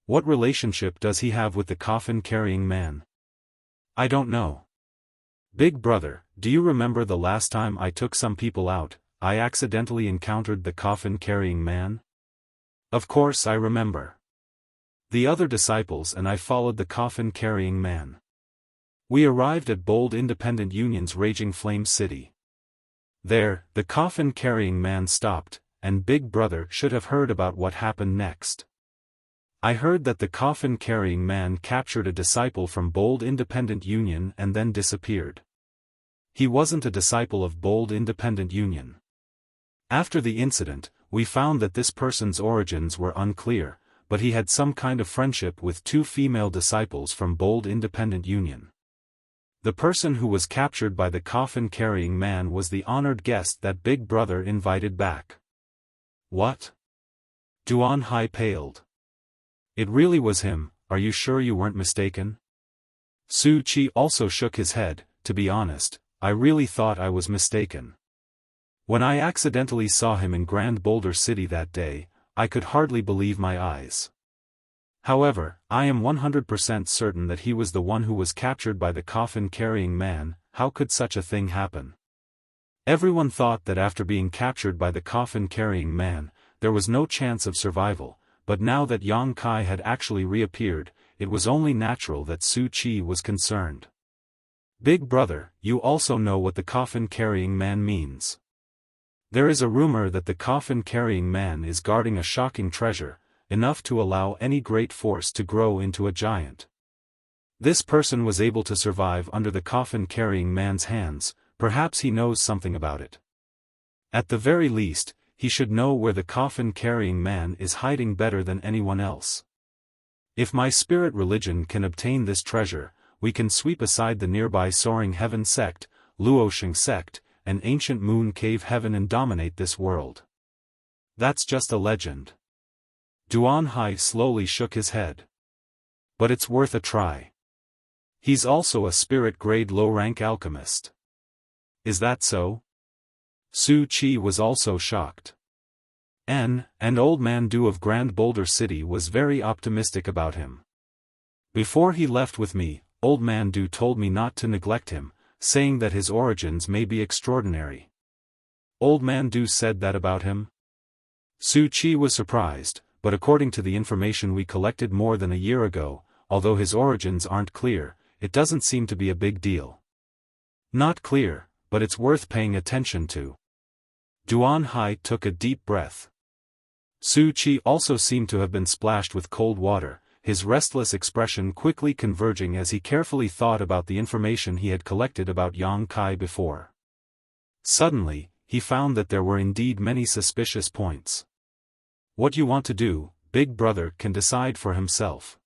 Speaker 1: What relationship does he have with the coffin-carrying man? I don't know. Big brother, do you remember the last time I took some people out, I accidentally encountered the coffin-carrying man? Of course I remember. The other disciples and I followed the coffin-carrying man. We arrived at Bold Independent Union's raging flame city. There, the coffin-carrying man stopped, and Big Brother should have heard about what happened next. I heard that the coffin-carrying man captured a disciple from Bold Independent Union and then disappeared. He wasn't a disciple of Bold Independent Union. After the incident, we found that this person's origins were unclear, but he had some kind of friendship with 2 female disciples from Bold Independent Union. The person who was captured by the coffin-carrying man was the honored guest that Big Brother invited back. What? Duan Hai paled. It really was him, are you sure you weren't mistaken? Su Qi also shook his head. To be honest, I really thought I was mistaken. When I accidentally saw him in Grand Boulder City that day, I could hardly believe my eyes. However, I am 100% certain that he was the one who was captured by the coffin-carrying man. How could such a thing happen? Everyone thought that after being captured by the coffin-carrying man, there was no chance of survival, but now that Yang Kai had actually reappeared, it was only natural that Su Qi was concerned. Big Brother, you also know what the coffin-carrying man means. There is a rumor that the coffin-carrying man is guarding a shocking treasure, enough to allow any great force to grow into a giant. This person was able to survive under the coffin-carrying man's hands. Perhaps he knows something about it. At the very least, he should know where the coffin-carrying man is hiding better than anyone else. If my spirit religion can obtain this treasure, we can sweep aside the nearby Soaring Heaven sect, Luosheng sect, and Ancient Moon Cave Heaven and dominate this world. That's just a legend. Duan Hai slowly shook his head. But it's worth a try. He's also a spirit-grade low-rank alchemist. Is that so? Su Qi was also shocked. An old man Du of Grand Boulder City was very optimistic about him. Before he left with me, Old Man Du told me not to neglect him, saying that his origins may be extraordinary. Old Man Du said that about him? Su Qi was surprised, but according to the information we collected more than a year ago, although his origins aren't clear, it doesn't seem to be a big deal. Not clear, but it's worth paying attention to. Duan Hai took a deep breath. Su Qi also seemed to have been splashed with cold water, his restless expression quickly converging as he carefully thought about the information he had collected about Yang Kai before. Suddenly, he found that there were indeed many suspicious points. What you want to do, Big Brother can decide for himself.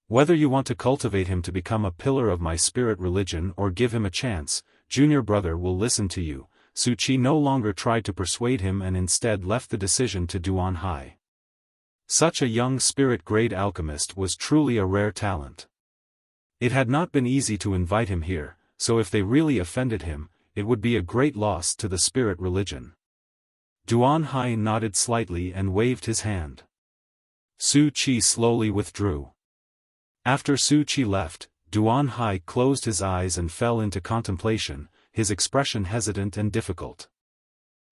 Speaker 1: Whether you want to cultivate him to become a pillar of my spirit religion or give him a chance, Junior Brother will listen to you. Su Qi no longer tried to persuade him and instead left the decision to Duan Hai. Such a young spirit-grade alchemist was truly a rare talent. It had not been easy to invite him here, so if they really offended him, it would be a great loss to the spirit religion. Duan Hai nodded slightly and waved his hand. Su Qi slowly withdrew. After Su Qi left, Duan Hai closed his eyes and fell into contemplation, his expression hesitant and difficult.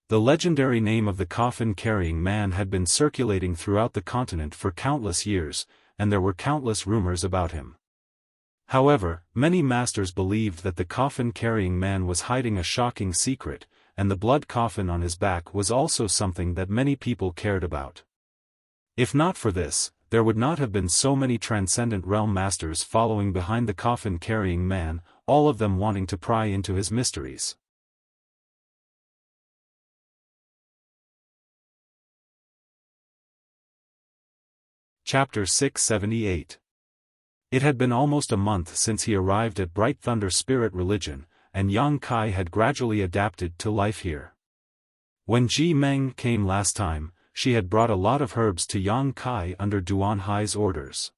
Speaker 1: The legendary name of the coffin-carrying man had been circulating throughout the continent for countless years, and there were countless rumors about him. However, many masters believed that the coffin-carrying man was hiding a shocking secret, and the blood coffin on his back was also something that many people cared about. If not for this, there would not have been so many transcendent realm masters following behind the coffin-carrying man, all of them wanting to pry into his mysteries. Chapter 678. It had been almost a month since he arrived at Bright Thunder Spirit Religion, and Yang Kai had gradually adapted to life here. When Ji Meng came last time, she had brought a lot of herbs to Yang Kai under Duan Hai's orders.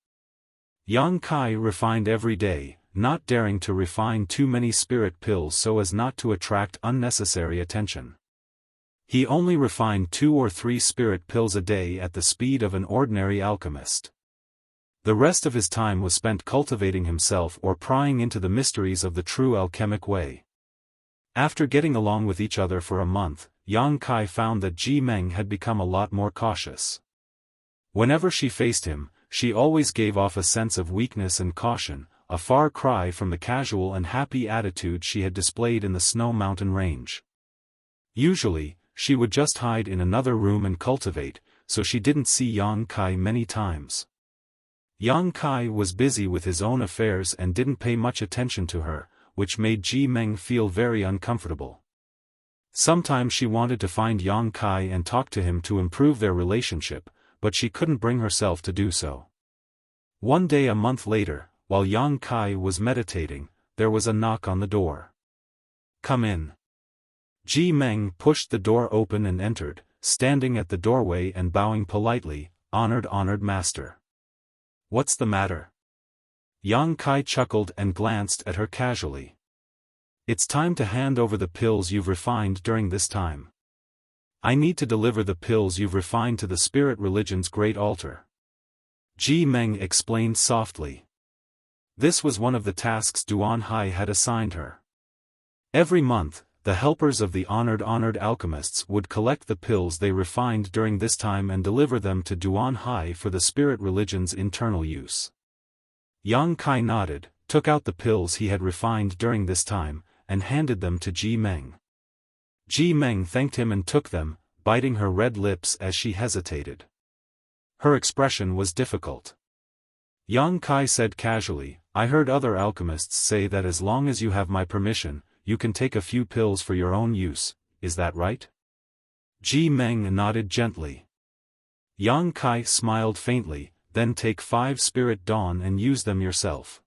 Speaker 1: Yang Kai refined every day, not daring to refine too many spirit pills so as not to attract unnecessary attention. He only refined 2 or 3 spirit pills a day at the speed of an ordinary alchemist. The rest of his time was spent cultivating himself or prying into the mysteries of the true alchemic way. After getting along with each other for a month, Yang Kai found that Ji Meng had become a lot more cautious. Whenever she faced him, she always gave off a sense of weakness and caution, a far cry from the casual and happy attitude she had displayed in the Snow Mountain Range. Usually, she would just hide in another room and cultivate, so she didn't see Yang Kai many times. Yang Kai was busy with his own affairs and didn't pay much attention to her, which made Ji Meng feel very uncomfortable. Sometimes she wanted to find Yang Kai and talk to him to improve their relationship, but she couldn't bring herself to do so. One day a month later, while Yang Kai was meditating, there was a knock on the door. "Come in." Ji Meng pushed the door open and entered, standing at the doorway and bowing politely, "Honored master." "What's the matter?" Yang Kai chuckled and glanced at her casually. "It's time to hand over the pills you've refined during this time. I need to deliver the pills you've refined to the spirit religion's great altar." Ji Meng explained softly. This was one of the tasks Duan Hai had assigned her. Every month, the helpers of the honored alchemists would collect the pills they refined during this time and deliver them to Duan Hai for the spirit religion's internal use. Yang Kai nodded, took out the pills he had refined during this time, and handed them to Ji Meng. Ji Meng thanked him and took them, biting her red lips as she hesitated. Her expression was difficult. Yang Kai said casually, "I heard other alchemists say that as long as you have my permission, you can take a few pills for your own use, is that right?" Ji Meng nodded gently. Yang Kai smiled faintly, "Then take 5 spirit dawn and use them yourself."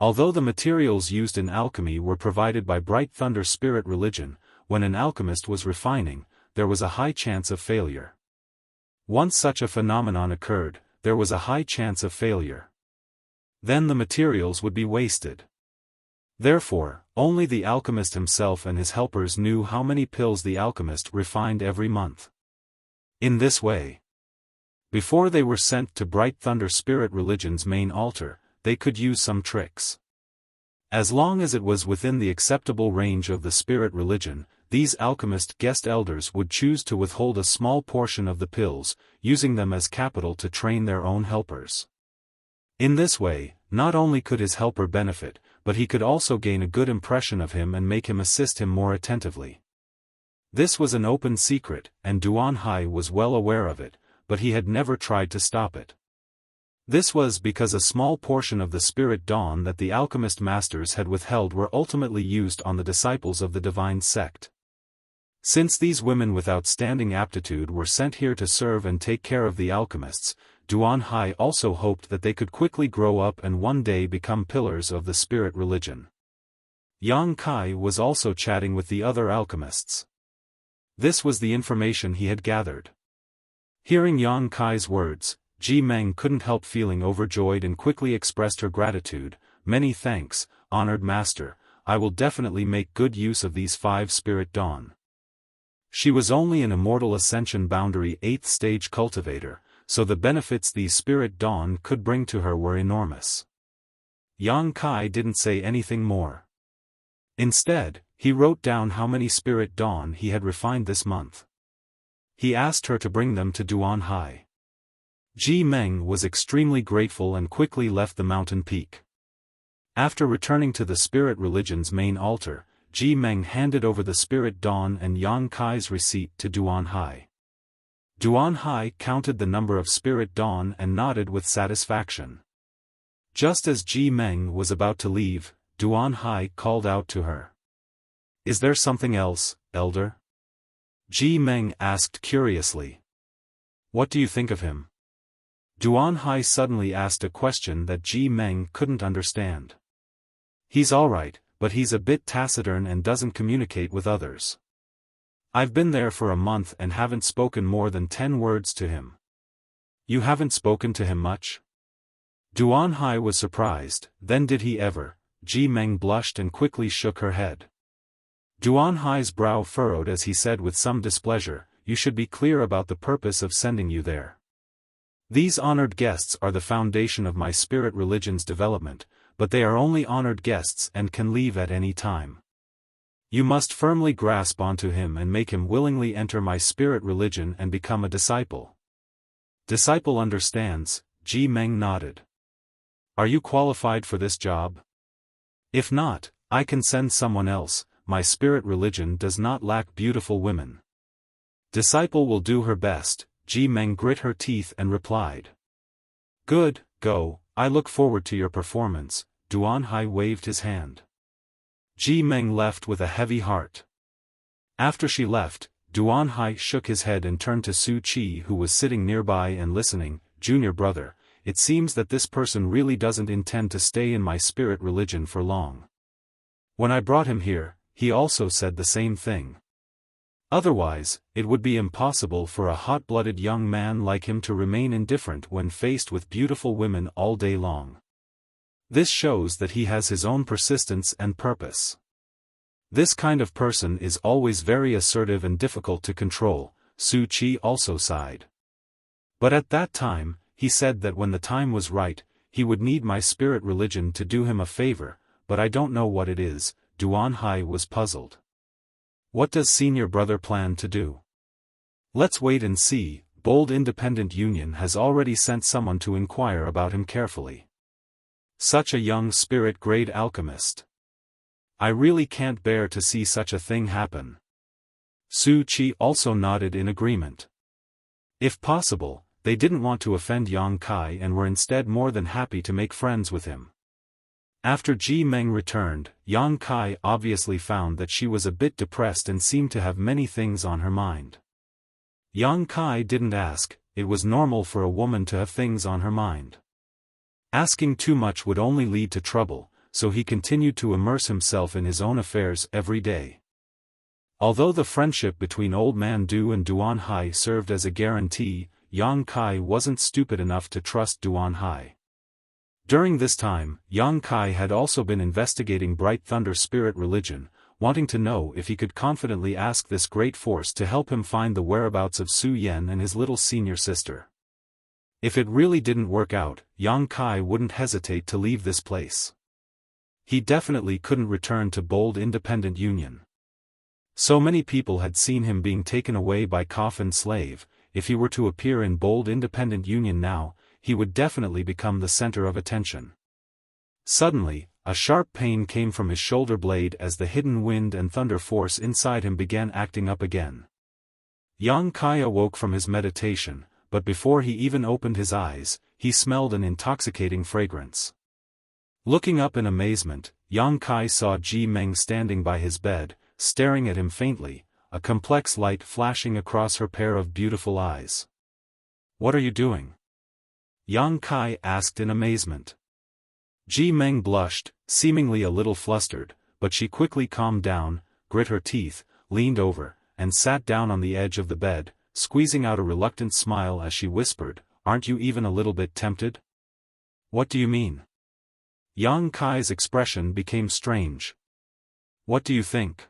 Speaker 1: Although the materials used in alchemy were provided by Bright Thunder spirit religion, when an alchemist was refining, there was a high chance of failure. Once such a phenomenon occurred, there was a high chance of failure. Then the materials would be wasted. Therefore, only the alchemist himself and his helpers knew how many pills the alchemist refined every month. In this way, before they were sent to Bright Thunder spirit religion's main altar, they could use some tricks. As long as it was within the acceptable range of the spirit religion, these alchemist guest elders would choose to withhold a small portion of the pills, using them as capital to train their own helpers. In this way, not only could his helper benefit, but he could also gain a good impression of him and make him assist him more attentively. This was an open secret, and Duan Hai was well aware of it, but he had never tried to stop it. This was because a small portion of the spirit dawn that the alchemist masters had withheld were ultimately used on the disciples of the divine sect. Since these women with outstanding aptitude were sent here to serve and take care of the alchemists, Duan Hai also hoped that they could quickly grow up and one day become pillars of the spirit religion. Yang Kai was also chatting with the other alchemists. This was the information he had gathered. Hearing Yang Kai's words, Ji Meng couldn't help feeling overjoyed and quickly expressed her gratitude. "Many thanks, honored master, I will definitely make good use of these 5 spirit dawn." She was only an immortal ascension boundary 8th stage cultivator, so the benefits these spirit dawn could bring to her were enormous. Yang Kai didn't say anything more. Instead, he wrote down how many spirit dawn he had refined this month. He asked her to bring them to Duan Hai. Ji Meng was extremely grateful and quickly left the mountain peak. After returning to the spirit religion's main altar, Ji Meng handed over the spirit dawn and Yang Kai's receipt to Duan Hai. Duan Hai counted the number of spirit dawn and nodded with satisfaction. Just as Ji Meng was about to leave, Duan Hai called out to her. "Is there something else, elder?" Ji Meng asked curiously. "What do you think of him?" Duan Hai suddenly asked a question that Ji Meng couldn't understand. "He's alright, but he's a bit taciturn and doesn't communicate with others. I've been there for a month and haven't spoken more than 10 words to him." "You haven't spoken to him much?" Duan Hai was surprised. "Then did he ever?" Ji Meng blushed and quickly shook her head. Duan Hai's brow furrowed as he said with some displeasure, "You should be clear about the purpose of sending you there. These honored guests are the foundation of my spirit religion's development, but they are only honored guests and can leave at any time. You must firmly grasp onto him and make him willingly enter my spirit religion and become a disciple." "Disciple understands," Ji Meng nodded. "Are you qualified for this job?" "If not, I can send someone else. My spirit religion does not lack beautiful women." "Disciple will do her best," Ji Meng grit her teeth and replied. "Good, go, I look forward to your performance." Duan Hai waved his hand. Ji Meng left with a heavy heart. After she left, Duan Hai shook his head and turned to Su Qi, who was sitting nearby and listening. Junior brother, it seems that this person really doesn't intend to stay in my spirit religion for long. When I brought him here, he also said the same thing. Otherwise, it would be impossible for a hot-blooded young man like him to remain indifferent when faced with beautiful women all day long. This shows that he has his own persistence and purpose. This kind of person is always very assertive and difficult to control. Su Qi also sighed. But at that time, he said that when the time was right, he would need my spirit religion to do him a favor, but I don't know what it is. Duan Hai was puzzled. What does senior brother plan to do? Let's wait and see. Bold Independent Union has already sent someone to inquire about him carefully. Such a young spirit-grade alchemist. I really can't bear to see such a thing happen. Su Qi also nodded in agreement. If possible, they didn't want to offend Yang Kai and were instead more than happy to make friends with him. After Ji Meng returned, Yang Kai obviously found that she was a bit depressed and seemed to have many things on her mind. Yang Kai didn't ask. It was normal for a woman to have things on her mind. Asking too much would only lead to trouble, so he continued to immerse himself in his own affairs every day. Although the friendship between Old Man Du and Duan Hai served as a guarantee, Yang Kai wasn't stupid enough to trust Duan Hai. During this time, Yang Kai had also been investigating Bright Thunder spirit religion, wanting to know if he could confidently ask this great force to help him find the whereabouts of Su Yan and his little senior sister. If it really didn't work out, Yang Kai wouldn't hesitate to leave this place. He definitely couldn't return to Bold Independent Union. So many people had seen him being taken away by Coffin Slave. If he were to appear in Bold Independent Union now, he would definitely become the center of attention. Suddenly, a sharp pain came from his shoulder blade as the hidden wind and thunder force inside him began acting up again. Yang Kai awoke from his meditation, but before he even opened his eyes, he smelled an intoxicating fragrance. Looking up in amazement, Yang Kai saw Ji Meng standing by his bed, staring at him faintly, a complex light flashing across her pair of beautiful eyes. "What are you doing?" Yang Kai asked in amazement. Ji Meng blushed, seemingly a little flustered, but she quickly calmed down, grit her teeth, leaned over, and sat down on the edge of the bed, squeezing out a reluctant smile as she whispered, "Aren't you even a little bit tempted?" "What do you mean?" Yang Kai's expression became strange. "What do you think?"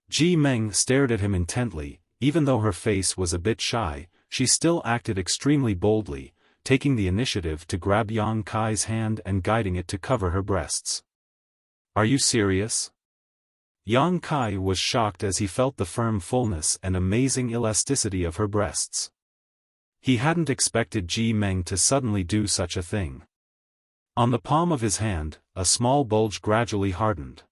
Speaker 1: Ji Meng stared at him intently. Even though her face was a bit shy, she still acted extremely boldly, taking the initiative to grab Yang Kai's hand and guiding it to cover her breasts. "Are you serious?" Yang Kai was shocked as he felt the firm fullness and amazing elasticity of her breasts. He hadn't expected Ji Meng to suddenly do such a thing. On the palm of his hand, a small bulge gradually hardened.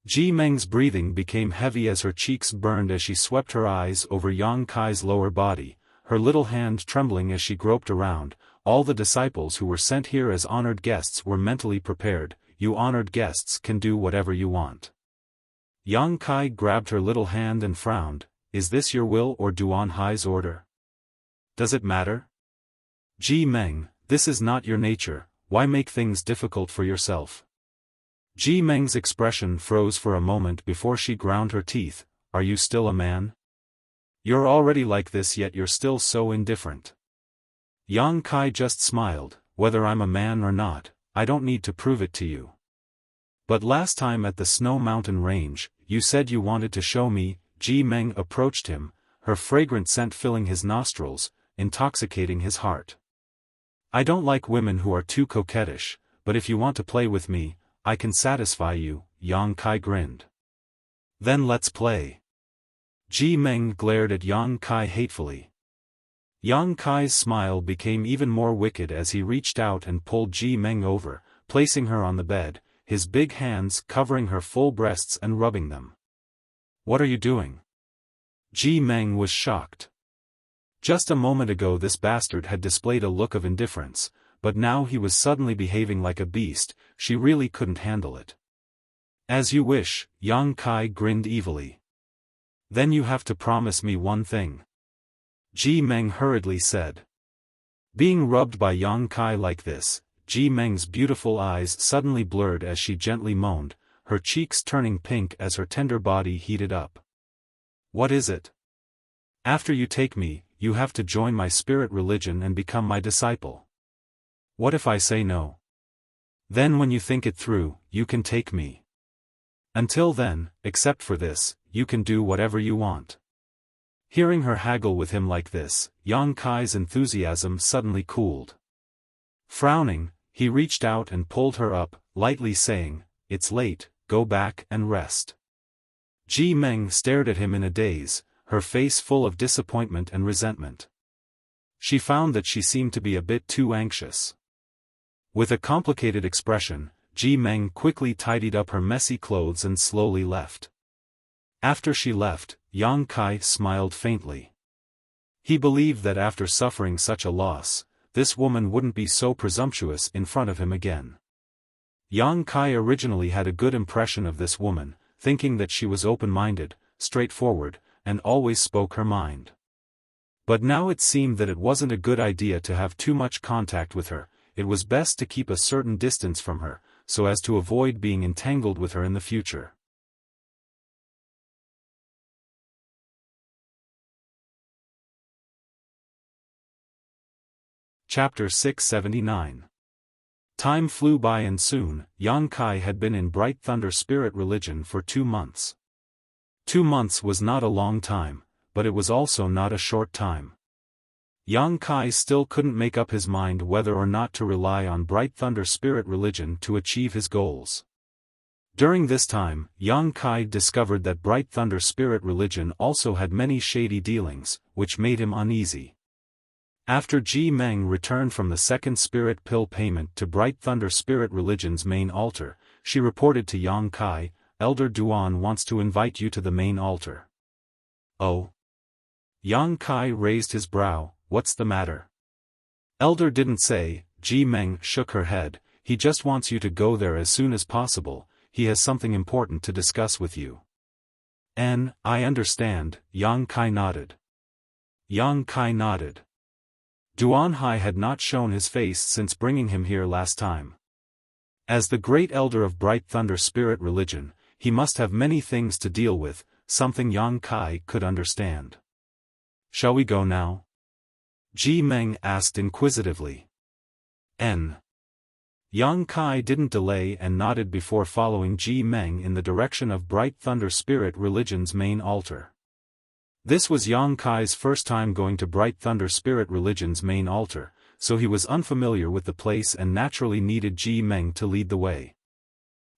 Speaker 1: Ji Meng's breathing became heavy as her cheeks burned as she swept her eyes over Yang Kai's lower body, her little hand trembling as she groped around. All the disciples who were sent here as honored guests were mentally prepared. "You honored guests can do whatever you want." Yang Kai grabbed her little hand and frowned. "Is this your will or Duan Hai's order? Does it matter?" "Ji Meng, this is not your nature. Why make things difficult for yourself?" Ji Meng's expression froze for a moment before she ground her teeth. "Are you still a man? You're already like this, yet you're still so indifferent." Yang Kai just smiled. "Whether I'm a man or not, I don't need to prove it to you. But last time at the Snow Mountain Range, you said you wanted to show me." Ji Meng approached him, her fragrant scent filling his nostrils, intoxicating his heart. "I don't like women who are too coquettish, but if you want to play with me, I can satisfy you." Yang Kai grinned. "Then let's play." Ji Meng glared at Yang Kai hatefully. Yang Kai's smile became even more wicked as he reached out and pulled Ji Meng over, placing her on the bed, his big hands covering her full breasts and rubbing them. "What are you doing?" Ji Meng was shocked. Just a moment ago this bastard had displayed a look of indifference, but now he was suddenly behaving like a beast. She really couldn't handle it. As you wish, Yang Kai grinned evilly. Then you have to promise me one thing. Ji Meng hurriedly said. Being rubbed by Yang Kai like this, Ji Meng's beautiful eyes suddenly blurred as she gently moaned, her cheeks turning pink as her tender body heated up. What is it? After you take me, you have to join my spirit religion and become my disciple. What if I say no? Then when you think it through, you can take me. Until then, except for this, you can do whatever you want. Hearing her haggle with him like this, Yang Kai's enthusiasm suddenly cooled. Frowning, he reached out and pulled her up, lightly saying, "It's late, go back and rest." Ji Meng stared at him in a daze, her face full of disappointment and resentment. She found that she seemed to be a bit too anxious. With a complicated expression, Ji Meng quickly tidied up her messy clothes and slowly left. After she left, Yang Kai smiled faintly. He believed that after suffering such a loss, this woman wouldn't be so presumptuous in front of him again. Yang Kai originally had a good impression of this woman, thinking that she was open-minded, straightforward, and always spoke her mind. But now it seemed that it wasn't a good idea to have too much contact with her. It was best to keep a certain distance from her, so as to avoid being entangled with her in the future. Chapter 679. Time flew by and soon, Yang Kai had been in Bright Thunder Spirit religion for 2 months. 2 months was not a long time, but it was also not a short time. Yang Kai still couldn't make up his mind whether or not to rely on Bright Thunder Spirit religion to achieve his goals. During this time, Yang Kai discovered that Bright Thunder Spirit religion also had many shady dealings, which made him uneasy. After Ji Meng returned from the second spirit pill payment to Bright Thunder Spirit religion's main altar, she reported to Yang Kai, "Elder Duan wants to invite you to the main altar." "Oh?" Yang Kai raised his brow, "What's the matter?" "Elder didn't say," Ji Meng shook her head, "he just wants you to go there as soon as possible, he has something important to discuss with you." I understand," Yang Kai nodded. Yang Kai nodded. Duan Hai had not shown his face since bringing him here last time. As the great elder of Bright Thunder Spirit religion, he must have many things to deal with, something Yang Kai could understand. "Shall we go now?" Ji Meng asked inquisitively. Yang Kai didn't delay and nodded before following Ji Meng in the direction of Bright Thunder Spirit religion's main altar. This was Yang Kai's first time going to Bright Thunder Spirit religion's main altar, so he was unfamiliar with the place and naturally needed Ji Meng to lead the way.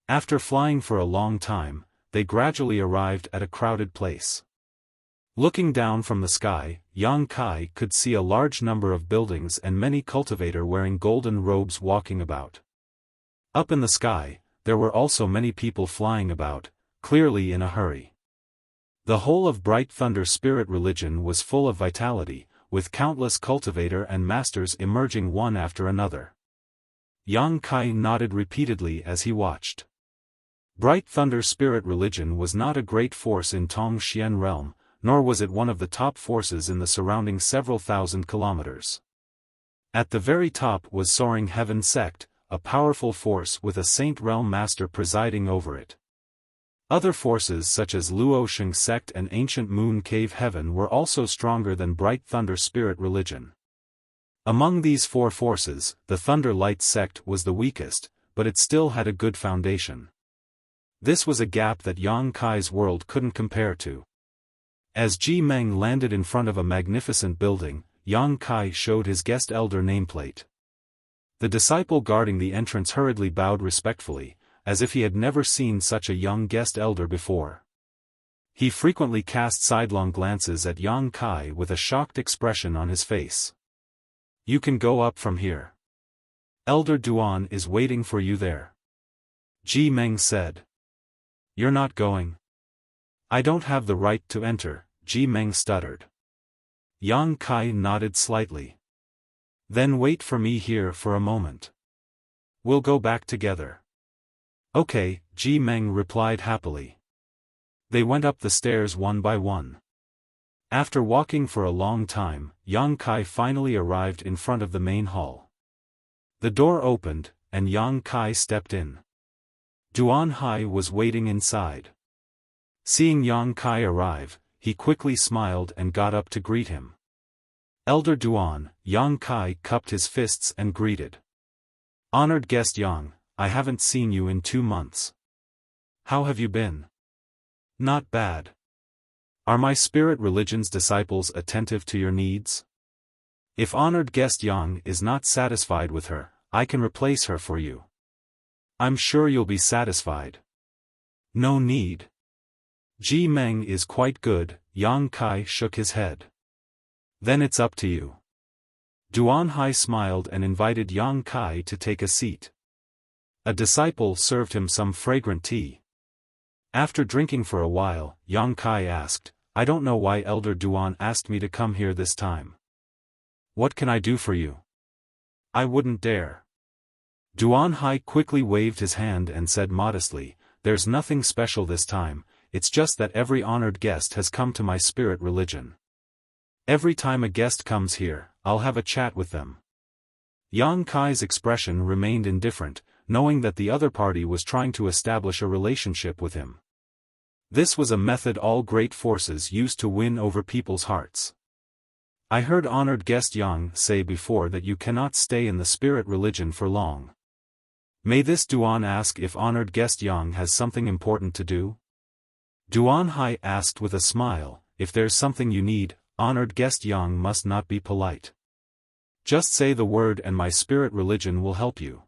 Speaker 1: After flying for a long time, they gradually arrived at a crowded place. Looking down from the sky, Yang Kai could see a large number of buildings and many cultivators wearing golden robes walking about. Up in the sky, there were also many people flying about, clearly in a hurry. The whole of Bright Thunder Spirit religion was full of vitality, with countless cultivator and masters emerging one after another. Yang Kai nodded repeatedly as he watched. Bright Thunder Spirit religion was not a great force in Tongxian realm, nor was it one of the top forces in the surrounding several thousand kilometers. At the very top was Soaring Heaven Sect, a powerful force with a Saint Realm Master presiding over it. Other forces such as Luosheng Sect and Ancient Moon Cave Heaven were also stronger than Bright Thunder Spirit religion. Among these 4 forces, the Thunder Light Sect was the weakest, but it still had a good foundation. This was a gap that Yang Kai's world couldn't compare to. As Ji Meng landed in front of a magnificent building, Yang Kai showed his guest elder nameplate. The disciple guarding the entrance hurriedly bowed respectfully, as if he had never seen such a young guest elder before. He frequently cast sidelong glances at Yang Kai with a shocked expression on his face. "You can go up from here. Elder Duan is waiting for you there," Ji Meng said. "You're not going?" "I don't have the right to enter," Ji Meng stuttered. Yang Kai nodded slightly. "Then wait for me here for a moment. We'll go back together." Okay, Ji Meng replied happily. They went up the stairs one by one. After walking for a long time, Yang Kai finally arrived in front of the main hall. The door opened, and Yang Kai stepped in. Duan Hai was waiting inside. Seeing Yang Kai arrive, he quickly smiled and got up to greet him. Elder Duan, Yang Kai cupped his fists and greeted. Honored guest Yang, I haven't seen you in 2 months. How have you been? Not bad. Are my spirit religion's disciples attentive to your needs? If honored guest Yang is not satisfied with her, I can replace her for you. I'm sure you'll be satisfied. No need. Ji Meng is quite good, Yang Kai shook his head. Then it's up to you. Duan Hai smiled and invited Yang Kai to take a seat. A disciple served him some fragrant tea. After drinking for a while, Yang Kai asked, I don't know why Elder Duan asked me to come here this time. What can I do for you? I wouldn't dare. Duan Hai quickly waved his hand and said modestly, There's nothing special this time, it's just that every honored guest has come to my spirit religion. Every time a guest comes here, I'll have a chat with them. Yang Kai's expression remained indifferent, knowing that the other party was trying to establish a relationship with him. This was a method all great forces used to win over people's hearts. I heard honored guest Yang say before that you cannot stay in the spirit religion for long. May this Duan ask if honored guest Yang has something important to do? Duan Hai asked with a smile, if there's something you need, honored guest Yang must not be polite. Just say the word and my spirit religion will help you.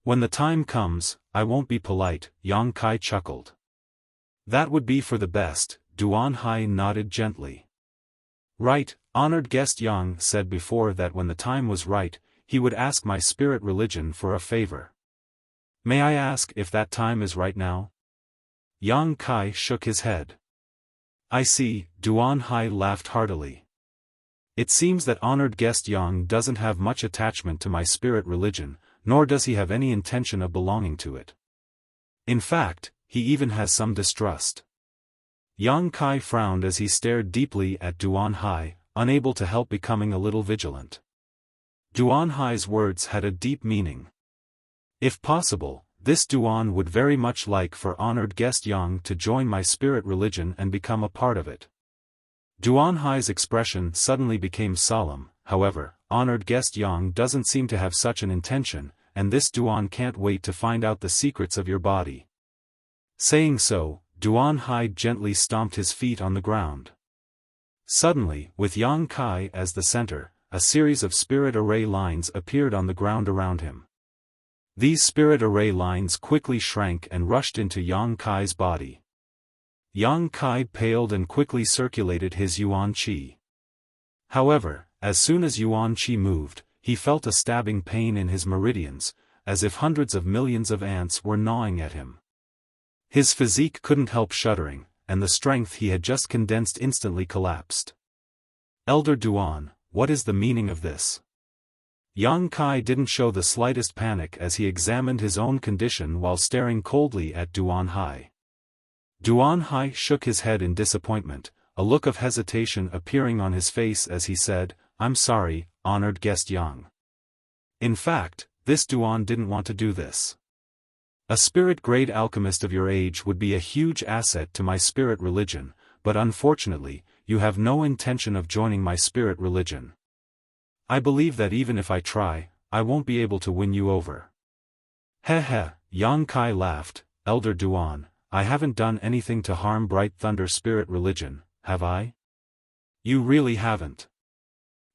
Speaker 1: When the time comes, I won't be polite, Yang Kai chuckled. That would be for the best, Duan Hai nodded gently. Right, honored guest Yang said before that when the time was right, he would ask my spirit religion for a favor. May I ask if that time is right now? Yang Kai shook his head. I see, Duan Hai laughed heartily. It seems that honored guest Yang doesn't have much attachment to my spirit religion, nor does he have any intention of belonging to it. In fact, he even has some distrust. Yang Kai frowned as he stared deeply at Duan Hai, unable to help becoming a little vigilant. Duan Hai's words had a deep meaning. If possible, this Duan would very much like for honored guest Yang to join my spirit religion and become a part of it. Duan Hai's expression suddenly became solemn, however, honored guest Yang doesn't seem to have such an intention, and this Duan can't wait to find out the secrets of your body. Saying so, Duan Hai gently stomped his feet on the ground. Suddenly, with Yang Kai as the center, a series of spirit array lines appeared on the ground around him. These spirit array lines quickly shrank and rushed into Yang Kai's body. Yang Kai paled and quickly circulated his Yuan Qi. However, as soon as Yuan Qi moved, he felt a stabbing pain in his meridians, as if hundreds of millions of ants were gnawing at him. His physique couldn't help shuddering, and the strength he had just condensed instantly collapsed. Elder Duan, what is the meaning of this? Yang Kai didn't show the slightest panic as he examined his own condition while staring coldly at Duan Hai. Duan Hai shook his head in disappointment, a look of hesitation appearing on his face as he said, I'm sorry, honored guest Yang. In fact, this Duan didn't want to do this. A spirit-grade alchemist of your age would be a huge asset to my spirit religion, but unfortunately, you have no intention of joining my spirit religion. I believe that even if I try, I won't be able to win you over. Heh, Yang Kai laughed, Elder Duan, I haven't done anything to harm Bright Thunder spirit religion, have I? You really haven't.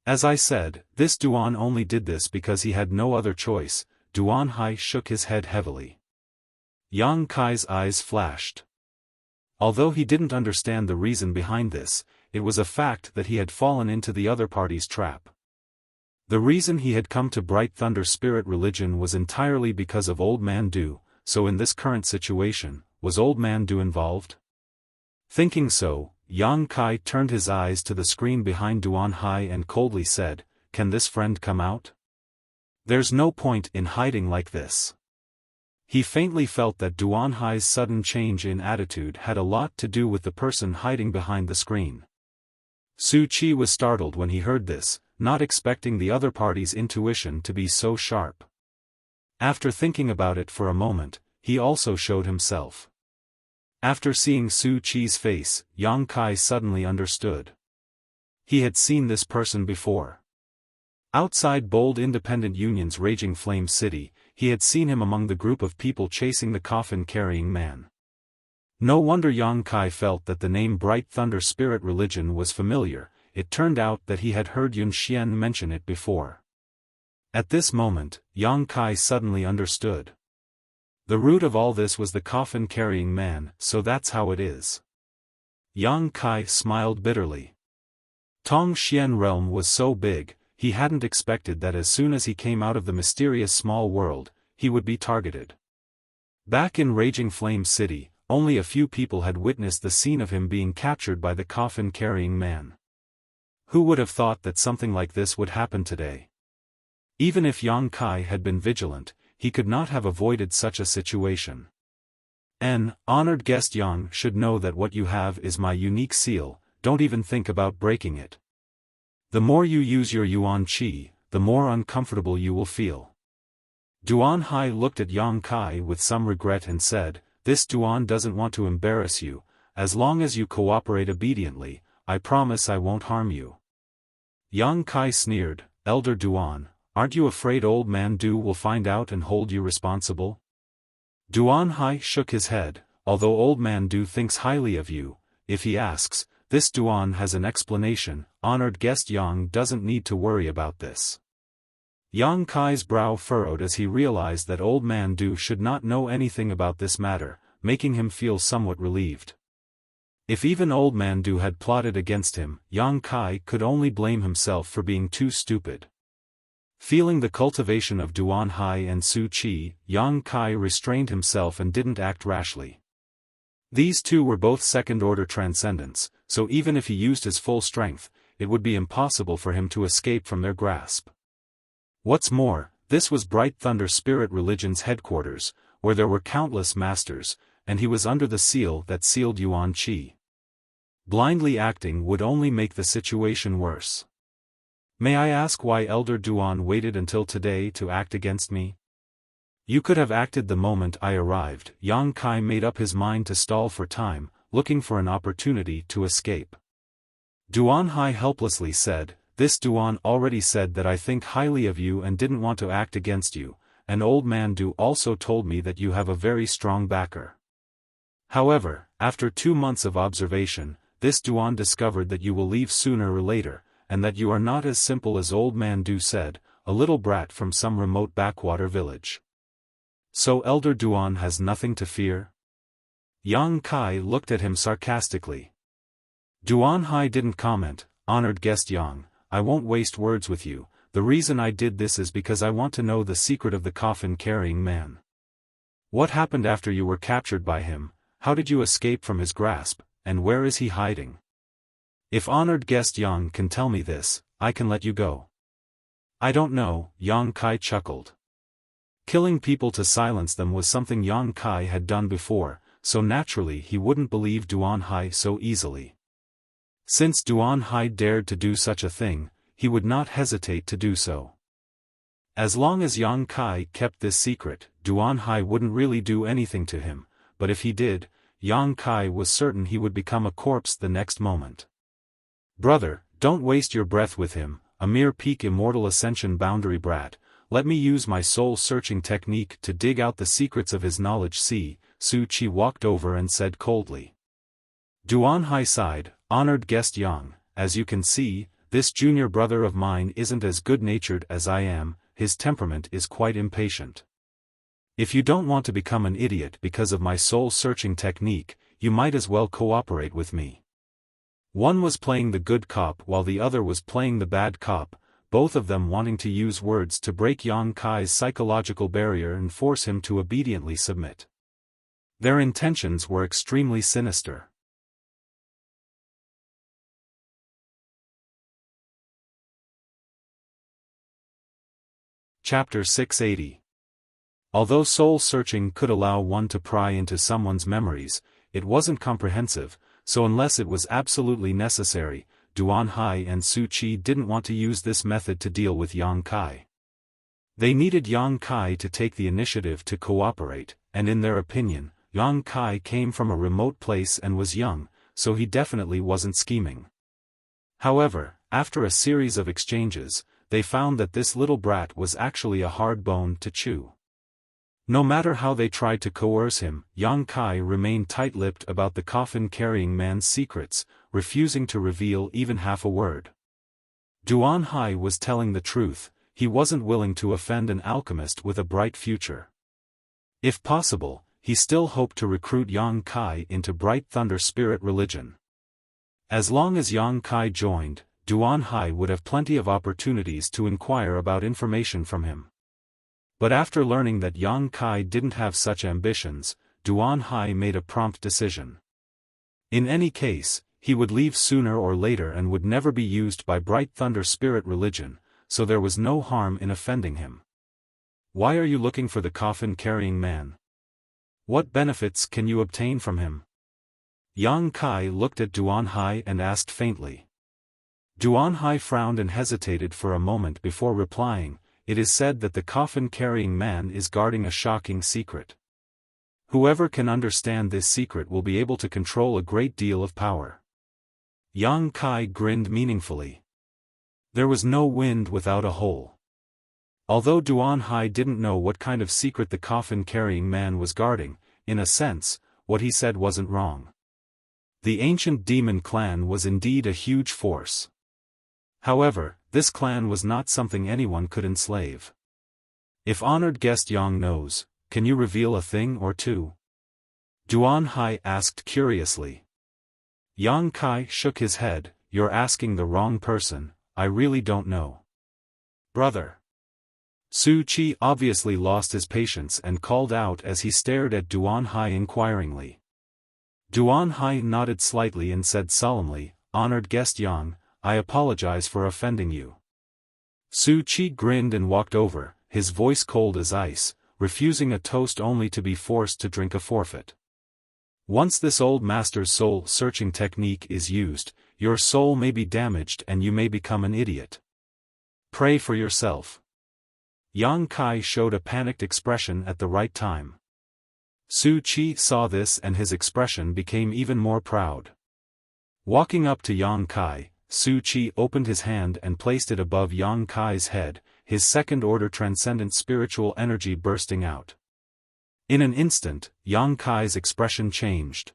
Speaker 1: As I said, this Duan only did this because he had no other choice. Duan Hai shook his head heavily. Yang Kai's eyes flashed. Although he didn't understand the reason behind this, it was a fact that he had fallen into the other party's trap. The reason he had come to Bright Thunder spirit religion was entirely because of Old Man Du, so in this current situation, was Old Man Du involved? Thinking so, Yang Kai turned his eyes to the screen behind Duan Hai and coldly said, Can this friend come out? There's no point in hiding like this. He faintly felt that Duan Hai's sudden change in attitude had a lot to do with the person hiding behind the screen. Su Qi was startled when he heard this, not expecting the other party's intuition to be so sharp. After thinking about it for a moment, he also showed himself. After seeing Su Qi's face, Yang Kai suddenly understood. He had seen this person before. Outside Bold Independent Union's raging flame city, he had seen him among the group of people chasing the coffin-carrying man. No wonder Yang Kai felt that the name Bright Thunder Spirit Religion was familiar. It turned out that he had heard Yun Xian mention it before. At this moment, Yang Kai suddenly understood. The root of all this was the coffin-carrying man, so that's how it is. Yang Kai smiled bitterly. Tong Xian realm was so big, he hadn't expected that as soon as he came out of the mysterious small world, he would be targeted. Back in Raging Flame City, only a few people had witnessed the scene of him being captured by the coffin-carrying man. Who would have thought that something like this would happen today? Even if Yang Kai had been vigilant, he could not have avoided such a situation. Honored guest Yang should know that what you have is my unique seal, don't even think about breaking it. The more you use your Yuan Qi, the more uncomfortable you will feel. Duan Hai looked at Yang Kai with some regret and said, "This Duan doesn't want to embarrass you. As long as you cooperate obediently, I promise I won't harm you." Yang Kai sneered, "Elder Duan, aren't you afraid old man Du will find out and hold you responsible?" Duan Hai shook his head, "Although old man Du thinks highly of you, if he asks, this Duan has an explanation. Honored guest Yang doesn't need to worry about this." Yang Kai's brow furrowed as he realized that old man Du should not know anything about this matter, making him feel somewhat relieved. If even old man Du had plotted against him, Yang Kai could only blame himself for being too stupid. Feeling the cultivation of Duan Hai and Su Qi, Yang Kai restrained himself and didn't act rashly. These two were both second-order transcendents, so even if he used his full strength, it would be impossible for him to escape from their grasp. What's more, this was Bright Thunder Spirit Religion's headquarters, where there were countless masters, and he was under the seal that sealed Yuan Qi. Blindly acting would only make the situation worse. "May I ask why Elder Duan waited until today to act against me?" "You could have acted the moment I arrived." Yang Kai made up his mind to stall for time, looking for an opportunity to escape. Duan Hai helplessly said, "This Duan already said that I think highly of you and didn't want to act against you, and old man Du also told me that you have a very strong backer. However, after 2 months of observation, this Duan discovered that you will leave sooner or later, and that you are not as simple as old man Du said, a little brat from some remote backwater village. So Elder Duan has nothing to fear?" Yang Kai looked at him sarcastically. Duan Hai didn't comment. "Honored guest Yang, I won't waste words with you. The reason I did this is because I want to know the secret of the coffin-carrying man. What happened after you were captured by him? How did you escape from his grasp, and where is he hiding? If honored guest Yang can tell me this, I can let you go." "I don't know," Yang Kai chuckled. Killing people to silence them was something Yang Kai had done before, so naturally he wouldn't believe Duan Hai so easily. Since Duan Hai dared to do such a thing, he would not hesitate to do so. As long as Yang Kai kept this secret, Duan Hai wouldn't really do anything to him, but if he did, Yang Kai was certain he would become a corpse the next moment. "Brother, don't waste your breath with him, a mere peak immortal ascension boundary brat. Let me use my soul-searching technique to dig out the secrets of his knowledge." Su Qi walked over and said coldly. Duan Hai sighed, "Honored guest Yang, as you can see, this junior brother of mine isn't as good-natured as I am. His temperament is quite impatient. If you don't want to become an idiot because of my soul-searching technique, you might as well cooperate with me." One was playing the good cop while the other was playing the bad cop, both of them wanting to use words to break Yang Kai's psychological barrier and force him to obediently submit. Their intentions were extremely sinister. Chapter 680. Although soul-searching could allow one to pry into someone's memories, it wasn't comprehensive, so unless it was absolutely necessary, Duan Hai and Su Qi didn't want to use this method to deal with Yang Kai. They needed Yang Kai to take the initiative to cooperate, and in their opinion, Yang Kai came from a remote place and was young, so he definitely wasn't scheming. However, after a series of exchanges, they found that this little brat was actually a hard bone to chew. No matter how they tried to coerce him, Yang Kai remained tight-lipped about the coffin-carrying man's secrets, refusing to reveal even half a word. Duan Hai was telling the truth, he wasn't willing to offend an alchemist with a bright future. If possible, he still hoped to recruit Yang Kai into Bright Thunder Spirit religion. As long as Yang Kai joined, Duan Hai would have plenty of opportunities to inquire about information from him. But after learning that Yang Kai didn't have such ambitions, Duan Hai made a prompt decision. In any case, he would leave sooner or later and would never be used by Bright Thunder Spirit religion, so there was no harm in offending him. Why are you looking for the coffin-carrying man? What benefits can you obtain from him? Yang Kai looked at Duan Hai and asked faintly. Duan Hai frowned and hesitated for a moment before replying, "It is said that the coffin-carrying man is guarding a shocking secret. Whoever can understand this secret will be able to control a great deal of power." Yang Kai grinned meaningfully. There was no wind without a hole. Although Duan Hai didn't know what kind of secret the coffin-carrying man was guarding, in a sense, what he said wasn't wrong. The ancient demon clan was indeed a huge force. However, this clan was not something anyone could enslave. "If honored guest Yang knows, can you reveal a thing or two?" Duan Hai asked curiously. Yang Kai shook his head, "You're asking the wrong person, I really don't know." "Brother." Su Qi obviously lost his patience and called out as he stared at Duan Hai inquiringly. Duan Hai nodded slightly and said solemnly, "Honored guest Yang, I apologize for offending you." Su Qi grinned and walked over, his voice cold as ice, refusing a toast only to be forced to drink a forfeit. "Once this old master's soul-searching technique is used, your soul may be damaged and you may become an idiot. Pray for yourself." Yang Kai showed a panicked expression at the right time. Su Qi saw this and his expression became even more proud. Walking up to Yang Kai, Su Qi opened his hand and placed it above Yang Kai's head, his second-order transcendent spiritual energy bursting out. In an instant, Yang Kai's expression changed.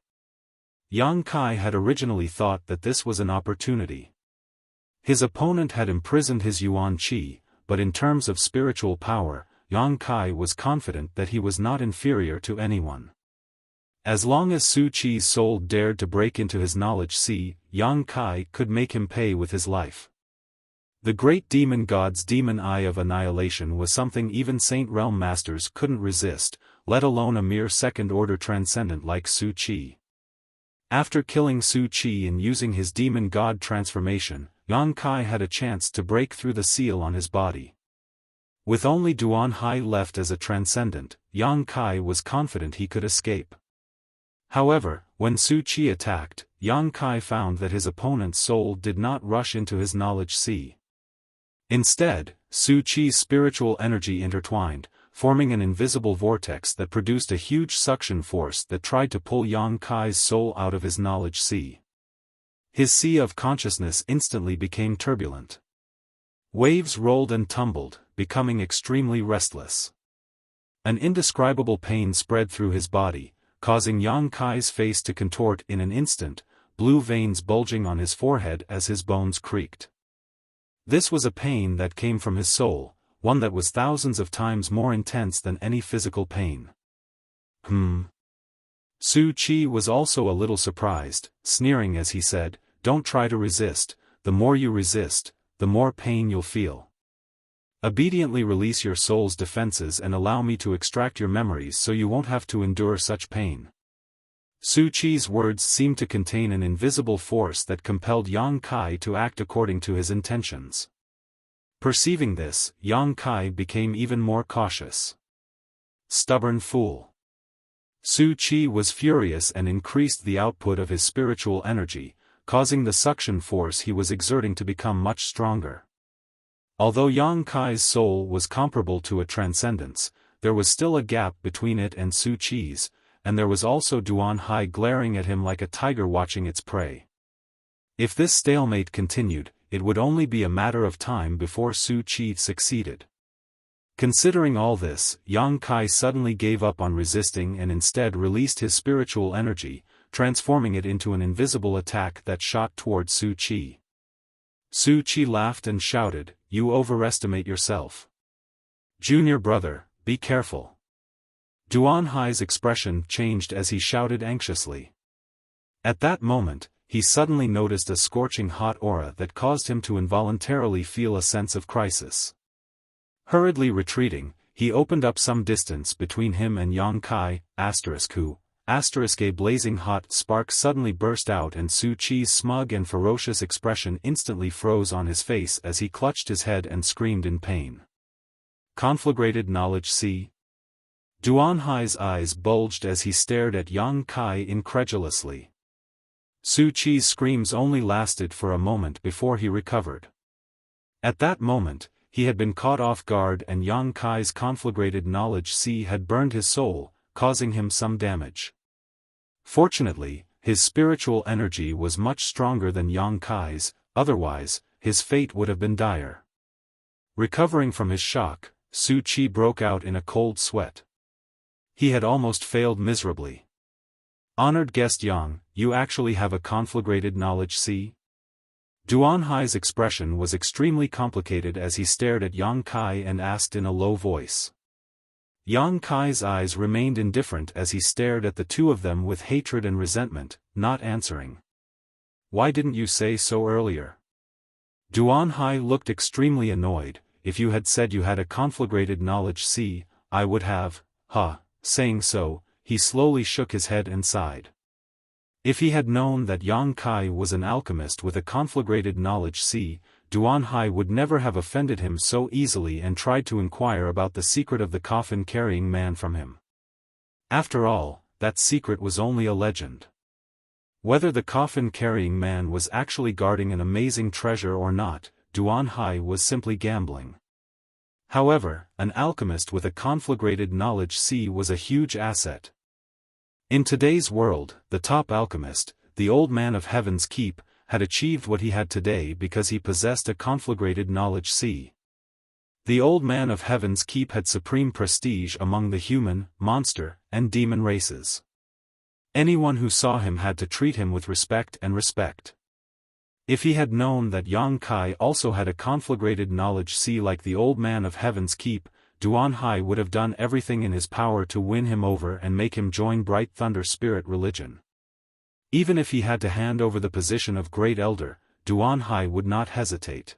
Speaker 1: Yang Kai had originally thought that this was an opportunity. His opponent had imprisoned his Yuan Qi, but in terms of spiritual power, Yang Kai was confident that he was not inferior to anyone. As long as Su Qi's soul dared to break into his knowledge sea, Yang Kai could make him pay with his life. The great demon god's demon eye of annihilation was something even Saint Realm masters couldn't resist, let alone a mere second-order transcendent like Su Qi. After killing Su Qi and using his demon god transformation, Yang Kai had a chance to break through the seal on his body. With only Duan Hai left as a transcendent, Yang Kai was confident he could escape. However, when Su Qi attacked, Yang Kai found that his opponent's soul did not rush into his knowledge sea. Instead, Su Qi's spiritual energy intertwined, forming an invisible vortex that produced a huge suction force that tried to pull Yang Kai's soul out of his knowledge sea. His sea of consciousness instantly became turbulent. Waves rolled and tumbled, becoming extremely restless. An indescribable pain spread through his body, causing Yang Kai's face to contort in an instant, blue veins bulging on his forehead as his bones creaked. This was a pain that came from his soul, one that was thousands of times more intense than any physical pain. Su Qi was also a little surprised, sneering as he said, "Don't try to resist, the more you resist, the more pain you'll feel. Obediently release your soul's defenses and allow me to extract your memories so you won't have to endure such pain." Su Qi's words seemed to contain an invisible force that compelled Yang Kai to act according to his intentions. Perceiving this, Yang Kai became even more cautious. stubborn fool. Su Qi was furious and increased the output of his spiritual energy, causing the suction force he was exerting to become much stronger. Although Yang Kai's soul was comparable to a transcendence, there was still a gap between it and Su Qi's, and there was also Duan Hai glaring at him like a tiger watching its prey. If this stalemate continued, it would only be a matter of time before Su Qi succeeded. Considering all this, Yang Kai suddenly gave up on resisting and instead released his spiritual energy, transforming it into an invisible attack that shot toward Su Qi. Su Qi laughed and shouted, "You overestimate yourself. Junior brother, be careful." Duan Hai's expression changed as he shouted anxiously. At that moment, he suddenly noticed a scorching hot aura that caused him to involuntarily feel a sense of crisis. Hurriedly retreating, he opened up some distance between him and Yang Kai, who, a blazing hot spark suddenly burst out and Su Qi's smug and ferocious expression instantly froze on his face as he clutched his head and screamed in pain. Conflagrated knowledge see? Duan Hai's eyes bulged as he stared at Yang Kai incredulously. Su Qi's screams only lasted for a moment before he recovered. At that moment, he had been caught off guard and Yang Kai's conflagrated knowledge see had burned his soul, causing him some damage. Fortunately, his spiritual energy was much stronger than Yang Kai's, otherwise, his fate would have been dire. Recovering from his shock, Su Qi broke out in a cold sweat. He had almost failed miserably. "Honored guest Yang, you actually have a conflagrated knowledge see?" Duan Hai's expression was extremely complicated as he stared at Yang Kai and asked in a low voice. Yang Kai's eyes remained indifferent as he stared at the two of them with hatred and resentment, not answering. "Why didn't you say so earlier?" Duan Hai looked extremely annoyed. "If you had said you had a conflagrated knowledge see, I would have, Saying so, he slowly shook his head and sighed. If he had known that Yang Kai was an alchemist with a conflagrated knowledge see, Duan Hai would never have offended him so easily and tried to inquire about the secret of the coffin-carrying man from him. After all, that secret was only a legend. Whether the coffin-carrying man was actually guarding an amazing treasure or not, Duan Hai was simply gambling. However, an alchemist with a conflagrated knowledge see was a huge asset. In today's world, the top alchemist, the Old Man of Heaven's Keep, had achieved what he had today because he possessed a conflagrated knowledge see. The Old Man of Heaven's Keep had supreme prestige among the human, monster, and demon races. Anyone who saw him had to treat him with respect. If he had known that Yang Kai also had a conflagrated knowledge see like the Old Man of Heaven's Keep, Duan Hai would have done everything in his power to win him over and make him join Bright Thunder Spirit religion. Even if he had to hand over the position of Great Elder, Duan Hai would not hesitate.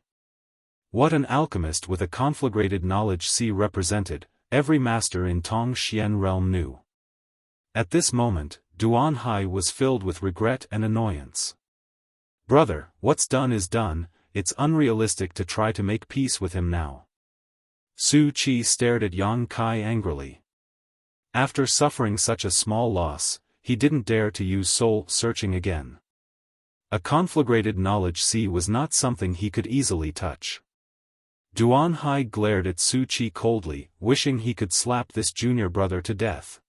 Speaker 1: What an alchemist with a conflagrated knowledge see represented, every master in Tong Xian realm knew. At this moment, Duan Hai was filled with regret and annoyance. "Brother, what's done is done, it's unrealistic to try to make peace with him now." Su Qi stared at Yang Kai angrily. After suffering such a small loss, he didn't dare to use soul-searching again. A conflagrated knowledge see was not something he could easily touch. Duan Hai glared at Su Qi coldly, wishing he could slap this junior brother to death.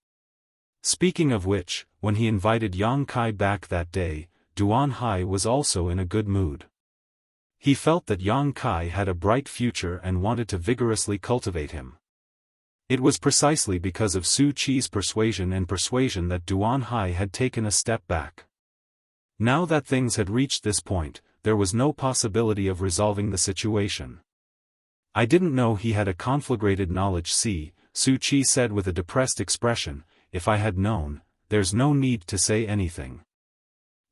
Speaker 1: Speaking of which, when he invited Yang Kai back that day, Duan Hai was also in a good mood. He felt that Yang Kai had a bright future and wanted to vigorously cultivate him. It was precisely because of Su Qi's persuasion that Duan Hai had taken a step back. Now that things had reached this point, there was no possibility of resolving the situation. "I didn't know he had a conflagrated knowledge see," Su Qi said with a depressed expression. "If I had known, there's no need to say anything."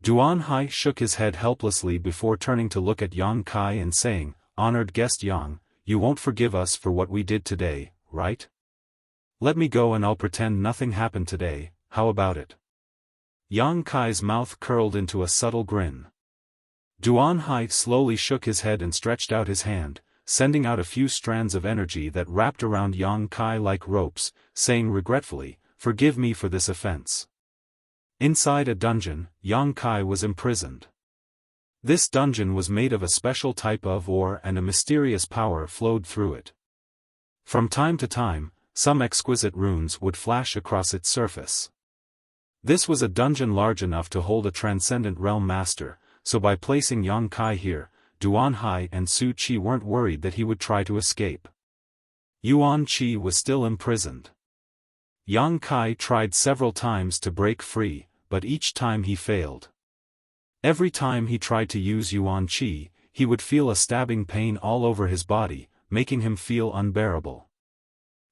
Speaker 1: Duan Hai shook his head helplessly before turning to look at Yang Kai and saying, "Honored guest Yang, you won't forgive us for what we did today, right? Let me go and I'll pretend nothing happened today, how about it?" Yang Kai's mouth curled into a subtle grin. Duan Hai slowly shook his head and stretched out his hand, sending out a few strands of energy that wrapped around Yang Kai like ropes, saying regretfully, "Forgive me for this offense." Inside a dungeon, Yang Kai was imprisoned. This dungeon was made of a special type of ore and a mysterious power flowed through it. From time to time, some exquisite runes would flash across its surface. This was a dungeon large enough to hold a transcendent realm master, so by placing Yang Kai here, Duan Hai and Su Qi weren't worried that he would try to escape. Yuan Qi was still imprisoned. Yang Kai tried several times to break free, but each time he failed. Every time he tried to use Yuan Qi, he would feel a stabbing pain all over his body, making him feel unbearable.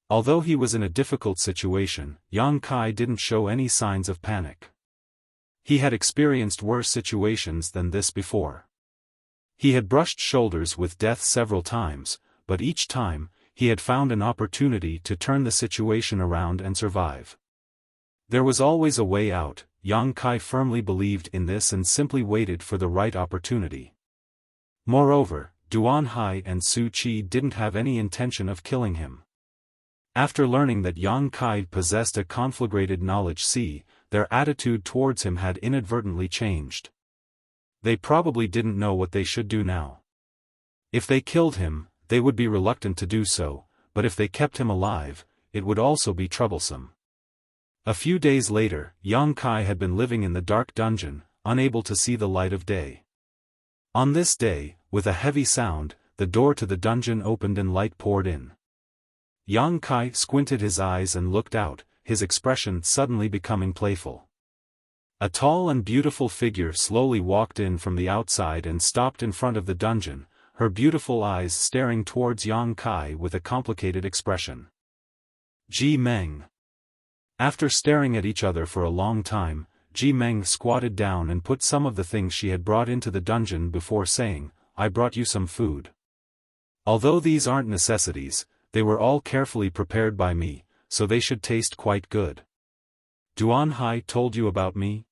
Speaker 1: Although he was in a difficult situation, Yang Kai didn't show any signs of panic. He had experienced worse situations than this before. He had brushed shoulders with death several times, but each time, he had found an opportunity to turn the situation around and survive. There was always a way out. Yang Kai firmly believed in this and simply waited for the right opportunity. Moreover, Duan Hai and Su Qi didn't have any intention of killing him. After learning that Yang Kai possessed a conflagrated knowledge sea, their attitude towards him had inadvertently changed. They probably didn't know what they should do now. If they killed him, they would be reluctant to do so, but if they kept him alive, it would also be troublesome. A few days later, Yang Kai had been living in the dark dungeon, unable to see the light of day. On this day, with a heavy sound, the door to the dungeon opened and light poured in. Yang Kai squinted his eyes and looked out, his expression suddenly becoming playful. A tall and beautiful figure slowly walked in from the outside and stopped in front of the dungeon, her beautiful eyes staring towards Yang Kai with a complicated expression. Ji Meng. After staring at each other for a long time, Ji Meng squatted down and put some of the things she had brought into the dungeon before saying, "I brought you some food. Although these aren't necessities, they were all carefully prepared by me, so they should taste quite good." "Duan Hai told you about me?"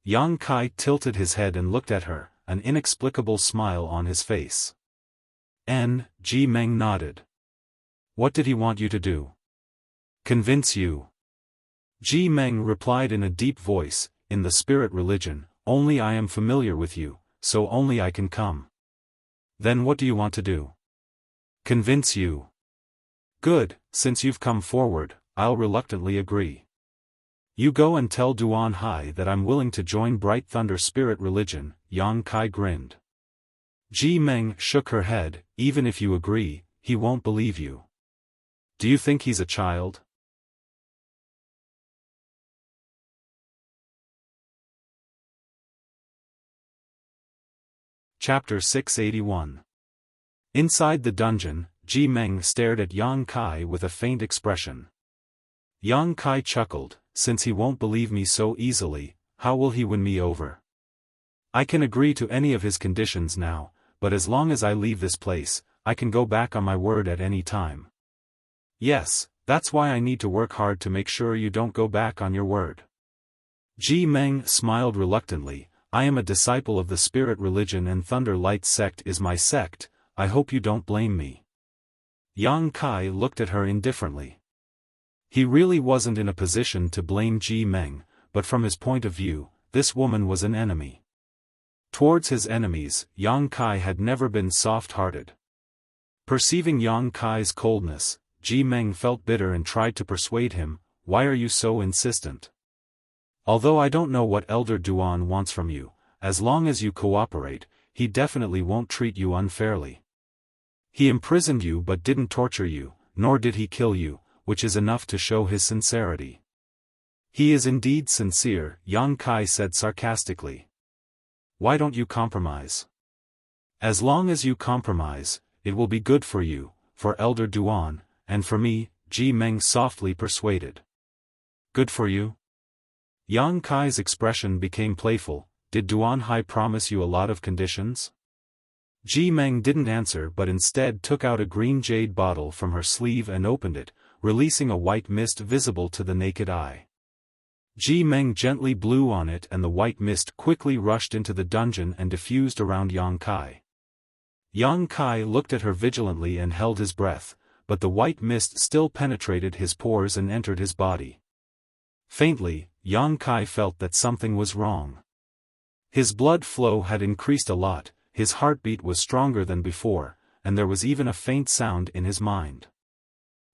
Speaker 1: Yang Kai tilted his head and looked at her, an inexplicable smile on his face. Ji Meng nodded. "What did he want you to do?" "Convince you." Ji Meng replied in a deep voice, "In the spirit religion, only I am familiar with you, so only I can come." "Then what do you want to do?" "Convince you." "Good, since you've come forward, I'll reluctantly agree. You go and tell Duan Hai that I'm willing to join Bright Thunder spirit religion." Yang Kai grinned. Ji Meng shook her head, "Even if you agree, he won't believe you. Do you think he's a child?" Chapter 681. Inside the dungeon, Ji Meng stared at Yang Kai with a faint expression. Yang Kai chuckled, "Since he won't believe me so easily, how will he win me over? I can agree to any of his conditions now, but as long as I leave this place, I can go back on my word at any time." "Yes, that's why I need to work hard to make sure you don't go back on your word." Ji Meng smiled reluctantly. "I am a disciple of the spirit religion and Thunder Light sect is my sect, I hope you don't blame me." Yang Kai looked at her indifferently. He really wasn't in a position to blame Ji Meng, but from his point of view, this woman was an enemy. Towards his enemies, Yang Kai had never been soft-hearted. Perceiving Yang Kai's coldness, Ji Meng felt bitter and tried to persuade him, "Why are you so insistent? Although I don't know what Elder Duan wants from you, as long as you cooperate, he definitely won't treat you unfairly. He imprisoned you but didn't torture you, nor did he kill you, which is enough to show his sincerity." "He is indeed sincere," Yang Kai said sarcastically. "Why don't you compromise? As long as you compromise, it will be good for you, for Elder Duan, and for me," Ji Meng softly persuaded. "Good for you?" Yang Kai's expression became playful. "Did Duan Hai promise you a lot of conditions?" Ji Meng didn't answer but instead took out a green jade bottle from her sleeve and opened it, releasing a white mist visible to the naked eye. Ji Meng gently blew on it and the white mist quickly rushed into the dungeon and diffused around Yang Kai. Yang Kai looked at her vigilantly and held his breath, but the white mist still penetrated his pores and entered his body. Faintly, Yang Kai felt that something was wrong. His blood flow had increased a lot, his heartbeat was stronger than before, and there was even a faint sound in his mind.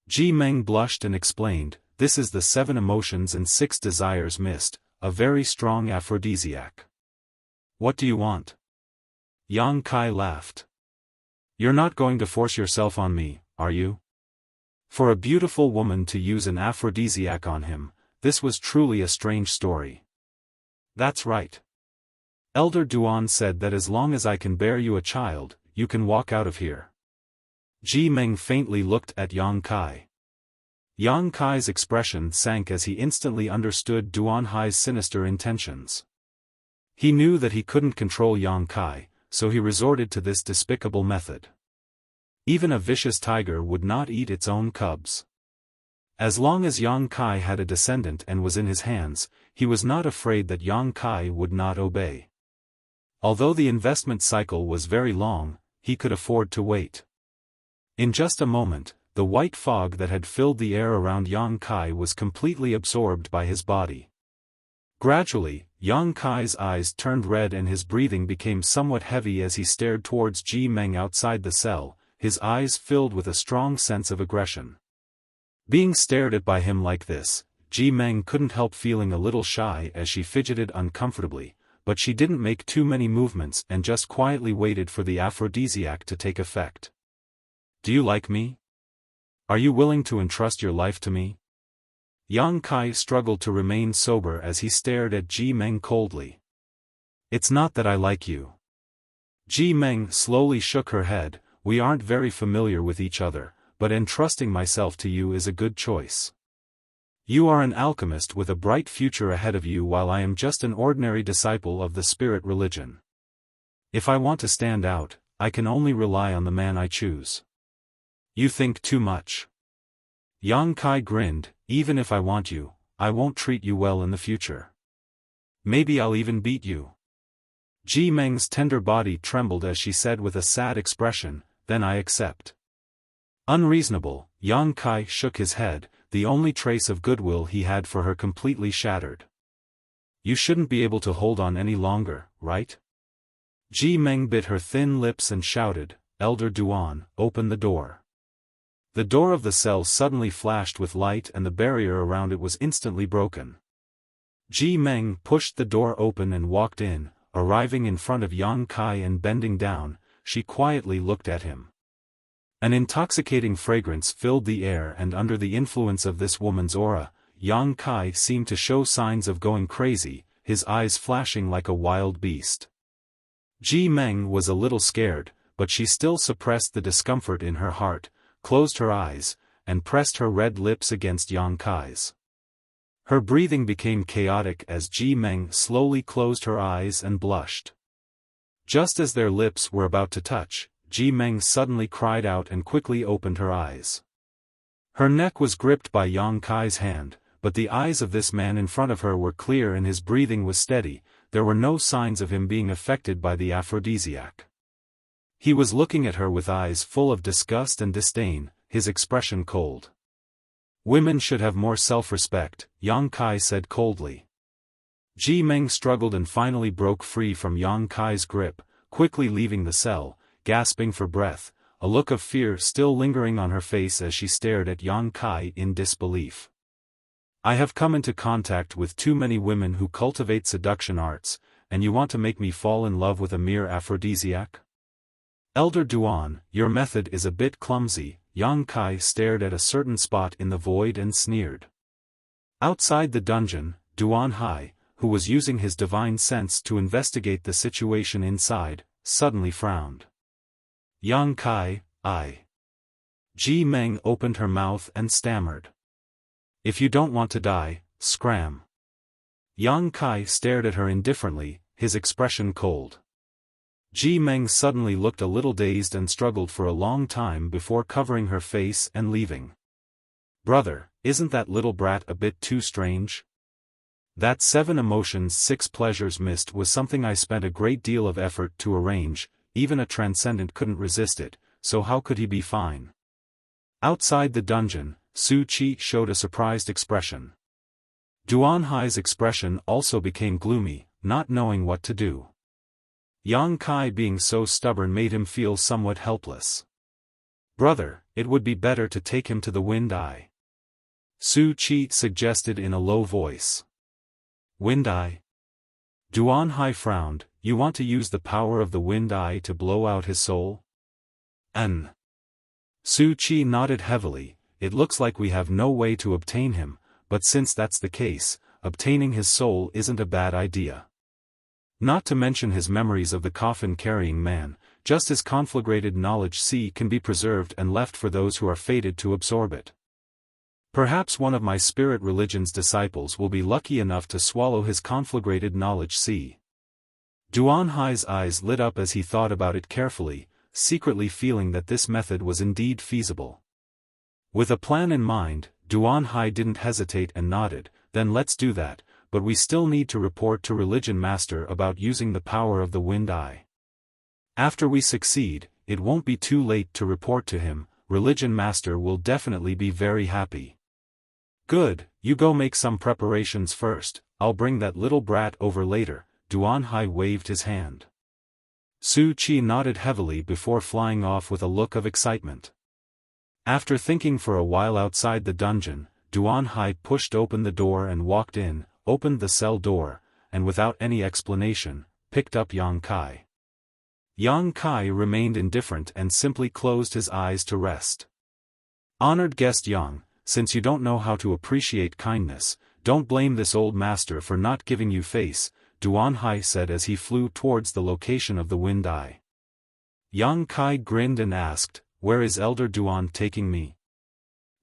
Speaker 1: Ji Meng blushed and explained, "This is the 7 emotions and 6 desires mist, a very strong aphrodisiac." "What do you want?" Yang Kai laughed. "You're not going to force yourself on me, are you?" For a beautiful woman to use an aphrodisiac on him, this was truly a strange story. "That's right. Elder Duan said that as long as I can bear you a child, you can walk out of here." Ji Meng faintly looked at Yang Kai. Yang Kai's expression sank as he instantly understood Duan Hai's sinister intentions. He knew that he couldn't control Yang Kai, so he resorted to this despicable method. Even a vicious tiger would not eat its own cubs. As long as Yang Kai had a descendant and was in his hands, he was not afraid that Yang Kai would not obey. Although the investment cycle was very long, he could afford to wait. In just a moment, the white fog that had filled the air around Yang Kai was completely absorbed by his body. Gradually, Yang Kai's eyes turned red and his breathing became somewhat heavy as he stared towards Ji Meng outside the cell, his eyes filled with a strong sense of aggression. Being stared at by him like this, Ji Meng couldn't help feeling a little shy as she fidgeted uncomfortably, but she didn't make too many movements and just quietly waited for the aphrodisiac to take effect. "Do you like me? Are you willing to entrust your life to me?" Yang Kai struggled to remain sober as he stared at Ji Meng coldly. "It's not that I like you." Ji Meng slowly shook her head, "We aren't very familiar with each other, but entrusting myself to you is a good choice. You are an alchemist with a bright future ahead of you while I am just an ordinary disciple of the spirit religion. If I want to stand out, I can only rely on the man I choose." "You think too much." Yang Kai grinned, "Even if I want you, I won't treat you well in the future. Maybe I'll even beat you." Ji Meng's tender body trembled as she said with a sad expression, "Then I accept." Unreasonable, Yang Kai shook his head, the only trace of goodwill he had for her completely shattered. "You shouldn't be able to hold on any longer, right?" Ji Meng bit her thin lips and shouted, "Elder Duan, open the door." The door of the cell suddenly flashed with light and the barrier around it was instantly broken. Ji Meng pushed the door open and walked in, arriving in front of Yang Kai and bending down, she quietly looked at him. An intoxicating fragrance filled the air and under the influence of this woman's aura, Yang Kai seemed to show signs of going crazy, his eyes flashing like a wild beast. Ji Meng was a little scared, but she still suppressed the discomfort in her heart, closed her eyes, and pressed her red lips against Yang Kai's. Her breathing became chaotic as Ji Meng slowly closed her eyes and blushed. Just as their lips were about to touch, Ji Meng suddenly cried out and quickly opened her eyes. Her neck was gripped by Yang Kai's hand, but the eyes of this man in front of her were clear and his breathing was steady, there were no signs of him being affected by the aphrodisiac. He was looking at her with eyes full of disgust and disdain, his expression cold. "Women should have more self-respect," Yang Kai said coldly. Ji Meng struggled and finally broke free from Yang Kai's grip, quickly leaving the cell, gasping for breath, a look of fear still lingering on her face as she stared at Yang Kai in disbelief. "I have come into contact with too many women who cultivate seduction arts, and you want to make me fall in love with a mere aphrodisiac? Elder Duan, your method is a bit clumsy." Yang Kai stared at a certain spot in the void and sneered. Outside the dungeon, Duan Hai, who was using his divine sense to investigate the situation inside, suddenly frowned. "Yang Kai, I..." Ji Meng opened her mouth and stammered. "If you don't want to die, scram." Yang Kai stared at her indifferently, his expression cold. Ji Meng suddenly looked a little dazed and struggled for a long time before covering her face and leaving. "Brother, isn't that little brat a bit too strange? That 7 emotions 6 pleasures mist was something I spent a great deal of effort to arrange, even a transcendent couldn't resist it, so how could he be fine? Outside the dungeon, Su Qi showed a surprised expression. Duan Hai's expression also became gloomy, not knowing what to do. Yang Kai being so stubborn made him feel somewhat helpless. "Brother, it would be better to take him to the Wind Eye," Su Qi suggested in a low voice. "Wind Eye?" Duan Hai frowned. "You want to use the power of the Wind Eye to blow out his soul?" Su Qi nodded heavily. "It looks like we have no way to obtain him, but since that's the case, obtaining his soul isn't a bad idea. Not to mention his memories of the coffin-carrying man, just as conflagrated knowledge C can be preserved and left for those who are fated to absorb it. Perhaps one of my spirit religion's disciples will be lucky enough to swallow his conflagrated knowledge C." Duan Hai's eyes lit up as he thought about it carefully, secretly feeling that this method was indeed feasible. With a plan in mind, Duan Hai didn't hesitate and nodded. "Then let's do that, but we still need to report to Religion Master about using the power of the Wind Eye. After we succeed, it won't be too late to report to him. Religion Master will definitely be very happy." "Good, you go make some preparations first, I'll bring that little brat over later." Duan Hai waved his hand. Su Qi nodded heavily before flying off with a look of excitement. After thinking for a while outside the dungeon, Duan Hai pushed open the door and walked in, opened the cell door, and without any explanation, picked up Yang Kai. Yang Kai remained indifferent and simply closed his eyes to rest. "Honored guest Yang, since you don't know how to appreciate kindness, don't blame this old master for not giving you face," Duan Hai said as he flew towards the location of the Wind Eye. Yang Kai grinned and asked, "Where is Elder Duan taking me?"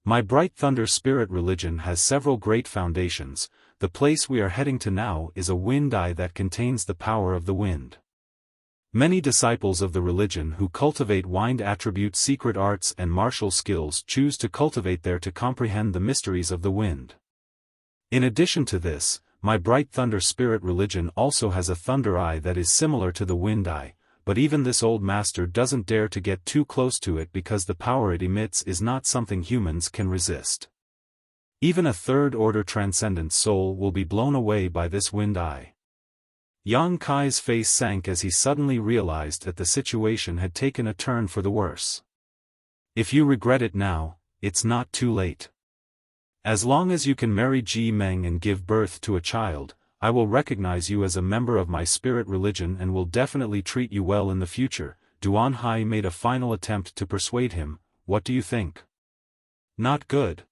Speaker 1: "My Bright Thunder Spirit religion has several great foundations. The place we are heading to now is a wind eye that contains the power of the wind. Many disciples of the religion who cultivate wind attribute secret arts and martial skills choose to cultivate there to comprehend the mysteries of the wind. In addition to this, my Bright Thunder Spirit religion also has a thunder eye that is similar to the wind eye, but even this old master doesn't dare to get too close to it because the power it emits is not something humans can resist. Even a third-order transcendent soul will be blown away by this wind eye." Yang Kai's face sank as he suddenly realized that the situation had taken a turn for the worse. "If you regret it now, it's not too late. As long as you can marry Ji Meng and give birth to a child, I will recognize you as a member of my spirit religion and will definitely treat you well in the future." Duan Hai made a final attempt to persuade him. "What do you think? Not good?"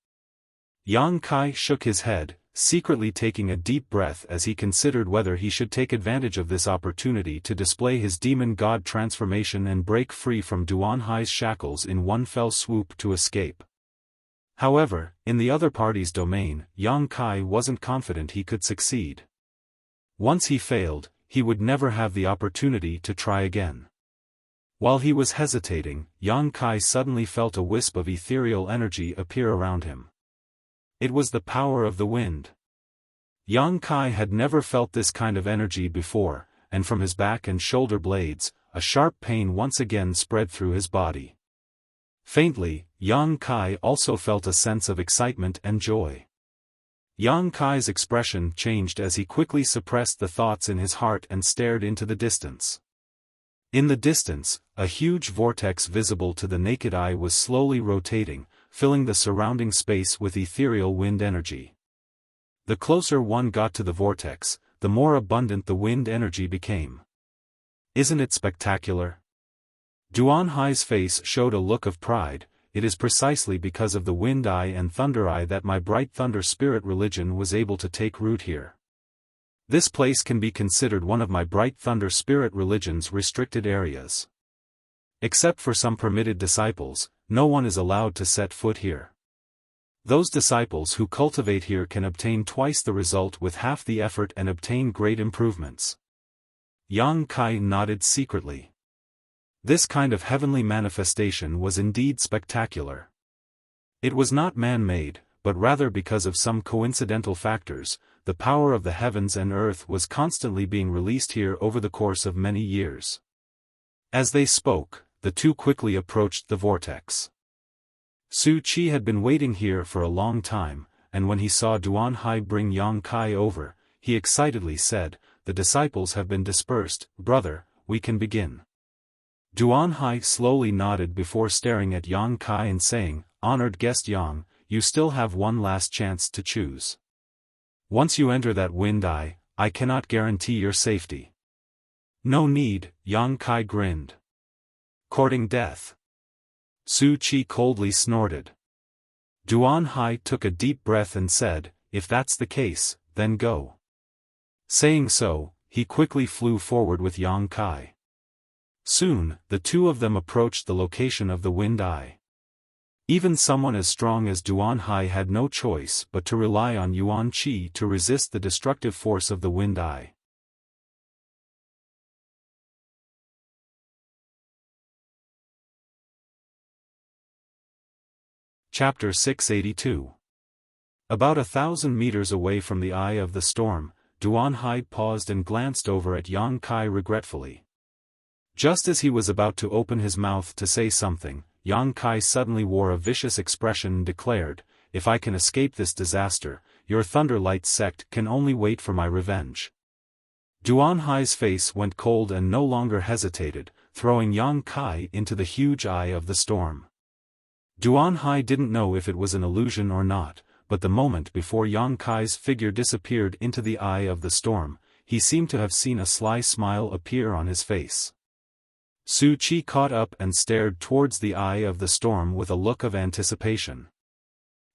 Speaker 1: Yang Kai shook his head, secretly taking a deep breath as he considered whether he should take advantage of this opportunity to display his demon god transformation and break free from Duan Hai's shackles in one fell swoop to escape. However, in the other party's domain, Yang Kai wasn't confident he could succeed. Once he failed, he would never have the opportunity to try again. While he was hesitating, Yang Kai suddenly felt a wisp of ethereal energy appear around him. It was the power of the wind. Yang Kai had never felt this kind of energy before, and from his back and shoulder blades, a sharp pain once again spread through his body. Faintly, Yang Kai also felt a sense of excitement and joy. Yang Kai's expression changed as he quickly suppressed the thoughts in his heart and stared into the distance. In the distance, a huge vortex visible to the naked eye was slowly rotating, filling the surrounding space with ethereal wind energy. The closer one got to the vortex, the more abundant the wind energy became. "Isn't it spectacular?" Duan Hai's face showed a look of pride. "It is precisely because of the wind eye and thunder eye that my Bright Thunder Spirit religion was able to take root here. This place can be considered one of my Bright Thunder Spirit religion's restricted areas. Except for some permitted disciples, no one is allowed to set foot here. Those disciples who cultivate here can obtain twice the result with half the effort and obtain great improvements." Yang Kai nodded secretly. This kind of heavenly manifestation was indeed spectacular. It was not man-made, but rather because of some coincidental factors, the power of the heavens and earth was constantly being released here over the course of many years. As they spoke, the two quickly approached the vortex. Su Qi had been waiting here for a long time, and when he saw Duan Hai bring Yang Kai over, he excitedly said, "The disciples have been dispersed, brother, we can begin." Duan Hai slowly nodded before staring at Yang Kai and saying, "Honored guest Yang, you still have one last chance to choose. Once you enter that wind eye, I cannot guarantee your safety." "No need," Yang Kai grinned. "Courting death." Su Qi coldly snorted. Duan Hai took a deep breath and said, "If that's the case, then go." Saying so, he quickly flew forward with Yang Kai. Soon, the two of them approached the location of the wind eye. Even someone as strong as Duan Hai had no choice but to rely on Yuan Qi to resist the destructive force of the wind eye. Chapter 682. About 1,000 meters away from the eye of the storm, Duan Hai paused and glanced over at Yang Kai regretfully. Just as he was about to open his mouth to say something, Yang Kai suddenly wore a vicious expression and declared, "If I can escape this disaster, your Thunder Light sect can only wait for my revenge." Duan Hai's face went cold and no longer hesitated, throwing Yang Kai into the huge eye of the storm. Duan Hai didn't know if it was an illusion or not, but the moment before Yang Kai's figure disappeared into the eye of the storm, he seemed to have seen a sly smile appear on his face. Su Qi caught up and stared towards the eye of the storm with a look of anticipation.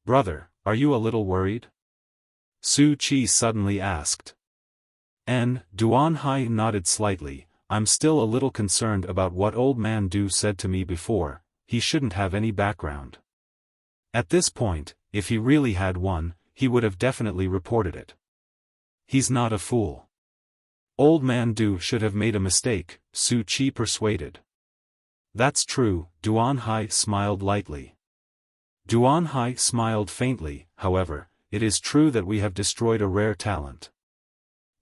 Speaker 1: "Brother, are you a little worried?" Su Qi suddenly asked. Duan Hai nodded slightly. "I'm still a little concerned about what old man Du said to me before. He shouldn't have any background. At this point, if he really had one, he would have definitely reported it. He's not a fool. Old man Du should have made a mistake," Su Qi persuaded. "That's true," Duan Hai smiled lightly. Duan Hai smiled faintly. "However, it is true that we have destroyed a rare talent.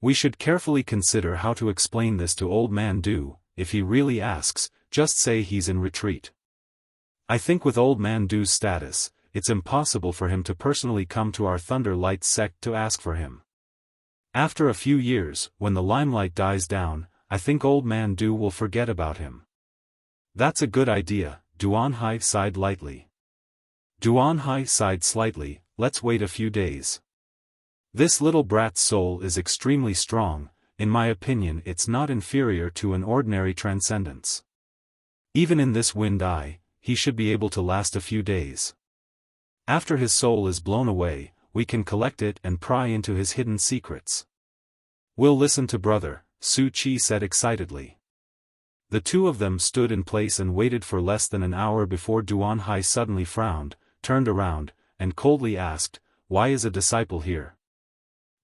Speaker 1: We should carefully consider how to explain this to old man Du. If he really asks, just say he's in retreat. I think with old man Du's status, it's impossible for him to personally come to our Thunder Light sect to ask for him. After a few years, when the limelight dies down, I think old man Du will forget about him." "That's a good idea," Duan Hai sighed lightly. Duan Hai sighed slightly. "Let's wait a few days. This little brat's soul is extremely strong. In my opinion it's not inferior to an ordinary transcendence. Even in this wind eye, he should be able to last a few days. After his soul is blown away, we can collect it and pry into his hidden secrets." "We'll listen to brother," Su Qi said excitedly. The two of them stood in place and waited for less than an hour before Duan Hai suddenly frowned, turned around, and coldly asked, "Why is a disciple here?"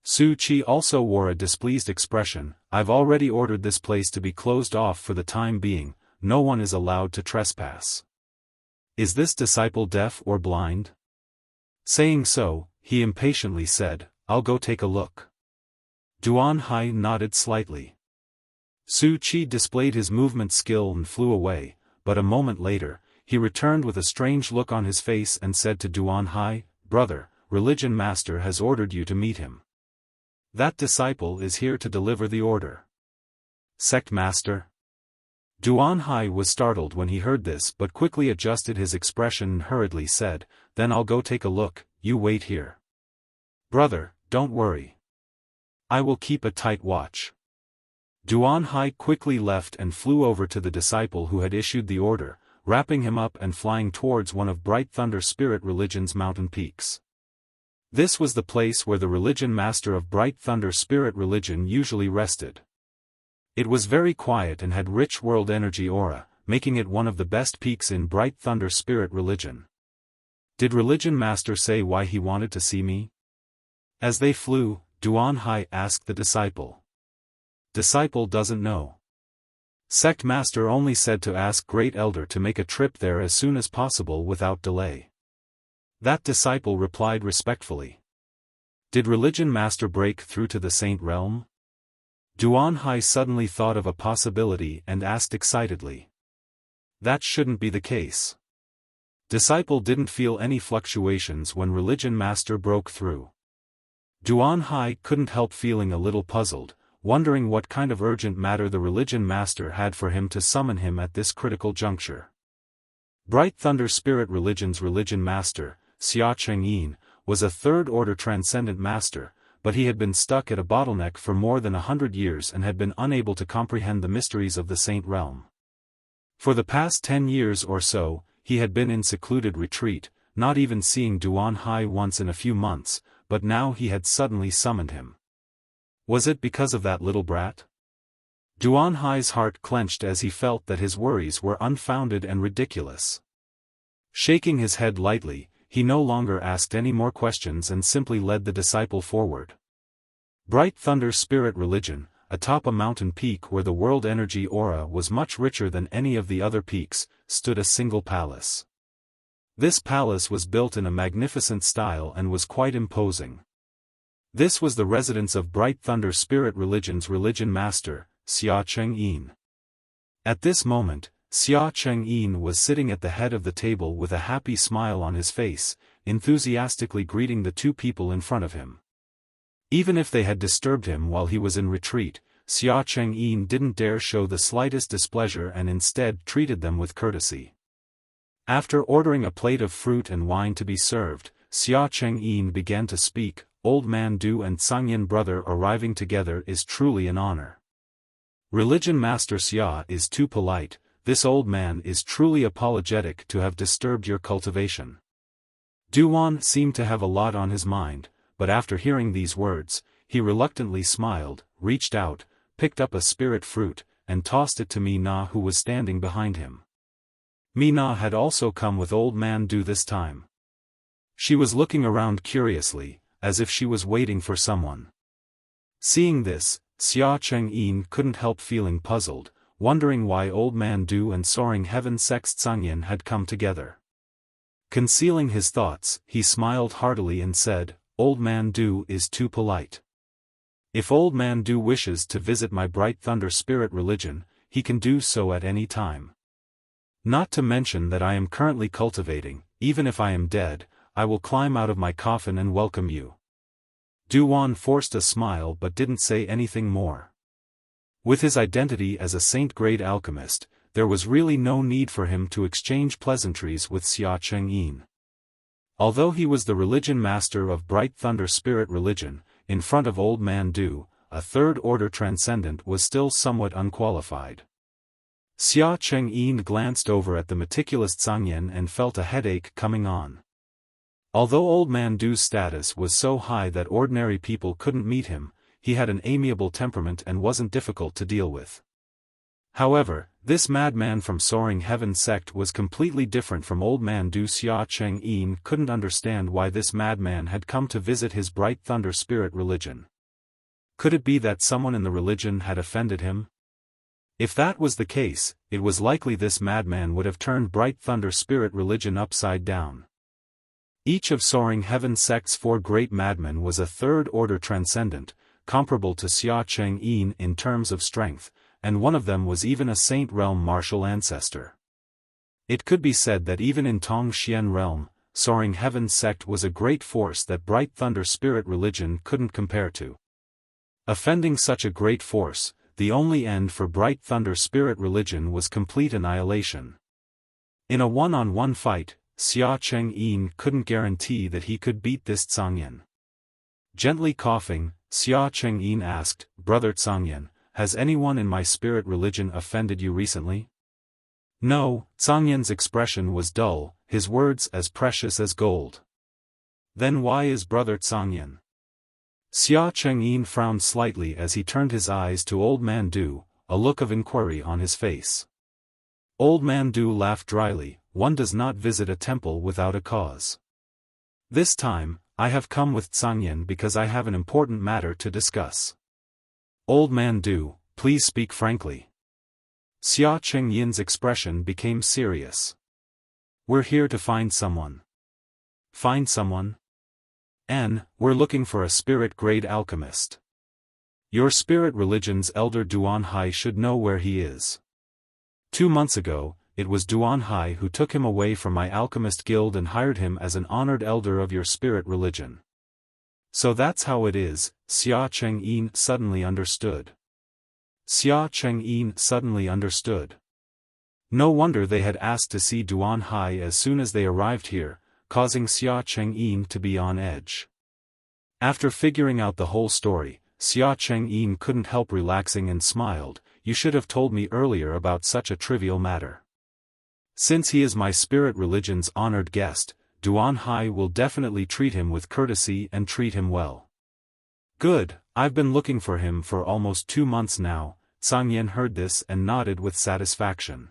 Speaker 1: Su Qi also wore a displeased expression. "I've already ordered this place to be closed off for the time being. No one is allowed to trespass. Is this disciple deaf or blind?" Saying so, he impatiently said, "I'll go take a look." Duan Hai nodded slightly. Su Qi displayed his movement skill and flew away, but a moment later, he returned with a strange look on his face and said to Duan Hai, "Brother, Religion Master has ordered you to meet him. That disciple is here to deliver the order." "Sect Master?" Duan Hai was startled when he heard this but quickly adjusted his expression and hurriedly said, "Then I'll go take a look, you wait here." "Brother, don't worry. I will keep a tight watch." Duan Hai quickly left and flew over to the disciple who had issued the order, wrapping him up and flying towards one of Bright Thunder Spirit Religion's mountain peaks. This was the place where the Religion Master of Bright Thunder Spirit Religion usually rested. It was very quiet and had rich world energy aura, making it one of the best peaks in Bright Thunder Spirit Religion. "Did Religion Master say why he wanted to see me?" As they flew, Duan Hai asked the disciple. Disciple doesn't know. Sect Master only said to ask Great Elder to make a trip there as soon as possible without delay. That disciple replied respectfully. "Did Religion Master break through to the Saint Realm?" Duan Hai suddenly thought of a possibility and asked excitedly. That shouldn't be the case. Disciple didn't feel any fluctuations when religion master broke through. Duan Hai couldn't help feeling a little puzzled, wondering what kind of urgent matter the religion master had for him to summon him at this critical juncture. Bright Thunder Spirit Religion's religion master, Xia Chengyin, was a third-order transcendent master, but he had been stuck at a bottleneck for more than 100 years and had been unable to comprehend the mysteries of the Saint Realm. For the past 10 years or so, he had been in secluded retreat, not even seeing Duan Hai once in a few months, but now he had suddenly summoned him. Was it because of that little brat? Duan Hai's heart clenched as he felt that his worries were unfounded and ridiculous. Shaking his head lightly, he no longer asked any more questions and simply led the disciple forward. Bright Thunder Spirit Religion, atop a mountain peak where the world energy aura was much richer than any of the other peaks, stood a single palace. This palace was built in a magnificent style and was quite imposing. This was the residence of Bright Thunder Spirit Religion's religion master, Xia Chengyin. At this moment, Xia Chengyin was sitting at the head of the table with a happy smile on his face, enthusiastically greeting the two people in front of him. Even if they had disturbed him while he was in retreat, Xia Chengyin didn't dare show the slightest displeasure and instead treated them with courtesy. After ordering a plate of fruit and wine to be served, Xia Chengyin began to speak. Old Man Du and Sangyin brother arriving together is truly an honor. Religion Master Xia is too polite. This old man is truly apologetic to have disturbed your cultivation. Duan seemed to have a lot on his mind, but after hearing these words, he reluctantly smiled, reached out, picked up a spirit fruit, and tossed it to Mina who was standing behind him. Mina had also come with Old Man Du this time. She was looking around curiously, as if she was waiting for someone. Seeing this, Xia Chengyin couldn't help feeling puzzled, wondering why Old Man Du and Soaring Heaven Sext Sangyin had come together. Concealing his thoughts, he smiled heartily and said, Old Man Du is too polite. If Old Man Du wishes to visit my Bright Thunder Spirit Religion, he can do so at any time. Not to mention that I am currently cultivating. Even if I am dead, I will climb out of my coffin and welcome you. Duan forced a smile but didn't say anything more. With his identity as a saint-grade alchemist, there was really no need for him to exchange pleasantries with Xia Chengyin. Although he was the religion master of Bright Thunder Spirit Religion, in front of Old Man Du, a third-order transcendent was still somewhat unqualified. Xia Chengyin glanced over at the meticulous Sangyin and felt a headache coming on. Although Old Man Du's status was so high that ordinary people couldn't meet him, he had an amiable temperament and wasn't difficult to deal with. However, this madman from Soaring Heaven sect was completely different from Old Man Du. Xia Chengyin couldn't understand why this madman had come to visit his Bright Thunder Spirit Religion. Could it be that someone in the religion had offended him? If that was the case, it was likely this madman would have turned Bright Thunder Spirit Religion upside down. Each of Soaring Heaven sect's 4 great madmen was a third-order transcendent, comparable to Xia Chengyin in terms of strength, and one of them was even a Saint Realm martial ancestor. It could be said that even in Tong Xian Realm, Soaring Heaven sect was a great force that Bright Thunder Spirit Religion couldn't compare to. Offending such a great force, the only end for Bright Thunder Spirit Religion was complete annihilation. In a one-on-one fight, Xia Chengyin couldn't guarantee that he could beat this Sangyin. Gently coughing, Xia Chengyin asked, Brother Sangyin, has anyone in my spirit religion offended you recently? No, Sangyin's expression was dull, his words as precious as gold. Then why is Brother Sangyin? Xia Chengyin frowned slightly as he turned his eyes to Old Man Du, a look of inquiry on his face. Old Man Du laughed dryly, one does not visit a temple without a cause. This time, I have come with Sangyin because I have an important matter to discuss. Old Man Du, please speak frankly. Xia Chengyin's expression became serious. We're here to find someone. Find someone? We're looking for a spirit-grade alchemist. Your spirit religion's elder Duan Hai should know where he is. 2 months ago, it was Duan Hai who took him away from my alchemist guild and hired him as an honored elder of your spirit religion. So that's how it is, Xia Chengyin suddenly understood. Xia Chengyin suddenly understood. No wonder they had asked to see Duan Hai as soon as they arrived here, causing Xia Chengyin to be on edge. After figuring out the whole story, Xia Chengyin couldn't help relaxing and smiled. You should have told me earlier about such a trivial matter. Since he is my spirit religion's honored guest, Duan Hai will definitely treat him with courtesy and treat him well. Good, I've been looking for him for almost 2 months now. Zhang Yan heard this and nodded with satisfaction.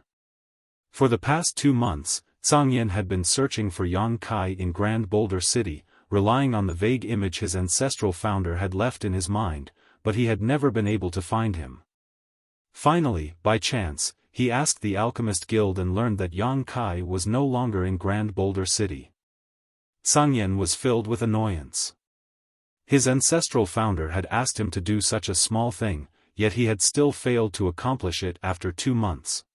Speaker 1: For the past 2 months, Zhang Yan had been searching for Yang Kai in Grand Boulder City, relying on the vague image his ancestral founder had left in his mind, but he had never been able to find him. Finally, by chance, he asked the Alchemist Guild and learned that Yang Kai was no longer in Grand Boulder City. Zhang Yan was filled with annoyance. His ancestral founder had asked him to do such a small thing, yet he had still failed to accomplish it after 2 months.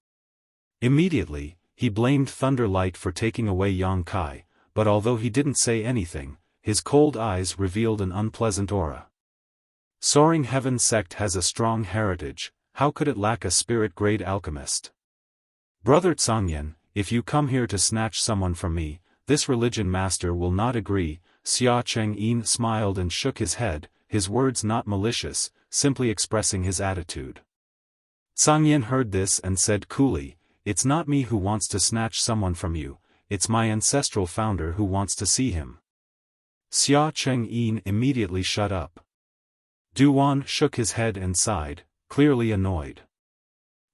Speaker 1: Immediately, he blamed Thunder Light for taking away Yang Kai, but although he didn't say anything, his cold eyes revealed an unpleasant aura. Soaring Heaven sect has a strong heritage, how could it lack a spirit-grade alchemist? Brother Zhangyan, if you come here to snatch someone from me, this religion master will not agree. Xia Chengyin smiled and shook his head, his words not malicious, simply expressing his attitude. Zhangyan heard this and said coolly, it's not me who wants to snatch someone from you, it's my ancestral founder who wants to see him. Xia Chengyin immediately shut up. Duan shook his head and sighed, clearly annoyed.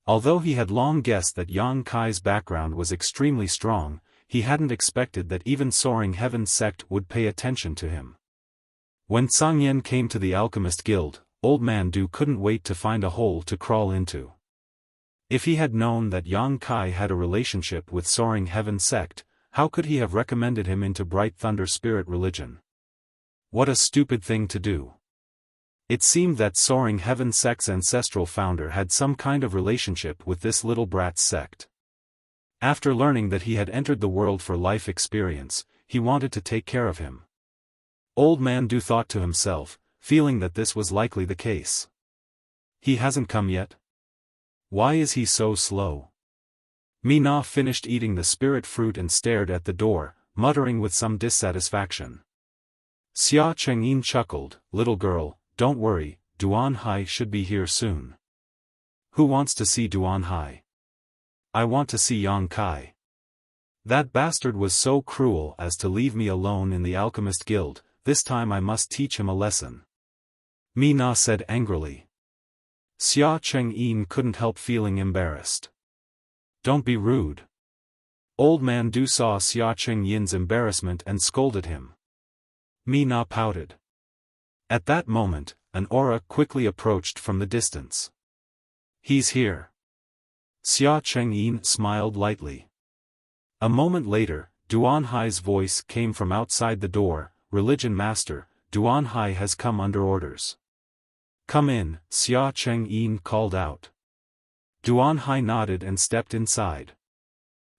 Speaker 1: Although he had long guessed that Yang Kai's background was extremely strong, he hadn't expected that even Soaring Heaven sect would pay attention to him. When Zhang Yan came to the Alchemist Guild, Old Man Du couldn't wait to find a hole to crawl into. If he had known that Yang Kai had a relationship with Soaring Heaven sect, how could he have recommended him into Bright Thunder Spirit religion? What a stupid thing to do. It seemed that Soaring Heaven sect's ancestral founder had some kind of relationship with this little brat's sect. After learning that he had entered the world for life experience, he wanted to take care of him. Old Man Du thought to himself, feeling that this was likely the case. He hasn't come yet? Why is he so slow? Mina finished eating the spirit fruit and stared at the door, muttering with some dissatisfaction. Xia Chengyin chuckled, little girl, don't worry, Duan Hai should be here soon. Who wants to see Duan Hai? I want to see Yang Kai. That bastard was so cruel as to leave me alone in the Alchemist Guild, this time I must teach him a lesson. Mina said angrily. Xia Chengyin couldn't help feeling embarrassed. Don't be rude. Old Man Du saw Xia Chengyin's embarrassment and scolded him. Mina pouted. At that moment, an aura quickly approached from the distance. He's here. Xia Chengyin smiled lightly. A moment later, Duan Hai's voice came from outside the door, Religion Master, Duan Hai has come under orders. Come in, Xia Chengyin called out. Duan Hai nodded and stepped inside.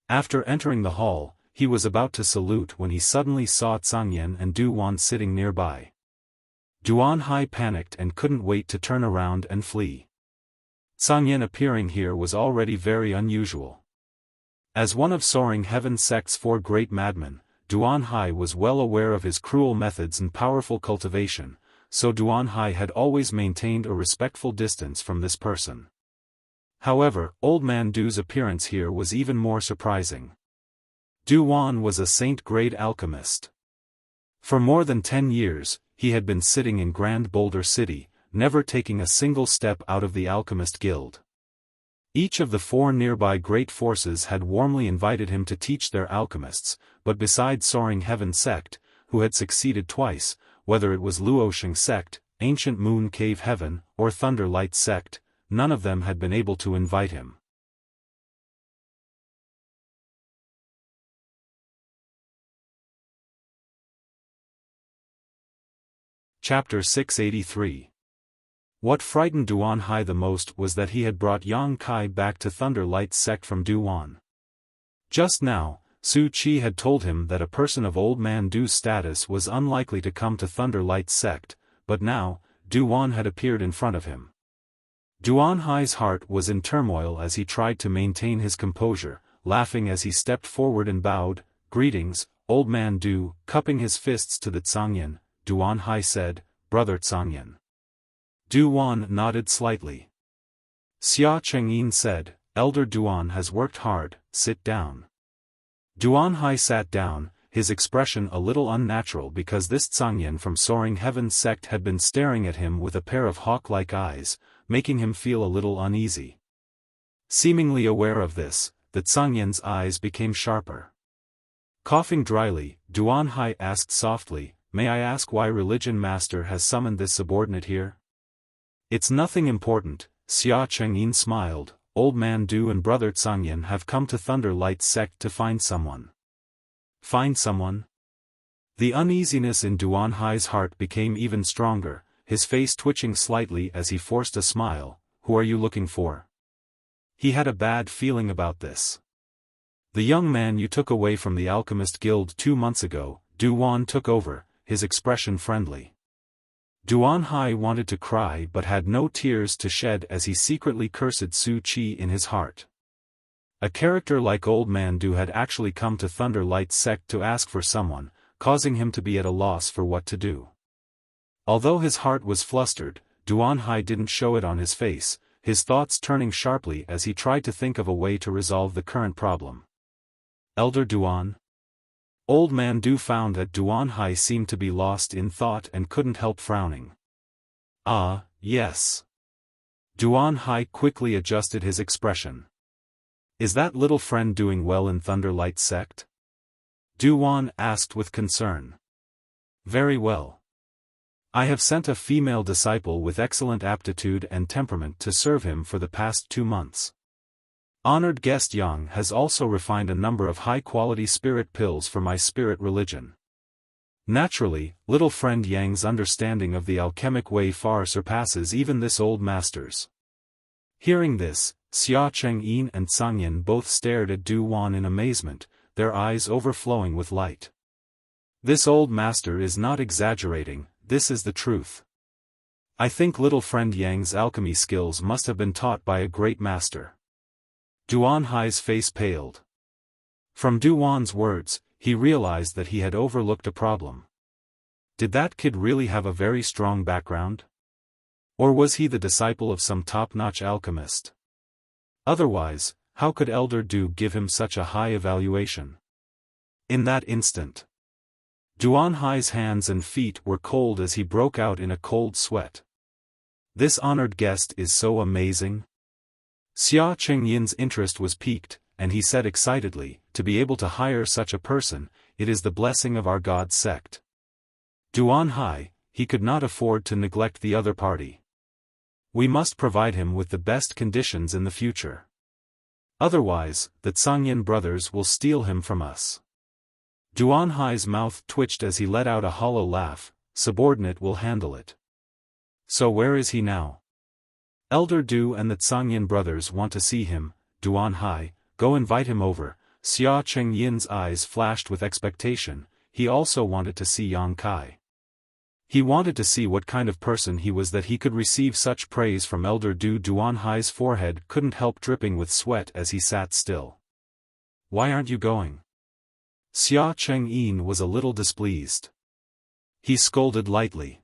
Speaker 1: After entering the hall, he was about to salute when he suddenly saw Zhang Yan and Du Wan sitting nearby. Duan Hai panicked and couldn't wait to turn around and flee. Zhang Yan appearing here was already very unusual. As one of Soaring Heaven sect's 4 great madmen, Duan Hai was well aware of his cruel methods and powerful cultivation, so Duan Hai had always maintained a respectful distance from this person. However, Old Man Du's appearance here was even more surprising. Du Wan was a saint-grade alchemist. For more than 10 years, he had been sitting in Grand Boulder City, never taking a single step out of the Alchemist Guild. Each of the 4 nearby great forces had warmly invited him to teach their alchemists, but besides Soaring Heaven sect, who had succeeded twice, whether it was Luosheng sect, Ancient Moon Cave Heaven, or Thunder Light sect, none of them had been able to invite him. Chapter 683. What frightened Duan Hai the most was that he had brought Yang Kai back to Thunder Light sect from Duan. Just now, Su Qi had told him that a person of Old Man Du's status was unlikely to come to Thunder Light sect, but now, Duan had appeared in front of him. Duan Hai's heart was in turmoil as he tried to maintain his composure, laughing as he stepped forward and bowed. "Greetings, Old Man Du." Cupping his fists to the Tsangyan, Duan Hai said, "Brother Tsangyan." Duan nodded slightly. Xia Chengyin said, "Elder Duan has worked hard, sit down." Duan Hai sat down, his expression a little unnatural because this Tsangyan from Soaring Heaven's sect had been staring at him with a pair of hawk-like eyes, making him feel a little uneasy. Seemingly aware of this, the Tsangyan's eyes became sharper. Coughing dryly, Duan Hai asked softly, "May I ask why Religion Master has summoned this subordinate here?" "It's nothing important," Xia Chengyin smiled. "Old Man Du and Brother Tsangyan have come to Thunder Light sect to find someone." "Find someone?" The uneasiness in Duan Hai's heart became even stronger, his face twitching slightly as he forced a smile. "Who are you looking for?" He had a bad feeling about this. "The young man you took away from the Alchemist Guild 2 months ago." Duan took over, his expression friendly. Duan Hai wanted to cry but had no tears to shed as he secretly cursed Su Qi in his heart. A character like Old Man Du had actually come to Thunder Light sect to ask for someone, causing him to be at a loss for what to do. Although his heart was flustered, Duan Hai didn't show it on his face, his thoughts turning sharply as he tried to think of a way to resolve the current problem. "Elder Duan?" Old Man Du found that Duan Hai seemed to be lost in thought and couldn't help frowning. "Ah, yes." Duan Hai quickly adjusted his expression. "Is that little friend doing well in Thunder Light sect?" Duan asked with concern. "Very well. I have sent a female disciple with excellent aptitude and temperament to serve him for the past 2 months. Honored guest Yang has also refined a number of high-quality spirit pills for my spirit religion. Naturally, little friend Yang's understanding of the alchemic way far surpasses even this old master's." Hearing this, Xia Chengyin and Tsangyan both stared at Duan in amazement, their eyes overflowing with light. "This old master is not exaggerating, this is the truth. I think little friend Yang's alchemy skills must have been taught by a great master." Duan Hai's face paled. From Duan's words, he realized that he had overlooked a problem. Did that kid really have a very strong background? Or was he the disciple of some top-notch alchemist? Otherwise, how could Elder Du give him such a high evaluation? In that instant, Duan Hai's hands and feet were cold as he broke out in a cold sweat. "This honored guest is so amazing." Xia Chengyin's interest was piqued, and he said excitedly, "To be able to hire such a person, it is the blessing of our God's sect." Duan Hai, he could not afford to neglect the other party. "We must provide him with the best conditions in the future. Otherwise, the Tsangyan brothers will steal him from us." Duan Hai's mouth twitched as he let out a hollow laugh. "Subordinate will handle it." "So where is he now?" "Elder Du and the Tsangyan brothers want to see him." Duan Hai, "Go invite him over." Xia Chengyin's eyes flashed with expectation, he also wanted to see Yang Kai. He wanted to see what kind of person he was that he could receive such praise from Elder Du. Duan Hai's forehead couldn't help dripping with sweat as he sat still. "Why aren't you going?" Xia Chengyin was a little displeased. He scolded lightly.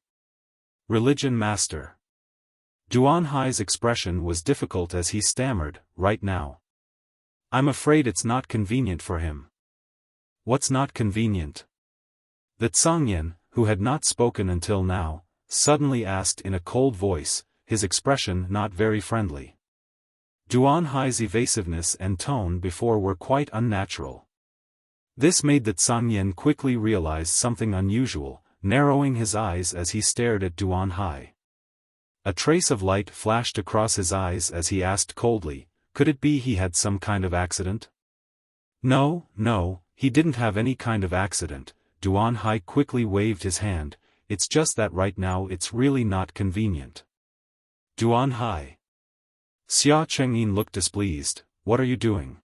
Speaker 1: "Religion Master." Duan Hai's expression was difficult as he stammered, "Right now. I'm afraid it's not convenient for him." "What's not convenient?" The Tsangyan, who had not spoken until now, suddenly asked in a cold voice, his expression not very friendly. Duan Hai's evasiveness and tone before were quite unnatural. This made the Tsangyan quickly realize something unusual, narrowing his eyes as he stared at Duan Hai. A trace of light flashed across his eyes as he asked coldly, "Could it be he had some kind of accident?" No, he didn't have any kind of accident." Duan Hai quickly waved his hand, "It's just that right now it's really not convenient." Duan Hai. Xia Chengyin looked displeased. What are you doing?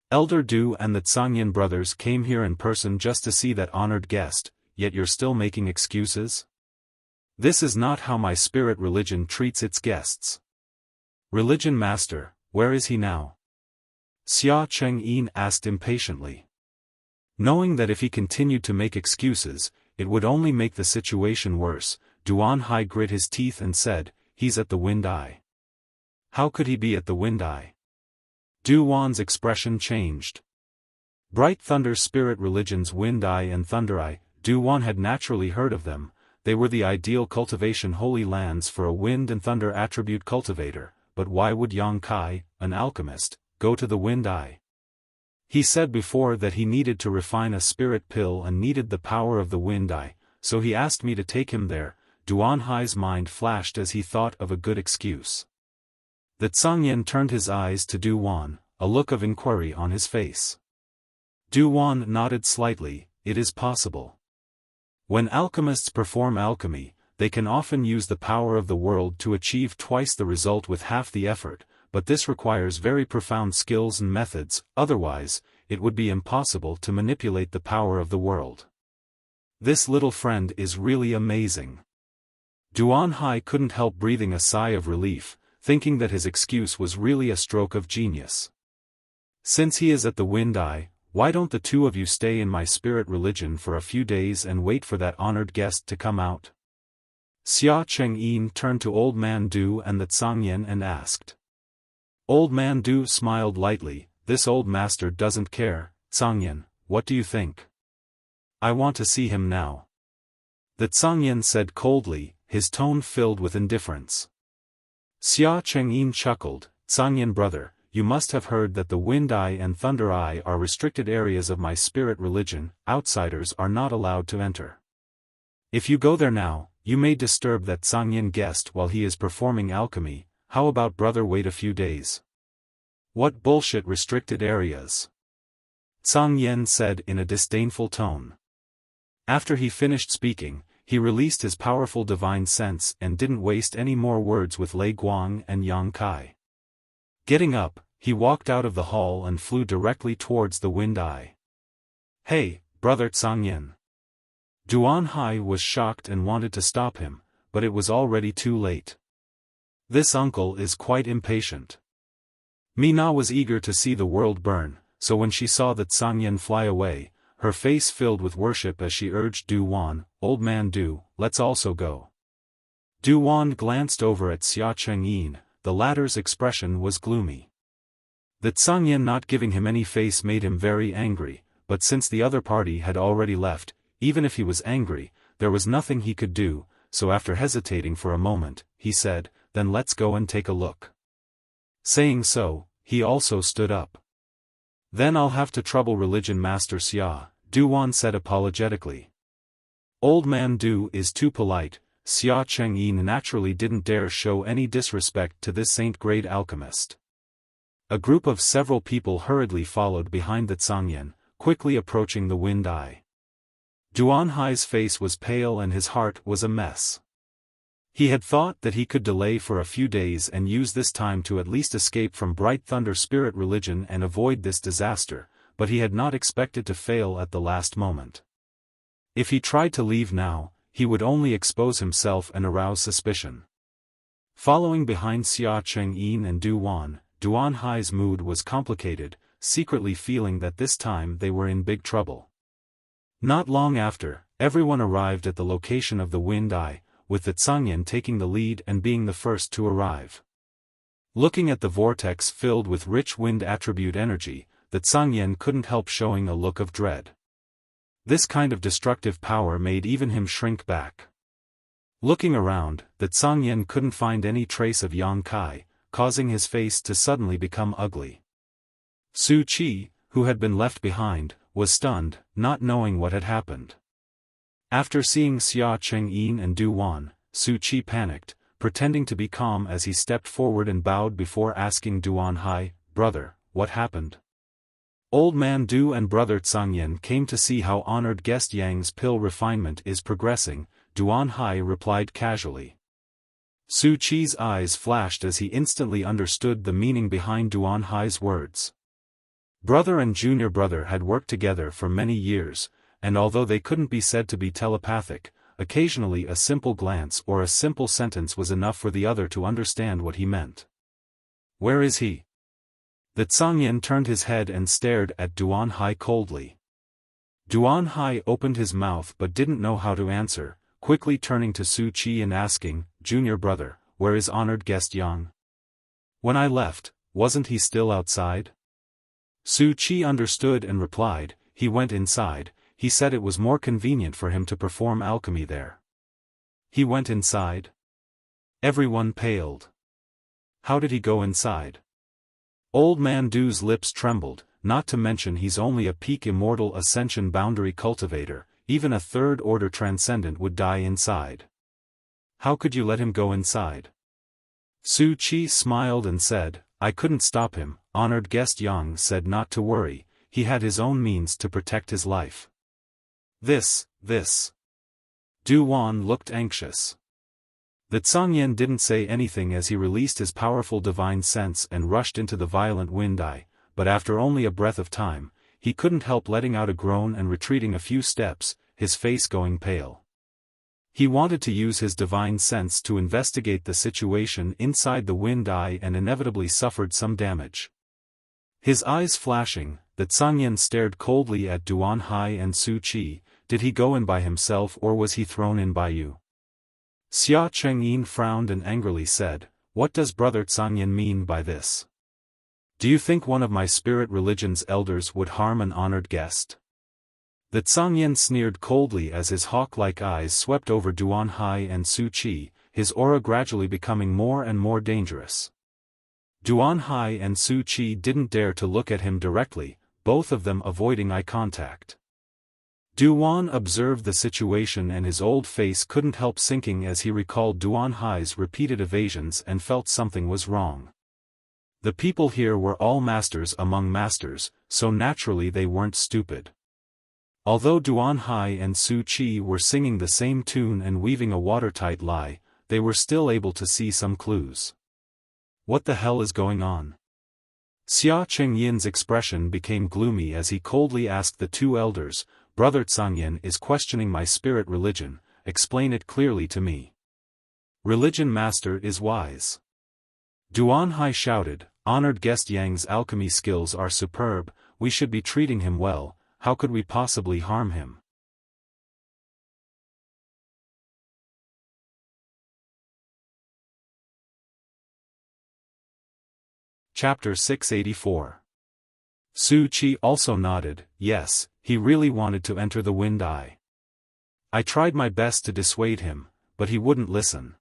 Speaker 1: Elder Du and the Tsangyan brothers came here in person just to see that honored guest, yet you're still making excuses? This is not how my spirit religion treats its guests. Religion master, where is he now? Xia Chengyin asked impatiently. Knowing that if he continued to make excuses, it would only make the situation worse, Duan Hai grit his teeth and said, he's at the Wind Eye. How could he be at the Wind Eye? Duan's expression changed. Bright Thunder Spirit Religion's Wind Eye and Thunder Eye, Duan had naturally heard of them. They were the ideal cultivation holy lands for a wind and thunder attribute cultivator, but why would Yang Kai, an alchemist, go to the Wind Eye? He said before that he needed to refine a spirit pill and needed the power of the Wind Eye, so he asked me to take him there. Duan Hai's mind flashed as he thought of a good excuse. The Tsangyan turned his eyes to Duan, a look of inquiry on his face. Duan nodded slightly. It is possible. When alchemists perform alchemy, they can often use the power of the world to achieve twice the result with half the effort, but this requires very profound skills and methods, otherwise, it would be impossible to manipulate the power of the world. This little friend is really amazing. Duan Hai couldn't help breathing a sigh of relief, thinking that his excuse was really a stroke of genius. Since he is at the Wind Eye, why don't the two of you stay in my spirit religion for a few days and wait for that honored guest to come out? Xia Chengyin turned to Old Man Du and the Tsangyan and asked. Old Man Du smiled lightly. This old master doesn't care. Tsangyan, what do you think? I want to see him now. The Tsangyan said coldly, his tone filled with indifference. Xia Chengyin chuckled. Tsangyan brother, you must have heard that the Wind Eye and Thunder Eye are restricted areas of my spirit religion. Outsiders are not allowed to enter. If you go there now, you may disturb that Tsangyan guest while he is performing alchemy. How about brother wait a few days? What bullshit restricted areas? Tsangyan said in a disdainful tone. After he finished speaking, he released his powerful divine sense and didn't waste any more words with Lei Guang and Yang Kai. Getting up, he walked out of the hall and flew directly towards the Wind Eye. Hey, brother Tsangyan. Duan Hai was shocked and wanted to stop him, but it was already too late. This uncle is quite impatient. Mina was eager to see the world burn, so when she saw the Tsangyan fly away, her face filled with worship as she urged Duan, Old Man Du, let's also go. Duan glanced over at Xia Chengyin. The latter's expression was gloomy. The Tsangyan not giving him any face made him very angry, but since the other party had already left, even if he was angry, there was nothing he could do, so after hesitating for a moment, he said, then let's go and take a look. Saying so, he also stood up. Then I'll have to trouble religion master Xia, Duan said apologetically. Old Man Du is too polite. Xia Chengyin naturally didn't dare show any disrespect to this saint-grade alchemist. A group of several people hurriedly followed behind the Tsangyan, quickly approaching the Wind Eye. Duan Hai's face was pale and his heart was a mess. He had thought that he could delay for a few days and use this time to at least escape from Bright Thunder Spirit Religion and avoid this disaster, but he had not expected to fail at the last moment. If he tried to leave now, he would only expose himself and arouse suspicion. Following behind Xia Chengyin and Duan, Duan Hai's mood was complicated, secretly feeling that this time they were in big trouble. Not long after, everyone arrived at the location of the Wind Eye, with the Tsangyan taking the lead and being the first to arrive. Looking at the vortex filled with rich wind attribute energy, the Tsangyan couldn't help showing a look of dread. This kind of destructive power made even him shrink back. Looking around, the Tsangyan couldn't find any trace of Yang Kai, causing his face to suddenly become ugly. Su Qi, who had been left behind, was stunned, not knowing what had happened. After seeing Xia Chengyin and Duan, Su Qi panicked, pretending to be calm as he stepped forward and bowed before asking Duan Hai, brother, what happened? Old Man Du and brother Tsangyan came to see how honored guest Yang's pill refinement is progressing. Duan Hai replied casually. Su Qi's eyes flashed as he instantly understood the meaning behind Duan Hai's words. Brother and junior brother had worked together for many years, and although they couldn't be said to be telepathic, occasionally a simple glance or a simple sentence was enough for the other to understand what he meant. "Where is he?" The Zhangyan turned his head and stared at Duan Hai coldly. Duan Hai opened his mouth but didn't know how to answer, quickly turning to Su Qi and asking, "Junior brother, where is honored guest Yang? When I left, wasn't he still outside?" Su Qi understood and replied, "He went inside. He said it was more convenient for him to perform alchemy there." "He went inside?" Everyone paled. "How did he go inside?" Old Man Du's lips trembled, not to mention he's only a peak immortal ascension boundary cultivator, even a third-order transcendent would die inside. "How could you let him go inside?" Su Qi smiled and said, "I couldn't stop him." Honored guest Yang said not to worry, he had his own means to protect his life. This. Du Wan looked anxious. The Zhangyan didn't say anything as he released his powerful divine sense and rushed into the violent wind-eye, but after only a breath of time, he couldn't help letting out a groan and retreating a few steps, his face going pale. He wanted to use his divine sense to investigate the situation inside the wind-eye and inevitably suffered some damage. His eyes flashing, the Zhangyan stared coldly at Duan Hai and Su Qi. Did he go in by himself or was he thrown in by you? Xia Chengyin frowned and angrily said, "What does Brother Zhangyan mean by this? Do you think one of my spirit religion's elders would harm an honored guest?" The Zhangyan sneered coldly as his hawk-like eyes swept over Duan Hai and Su Qi, his aura gradually becoming more and more dangerous. Duan Hai and Su Qi didn't dare to look at him directly, both of them avoiding eye contact. Duan observed the situation and his old face couldn't help sinking as he recalled Duan Hai's repeated evasions and felt something was wrong. The people here were all masters among masters, so naturally they weren't stupid. Although Duan Hai and Su Qi were singing the same tune and weaving a watertight lie, they were still able to see some clues. What the hell is going on? Xia Chengyin's expression became gloomy as he coldly asked the two elders, "Brother Zhangyan is questioning my spirit religion, explain it clearly to me." "Religion master is wise." Duan Hai shouted, "Honored guest Yang's alchemy skills are superb, we should be treating him well, how could we possibly harm him?" Chapter 684. Su Qi also nodded, yes, he really wanted to enter the wind-eye. I tried my best to dissuade him, but he wouldn't listen.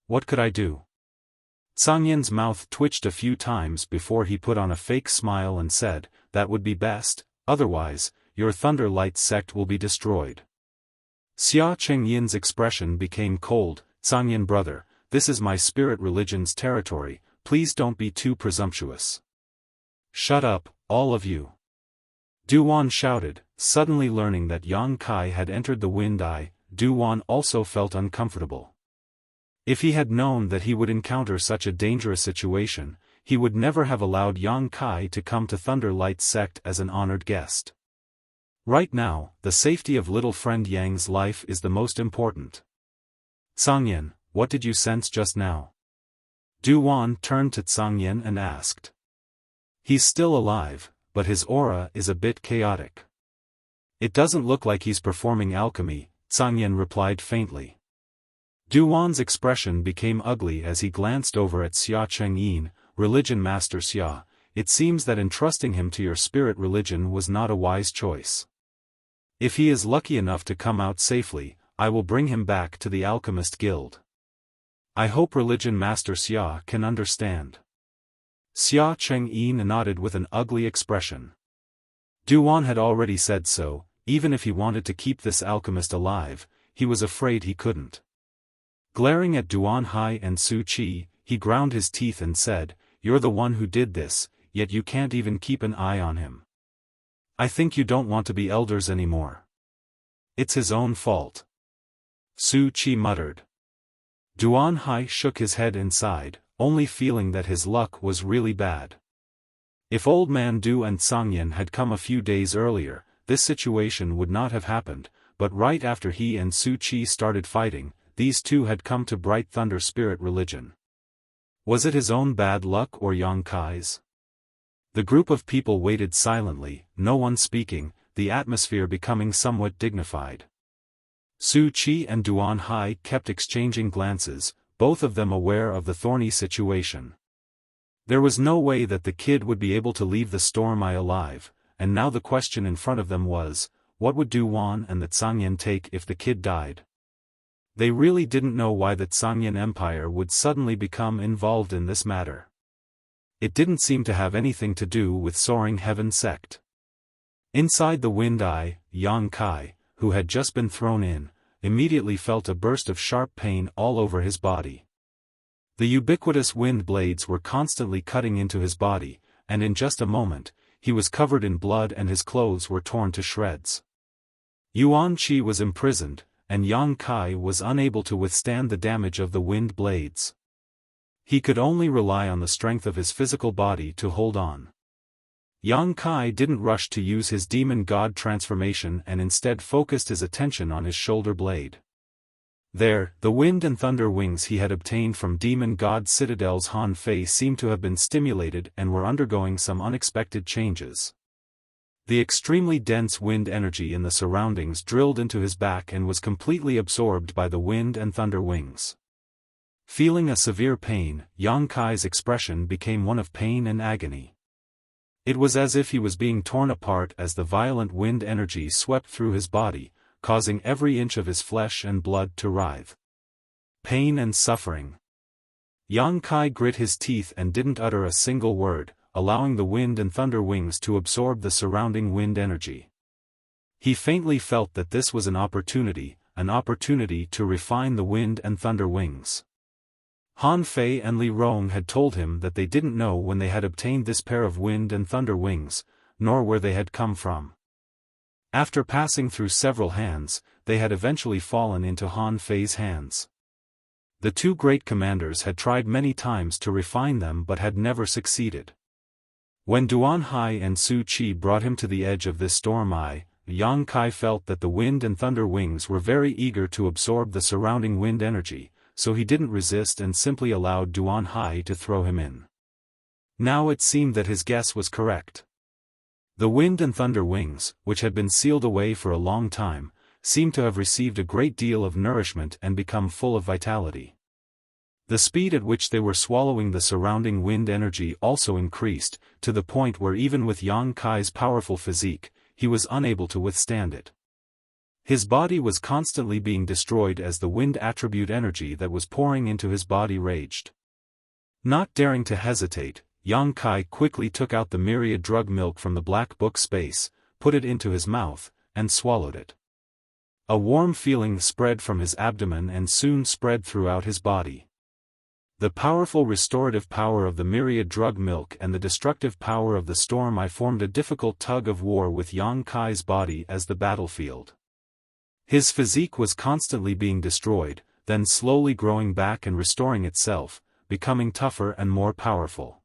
Speaker 1: What could I do? Zhangyan's mouth twitched a few times before he put on a fake smile and said, "That would be best, otherwise, your Thunder Light sect will be destroyed." Xia Chengyin's expression became cold. "Zhangyan brother, this is my spirit religion's territory, please don't be too presumptuous." "Shut up, all of you." Duan shouted, suddenly learning that Yang Kai had entered the wind-eye. Duan also felt uncomfortable. If he had known that he would encounter such a dangerous situation, he would never have allowed Yang Kai to come to Thunder Light sect as an honored guest. Right now, the safety of little friend Yang's life is the most important. "Zhangyan, what did you sense just now?" Duan turned to Zhangyan and asked. "He's still alive, but his aura is a bit chaotic." "It doesn't look like he's performing alchemy," Zhangyan replied faintly. Duan's expression became ugly as he glanced over at Xia Chengyin. "Religion Master Xia, it seems that entrusting him to your spirit religion was not a wise choice. If he is lucky enough to come out safely, I will bring him back to the Alchemist Guild. I hope Religion Master Xia can understand." Xia Chengyin nodded with an ugly expression. Duan had already said so, even if he wanted to keep this alchemist alive, he was afraid he couldn't. Glaring at Duan Hai and Su Qi, he ground his teeth and said, "You're the one who did this, yet you can't even keep an eye on him. I think you don't want to be elders anymore. It's his own fault." Su Qi muttered. Duan Hai shook his head and sighed, only feeling that his luck was really bad. If Old Man Du and Sangyan had come a few days earlier, this situation would not have happened, but right after he and Su Qi started fighting, these two had come to Bright Thunder Spirit religion. Was it his own bad luck or Yang Kai's? The group of people waited silently, no one speaking, the atmosphere becoming somewhat dignified. Su Qi and Duan Hai kept exchanging glances, both of them aware of the thorny situation. There was no way that the kid would be able to leave the storm eye alive, and now the question in front of them was, what would Duan and the Tsangyan take if the kid died? They really didn't know why the Tsangyan Empire would suddenly become involved in this matter. It didn't seem to have anything to do with Soaring Heaven sect. Inside the Wind Eye, Yang Kai, who had just been thrown in, immediately felt a burst of sharp pain all over his body. The ubiquitous wind blades were constantly cutting into his body, and in just a moment, he was covered in blood and his clothes were torn to shreds. Yuan Qi was imprisoned, and Yang Kai was unable to withstand the damage of the wind blades. He could only rely on the strength of his physical body to hold on. Yang Kai didn't rush to use his demon god transformation and instead focused his attention on his shoulder blade. There, the wind and thunder wings he had obtained from demon god Citadel's Han Fei seemed to have been stimulated and were undergoing some unexpected changes. The extremely dense wind energy in the surroundings drilled into his back and was completely absorbed by the wind and thunder wings. Feeling a severe pain, Yang Kai's expression became one of pain and agony. It was as if he was being torn apart as the violent wind energy swept through his body, causing every inch of his flesh and blood to writhe. Pain and suffering. Yang Kai grit his teeth and didn't utter a single word, allowing the wind and thunder wings to absorb the surrounding wind energy. He faintly felt that this was an opportunity to refine the wind and thunder wings. Han Fei and Li Rong had told him that they didn't know when they had obtained this pair of wind and thunder wings, nor where they had come from. After passing through several hands, they had eventually fallen into Han Fei's hands. The two great commanders had tried many times to refine them but had never succeeded. When Duan Hai and Su Qi brought him to the edge of this storm eye, Yang Kai felt that the wind and thunder wings were very eager to absorb the surrounding wind energy, so he didn't resist and simply allowed Duan Hai to throw him in. Now it seemed that his guess was correct. The wind and thunder wings, which had been sealed away for a long time, seemed to have received a great deal of nourishment and become full of vitality. The speed at which they were swallowing the surrounding wind energy also increased, to the point where even with Yang Kai's powerful physique, he was unable to withstand it. His body was constantly being destroyed as the wind attribute energy that was pouring into his body raged. Not daring to hesitate, Yang Kai quickly took out the myriad drug milk from the black book space, put it into his mouth, and swallowed it. A warm feeling spread from his abdomen and soon spread throughout his body. The powerful restorative power of the myriad drug milk and the destructive power of the storm eye formed a difficult tug of war with Yang Kai's body as the battlefield. His physique was constantly being destroyed, then slowly growing back and restoring itself, becoming tougher and more powerful.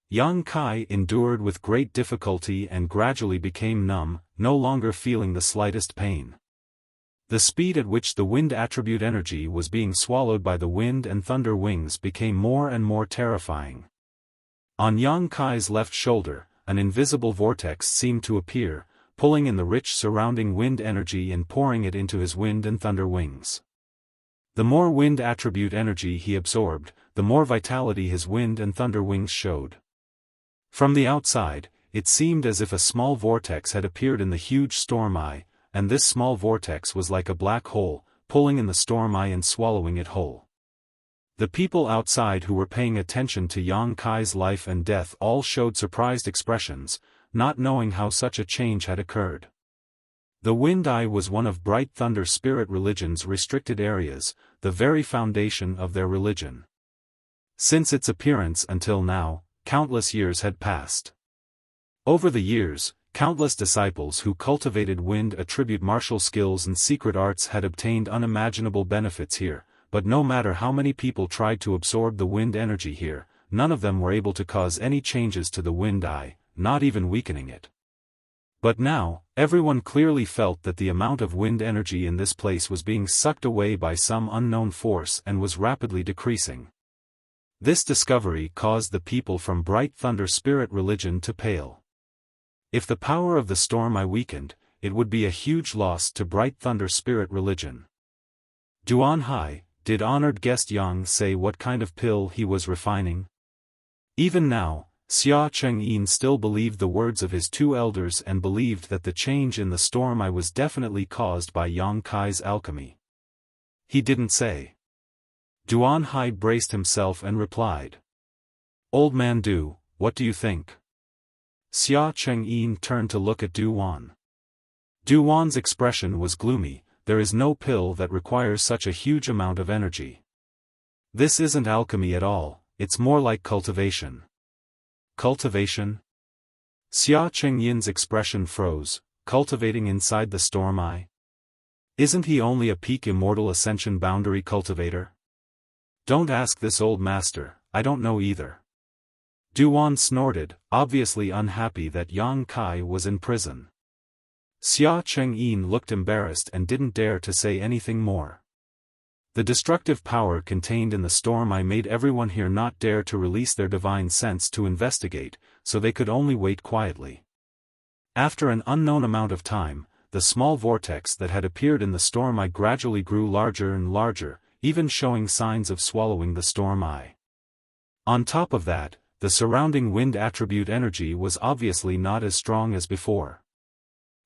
Speaker 1: Yang Kai endured with great difficulty and gradually became numb, no longer feeling the slightest pain. The speed at which the wind attribute energy was being swallowed by the wind and thunder wings became more and more terrifying. On Yang Kai's left shoulder, an invisible vortex seemed to appear, pulling in the rich surrounding wind energy and pouring it into his wind and thunder wings. The more wind attribute energy he absorbed, the more vitality his wind and thunder wings showed. From the outside, it seemed as if a small vortex had appeared in the huge storm eye, and this small vortex was like a black hole, pulling in the storm eye and swallowing it whole. The people outside who were paying attention to Yang Kai's life and death all showed surprised expressions, not knowing how such a change had occurred. The Wind Eye was one of Bright Thunder Spirit religion's restricted areas, the very foundation of their religion. Since its appearance until now, countless years had passed. Over the years, countless disciples who cultivated wind attribute martial skills and secret arts had obtained unimaginable benefits here, but no matter how many people tried to absorb the wind energy here, none of them were able to cause any changes to the wind eye, not even weakening it. But now, everyone clearly felt that the amount of wind energy in this place was being sucked away by some unknown force and was rapidly decreasing. This discovery caused the people from Bright Thunder Spirit religion to pale. If the power of the storm eye weakened, it would be a huge loss to Bright Thunder Spirit religion. Duan Hai, did honored guest Yang say what kind of pill he was refining? Even now, Xia Chengyin still believed the words of his two elders and believed that the change in the storm eye was definitely caused by Yang Kai's alchemy. He didn't say. Duan Hai braced himself and replied. Old man Du, what do you think? Xia Chengyin turned to look at Duan. Duan's expression was gloomy. There is no pill that requires such a huge amount of energy. This isn't alchemy at all, it's more like cultivation. Cultivation? Xia Chengyin's expression froze. Cultivating inside the storm eye? Isn't he only a peak immortal ascension boundary cultivator? Don't ask this old master, I don't know either. Duan snorted, obviously unhappy that Yang Kai was in prison. Xia Chengyin looked embarrassed and didn't dare to say anything more. The destructive power contained in the storm eye made everyone here not dare to release their divine sense to investigate, so they could only wait quietly. After an unknown amount of time, the small vortex that had appeared in the storm eye gradually grew larger and larger, even showing signs of swallowing the storm eye. On top of that, the surrounding wind attribute energy was obviously not as strong as before.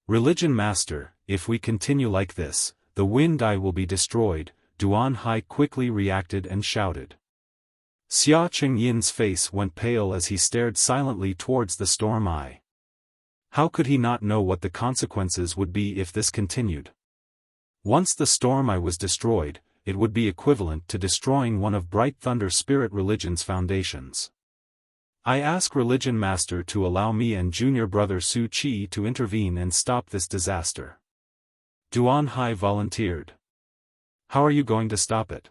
Speaker 1: Religion Master, if we continue like this, the wind eye will be destroyed, Duan Hai quickly reacted and shouted. Xia Chengyin's face went pale as he stared silently towards the storm eye. How could he not know what the consequences would be if this continued? Once the storm eye was destroyed, it would be equivalent to destroying one of Bright Thunder Spirit religion's foundations. I ask Religion Master to allow me and junior brother Su Qi to intervene and stop this disaster. Duan Hai volunteered. How are you going to stop it?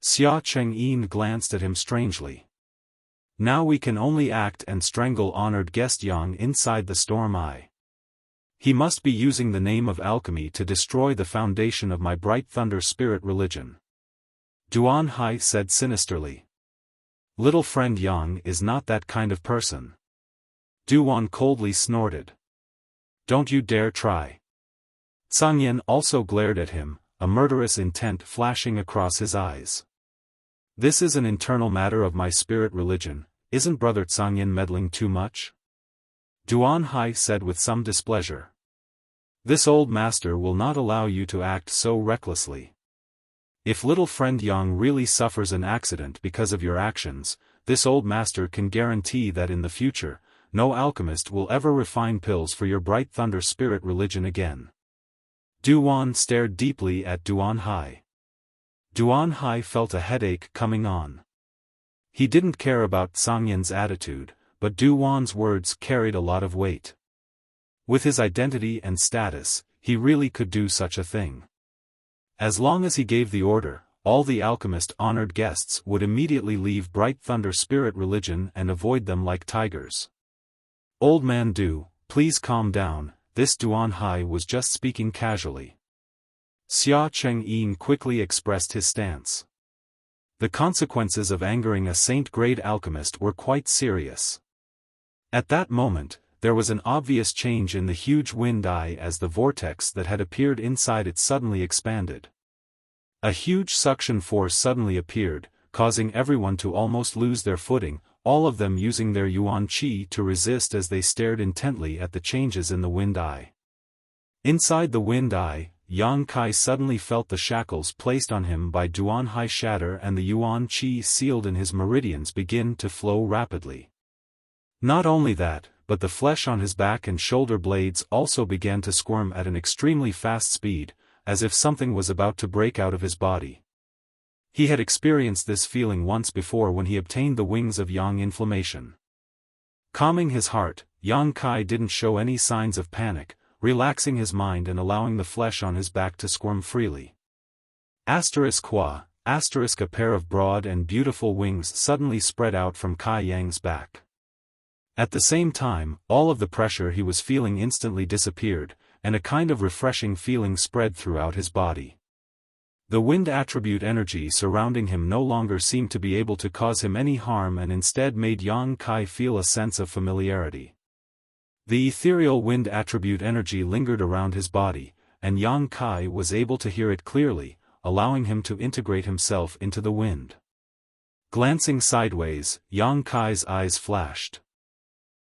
Speaker 1: Xia Chengyin glanced at him strangely. Now we can only act and strangle honored guest Yang inside the storm eye. He must be using the name of alchemy to destroy the foundation of my Bright Thunder Spirit religion. Duan Hai said sinisterly. Little friend Yang is not that kind of person. Duan coldly snorted. Don't you dare try. Zhangyan also glared at him, a murderous intent flashing across his eyes. This is an internal matter of my spirit religion, isn't Brother Zhangyan meddling too much? Duan Hai said with some displeasure. This old master will not allow you to act so recklessly. If little friend Yang really suffers an accident because of your actions, this old master can guarantee that in the future, no alchemist will ever refine pills for your Bright Thunder Spirit religion again. Duan stared deeply at Duan Hai. Duan Hai felt a headache coming on. He didn't care about Zhangyan's attitude, but Duan's words carried a lot of weight. With his identity and status, he really could do such a thing. As long as he gave the order, all the alchemist honored guests would immediately leave Bright Thunder Spirit religion and avoid them like tigers. Old man Du, please calm down, this Duan Hai was just speaking casually. Xia Chengyin quickly expressed his stance. The consequences of angering a saint-grade alchemist were quite serious. At that moment, there was an obvious change in the huge wind eye as the vortex that had appeared inside it suddenly expanded. A huge suction force suddenly appeared, causing everyone to almost lose their footing, all of them using their yuan qi to resist as they stared intently at the changes in the wind eye. Inside the wind eye, Yang Kai suddenly felt the shackles placed on him by Duan Hai shatter and the yuan qi sealed in his meridians begin to flow rapidly. Not only that, but the flesh on his back and shoulder blades also began to squirm at an extremely fast speed, as if something was about to break out of his body. He had experienced this feeling once before when he obtained the wings of Yang inflammation. Calming his heart, Yang Kai didn't show any signs of panic, relaxing his mind and allowing the flesh on his back to squirm freely. Qua, A pair of broad and beautiful wings suddenly spread out from Kai Yang's back. At the same time, all of the pressure he was feeling instantly disappeared, and a kind of refreshing feeling spread throughout his body. The wind attribute energy surrounding him no longer seemed to be able to cause him any harm and instead made Yang Kai feel a sense of familiarity. The ethereal wind attribute energy lingered around his body, and Yang Kai was able to hear it clearly, allowing him to integrate himself into the wind. Glancing sideways, Yang Kai's eyes flashed.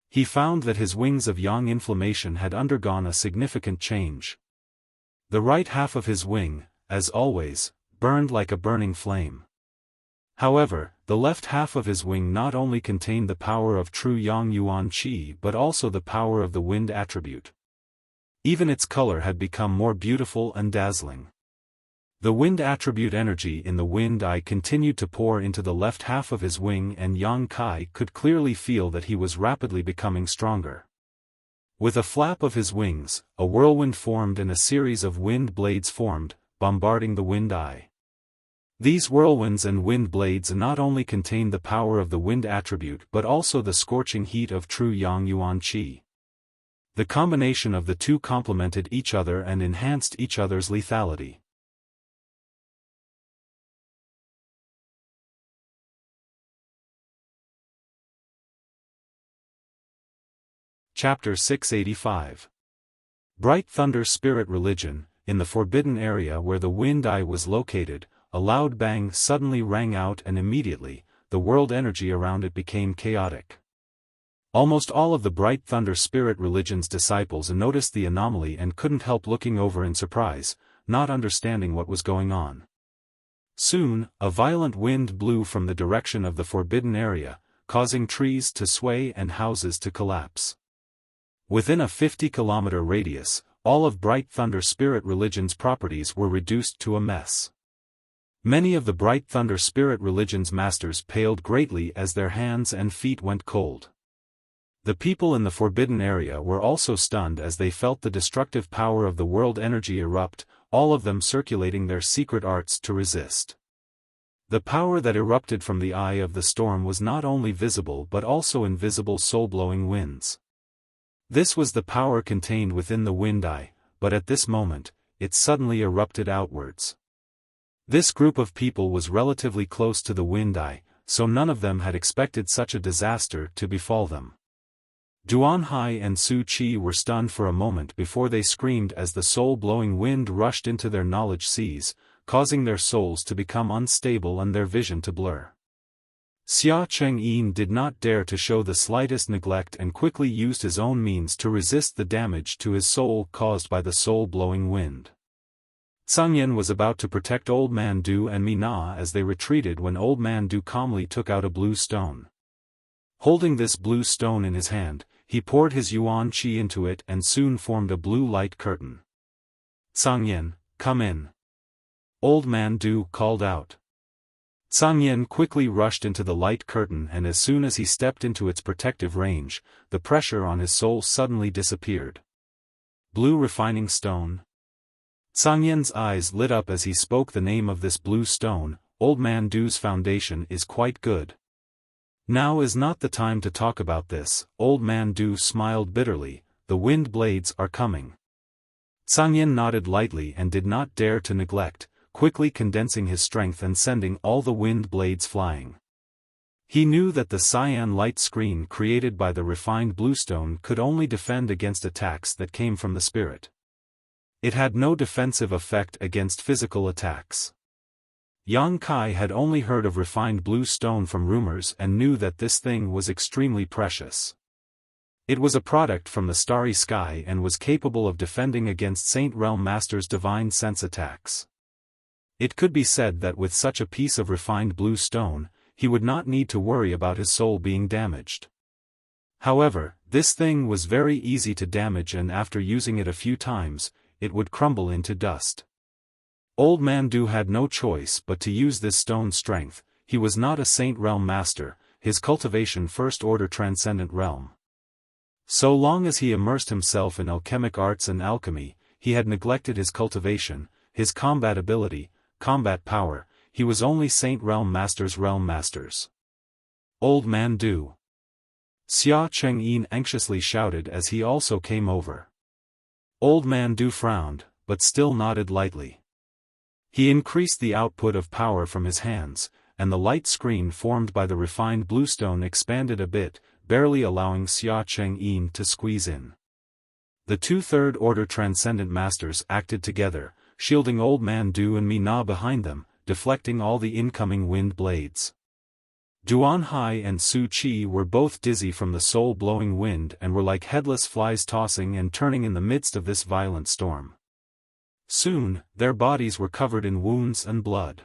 Speaker 1: He found that his wings of yang inflammation had undergone a significant change. The right half of his wing, as always, burned like a burning flame. However, the left half of his wing not only contained the power of true Yang Yuan Qi but also the power of the wind attribute. Even its color had become more beautiful and dazzling. The wind attribute energy in the wind eye continued to pour into the left half of his wing, and Yang Kai could clearly feel that he was rapidly becoming stronger. With a flap of his wings, a whirlwind formed and a series of wind blades formed, bombarding the wind eye. These whirlwinds and wind blades not only contained the power of the wind attribute but also the scorching heat of true Yang Yuan Qi. The combination of the two complemented each other and enhanced each other's lethality. Chapter 685. Bright Thunder Spirit Religion. In the forbidden area where the wind eye was located, a loud bang suddenly rang out and immediately, the world energy around it became chaotic. Almost all of the Bright Thunder Spirit Religion's disciples noticed the anomaly and couldn't help looking over in surprise, not understanding what was going on. Soon, a violent wind blew from the direction of the forbidden area, causing trees to sway and houses to collapse. Within a 50-kilometer radius, all of Bright Thunder Spirit Religion's properties were reduced to a mess. Many of the Bright Thunder Spirit Religion's masters paled greatly as their hands and feet went cold. The people in the forbidden area were also stunned as they felt the destructive power of the world energy erupt, all of them circulating their secret arts to resist. The power that erupted from the eye of the storm was not only visible but also invisible soul-blowing winds. This was the power contained within the wind eye, but at this moment, it suddenly erupted outwards. This group of people was relatively close to the wind eye, so none of them had expected such a disaster to befall them. Duan Hai and Su Qi were stunned for a moment before they screamed as the soul-blowing wind rushed into their knowledge seas, causing their souls to become unstable and their vision to blur. Xia Chengyin did not dare to show the slightest neglect and quickly used his own means to resist the damage to his soul caused by the soul-blowing wind. Tsangyan was about to protect Old Man Du and Mina as they retreated when Old Man Du calmly took out a blue stone. Holding this blue stone in his hand, he poured his Yuan Qi into it and soon formed a blue light curtain. "Tsangyan, come in." Old Man Du called out. Tsangyan quickly rushed into the light curtain, and as soon as he stepped into its protective range, the pressure on his soul suddenly disappeared. Blue refining stone. Tsangyan's eyes lit up as he spoke the name of this blue stone. Old Man Du's foundation is quite good. Now is not the time to talk about this. Old Man Du smiled bitterly. The wind blades are coming. Tsangyan nodded lightly and did not dare to neglect, quickly condensing his strength and sending all the wind blades flying. He knew that the cyan light screen created by the refined bluestone could only defend against attacks that came from the spirit. It had no defensive effect against physical attacks. Yang Kai had only heard of refined blue stone from rumors and knew that this thing was extremely precious. It was a product from the starry sky and was capable of defending against Saint Realm Master's divine sense attacks. It could be said that with such a piece of refined blue stone, he would not need to worry about his soul being damaged. However, this thing was very easy to damage, and after using it a few times, it would crumble into dust. Old Man Du had no choice but to use this stone's strength. He was not a Saint Realm Master, his cultivation First Order Transcendent Realm. So long as he immersed himself in alchemic arts and alchemy, he had neglected his cultivation, his combat ability, combat power. he was only Saint Realm Masters. Old Man Du. Xia Chengyin anxiously shouted as he also came over. Old Man Du frowned, but still nodded lightly. He increased the output of power from his hands, and the light screen formed by the refined bluestone expanded a bit, barely allowing Xia Chengyin to squeeze in. The two third-order Transcendent Masters acted together, shielding Old Man Du and Mina behind them, deflecting all the incoming wind blades. Duan Hai and Su Qi were both dizzy from the soul-blowing wind and were like headless flies tossing and turning in the midst of this violent storm. Soon, their bodies were covered in wounds and blood.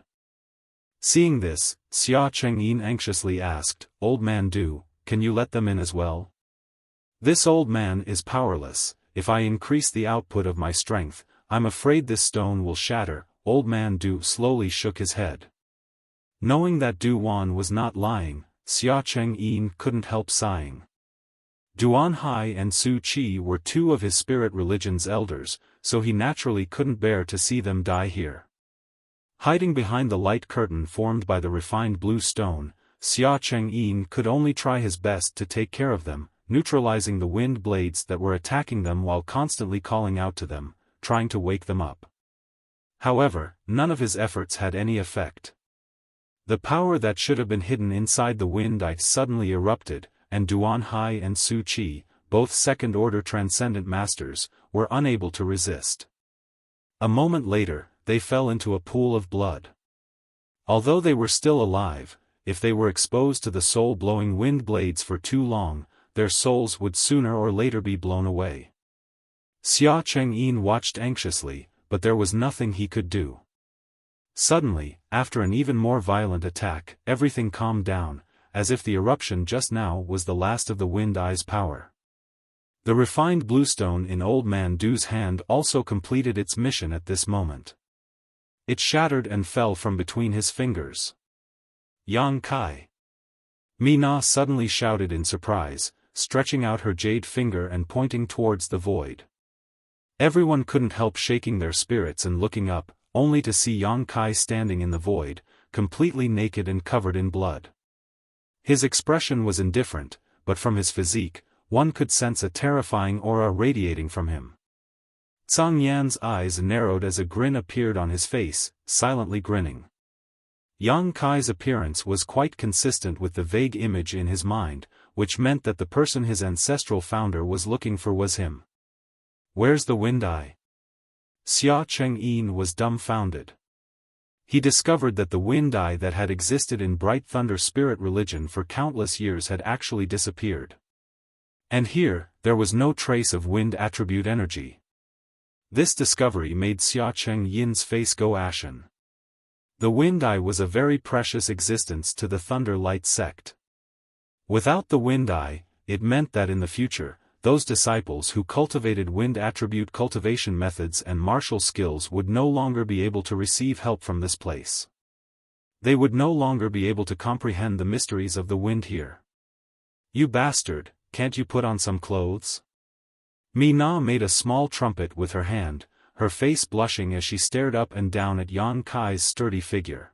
Speaker 1: Seeing this, Xia Chengyin anxiously asked, Old Man Du, can you let them in as well? This old man is powerless. If I increase the output of my strength, I'm afraid this stone will shatter. Old Man Du slowly shook his head. Knowing that Du Wan was not lying, Xia Chengyin couldn't help sighing. Duan Hai and Su Qi were two of his spirit religion's elders, so he naturally couldn't bear to see them die here. Hiding behind the light curtain formed by the refined blue stone, Xia Chengyin could only try his best to take care of them, neutralizing the wind blades that were attacking them while constantly calling out to them, trying to wake them up. However, none of his efforts had any effect. The power that should have been hidden inside the wind eye suddenly erupted, and Duan Hai and Su Qi, both second-order Transcendent Masters, were unable to resist. A moment later, they fell into a pool of blood. Although they were still alive, if they were exposed to the soul-blowing wind blades for too long, their souls would sooner or later be blown away. Xia Chengyin watched anxiously, but there was nothing he could do. Suddenly, after an even more violent attack, everything calmed down, as if the eruption just now was the last of the wind eye's power. The refined bluestone in Old Man Du's hand also completed its mission at this moment. It shattered and fell from between his fingers. Yang Kai. Mina suddenly shouted in surprise, stretching out her jade finger and pointing towards the void. Everyone couldn't help shaking their spirits and looking up, only to see Yang Kai standing in the void, completely naked and covered in blood. His expression was indifferent, but from his physique, one could sense a terrifying aura radiating from him. Zhang Yan's eyes narrowed as a grin appeared on his face, silently grinning. Yang Kai's appearance was quite consistent with the vague image in his mind, which meant that the person his ancestral founder was looking for was him. Where's the wind eye? Xia Chengyin was dumbfounded. He discovered that the wind eye that had existed in Bright Thunder spirit religion for countless years had actually disappeared. And here, there was no trace of wind attribute energy. This discovery made Xia Chengyin's face go ashen. The wind eye was a very precious existence to the Thunder Light sect. Without the wind eye, it meant that in the future, those disciples who cultivated wind attribute cultivation methods and martial skills would no longer be able to receive help from this place. They would no longer be able to comprehend the mysteries of the wind here. You bastard, can't you put on some clothes? Mina made a small trumpet with her hand, her face blushing as she stared up and down at Yang Kai's sturdy figure.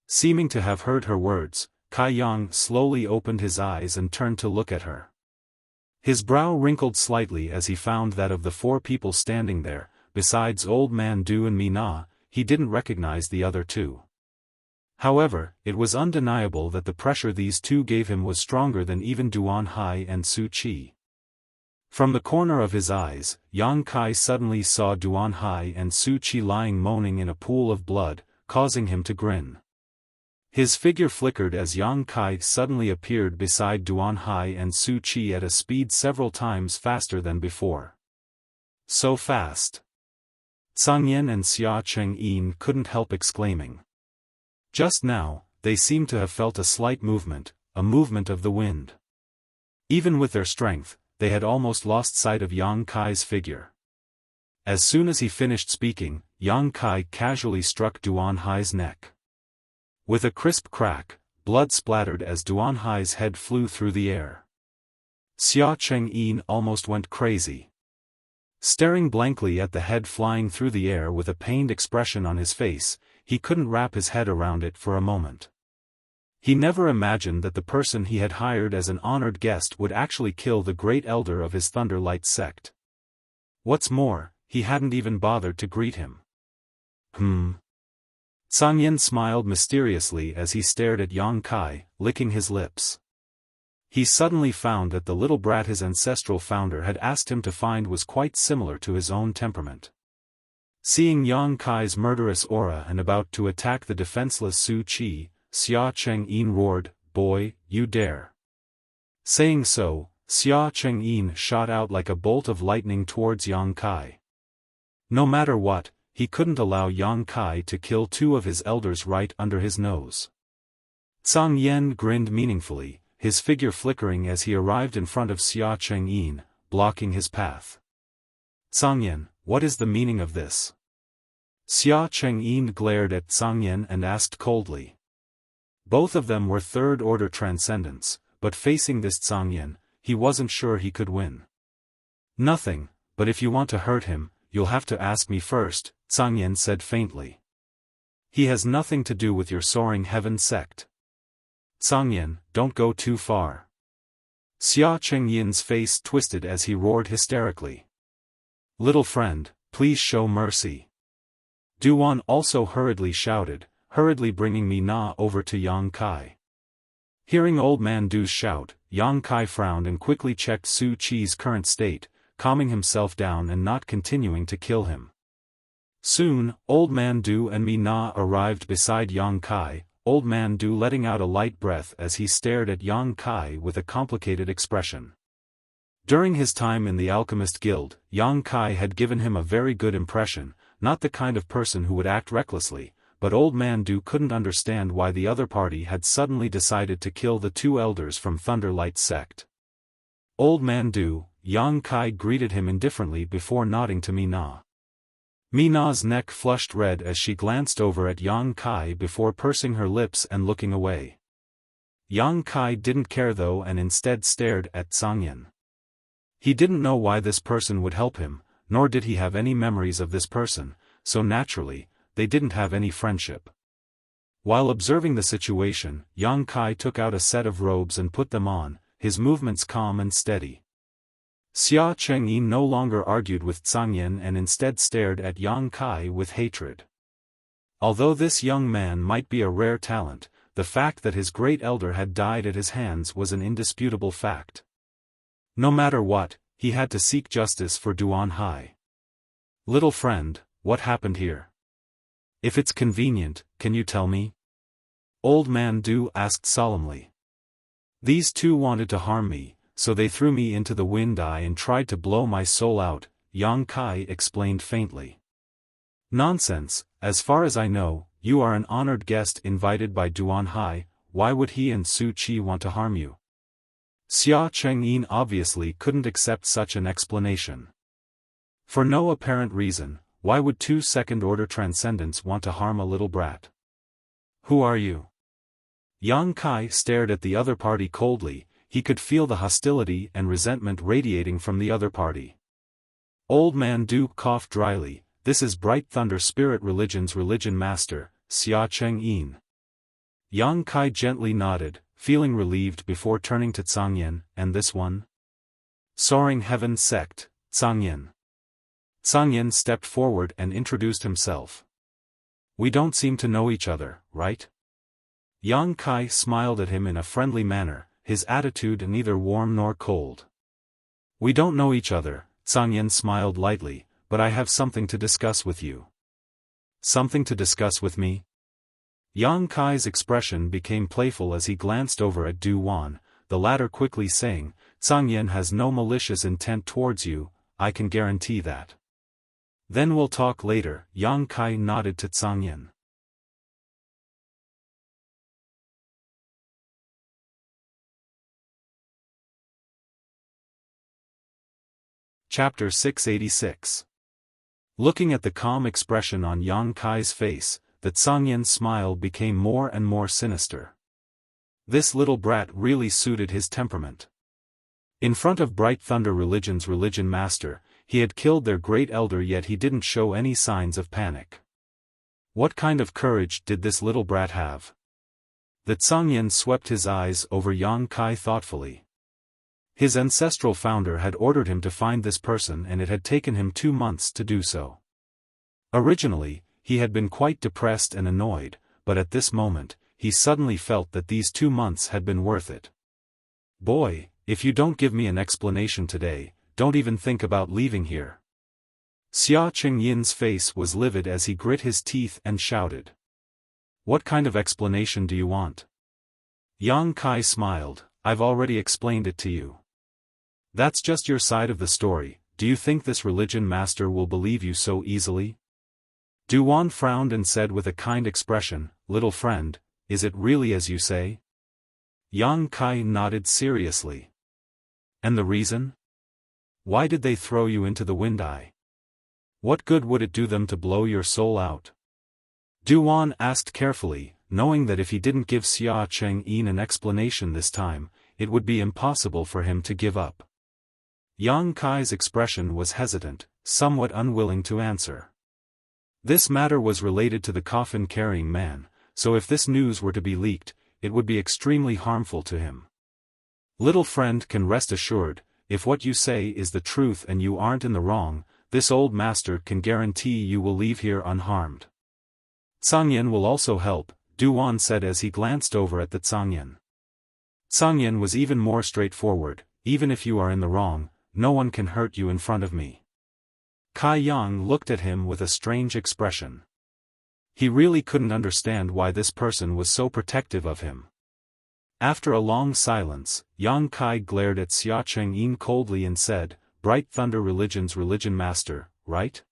Speaker 1: Seeming to have heard her words, Kai Yang slowly opened his eyes and turned to look at her. His brow wrinkled slightly as he found that of the four people standing there, besides Old Man Du and Mina, he didn't recognize the other two. However, it was undeniable that the pressure these two gave him was stronger than even Duan Hai and Su Qi. From the corner of his eyes, Yang Kai suddenly saw Duan Hai and Su Qi lying moaning in a pool of blood, causing him to grin. His figure flickered as Yang Kai suddenly appeared beside Duan Hai and Su Qi at a speed several times faster than before. So fast. Zhang Yan and Xia Chengyin couldn't help exclaiming. Just now, they seemed to have felt a slight movement, a movement of the wind. Even with their strength, they had almost lost sight of Yang Kai's figure. As soon as he finished speaking, Yang Kai casually struck Duan Hai's neck. With a crisp crack, blood splattered as Duan Hai's head flew through the air. Xia Chengyin almost went crazy. Staring blankly at the head flying through the air with a pained expression on his face, he couldn't wrap his head around it for a moment. He never imagined that the person he had hired as an honored guest would actually kill the great elder of his Thunderlight sect. What's more, he hadn't even bothered to greet him. Zhang Yan smiled mysteriously as he stared at Yang Kai, licking his lips. He suddenly found that the little brat his ancestral founder had asked him to find was quite similar to his own temperament. Seeing Yang Kai's murderous aura and about to attack the defenseless Su Qi, Xia Chengyin roared, "Boy, you dare." Saying so, Xia Chengyin shot out like a bolt of lightning towards Yang Kai. No matter what, he couldn't allow Yang Kai to kill two of his elders right under his nose. Zhang Yan grinned meaningfully, his figure flickering as he arrived in front of Xia Chengyin, blocking his path. "Zhang Yan, what is the meaning of this?" Xia Chengyin glared at Zhang Yan and asked coldly. Both of them were third-order transcendents, but facing this Zhang Yan, he wasn't sure he could win. "Nothing, but if you want to hurt him, you'll have to ask me first," Zhang Yan said faintly. "He has nothing to do with your soaring heaven sect." "Zhang Yan, don't go too far." Xia Chengyin's face twisted as he roared hysterically. "Little friend, please show mercy." Duan also hurriedly shouted, hurriedly bringing Mi Na over to Yang Kai. Hearing Old Man Du's shout, Yang Kai frowned and quickly checked Su Qi's current state, calming himself down and not continuing to kill him. Soon, Old Man Du and Mi Na arrived beside Yang Kai, Old Man Du letting out a light breath as he stared at Yang Kai with a complicated expression. During his time in the Alchemist Guild, Yang Kai had given him a very good impression, not the kind of person who would act recklessly, but Old Man Du couldn't understand why the other party had suddenly decided to kill the two elders from Thunderlight sect. "Old Man Du," Yang Kai greeted him indifferently before nodding to Mi Na. Mi Na's neck flushed red as she glanced over at Yang Kai before pursing her lips and looking away. Yang Kai didn't care though and instead stared at Zhang Yan. He didn't know why this person would help him, nor did he have any memories of this person, so naturally, they didn't have any friendship. While observing the situation, Yang Kai took out a set of robes and put them on, his movements calm and steady. Xia Chengyin no longer argued with Zhang Yan and instead stared at Yang Kai with hatred. Although this young man might be a rare talent, the fact that his great elder had died at his hands was an indisputable fact. No matter what, he had to seek justice for Duan Hai. "Little friend, what happened here? If it's convenient, can you tell me?" Old Man Du asked solemnly. "These two wanted to harm me, so they threw me into the wind eye and tried to blow my soul out," Yang Kai explained faintly. "Nonsense, as far as I know, you are an honored guest invited by Duan Hai, why would he and Su Qi want to harm you?" Xia Chengyin obviously couldn't accept such an explanation. For no apparent reason, why would two second-order transcendents want to harm a little brat? "Who are you?" Yang Kai stared at the other party coldly, he could feel the hostility and resentment radiating from the other party. Old Man Du coughed dryly, "This is Bright Thunder Spirit Religion's religion master, Xia Chengyin." Yang Kai gently nodded, feeling relieved before turning to Zhang Yan, "And this one?" "Soaring Heaven Sect, Zhang Yan." Zhang Yan stepped forward and introduced himself. "We don't seem to know each other, right?" Yang Kai smiled at him in a friendly manner, his attitude neither warm nor cold. "We don't know each other," Zhang Yan smiled lightly, "but I have something to discuss with you." "Something to discuss with me?" Yang Kai's expression became playful as he glanced over at Du Wan, the latter quickly saying, "Zhang Yan has no malicious intent towards you, I can guarantee that." "Then we'll talk later," Yang Kai nodded to Zhang Yan. Chapter 686. Looking at the calm expression on Yang Kai's face, the Zhang Yan smile became more and more sinister. This little brat really suited his temperament. In front of Bright Thunder Religion's religion master, he had killed their great elder, yet he didn't show any signs of panic. What kind of courage did this little brat have? The Tsangyan swept his eyes over Yang Kai thoughtfully. His ancestral founder had ordered him to find this person, and it had taken him 2 months to do so. Originally, he had been quite depressed and annoyed, but at this moment, he suddenly felt that these 2 months had been worth it. Boy, if you don't give me an explanation today, don't even think about leaving here. Xia Qingyin's face was livid as he grit his teeth and shouted. What kind of explanation do you want? Yang Kai smiled. I've already explained it to you. That's just your side of the story. Do you think this religion master will believe you so easily? Duan frowned and said with a kind expression, little friend, is it really as you say? Yang Kai nodded seriously. And the reason? Why did they throw you into the wind-eye? What good would it do them to blow your soul out? Duan asked carefully, knowing that if he didn't give Xia Chengyin an explanation this time, it would be impossible for him to give up. Yang Kai's expression was hesitant, somewhat unwilling to answer. This matter was related to the coffin-carrying man, so if this news were to be leaked, it would be extremely harmful to him. Little friend can rest assured, if what you say is the truth and you aren't in the wrong, this old master can guarantee you will leave here unharmed. Tsangyan will also help, Duan said as he glanced over at the Tsangyan. Tsangyan was even more straightforward, even if you are in the wrong, no one can hurt you in front of me. Kai Yang looked at him with a strange expression. He really couldn't understand why this person was so protective of him. After a long silence, Yang Kai glared at Xia Chengyin coldly and said, Bright Thunder Religion's religion master, right?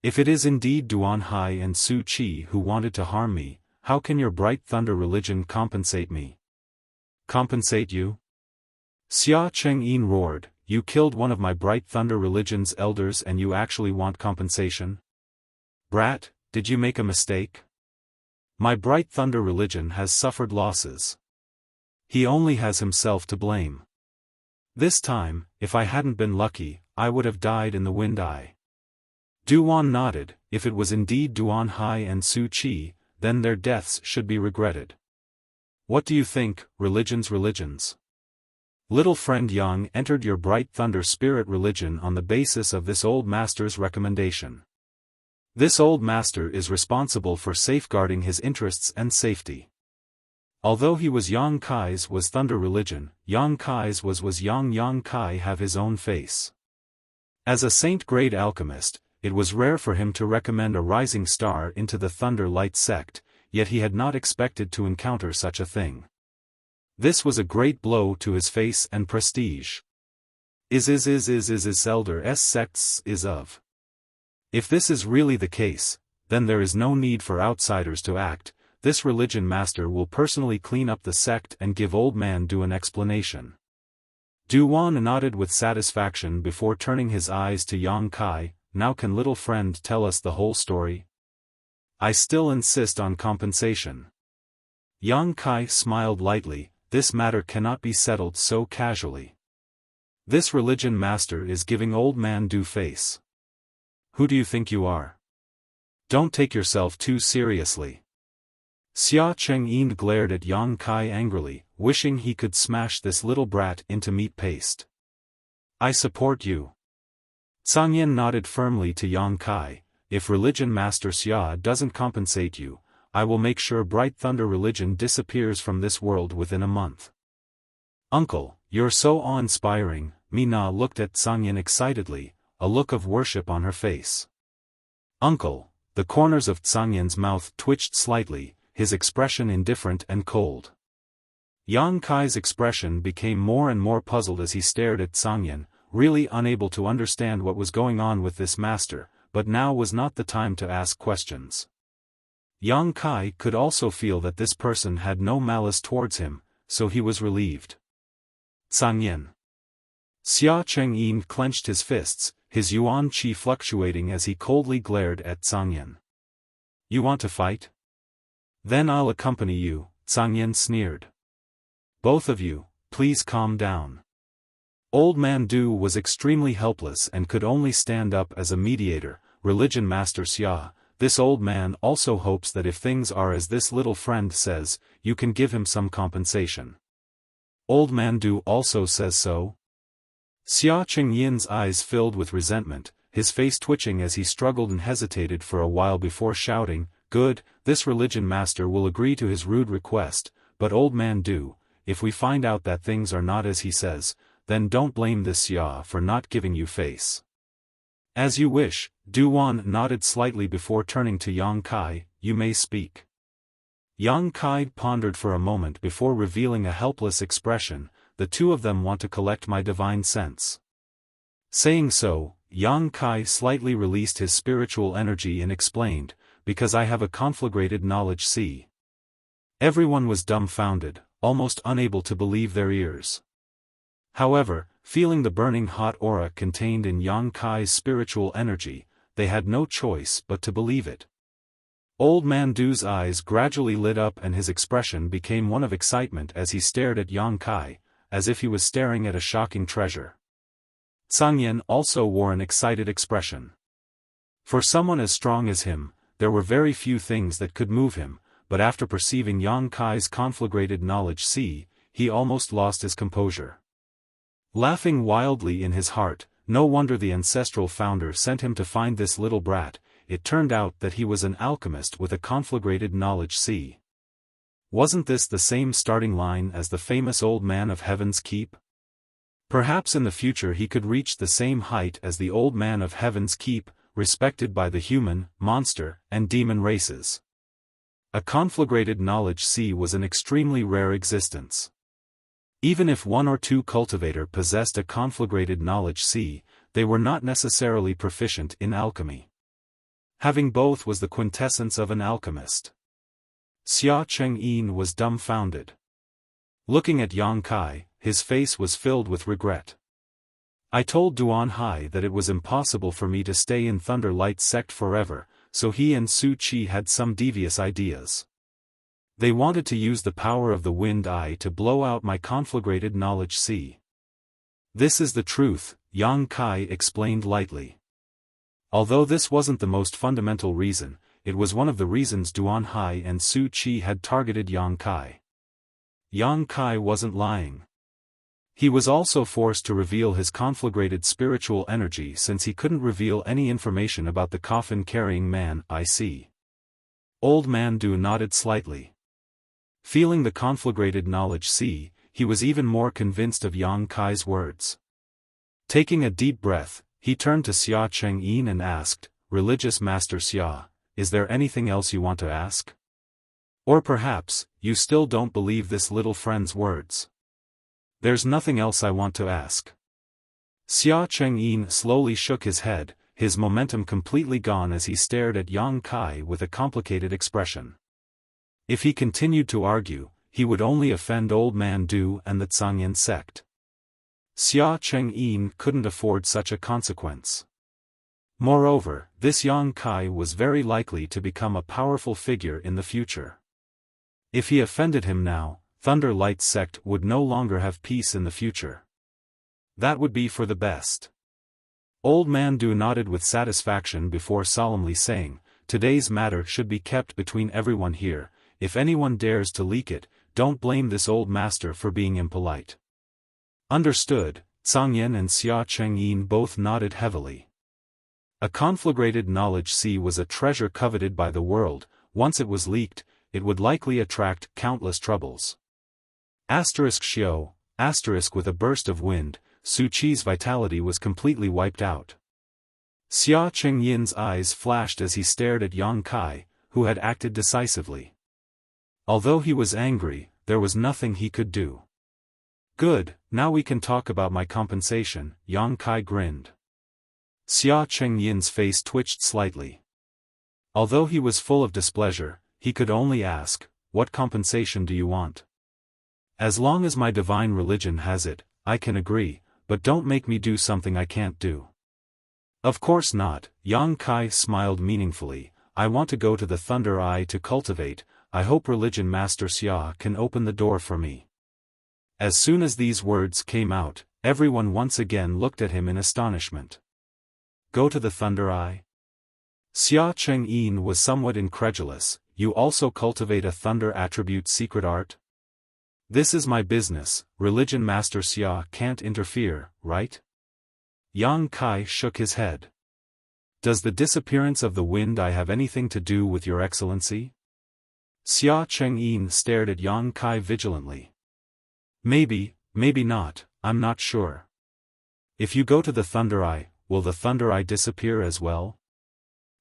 Speaker 1: If it is indeed Duan Hai and Su Qi who wanted to harm me, how can your Bright Thunder Religion compensate me? Compensate you? Xia Chengyin roared, you killed one of my Bright Thunder Religion's elders and you actually want compensation? Brat, did you make a mistake? My Bright Thunder Religion has suffered losses. He only has himself to blame. This time, if I hadn't been lucky, I would have died in the wind-eye. Duan nodded. If it was indeed Duan Hai and Su Qi, then their deaths should be regretted. What do you think, religions? Little friend Yang entered your Bright Thunder Spirit religion on the basis of this old master's recommendation. This old master is responsible for safeguarding his interests and safety. Although he was Yang Kai's was Thunder religion, Yang Kai's was Yang Kai have his own face. As a saint-grade alchemist, it was rare for him to recommend a rising star into the Thunder Light sect, yet he had not expected to encounter such a thing. This was a great blow to his face and prestige. Is elder s sects is of. If this is really the case, then there is no need for outsiders to act. This religion master will personally clean up the sect and give old man Du an explanation. Duan nodded with satisfaction before turning his eyes to Yang Kai. Now can little friend tell us the whole story? I still insist on compensation. Yang Kai smiled lightly, this matter cannot be settled so casually. This religion master is giving old man Du face. Who do you think you are? Don't take yourself too seriously. Xia Chengyin glared at Yang Kai angrily, wishing he could smash this little brat into meat paste. I support you. Tsangyan nodded firmly to Yang Kai, if religion master Xia doesn't compensate you, I will make sure Bright Thunder religion disappears from this world within a month. Uncle, you're so awe-inspiring, Mina looked at Tsangyan excitedly, a look of worship on her face. Uncle, the corners of Tsangyan's mouth twitched slightly, his expression indifferent and cold. Yang Kai's expression became more and more puzzled as he stared at Tsangyan, really unable to understand what was going on with this master, but now was not the time to ask questions. Yang Kai could also feel that this person had no malice towards him, so he was relieved. Tsangyan. Xia Chengyin clenched his fists, his yuan qi fluctuating as he coldly glared at Tsangyan. You want to fight? Then I'll accompany you, Tsangyan sneered. Both of you, please calm down. Old man Du was extremely helpless and could only stand up as a mediator. Religion master Xia, this old man also hopes that if things are as this little friend says, you can give him some compensation. Old man Du also says so? Xia Qingyin's eyes filled with resentment, his face twitching as he struggled and hesitated for a while before shouting, "Good, this religion master will agree to his rude request, but old man Du, if we find out that things are not as he says, then don't blame this Xia for not giving you face." "As you wish," Du Wan nodded slightly before turning to Yang Kai, "You may speak." Yang Kai pondered for a moment before revealing a helpless expression, "The two of them want to collect my divine sense." Saying so, Yang Kai slightly released his spiritual energy and explained, "Because I have a conflagrated knowledge see." Everyone was dumbfounded, almost unable to believe their ears. However, feeling the burning hot aura contained in Yang Kai's spiritual energy, they had no choice but to believe it. Old man Du's eyes gradually lit up and his expression became one of excitement as he stared at Yang Kai, as if he was staring at a shocking treasure. Zhang Yan also wore an excited expression. For someone as strong as him, there were very few things that could move him, but after perceiving Yang Kai's conflagrated knowledge see, he almost lost his composure. Laughing wildly in his heart, no wonder the ancestral founder sent him to find this little brat, it turned out that he was an alchemist with a conflagrated knowledge see. Wasn't this the same starting line as the famous old man of Heaven's Keep? Perhaps in the future he could reach the same height as the old man of Heaven's Keep, respected by the human, monster, and demon races. A conflagrated knowledge see was an extremely rare existence. Even if one or two cultivator possessed a conflagrated knowledge see, they were not necessarily proficient in alchemy. Having both was the quintessence of an alchemist. Xia Chengyin was dumbfounded. Looking at Yang Kai, his face was filled with regret. "I told Duan Hai that it was impossible for me to stay in Thunder Light sect forever, so he and Su Qi had some devious ideas. They wanted to use the power of the wind eye to blow out my conflagrated knowledge see." "This is the truth," Yang Kai explained lightly. Although this wasn't the most fundamental reason, it was one of the reasons Duan Hai and Su Qi had targeted Yang Kai. Yang Kai wasn't lying. He was also forced to reveal his conflagrated spiritual energy since he couldn't reveal any information about the coffin-carrying man. "I see." Old man Du nodded slightly. Feeling the conflagrated knowledge see, he was even more convinced of Yang Kai's words. Taking a deep breath, he turned to Xia Chengyin and asked, "Religious Master Xia, is there anything else you want to ask? Or perhaps, you still don't believe this little friend's words?" "There's nothing else I want to ask." Xia Chengyin slowly shook his head, his momentum completely gone as he stared at Yang Kai with a complicated expression. If he continued to argue, he would only offend old man Du and the Zhangyan sect. Xia Chengyin couldn't afford such a consequence. Moreover, this Yang Kai was very likely to become a powerful figure in the future. If he offended him now, Thunder Light sect would no longer have peace in the future. That would be for the best. Old man Du nodded with satisfaction before solemnly saying, "Today's matter should be kept between everyone here. If anyone dares to leak it, don't blame this old master for being impolite." "Understood." Zhang Yan and Xia Chengyin both nodded heavily. A conflagrated knowledge see was a treasure coveted by the world. Once it was leaked, it would likely attract countless troubles. *Shio, with a burst of wind, Su Qi's vitality was completely wiped out. Xia Chengyin's eyes flashed as he stared at Yang Kai, who had acted decisively. Although he was angry, there was nothing he could do. "Good, now we can talk about my compensation," Yang Kai grinned. Xia Chengyin's face twitched slightly. Although he was full of displeasure, he could only ask, "What compensation do you want?" "As long as my divine religion has it, I can agree, but don't make me do something I can't do." "Of course not," Yang Kai smiled meaningfully. "I want to go to the Thunder Eye to cultivate. I hope Religion Master Xia can open the door for me." As soon as these words came out, everyone once again looked at him in astonishment. "Go to the Thunder Eye?" Xia Chengyin was somewhat incredulous. You also cultivate a thunder attribute secret art? This is my business, religion master Xia can't interfere, right? Yang Kai shook his head. Does the disappearance of the wind eye have anything to do with your excellency? Xia Chengyin stared at Yang Kai vigilantly. Maybe, maybe not, I'm not sure. If you go to the thunder eye, will the thunder eye disappear as well?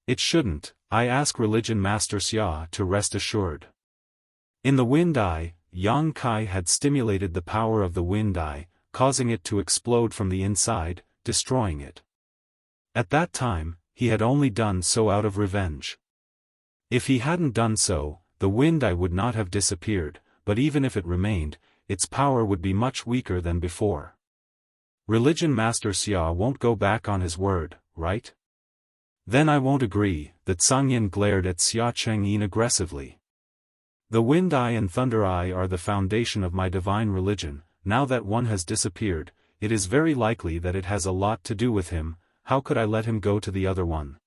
Speaker 1: It shouldn't, I ask religion master Xia to rest assured. In the wind eye, Yang Kai had stimulated the power of the wind eye, causing it to explode from the inside, destroying it. At that time, he had only done so out of revenge. If he hadn't done so, the wind eye would not have disappeared, but even if it remained, its power would be much weaker than before. Religion master Xia won't go back on his word, right? Then I won't agree. That Sangyin glared at Xia Chengyin aggressively. The wind eye and thunder eye are the foundation of my divine religion. Now that one has disappeared, it is very likely that it has a lot to do with him. How could I let him go to the other one?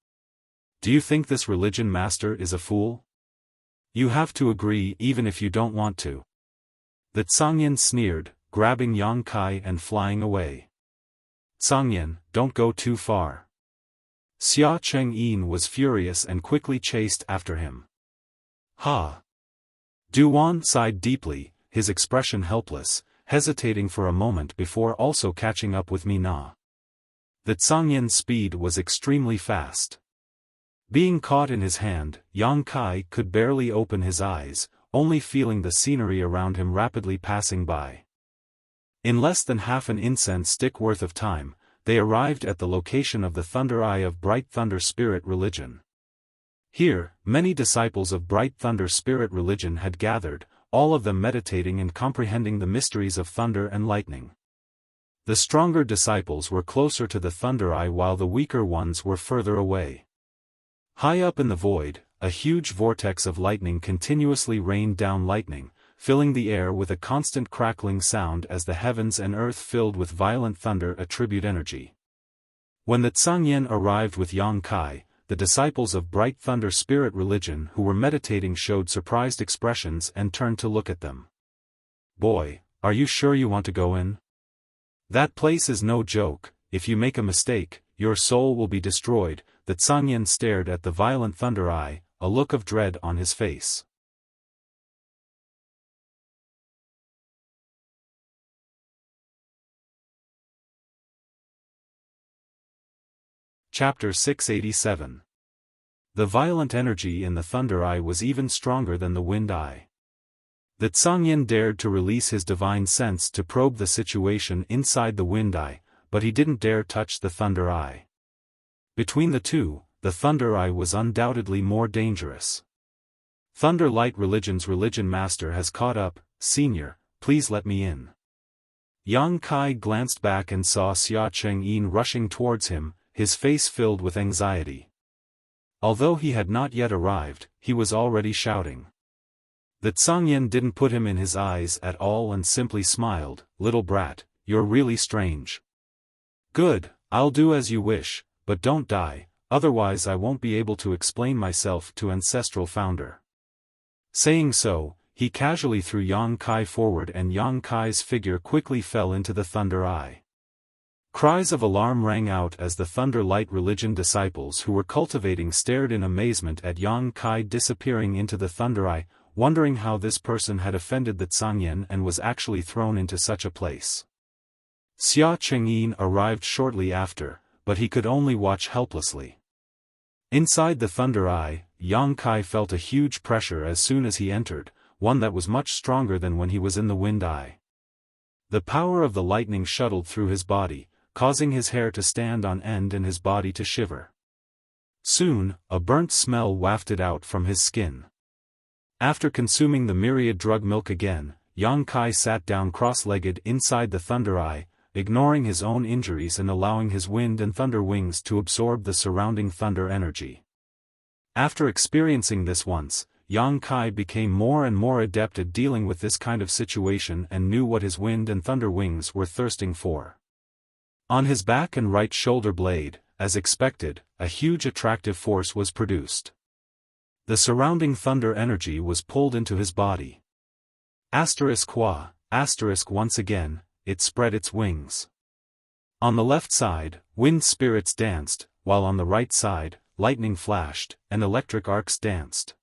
Speaker 1: Do you think this religion master is a fool? You have to agree even if you don't want to. That Sangyin sneered, grabbing Yang Kai and flying away. Sangyin, don't go too far. Xia Chengyin was furious and quickly chased after him. Ha! Duan sighed deeply, his expression helpless, hesitating for a moment before also catching up with Mina. That Sangyin's speed was extremely fast. Being caught in his hand, Yang Kai could barely open his eyes, only feeling the scenery around him rapidly passing by. In less than half an incense stick worth of time, they arrived at the location of the Thunder Eye of Bright Thunder Spirit Religion. Here, many disciples of Bright Thunder Spirit Religion had gathered, all of them meditating and comprehending the mysteries of thunder and lightning. The stronger disciples were closer to the Thunder Eye while the weaker ones were further away. High up in the void, a huge vortex of lightning continuously rained down lightning, filling the air with a constant crackling sound as the heavens and earth filled with violent thunder attribute energy. When the Tsangyen arrived with Yang Kai, the disciples of Bright Thunder Spirit Religion who were meditating showed surprised expressions and turned to look at them. Boy, are you sure you want to go in? That place is no joke. If you make a mistake, your soul will be destroyed. The Tsangyen stared at the violent Thunder Eye, a look of dread on his face. Chapter 687. The violent energy in the Thunder Eye was even stronger than the Wind Eye. The Tsangyen dared to release his divine sense to probe the situation inside the Wind Eye, but he didn't dare touch the Thunder Eye. Between the two, the Thunder Eye was undoubtedly more dangerous. Thunder Light Religion's religion master has caught up. Senior, please let me in. Yang Kai glanced back and saw Xia Chengyin rushing towards him, his face filled with anxiety. Although he had not yet arrived, he was already shouting. The Tsangyen didn't put him in his eyes at all and simply smiled. Little brat, you're really strange. Good, I'll do as you wish, but don't die, otherwise I won't be able to explain myself to Ancestral Founder. Saying so, he casually threw Yang Kai forward and Yang Kai's figure quickly fell into the Thunder Eye. Cries of alarm rang out as the Thunder Light Religion disciples who were cultivating stared in amazement at Yang Kai disappearing into the Thunder Eye, wondering how this person had offended the Tsangyen and was actually thrown into such a place. Xia Chengyin arrived shortly after, but he could only watch helplessly. Inside the Thunder Eye, Yang Kai felt a huge pressure as soon as he entered, one that was much stronger than when he was in the Wind Eye. The power of the lightning shuttled through his body, causing his hair to stand on end and his body to shiver. Soon, a burnt smell wafted out from his skin. After consuming the myriad drug milk again, Yang Kai sat down cross-legged inside the Thunder Eye, ignoring his own injuries and allowing his wind and thunder wings to absorb the surrounding thunder energy. After experiencing this once, Yang Kai became more and more adept at dealing with this kind of situation and knew what his wind and thunder wings were thirsting for. On his back and right shoulder blade, as expected, a huge attractive force was produced. The surrounding thunder energy was pulled into his body. Once again, it spread its wings. On the left side, wind spirits danced, while on the right side, lightning flashed, and electric arcs danced.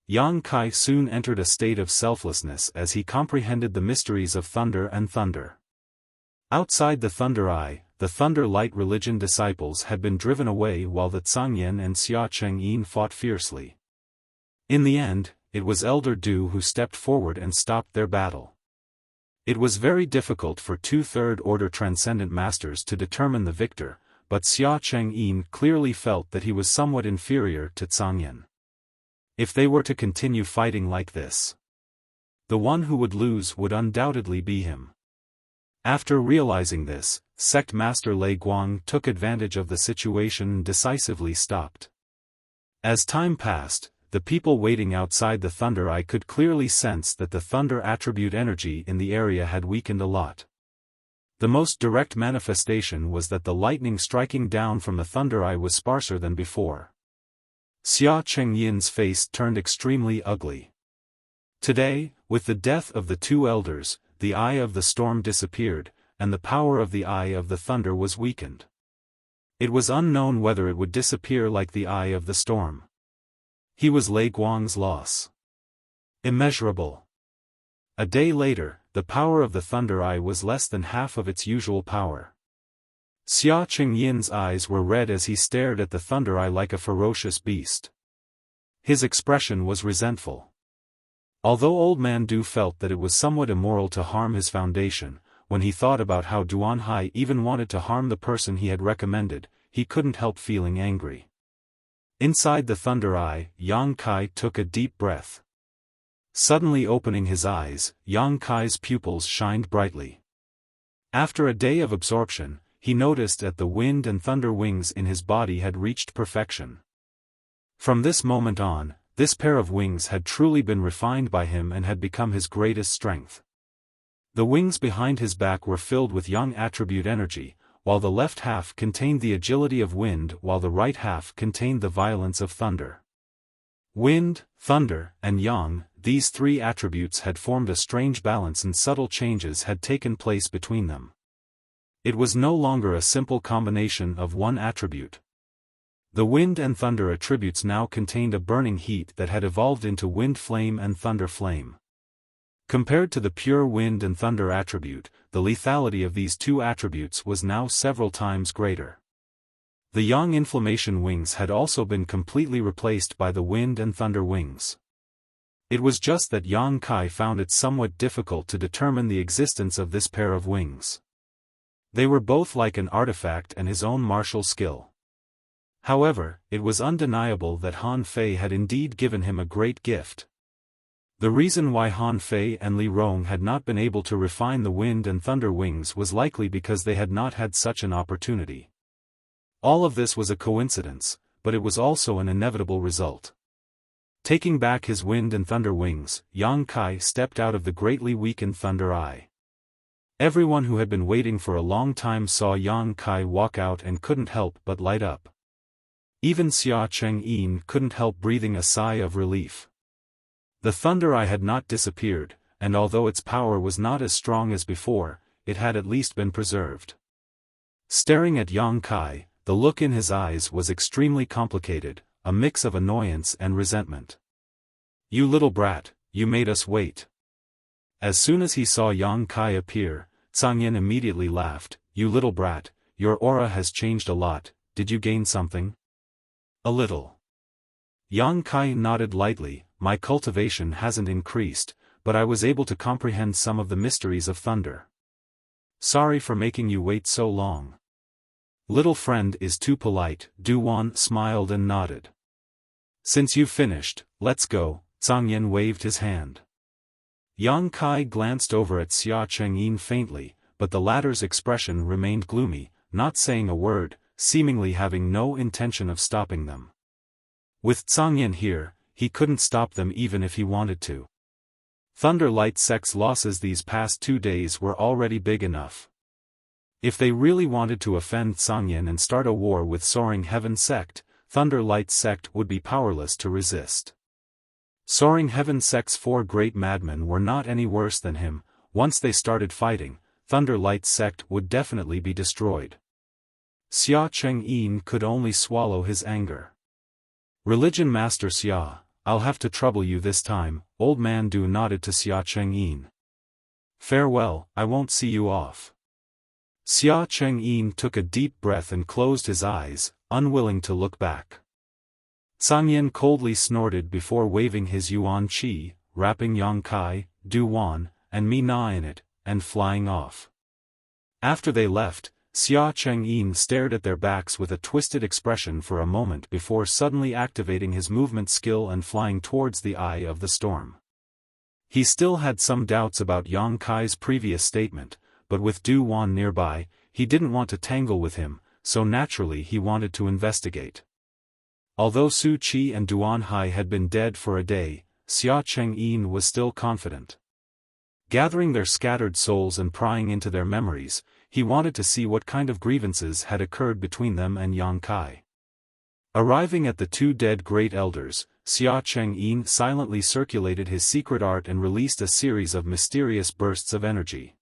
Speaker 1: Yang Kai soon entered a state of selflessness as he comprehended the mysteries of thunder and thunder. Outside the Thunder Eye, the Thunder Light religion disciples had been driven away while the Zhangyan and Xia Chengyin fought fiercely. In the end, it was Elder Du who stepped forward and stopped their battle. It was very difficult for two third-order transcendent masters to determine the victor, but Xia Chengyin clearly felt that he was somewhat inferior to Zhangyan. If they were to continue fighting like this, the one who would lose would undoubtedly be him. After realizing this, Sect Master Lei Guang took advantage of the situation and decisively stopped. As time passed, the people waiting outside the Thunder Eye could clearly sense that the thunder attribute energy in the area had weakened a lot. The most direct manifestation was that the lightning striking down from the Thunder Eye was sparser than before. Xia Chengyin's face turned extremely ugly. Today, with the death of the two elders, the Eye of the Storm disappeared, and the power of the Eye of the Thunder was weakened. It was unknown whether it would disappear like the Eye of the Storm. He was Lei Guang's loss. Immeasurable. A day later, the power of the Thunder Eye was less than half of its usual power. Xia Chengyin's eyes were red as he stared at the Thunder Eye like a ferocious beast. His expression was resentful. Although Old Man Du felt that it was somewhat immoral to harm his foundation, when he thought about how Duan Hai even wanted to harm the person he had recommended, he couldn't help feeling angry. Inside the Thunder Eye, Yang Kai took a deep breath. Suddenly opening his eyes, Yang Kai's pupils shined brightly. After a day of absorption, he noticed that the wind and thunder wings in his body had reached perfection. From this moment on, this pair of wings had truly been refined by him and had become his greatest strength. The wings behind his back were filled with yang attribute energy, while the left half contained the agility of wind while the right half contained the violence of thunder. Wind, thunder, and yang, these three attributes had formed a strange balance and subtle changes had taken place between them. It was no longer a simple combination of one attribute. The wind and thunder attributes now contained a burning heat that had evolved into wind flame and thunder flame. Compared to the pure wind and thunder attribute, the lethality of these two attributes was now several times greater. The yang inflammation wings had also been completely replaced by the wind and thunder wings. It was just that Yang Kai found it somewhat difficult to determine the existence of this pair of wings. They were both like an artifact and his own martial skill. However, it was undeniable that Han Fei had indeed given him a great gift. The reason why Han Fei and Li Rong had not been able to refine the wind and thunder wings was likely because they had not had such an opportunity. All of this was a coincidence, but it was also an inevitable result. Taking back his wind and thunder wings, Yang Kai stepped out of the greatly weakened Thunder Eye. Everyone who had been waiting for a long time saw Yang Kai walk out and couldn't help but light up. Even Xia Chengyin couldn't help breathing a sigh of relief. The Thunder Eye had not disappeared, and although its power was not as strong as before, it had at least been preserved. Staring at Yang Kai, the look in his eyes was extremely complicated, a mix of annoyance and resentment. "You little brat, you made us wait." As soon as he saw Yang Kai appear, Zhangyan immediately laughed. "You little brat, your aura has changed a lot, did you gain something?" "A little." Yang Kai nodded lightly. "My cultivation hasn't increased, but I was able to comprehend some of the mysteries of thunder. Sorry for making you wait so long." "Little friend is too polite," Duan smiled and nodded. "Since you've finished, let's go," Zhangyan waved his hand. Yang Kai glanced over at Xia Chengyin faintly, but the latter's expression remained gloomy, not saying a word, seemingly having no intention of stopping them. With Zhangyan here, he couldn't stop them even if he wanted to. Thunder Light Sect's losses these past 2 days were already big enough. If they really wanted to offend Sangyin and start a war with Soaring Heaven Sect, Thunder Light Sect would be powerless to resist. Soaring Heaven Sect's 4 great madmen were not any worse than him. Once they started fighting, Thunder Light Sect would definitely be destroyed. Xia Chengyin could only swallow his anger. Religion Master Xia, I'll have to trouble you this time, Old Man Du nodded to Xia Chengyin. Farewell, I won't see you off. Xia Chengyin took a deep breath and closed his eyes, unwilling to look back. Sangyin coldly snorted before waving his Yuan Qi, wrapping Yang Kai, Du Wan, and Mi Na in it, and flying off. After they left, Xia Chengyin stared at their backs with a twisted expression for a moment before suddenly activating his movement skill and flying towards the eye of the storm. He still had some doubts about Yang Kai's previous statement, but with Du Wan nearby, he didn't want to tangle with him, so naturally he wanted to investigate. Although Su Qi and Duan Hai had been dead for a day, Xia Chengyin was still confident. Gathering their scattered souls and prying into their memories, he wanted to see what kind of grievances had occurred between them and Yang Kai. Arriving at the 2 dead great elders, Xia Chengyin silently circulated his secret art and released a series of mysterious bursts of energy.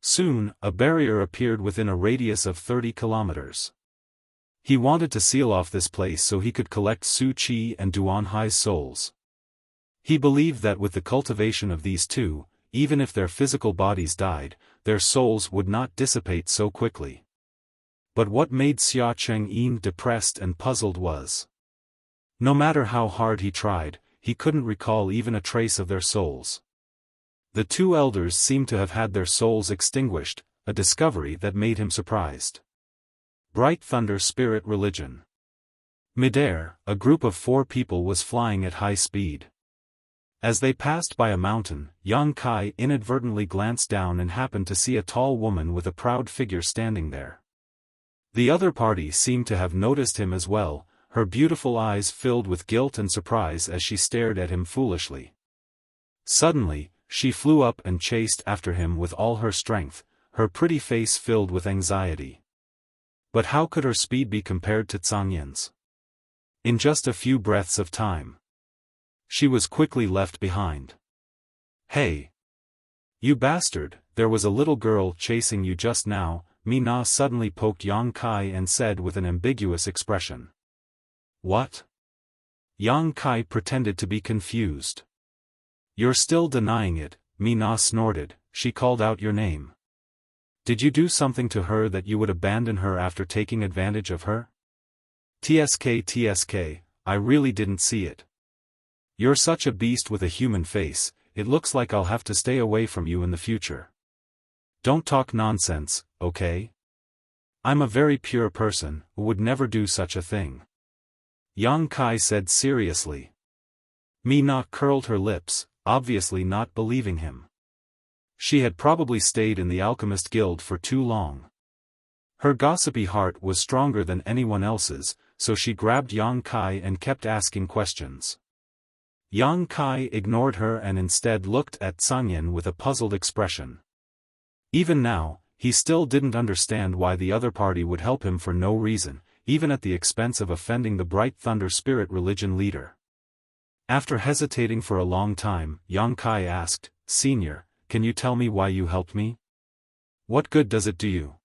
Speaker 1: Soon, a barrier appeared within a radius of 30 kilometers. He wanted to seal off this place so he could collect Su Qi and Duan Hai's souls. He believed that with the cultivation of these two, even if their physical bodies died, their souls would not dissipate so quickly. But what made Xia Chengyin depressed and puzzled was, no matter how hard he tried, he couldn't recall even a trace of their souls. The 2 elders seemed to have had their souls extinguished, a discovery that made him surprised. Bright Thunder Spirit Religion. Midair, a group of 4 people was flying at high speed. As they passed by a mountain, Yang Kai inadvertently glanced down and happened to see a tall woman with a proud figure standing there. The other party seemed to have noticed him as well, her beautiful eyes filled with guilt and surprise as she stared at him foolishly. Suddenly, she flew up and chased after him with all her strength, her pretty face filled with anxiety. But how could her speed be compared to Zangyin's? In just a few breaths of time, she was quickly left behind. Hey! You bastard, there was a little girl chasing you just now, Mi Na suddenly poked Yang Kai and said with an ambiguous expression. What? Yang Kai pretended to be confused. You're still denying it, Mi Na snorted, she called out your name. Did you do something to her that you would abandon her after taking advantage of her? TSK, I really didn't see it. You're such a beast with a human face, it looks like I'll have to stay away from you in the future. Don't talk nonsense, okay? I'm a very pure person, who would never do such a thing. Yang Kai said seriously. Mi Na curled her lips, obviously not believing him. She had probably stayed in the Alchemist Guild for too long. Her gossipy heart was stronger than anyone else's, so she grabbed Yang Kai and kept asking questions. Yang Kai ignored her and instead looked at Sangyin with a puzzled expression. Even now, he still didn't understand why the other party would help him for no reason, even at the expense of offending the Bright Thunder Spirit Religion leader. After hesitating for a long time, Yang Kai asked, Senior, can you tell me why you helped me? What good does it do you?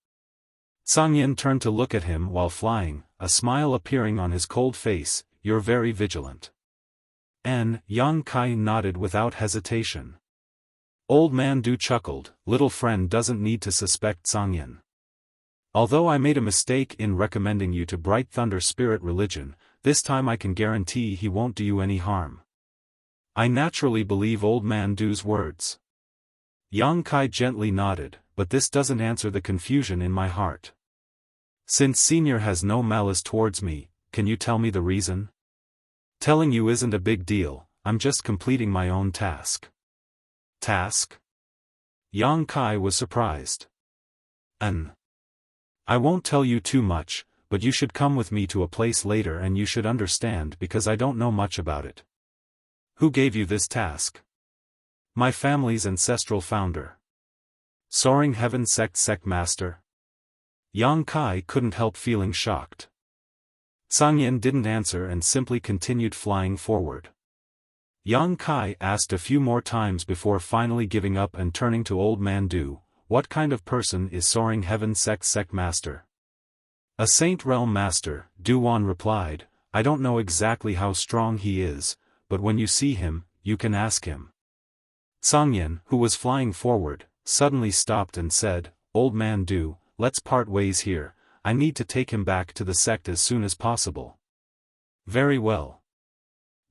Speaker 1: Sangyin turned to look at him while flying, a smile appearing on his cold face. You're very vigilant. Yang Kai nodded without hesitation. Old Man Du chuckled, little friend doesn't need to suspect Sangyin. Although I made a mistake in recommending you to Bright Thunder Spirit Religion, this time I can guarantee he won't do you any harm. I naturally believe Old Man Du's words. Yang Kai gently nodded, but this doesn't answer the confusion in my heart. Since Senior has no malice towards me, can you tell me the reason? Telling you isn't a big deal, I'm just completing my own task. Task? Yang Kai was surprised. I won't tell you too much, but you should come with me to a place later and you should understand because I don't know much about it. Who gave you this task? My family's ancestral founder. Soaring Heaven Sect Master. Yang Kai couldn't help feeling shocked. Sang Yin didn't answer and simply continued flying forward. Yang Kai asked a few more times before finally giving up and turning to Old Man Du. What kind of person is Soaring Heaven Sect Master? A Saint Realm Master, Du Wan replied. I don't know exactly how strong he is, but when you see him, you can ask him. Sang Yin, who was flying forward, suddenly stopped and said, Old Man Du, let's part ways here. I need to take him back to the sect as soon as possible. Very well.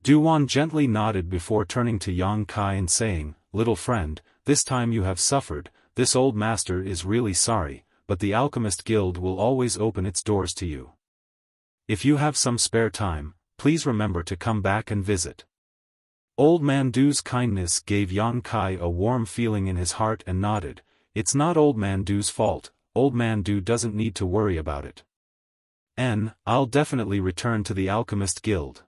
Speaker 1: Du Wan gently nodded before turning to Yang Kai and saying, Little friend, this time you have suffered. This old master is really sorry, but the Alchemist Guild will always open its doors to you. If you have some spare time, please remember to come back and visit. Old Man Du's kindness gave Yang Kai a warm feeling in his heart and nodded. It's not Old Man Du's fault. Old Man Du doesn't need to worry about it. I'll definitely return to the Alchemist Guild.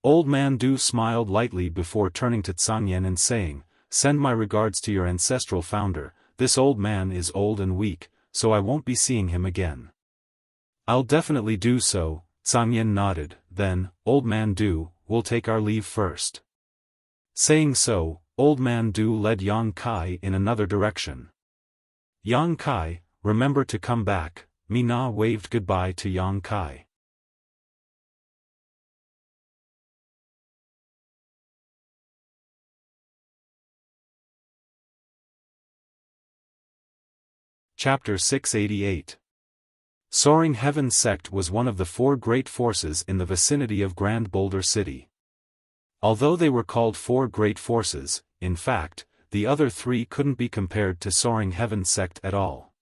Speaker 1: Old Man Du smiled lightly before turning to Sang Yin and saying, Send my regards to your ancestral founder. This old man is old and weak, so I won't be seeing him again. I'll definitely do so, Sang Yin nodded. Then, Old Man Du, we'll take our leave first. Saying so, Old Man Du led Yang Kai in another direction. Yang Kai, remember to come back. Mina waved goodbye to Yang Kai. Chapter 688. Soaring Heaven Sect was one of the 4 great forces in the vicinity of Grand Boulder City. Although they were called 4 great forces, in fact, the other 3 couldn't be compared to Soaring Heaven Sect at all.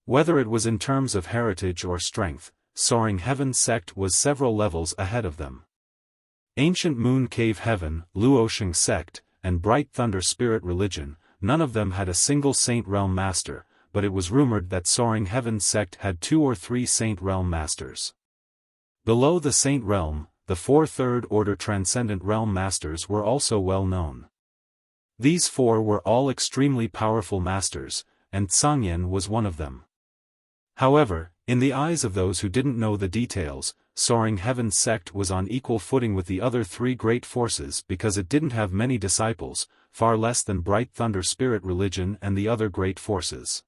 Speaker 1: Whether it was in terms of heritage or strength, Soaring Heaven Sect was several levels ahead of them. Ancient Moon Cave Heaven, Luosheng Sect, and Bright Thunder Spirit Religion, none of them had a single Saint Realm Master, but it was rumored that Soaring Heaven Sect had 2 or 3 Saint Realm Masters. Below the Saint Realm, the 4 Third Order Transcendent Realm Masters were also well known. These 4 were all extremely powerful masters, and Sang Yin was one of them. However, in the eyes of those who didn't know the details, Soaring Heaven Sect was on equal footing with the other 3 great forces because it didn't have many disciples, far less than Bright Thunder Spirit Religion and the other great forces.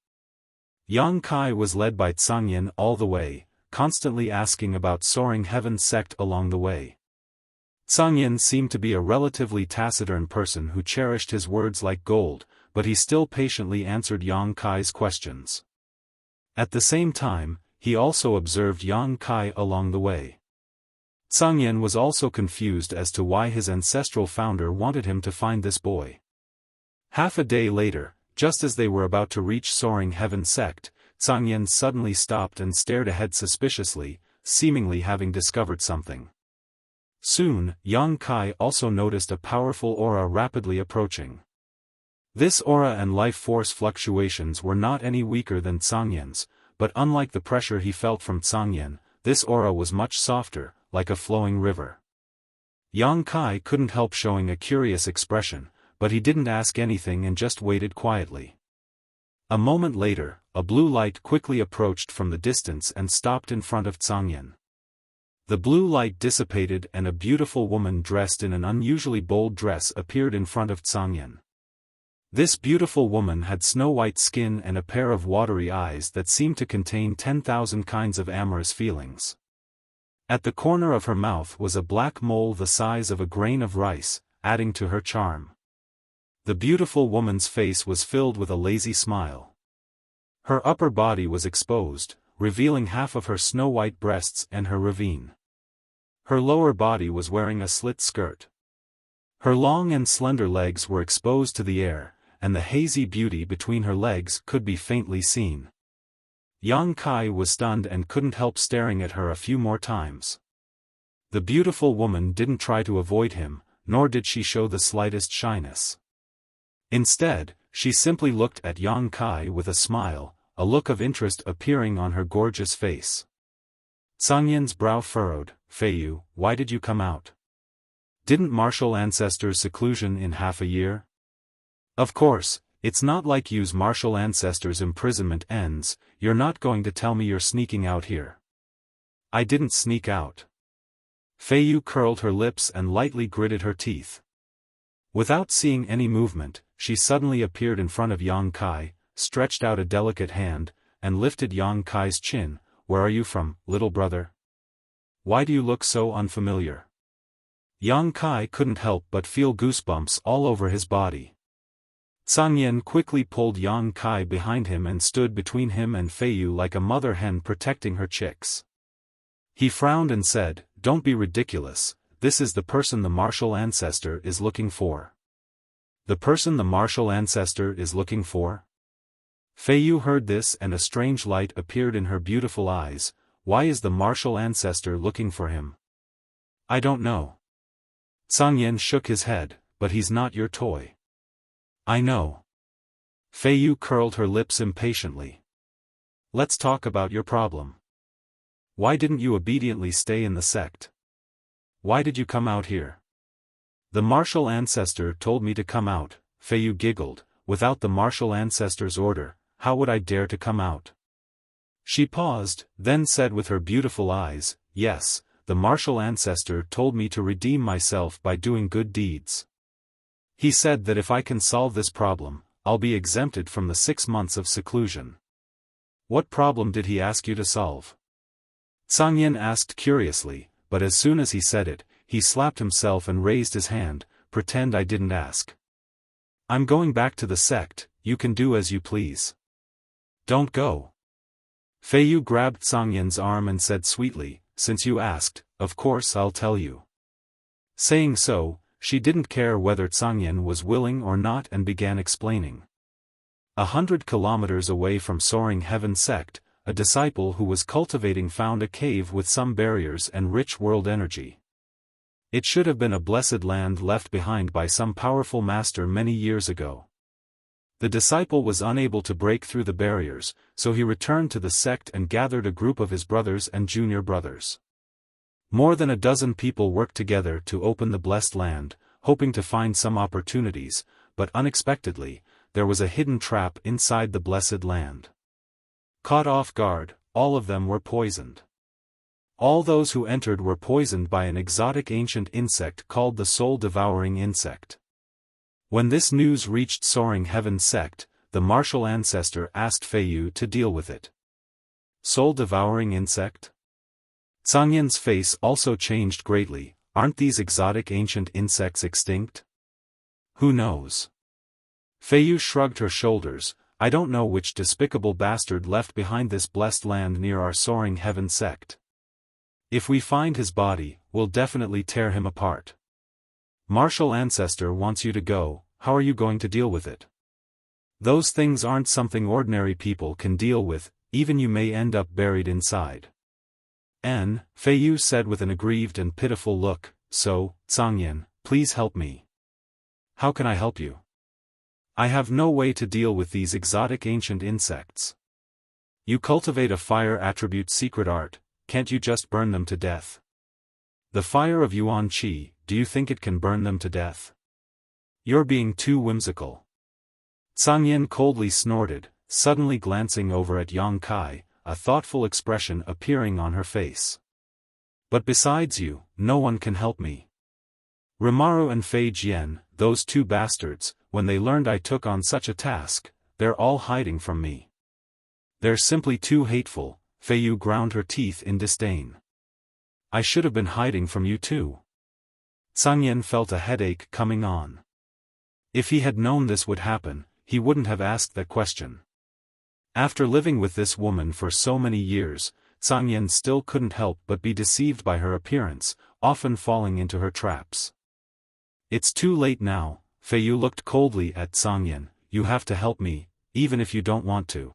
Speaker 1: Yang Kai was led by Sang Yin all the way, constantly asking about Soaring Heaven Sect along the way. Sang Yin seemed to be a relatively taciturn person who cherished his words like gold, but he still patiently answered Yang Kai's questions. At the same time, he also observed Yang Kai along the way. Sang Yin was also confused as to why his ancestral founder wanted him to find this boy. Half a day later, just as they were about to reach Soaring Heaven Sect, Sang Yin suddenly stopped and stared ahead suspiciously, seemingly having discovered something. Soon, Yang Kai also noticed a powerful aura rapidly approaching. This aura and life force fluctuations were not any weaker than Sang Yin's, but unlike the pressure he felt from Sang Yin, this aura was much softer, like a flowing river. Yang Kai couldn't help showing a curious expression, but he didn't ask anything and just waited quietly. A moment later, a blue light quickly approached from the distance and stopped in front of Sang Yin. The blue light dissipated and a beautiful woman dressed in an unusually bold dress appeared in front of Sang Yin. This beautiful woman had snow-white skin and a pair of watery eyes that seemed to contain 10,000 kinds of amorous feelings. At the corner of her mouth was a black mole the size of a grain of rice, adding to her charm. The beautiful woman's face was filled with a lazy smile. Her upper body was exposed, revealing half of her snow-white breasts and her ravine. Her lower body was wearing a slit skirt. Her long and slender legs were exposed to the air, and the hazy beauty between her legs could be faintly seen. Yang Kai was stunned and couldn't help staring at her a few more times. The beautiful woman didn't try to avoid him, nor did she show the slightest shyness. Instead, she simply looked at Yang Kai with a smile, a look of interest appearing on her gorgeous face. Sang Yin's brow furrowed. Feiyu, why did you come out? Didn't martial ancestors seclusion in half a year? Of course, It's not like you's martial ancestors' imprisonment ends. You're not going to tell me you're sneaking out here. I didn't sneak out. Fei Yu curled her lips and lightly gritted her teeth. Without seeing any movement, she suddenly appeared in front of Yang Kai, stretched out a delicate hand, and lifted Yang Kai's chin. Where are you from, little brother? Why do you look so unfamiliar? Yang Kai couldn't help but feel goosebumps all over his body. Zhang Yan quickly pulled Yang Kai behind him and stood between him and Fei Yu like a mother hen protecting her chicks. He frowned and said, "Don't be ridiculous, this is the person the martial ancestor is looking for." The person the martial ancestor is looking for? Fei Yu heard this and a strange light appeared in her beautiful eyes. Why is the martial ancestor looking for him? I don't know. Zhang Yan shook his head, but he's not your toy. I know. Fei Yu curled her lips impatiently. Let's talk about your problem. Why didn't you obediently stay in the sect? Why did you come out here? The martial ancestor told me to come out, Fei Yu giggled. Without the martial ancestor's order, how would I dare to come out? She paused, then said with her beautiful eyes, yes, the martial ancestor told me to redeem myself by doing good deeds. He said that if I can solve this problem, I'll be exempted from the 6 months of seclusion. What problem did he ask you to solve? Zhang Yan asked curiously, but as soon as he said it, he slapped himself and raised his hand. Pretend I didn't ask. I'm going back to the sect, you can do as you please. Don't go. Fei Yu grabbed Zhang Yan's arm and said sweetly, since you asked, of course I'll tell you. Saying so, she didn't care whether Zhang Yan was willing or not and began explaining. 100 kilometers away from Soaring Heaven sect, a disciple who was cultivating found a cave with some barriers and rich world energy. It should have been a blessed land left behind by some powerful master many years ago. The disciple was unable to break through the barriers, so he returned to the sect and gathered a group of his brothers and junior brothers. More than a dozen people worked together to open the blessed land, hoping to find some opportunities, but unexpectedly, there was a hidden trap inside the blessed land. Caught off guard, all of them were poisoned. All those who entered were poisoned by an exotic ancient insect called the soul-devouring insect. When this news reached Soaring Heaven sect, the martial ancestor asked Fei Yu to deal with it. Soul-devouring insect? Zhang Yan's face also changed greatly. Aren't these exotic ancient insects extinct? Who knows? Fei Yu shrugged her shoulders. I don't know which despicable bastard left behind this blessed land near our Soaring Heaven sect. If we find his body, we'll definitely tear him apart. Martial ancestor wants you to go, how are you going to deal with it? Those things aren't something ordinary people can deal with, even you may end up buried inside. Fei Yu said with an aggrieved and pitiful look, so, Zhang Yan, please help me. How can I help you? I have no way to deal with these exotic ancient insects. You cultivate a fire attribute secret art, can't you just burn them to death? The fire of Yuan Qi, do you think it can burn them to death? You're being too whimsical. Zhang Yan coldly snorted, suddenly glancing over at Yang Kai, a thoughtful expression appearing on her face. But besides you, no one can help me. Rimaru and Fei Jian, those two bastards, when they learned I took on such a task, they're all hiding from me. They're simply too hateful. Fei Yu ground her teeth in disdain. I should have been hiding from you too. Zhang Yan felt a headache coming on. If he had known this would happen, he wouldn't have asked that question. After living with this woman for so many years, Zhang Yan still couldn't help but be deceived by her appearance, often falling into her traps. It's too late now. Fei Yu looked coldly at Zhang Yan. You have to help me, even if you don't want to.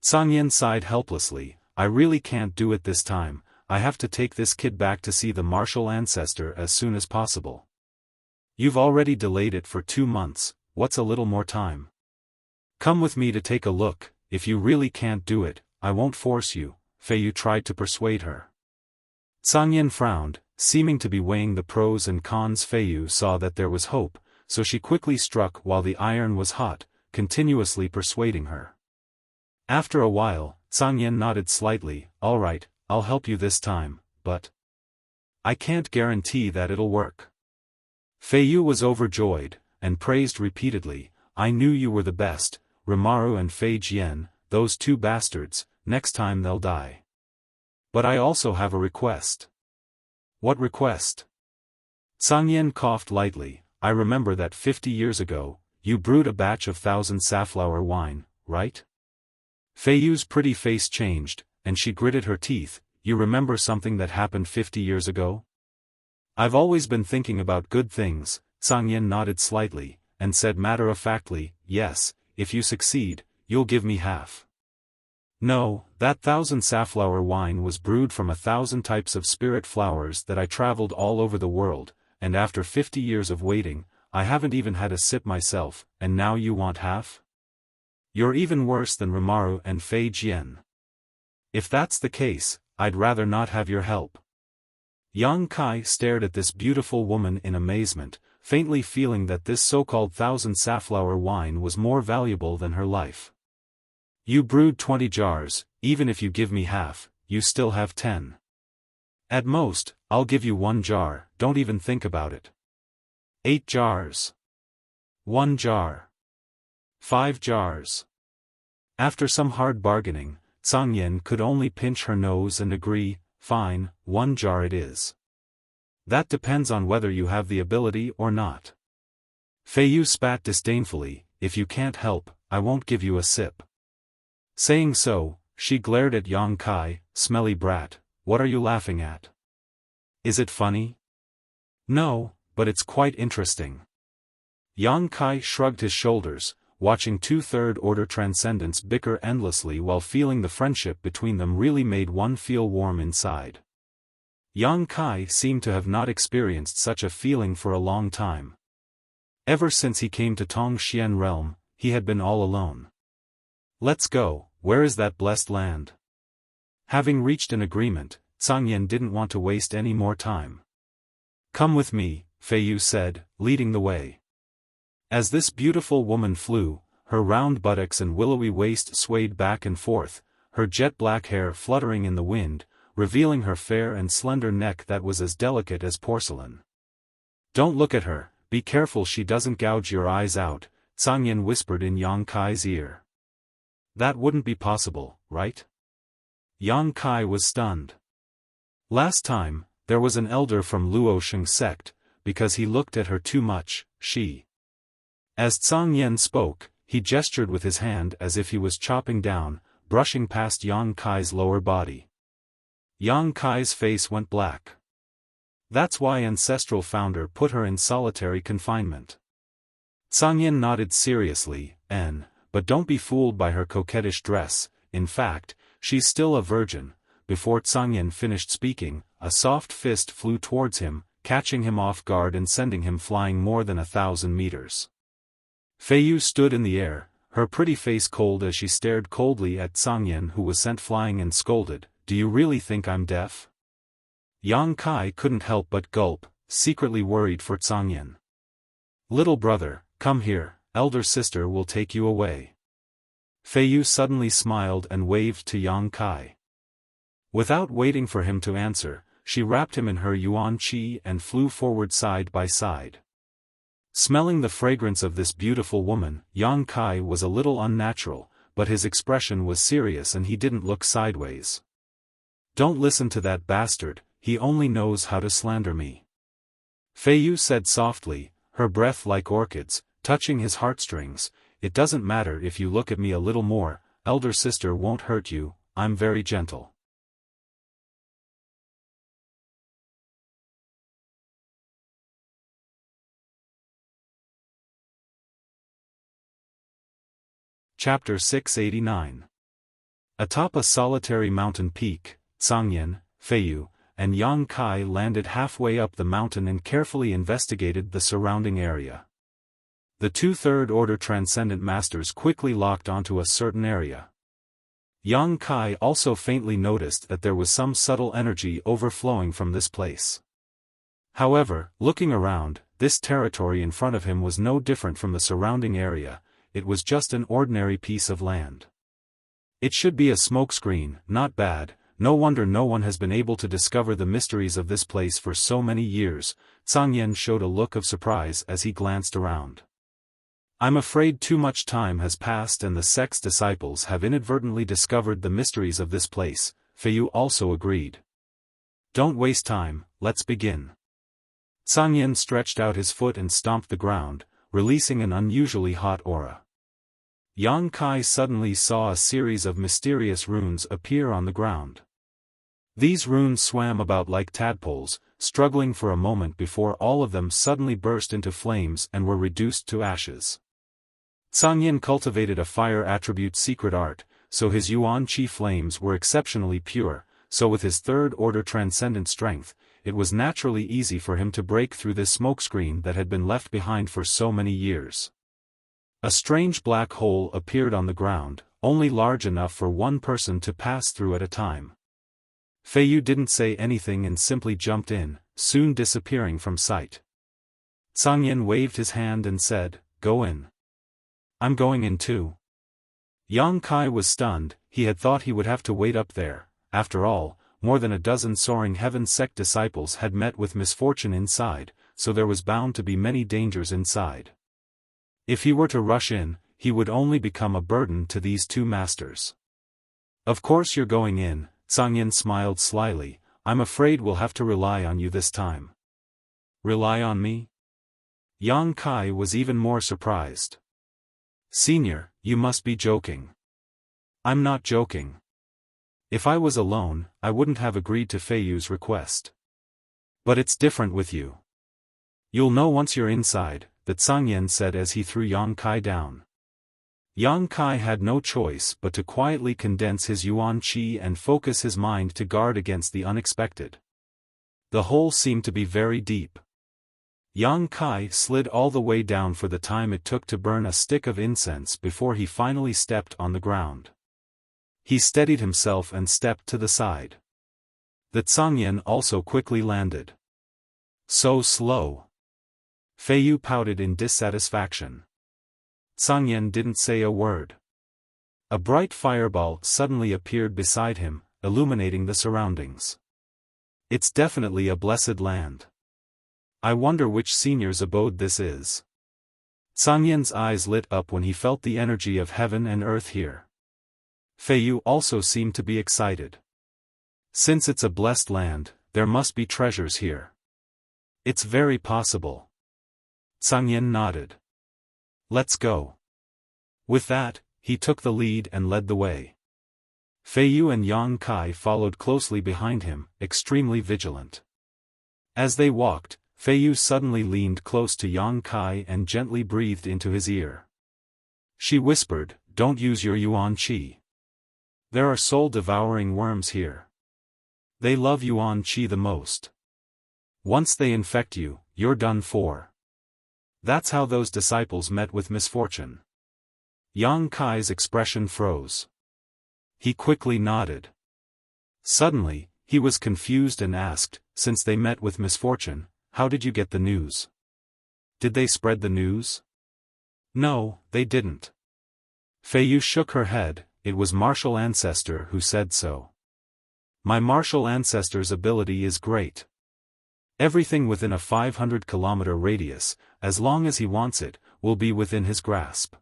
Speaker 1: Zhang Yan sighed helplessly. I really can't do it this time. I have to take this kid back to see the martial ancestor as soon as possible. You've already delayed it for 2 months, what's a little more time? Come with me to take a look. If you really can't do it, I won't force you. Fei Yu tried to persuade her. Zhang Yan frowned, seeming to be weighing the pros and cons. Fei Yu saw that there was hope, so she quickly struck while the iron was hot. continuously persuading her. After a while, Zhang Yan nodded slightly. "All right, I'll help you this time, but I can't guarantee that it'll work." Fei Yu was overjoyed, and praised repeatedly, "I knew you were the best, Rimaru and Fei Jian, those two bastards, next time they'll die. But I also have a request." "What request?" Zhang Yan coughed lightly. "I remember that 50 years ago, you brewed a batch of 1,000 safflower wine, right?" Fei Yu's pretty face changed, and she gritted her teeth. "You remember something that happened 50 years ago?" "I've always been thinking about good things." Zhang Yan nodded slightly, and said matter-of-factly, "Yes, if you succeed, you'll give me half." "No, that 1,000 safflower wine was brewed from 1,000 types of spirit flowers that I traveled all over the world, and after 50 years of waiting, I haven't even had a sip myself, and now you want half? You're even worse than Rimaru and Fei Jian. If that's the case, I'd rather not have your help." Yang Kai stared at this beautiful woman in amazement, faintly feeling that this so-called 1,000 safflower wine was more valuable than her life. "You brewed 20 jars, even if you give me half, you still have 10. At most, I'll give you 1 jar, don't even think about it. 8 jars. 1 jar. 5 jars. After some hard bargaining, Zhang Yan could only pinch her nose and agree, "Fine, 1 jar it is. That depends on whether you have the ability or not." Fei Yu spat disdainfully, "If you can't help, I won't give you a sip." Saying so, she glared at Yang Kai, "Smelly brat, what are you laughing at? Is it funny?" "No, but it's quite interesting." Yang Kai shrugged his shoulders, watching two third-order transcendents bicker endlessly while feeling the friendship between them really made one feel warm inside. Yang Kai seemed to have not experienced such a feeling for a long time. Ever since he came to Tongxian realm, he had been all alone. "Let's go, where is that blessed land?" Having reached an agreement, Zhang Yan didn't want to waste any more time. "Come with me," Fei Yu said, leading the way. As this beautiful woman flew, her round buttocks and willowy waist swayed back and forth, her jet-black hair fluttering in the wind, revealing her fair and slender neck that was as delicate as porcelain. "Don't look at her, be careful she doesn't gouge your eyes out," Zhang Yan whispered in Yang Kai's ear. "That wouldn't be possible, right?" Yang Kai was stunned. Last time, there was an elder from Luosheng sect, because he looked at her too much, she. As Zhang Yan spoke, he gestured with his hand as if he was chopping down, brushing past Yang Kai's lower body. Yang Kai's face went black. That's why Ancestral Founder put her in solitary confinement. Zhang Yan nodded seriously, but don't be fooled by her coquettish dress, in fact, she's still a virgin." Before Zhang Yan finished speaking, a soft fist flew towards him, catching him off guard and sending him flying more than 1,000 meters. Fei Yu stood in the air, her pretty face cold as she stared coldly at Zhang Yan, who was sent flying, and scolded, "Do you really think I'm deaf?" Yang Kai couldn't help but gulp, secretly worried for Zhang Yan. "Little brother, come here, elder sister will take you away." Fei Yu suddenly smiled and waved to Yang Kai. Without waiting for him to answer, she wrapped him in her yuan qi and flew forward side by side. Smelling the fragrance of this beautiful woman, Yang Kai was a little unnatural, but his expression was serious and he didn't look sideways. "Don't listen to that bastard, he only knows how to slander me," Fei Yu said softly, her breath like orchids, touching his heartstrings. "It doesn't matter if you look at me a little more, elder sister won't hurt you, I'm very gentle." Chapter 689. Atop a solitary mountain peak, Zhang Yan, Fei Yu, and Yang Kai landed halfway up the mountain and carefully investigated the surrounding area. The two third-order transcendent masters quickly locked onto a certain area. Yang Kai also faintly noticed that there was some subtle energy overflowing from this place. However, looking around, this territory in front of him was no different from the surrounding area. it was just an ordinary piece of land. It should be a smokescreen, not bad. No wonder no one has been able to discover the mysteries of this place for so many years. Zhang Yan showed a look of surprise as he glanced around. I'm afraid too much time has passed and the sect's disciples have inadvertently discovered the mysteries of this place, Feiyu also agreed. Don't waste time, let's begin. Zhang Yan stretched out his foot and stomped the ground, releasing an unusually hot aura. Yang Kai suddenly saw a series of mysterious runes appear on the ground. These runes swam about like tadpoles, struggling for a moment before all of them suddenly burst into flames and were reduced to ashes. Zhang Yan cultivated a fire attribute secret art, so his yuan qi flames were exceptionally pure, so with his third-order transcendent strength, it was naturally easy for him to break through this smokescreen that had been left behind for so many years. A strange black hole appeared on the ground, only large enough for one person to pass through at a time. Feiyu didn't say anything and simply jumped in, soon disappearing from sight. Zhang Yan waved his hand and said, "Go in." "I'm going in too." Yang Kai was stunned. He had thought he would have to wait up there. After all, more than a dozen Soaring Heaven sect disciples had met with misfortune inside, so there was bound to be many dangers inside. If he were to rush in, he would only become a burden to these two masters. "Of course you're going in," Zhang Yan smiled slyly. "I'm afraid we'll have to rely on you this time." "Rely on me?" Yang Kai was even more surprised. "Senior, you must be joking." "I'm not joking. If I was alone, I wouldn't have agreed to Feiyu's request. But it's different with you. You'll know once you're inside," that Zhang Yan said as he threw Yang Kai down. Yang Kai had no choice but to quietly condense his yuan qi and focus his mind to guard against the unexpected. The hole seemed to be very deep. Yang Kai slid all the way down for the time it took to burn a stick of incense before he finally stepped on the ground. He steadied himself and stepped to the side. The Zhang Yan also quickly landed. "So slow." Feiyu pouted in dissatisfaction. Zhang Yan didn't say a word. A bright fireball suddenly appeared beside him, illuminating the surroundings. "It's definitely a blessed land. I wonder which senior's abode this is." Zhang Yan's eyes lit up when he felt the energy of heaven and earth here. Feiyu also seemed to be excited. "Since it's a blessed land, there must be treasures here." "It's very possible." Zhang Yan nodded. "Let's go." With that, he took the lead and led the way. Feiyu and Yang Kai followed closely behind him, extremely vigilant. As they walked, Feiyu suddenly leaned close to Yang Kai and gently breathed into his ear. She whispered, "Don't use your yuan qi. There are soul-devouring worms here. They love yuan qi the most. Once they infect you, you're done for." That's how those disciples met with misfortune. Yang Kai's expression froze. He quickly nodded. Suddenly, he was confused and asked, "Since they met with misfortune, how did you get the news? Did they spread the news?" "No, they didn't." Feiyu shook her head. "It was martial ancestor who said so. My martial ancestor's ability is great. Everything within a 500-kilometer radius, as long as he wants it, will be within his grasp."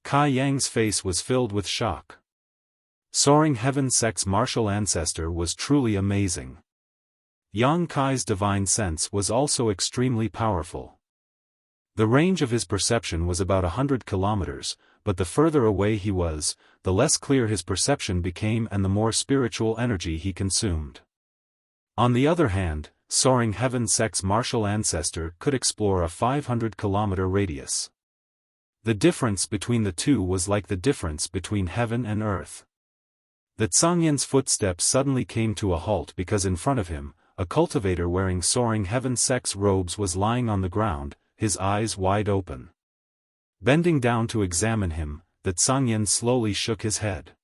Speaker 1: Kai Yang's face was filled with shock. Soaring Heaven sect's martial ancestor was truly amazing. Yang Kai's divine sense was also extremely powerful. The range of his perception was about 100 kilometers, but the further away he was, the less clear his perception became and the more spiritual energy he consumed. On the other hand, Soaring Heaven sect's martial ancestor could explore a 500-kilometer radius. The difference between the two was like the difference between heaven and earth. The Zhang Yan's footsteps suddenly came to a halt because in front of him, a cultivator wearing Soaring Heaven sect's robes was lying on the ground, his eyes wide open. Bending down to examine him, the Zhang Yan slowly shook his head.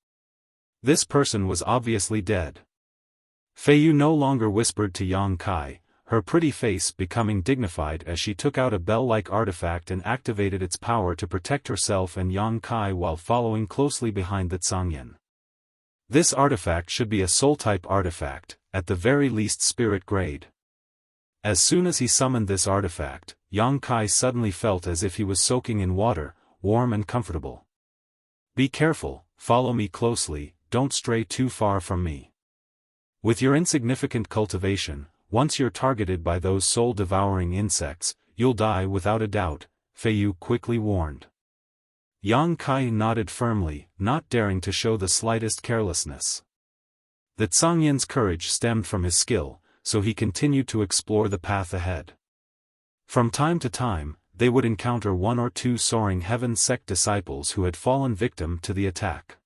Speaker 1: This person was obviously dead. Feiyu no longer whispered to Yang Kai, her pretty face becoming dignified as she took out a bell-like artifact and activated its power to protect herself and Yang Kai while following closely behind the Tsangyan. This artifact should be a soul-type artifact, at the very least spirit grade. As soon as he summoned this artifact, Yang Kai suddenly felt as if he was soaking in water, warm and comfortable. Be careful, follow me closely, don't stray too far from me. With your insignificant cultivation, once you're targeted by those soul-devouring insects, you'll die without a doubt, Feiyu quickly warned. Yang Kai nodded firmly, not daring to show the slightest carelessness. The Tsangyan's courage stemmed from his skill, so he continued to explore the path ahead. From time to time, they would encounter one or two soaring heaven sect disciples who had fallen victim to the attack.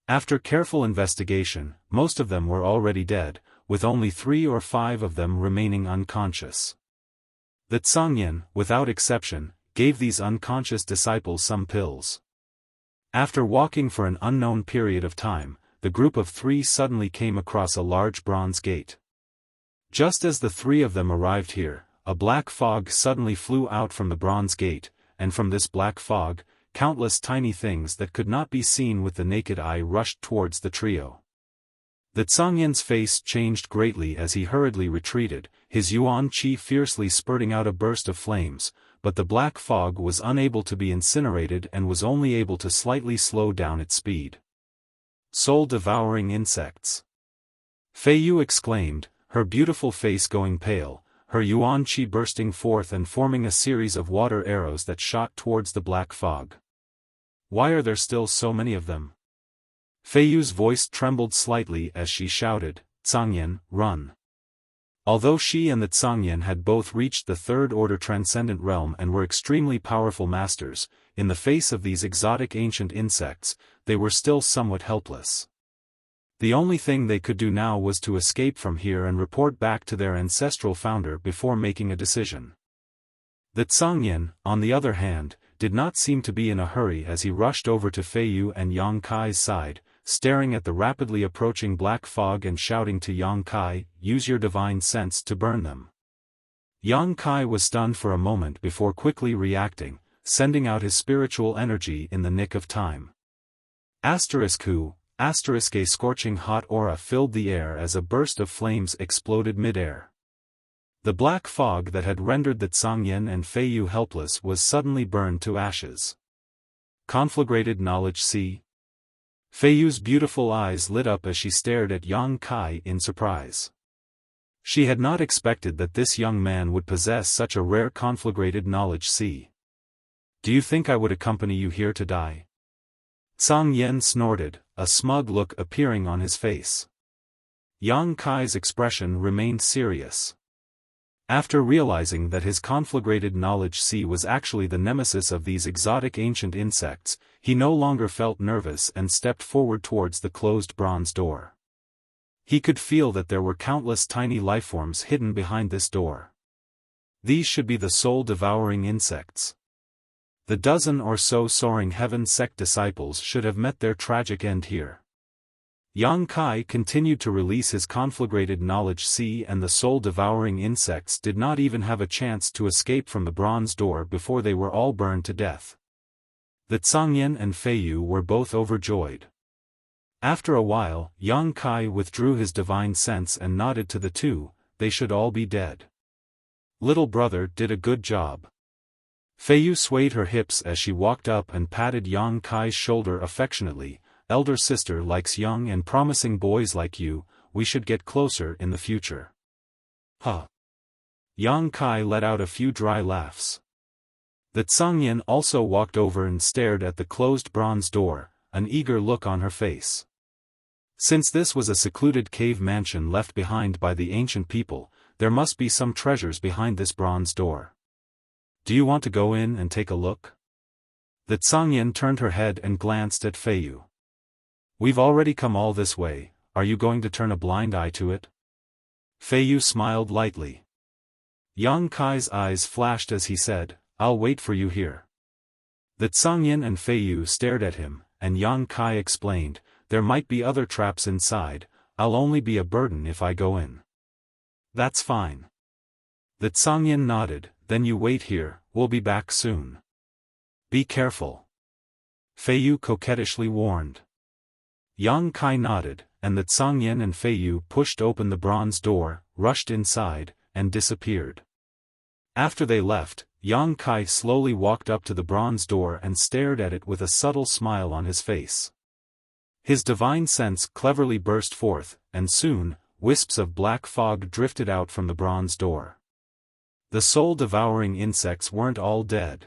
Speaker 1: After careful investigation, most of them were already dead, with only 3 or 5 of them remaining unconscious. The Tsangyan, without exception, gave these unconscious disciples some pills. After walking for an unknown period of time, the group of 3 suddenly came across a large bronze gate. Just as the 3 of them arrived here, a black fog suddenly flew out from the bronze gate, and from this black fog, countless tiny things that could not be seen with the naked eye rushed towards the trio. The Tsangyan's face changed greatly as he hurriedly retreated, his yuan qi fiercely spurting out a burst of flames, but the black fog was unable to be incinerated and was only able to slightly slow down its speed. Soul-devouring insects! Feiyu exclaimed, her beautiful face going pale, her yuan qi bursting forth and forming a series of water arrows that shot towards the black fog. Why are there still so many of them? Feiyu's voice trembled slightly as she shouted, Tsangyan, run. Although she and the Tsangyan had both reached the third-order transcendent realm and were extremely powerful masters, in the face of these exotic ancient insects, they were still somewhat helpless. The only thing they could do now was to escape from here and report back to their ancestral founder before making a decision. The Tsangyan, on the other hand, did not seem to be in a hurry as he rushed over to Feiyu and Yang Kai's side, staring at the rapidly approaching black fog and shouting to Yang Kai, use your divine sense to burn them. Yang Kai was stunned for a moment before quickly reacting, sending out his spiritual energy in the nick of time. A scorching hot aura filled the air as a burst of flames exploded mid-air. The black fog that had rendered the Tsangyan and Feiyu helpless was suddenly burned to ashes. Conflagrated knowledge C. Feiyu's beautiful eyes lit up as she stared at Yang Kai in surprise. She had not expected that this young man would possess such a rare conflagrated knowledge C. Do you think I would accompany you here to die? Tsang Yen snorted, a smug look appearing on his face. Yang Kai's expression remained serious. After realizing that his conflagrated knowledge C was actually the nemesis of these exotic ancient insects, he no longer felt nervous and stepped forward towards the closed bronze door. He could feel that there were countless tiny lifeforms hidden behind this door. These should be the soul-devouring insects. The dozen or so soaring heaven sect disciples should have met their tragic end here. Yang Kai continued to release his conflagrated knowledge C, and the soul-devouring insects did not even have a chance to escape from the bronze door before they were all burned to death. The Tsangyan and Feiyu were both overjoyed. After a while, Yang Kai withdrew his divine sense and nodded to the two, they should all be dead. Little brother did a good job. Feiyu swayed her hips as she walked up and patted Yang Kai's shoulder affectionately. Elder sister likes young and promising boys like you, we should get closer in the future. Huh. Yang Kai let out a few dry laughs. The Tsangyan also walked over and stared at the closed bronze door, an eager look on her face. Since this was a secluded cave mansion left behind by the ancient people, there must be some treasures behind this bronze door. Do you want to go in and take a look? The Tsangyan turned her head and glanced at Feiyu. We've already come all this way, are you going to turn a blind eye to it? Feiyu smiled lightly. Yang Kai's eyes flashed as he said, I'll wait for you here. The Tsangyan and Feiyu stared at him, and Yang Kai explained, there might be other traps inside, I'll only be a burden if I go in. That's fine. The Zhangyan nodded, then you wait here, we'll be back soon. Be careful. Feiyu coquettishly warned. Yang Kai nodded, and the Zhangyan and Feiyu pushed open the bronze door, rushed inside, and disappeared. After they left, Yang Kai slowly walked up to the bronze door and stared at it with a subtle smile on his face. His divine sense cleverly burst forth, and soon, wisps of black fog drifted out from the bronze door. The soul-devouring insects weren't all dead.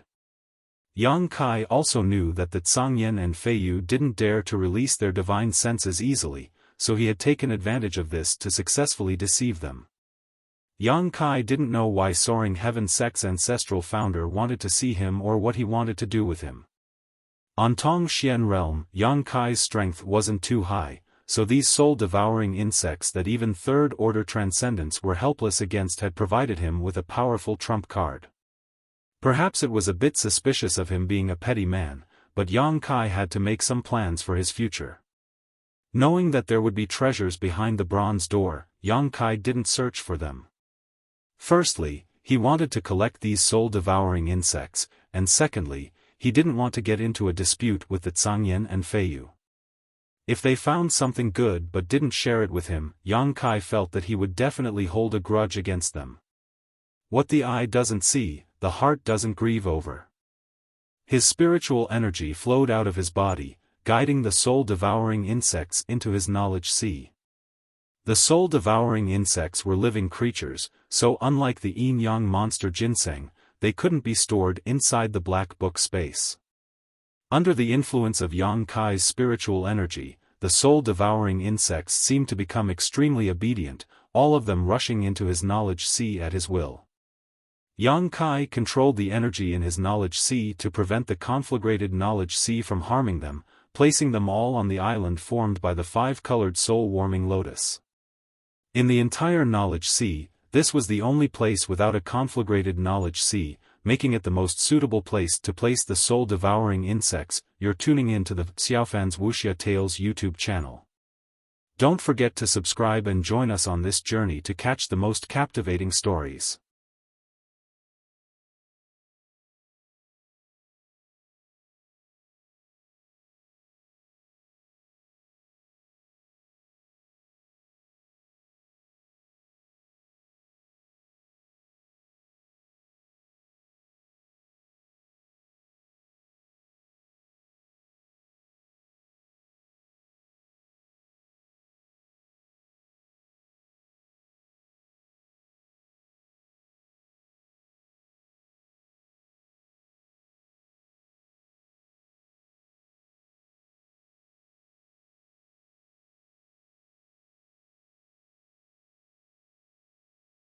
Speaker 1: Yang Kai also knew that the Zhangyan and Feiyu didn't dare to release their divine senses easily, so he had taken advantage of this to successfully deceive them. Yang Kai didn't know why Soaring Heaven Sect's ancestral founder wanted to see him or what he wanted to do with him. On Tong Xian realm, Yang Kai's strength wasn't too high, so these soul-devouring insects that even third-order transcendents were helpless against had provided him with a powerful trump card. Perhaps it was a bit suspicious of him being a petty man, but Yang Kai had to make some plans for his future. Knowing that there would be treasures behind the bronze door, Yang Kai didn't search for them. Firstly, he wanted to collect these soul-devouring insects, and secondly, he didn't want to get into a dispute with the Zhangyan and Feiyu. If they found something good but didn't share it with him, Yang Kai felt that he would definitely hold a grudge against them. What the eye doesn't see, the heart doesn't grieve over. His spiritual energy flowed out of his body, guiding the soul-devouring insects into his knowledge sea. The soul-devouring insects were living creatures, so unlike the yin-yang monster ginseng, they couldn't be stored inside the black book space. Under the influence of Yang Kai's spiritual energy, the soul-devouring insects seemed to become extremely obedient, all of them rushing into his knowledge sea at his will. Yang Kai controlled the energy in his knowledge sea to prevent the conflagrated knowledge sea from harming them, placing them all on the island formed by the five-colored soul-warming lotus. In the entire knowledge sea, this was the only place without a conflagrated knowledge sea, making it the most suitable place to place the soul-devouring insects. You're tuning in to the Xiaofan's Wuxia Tales YouTube channel. Don't forget to subscribe and join us on this journey to catch the most captivating stories.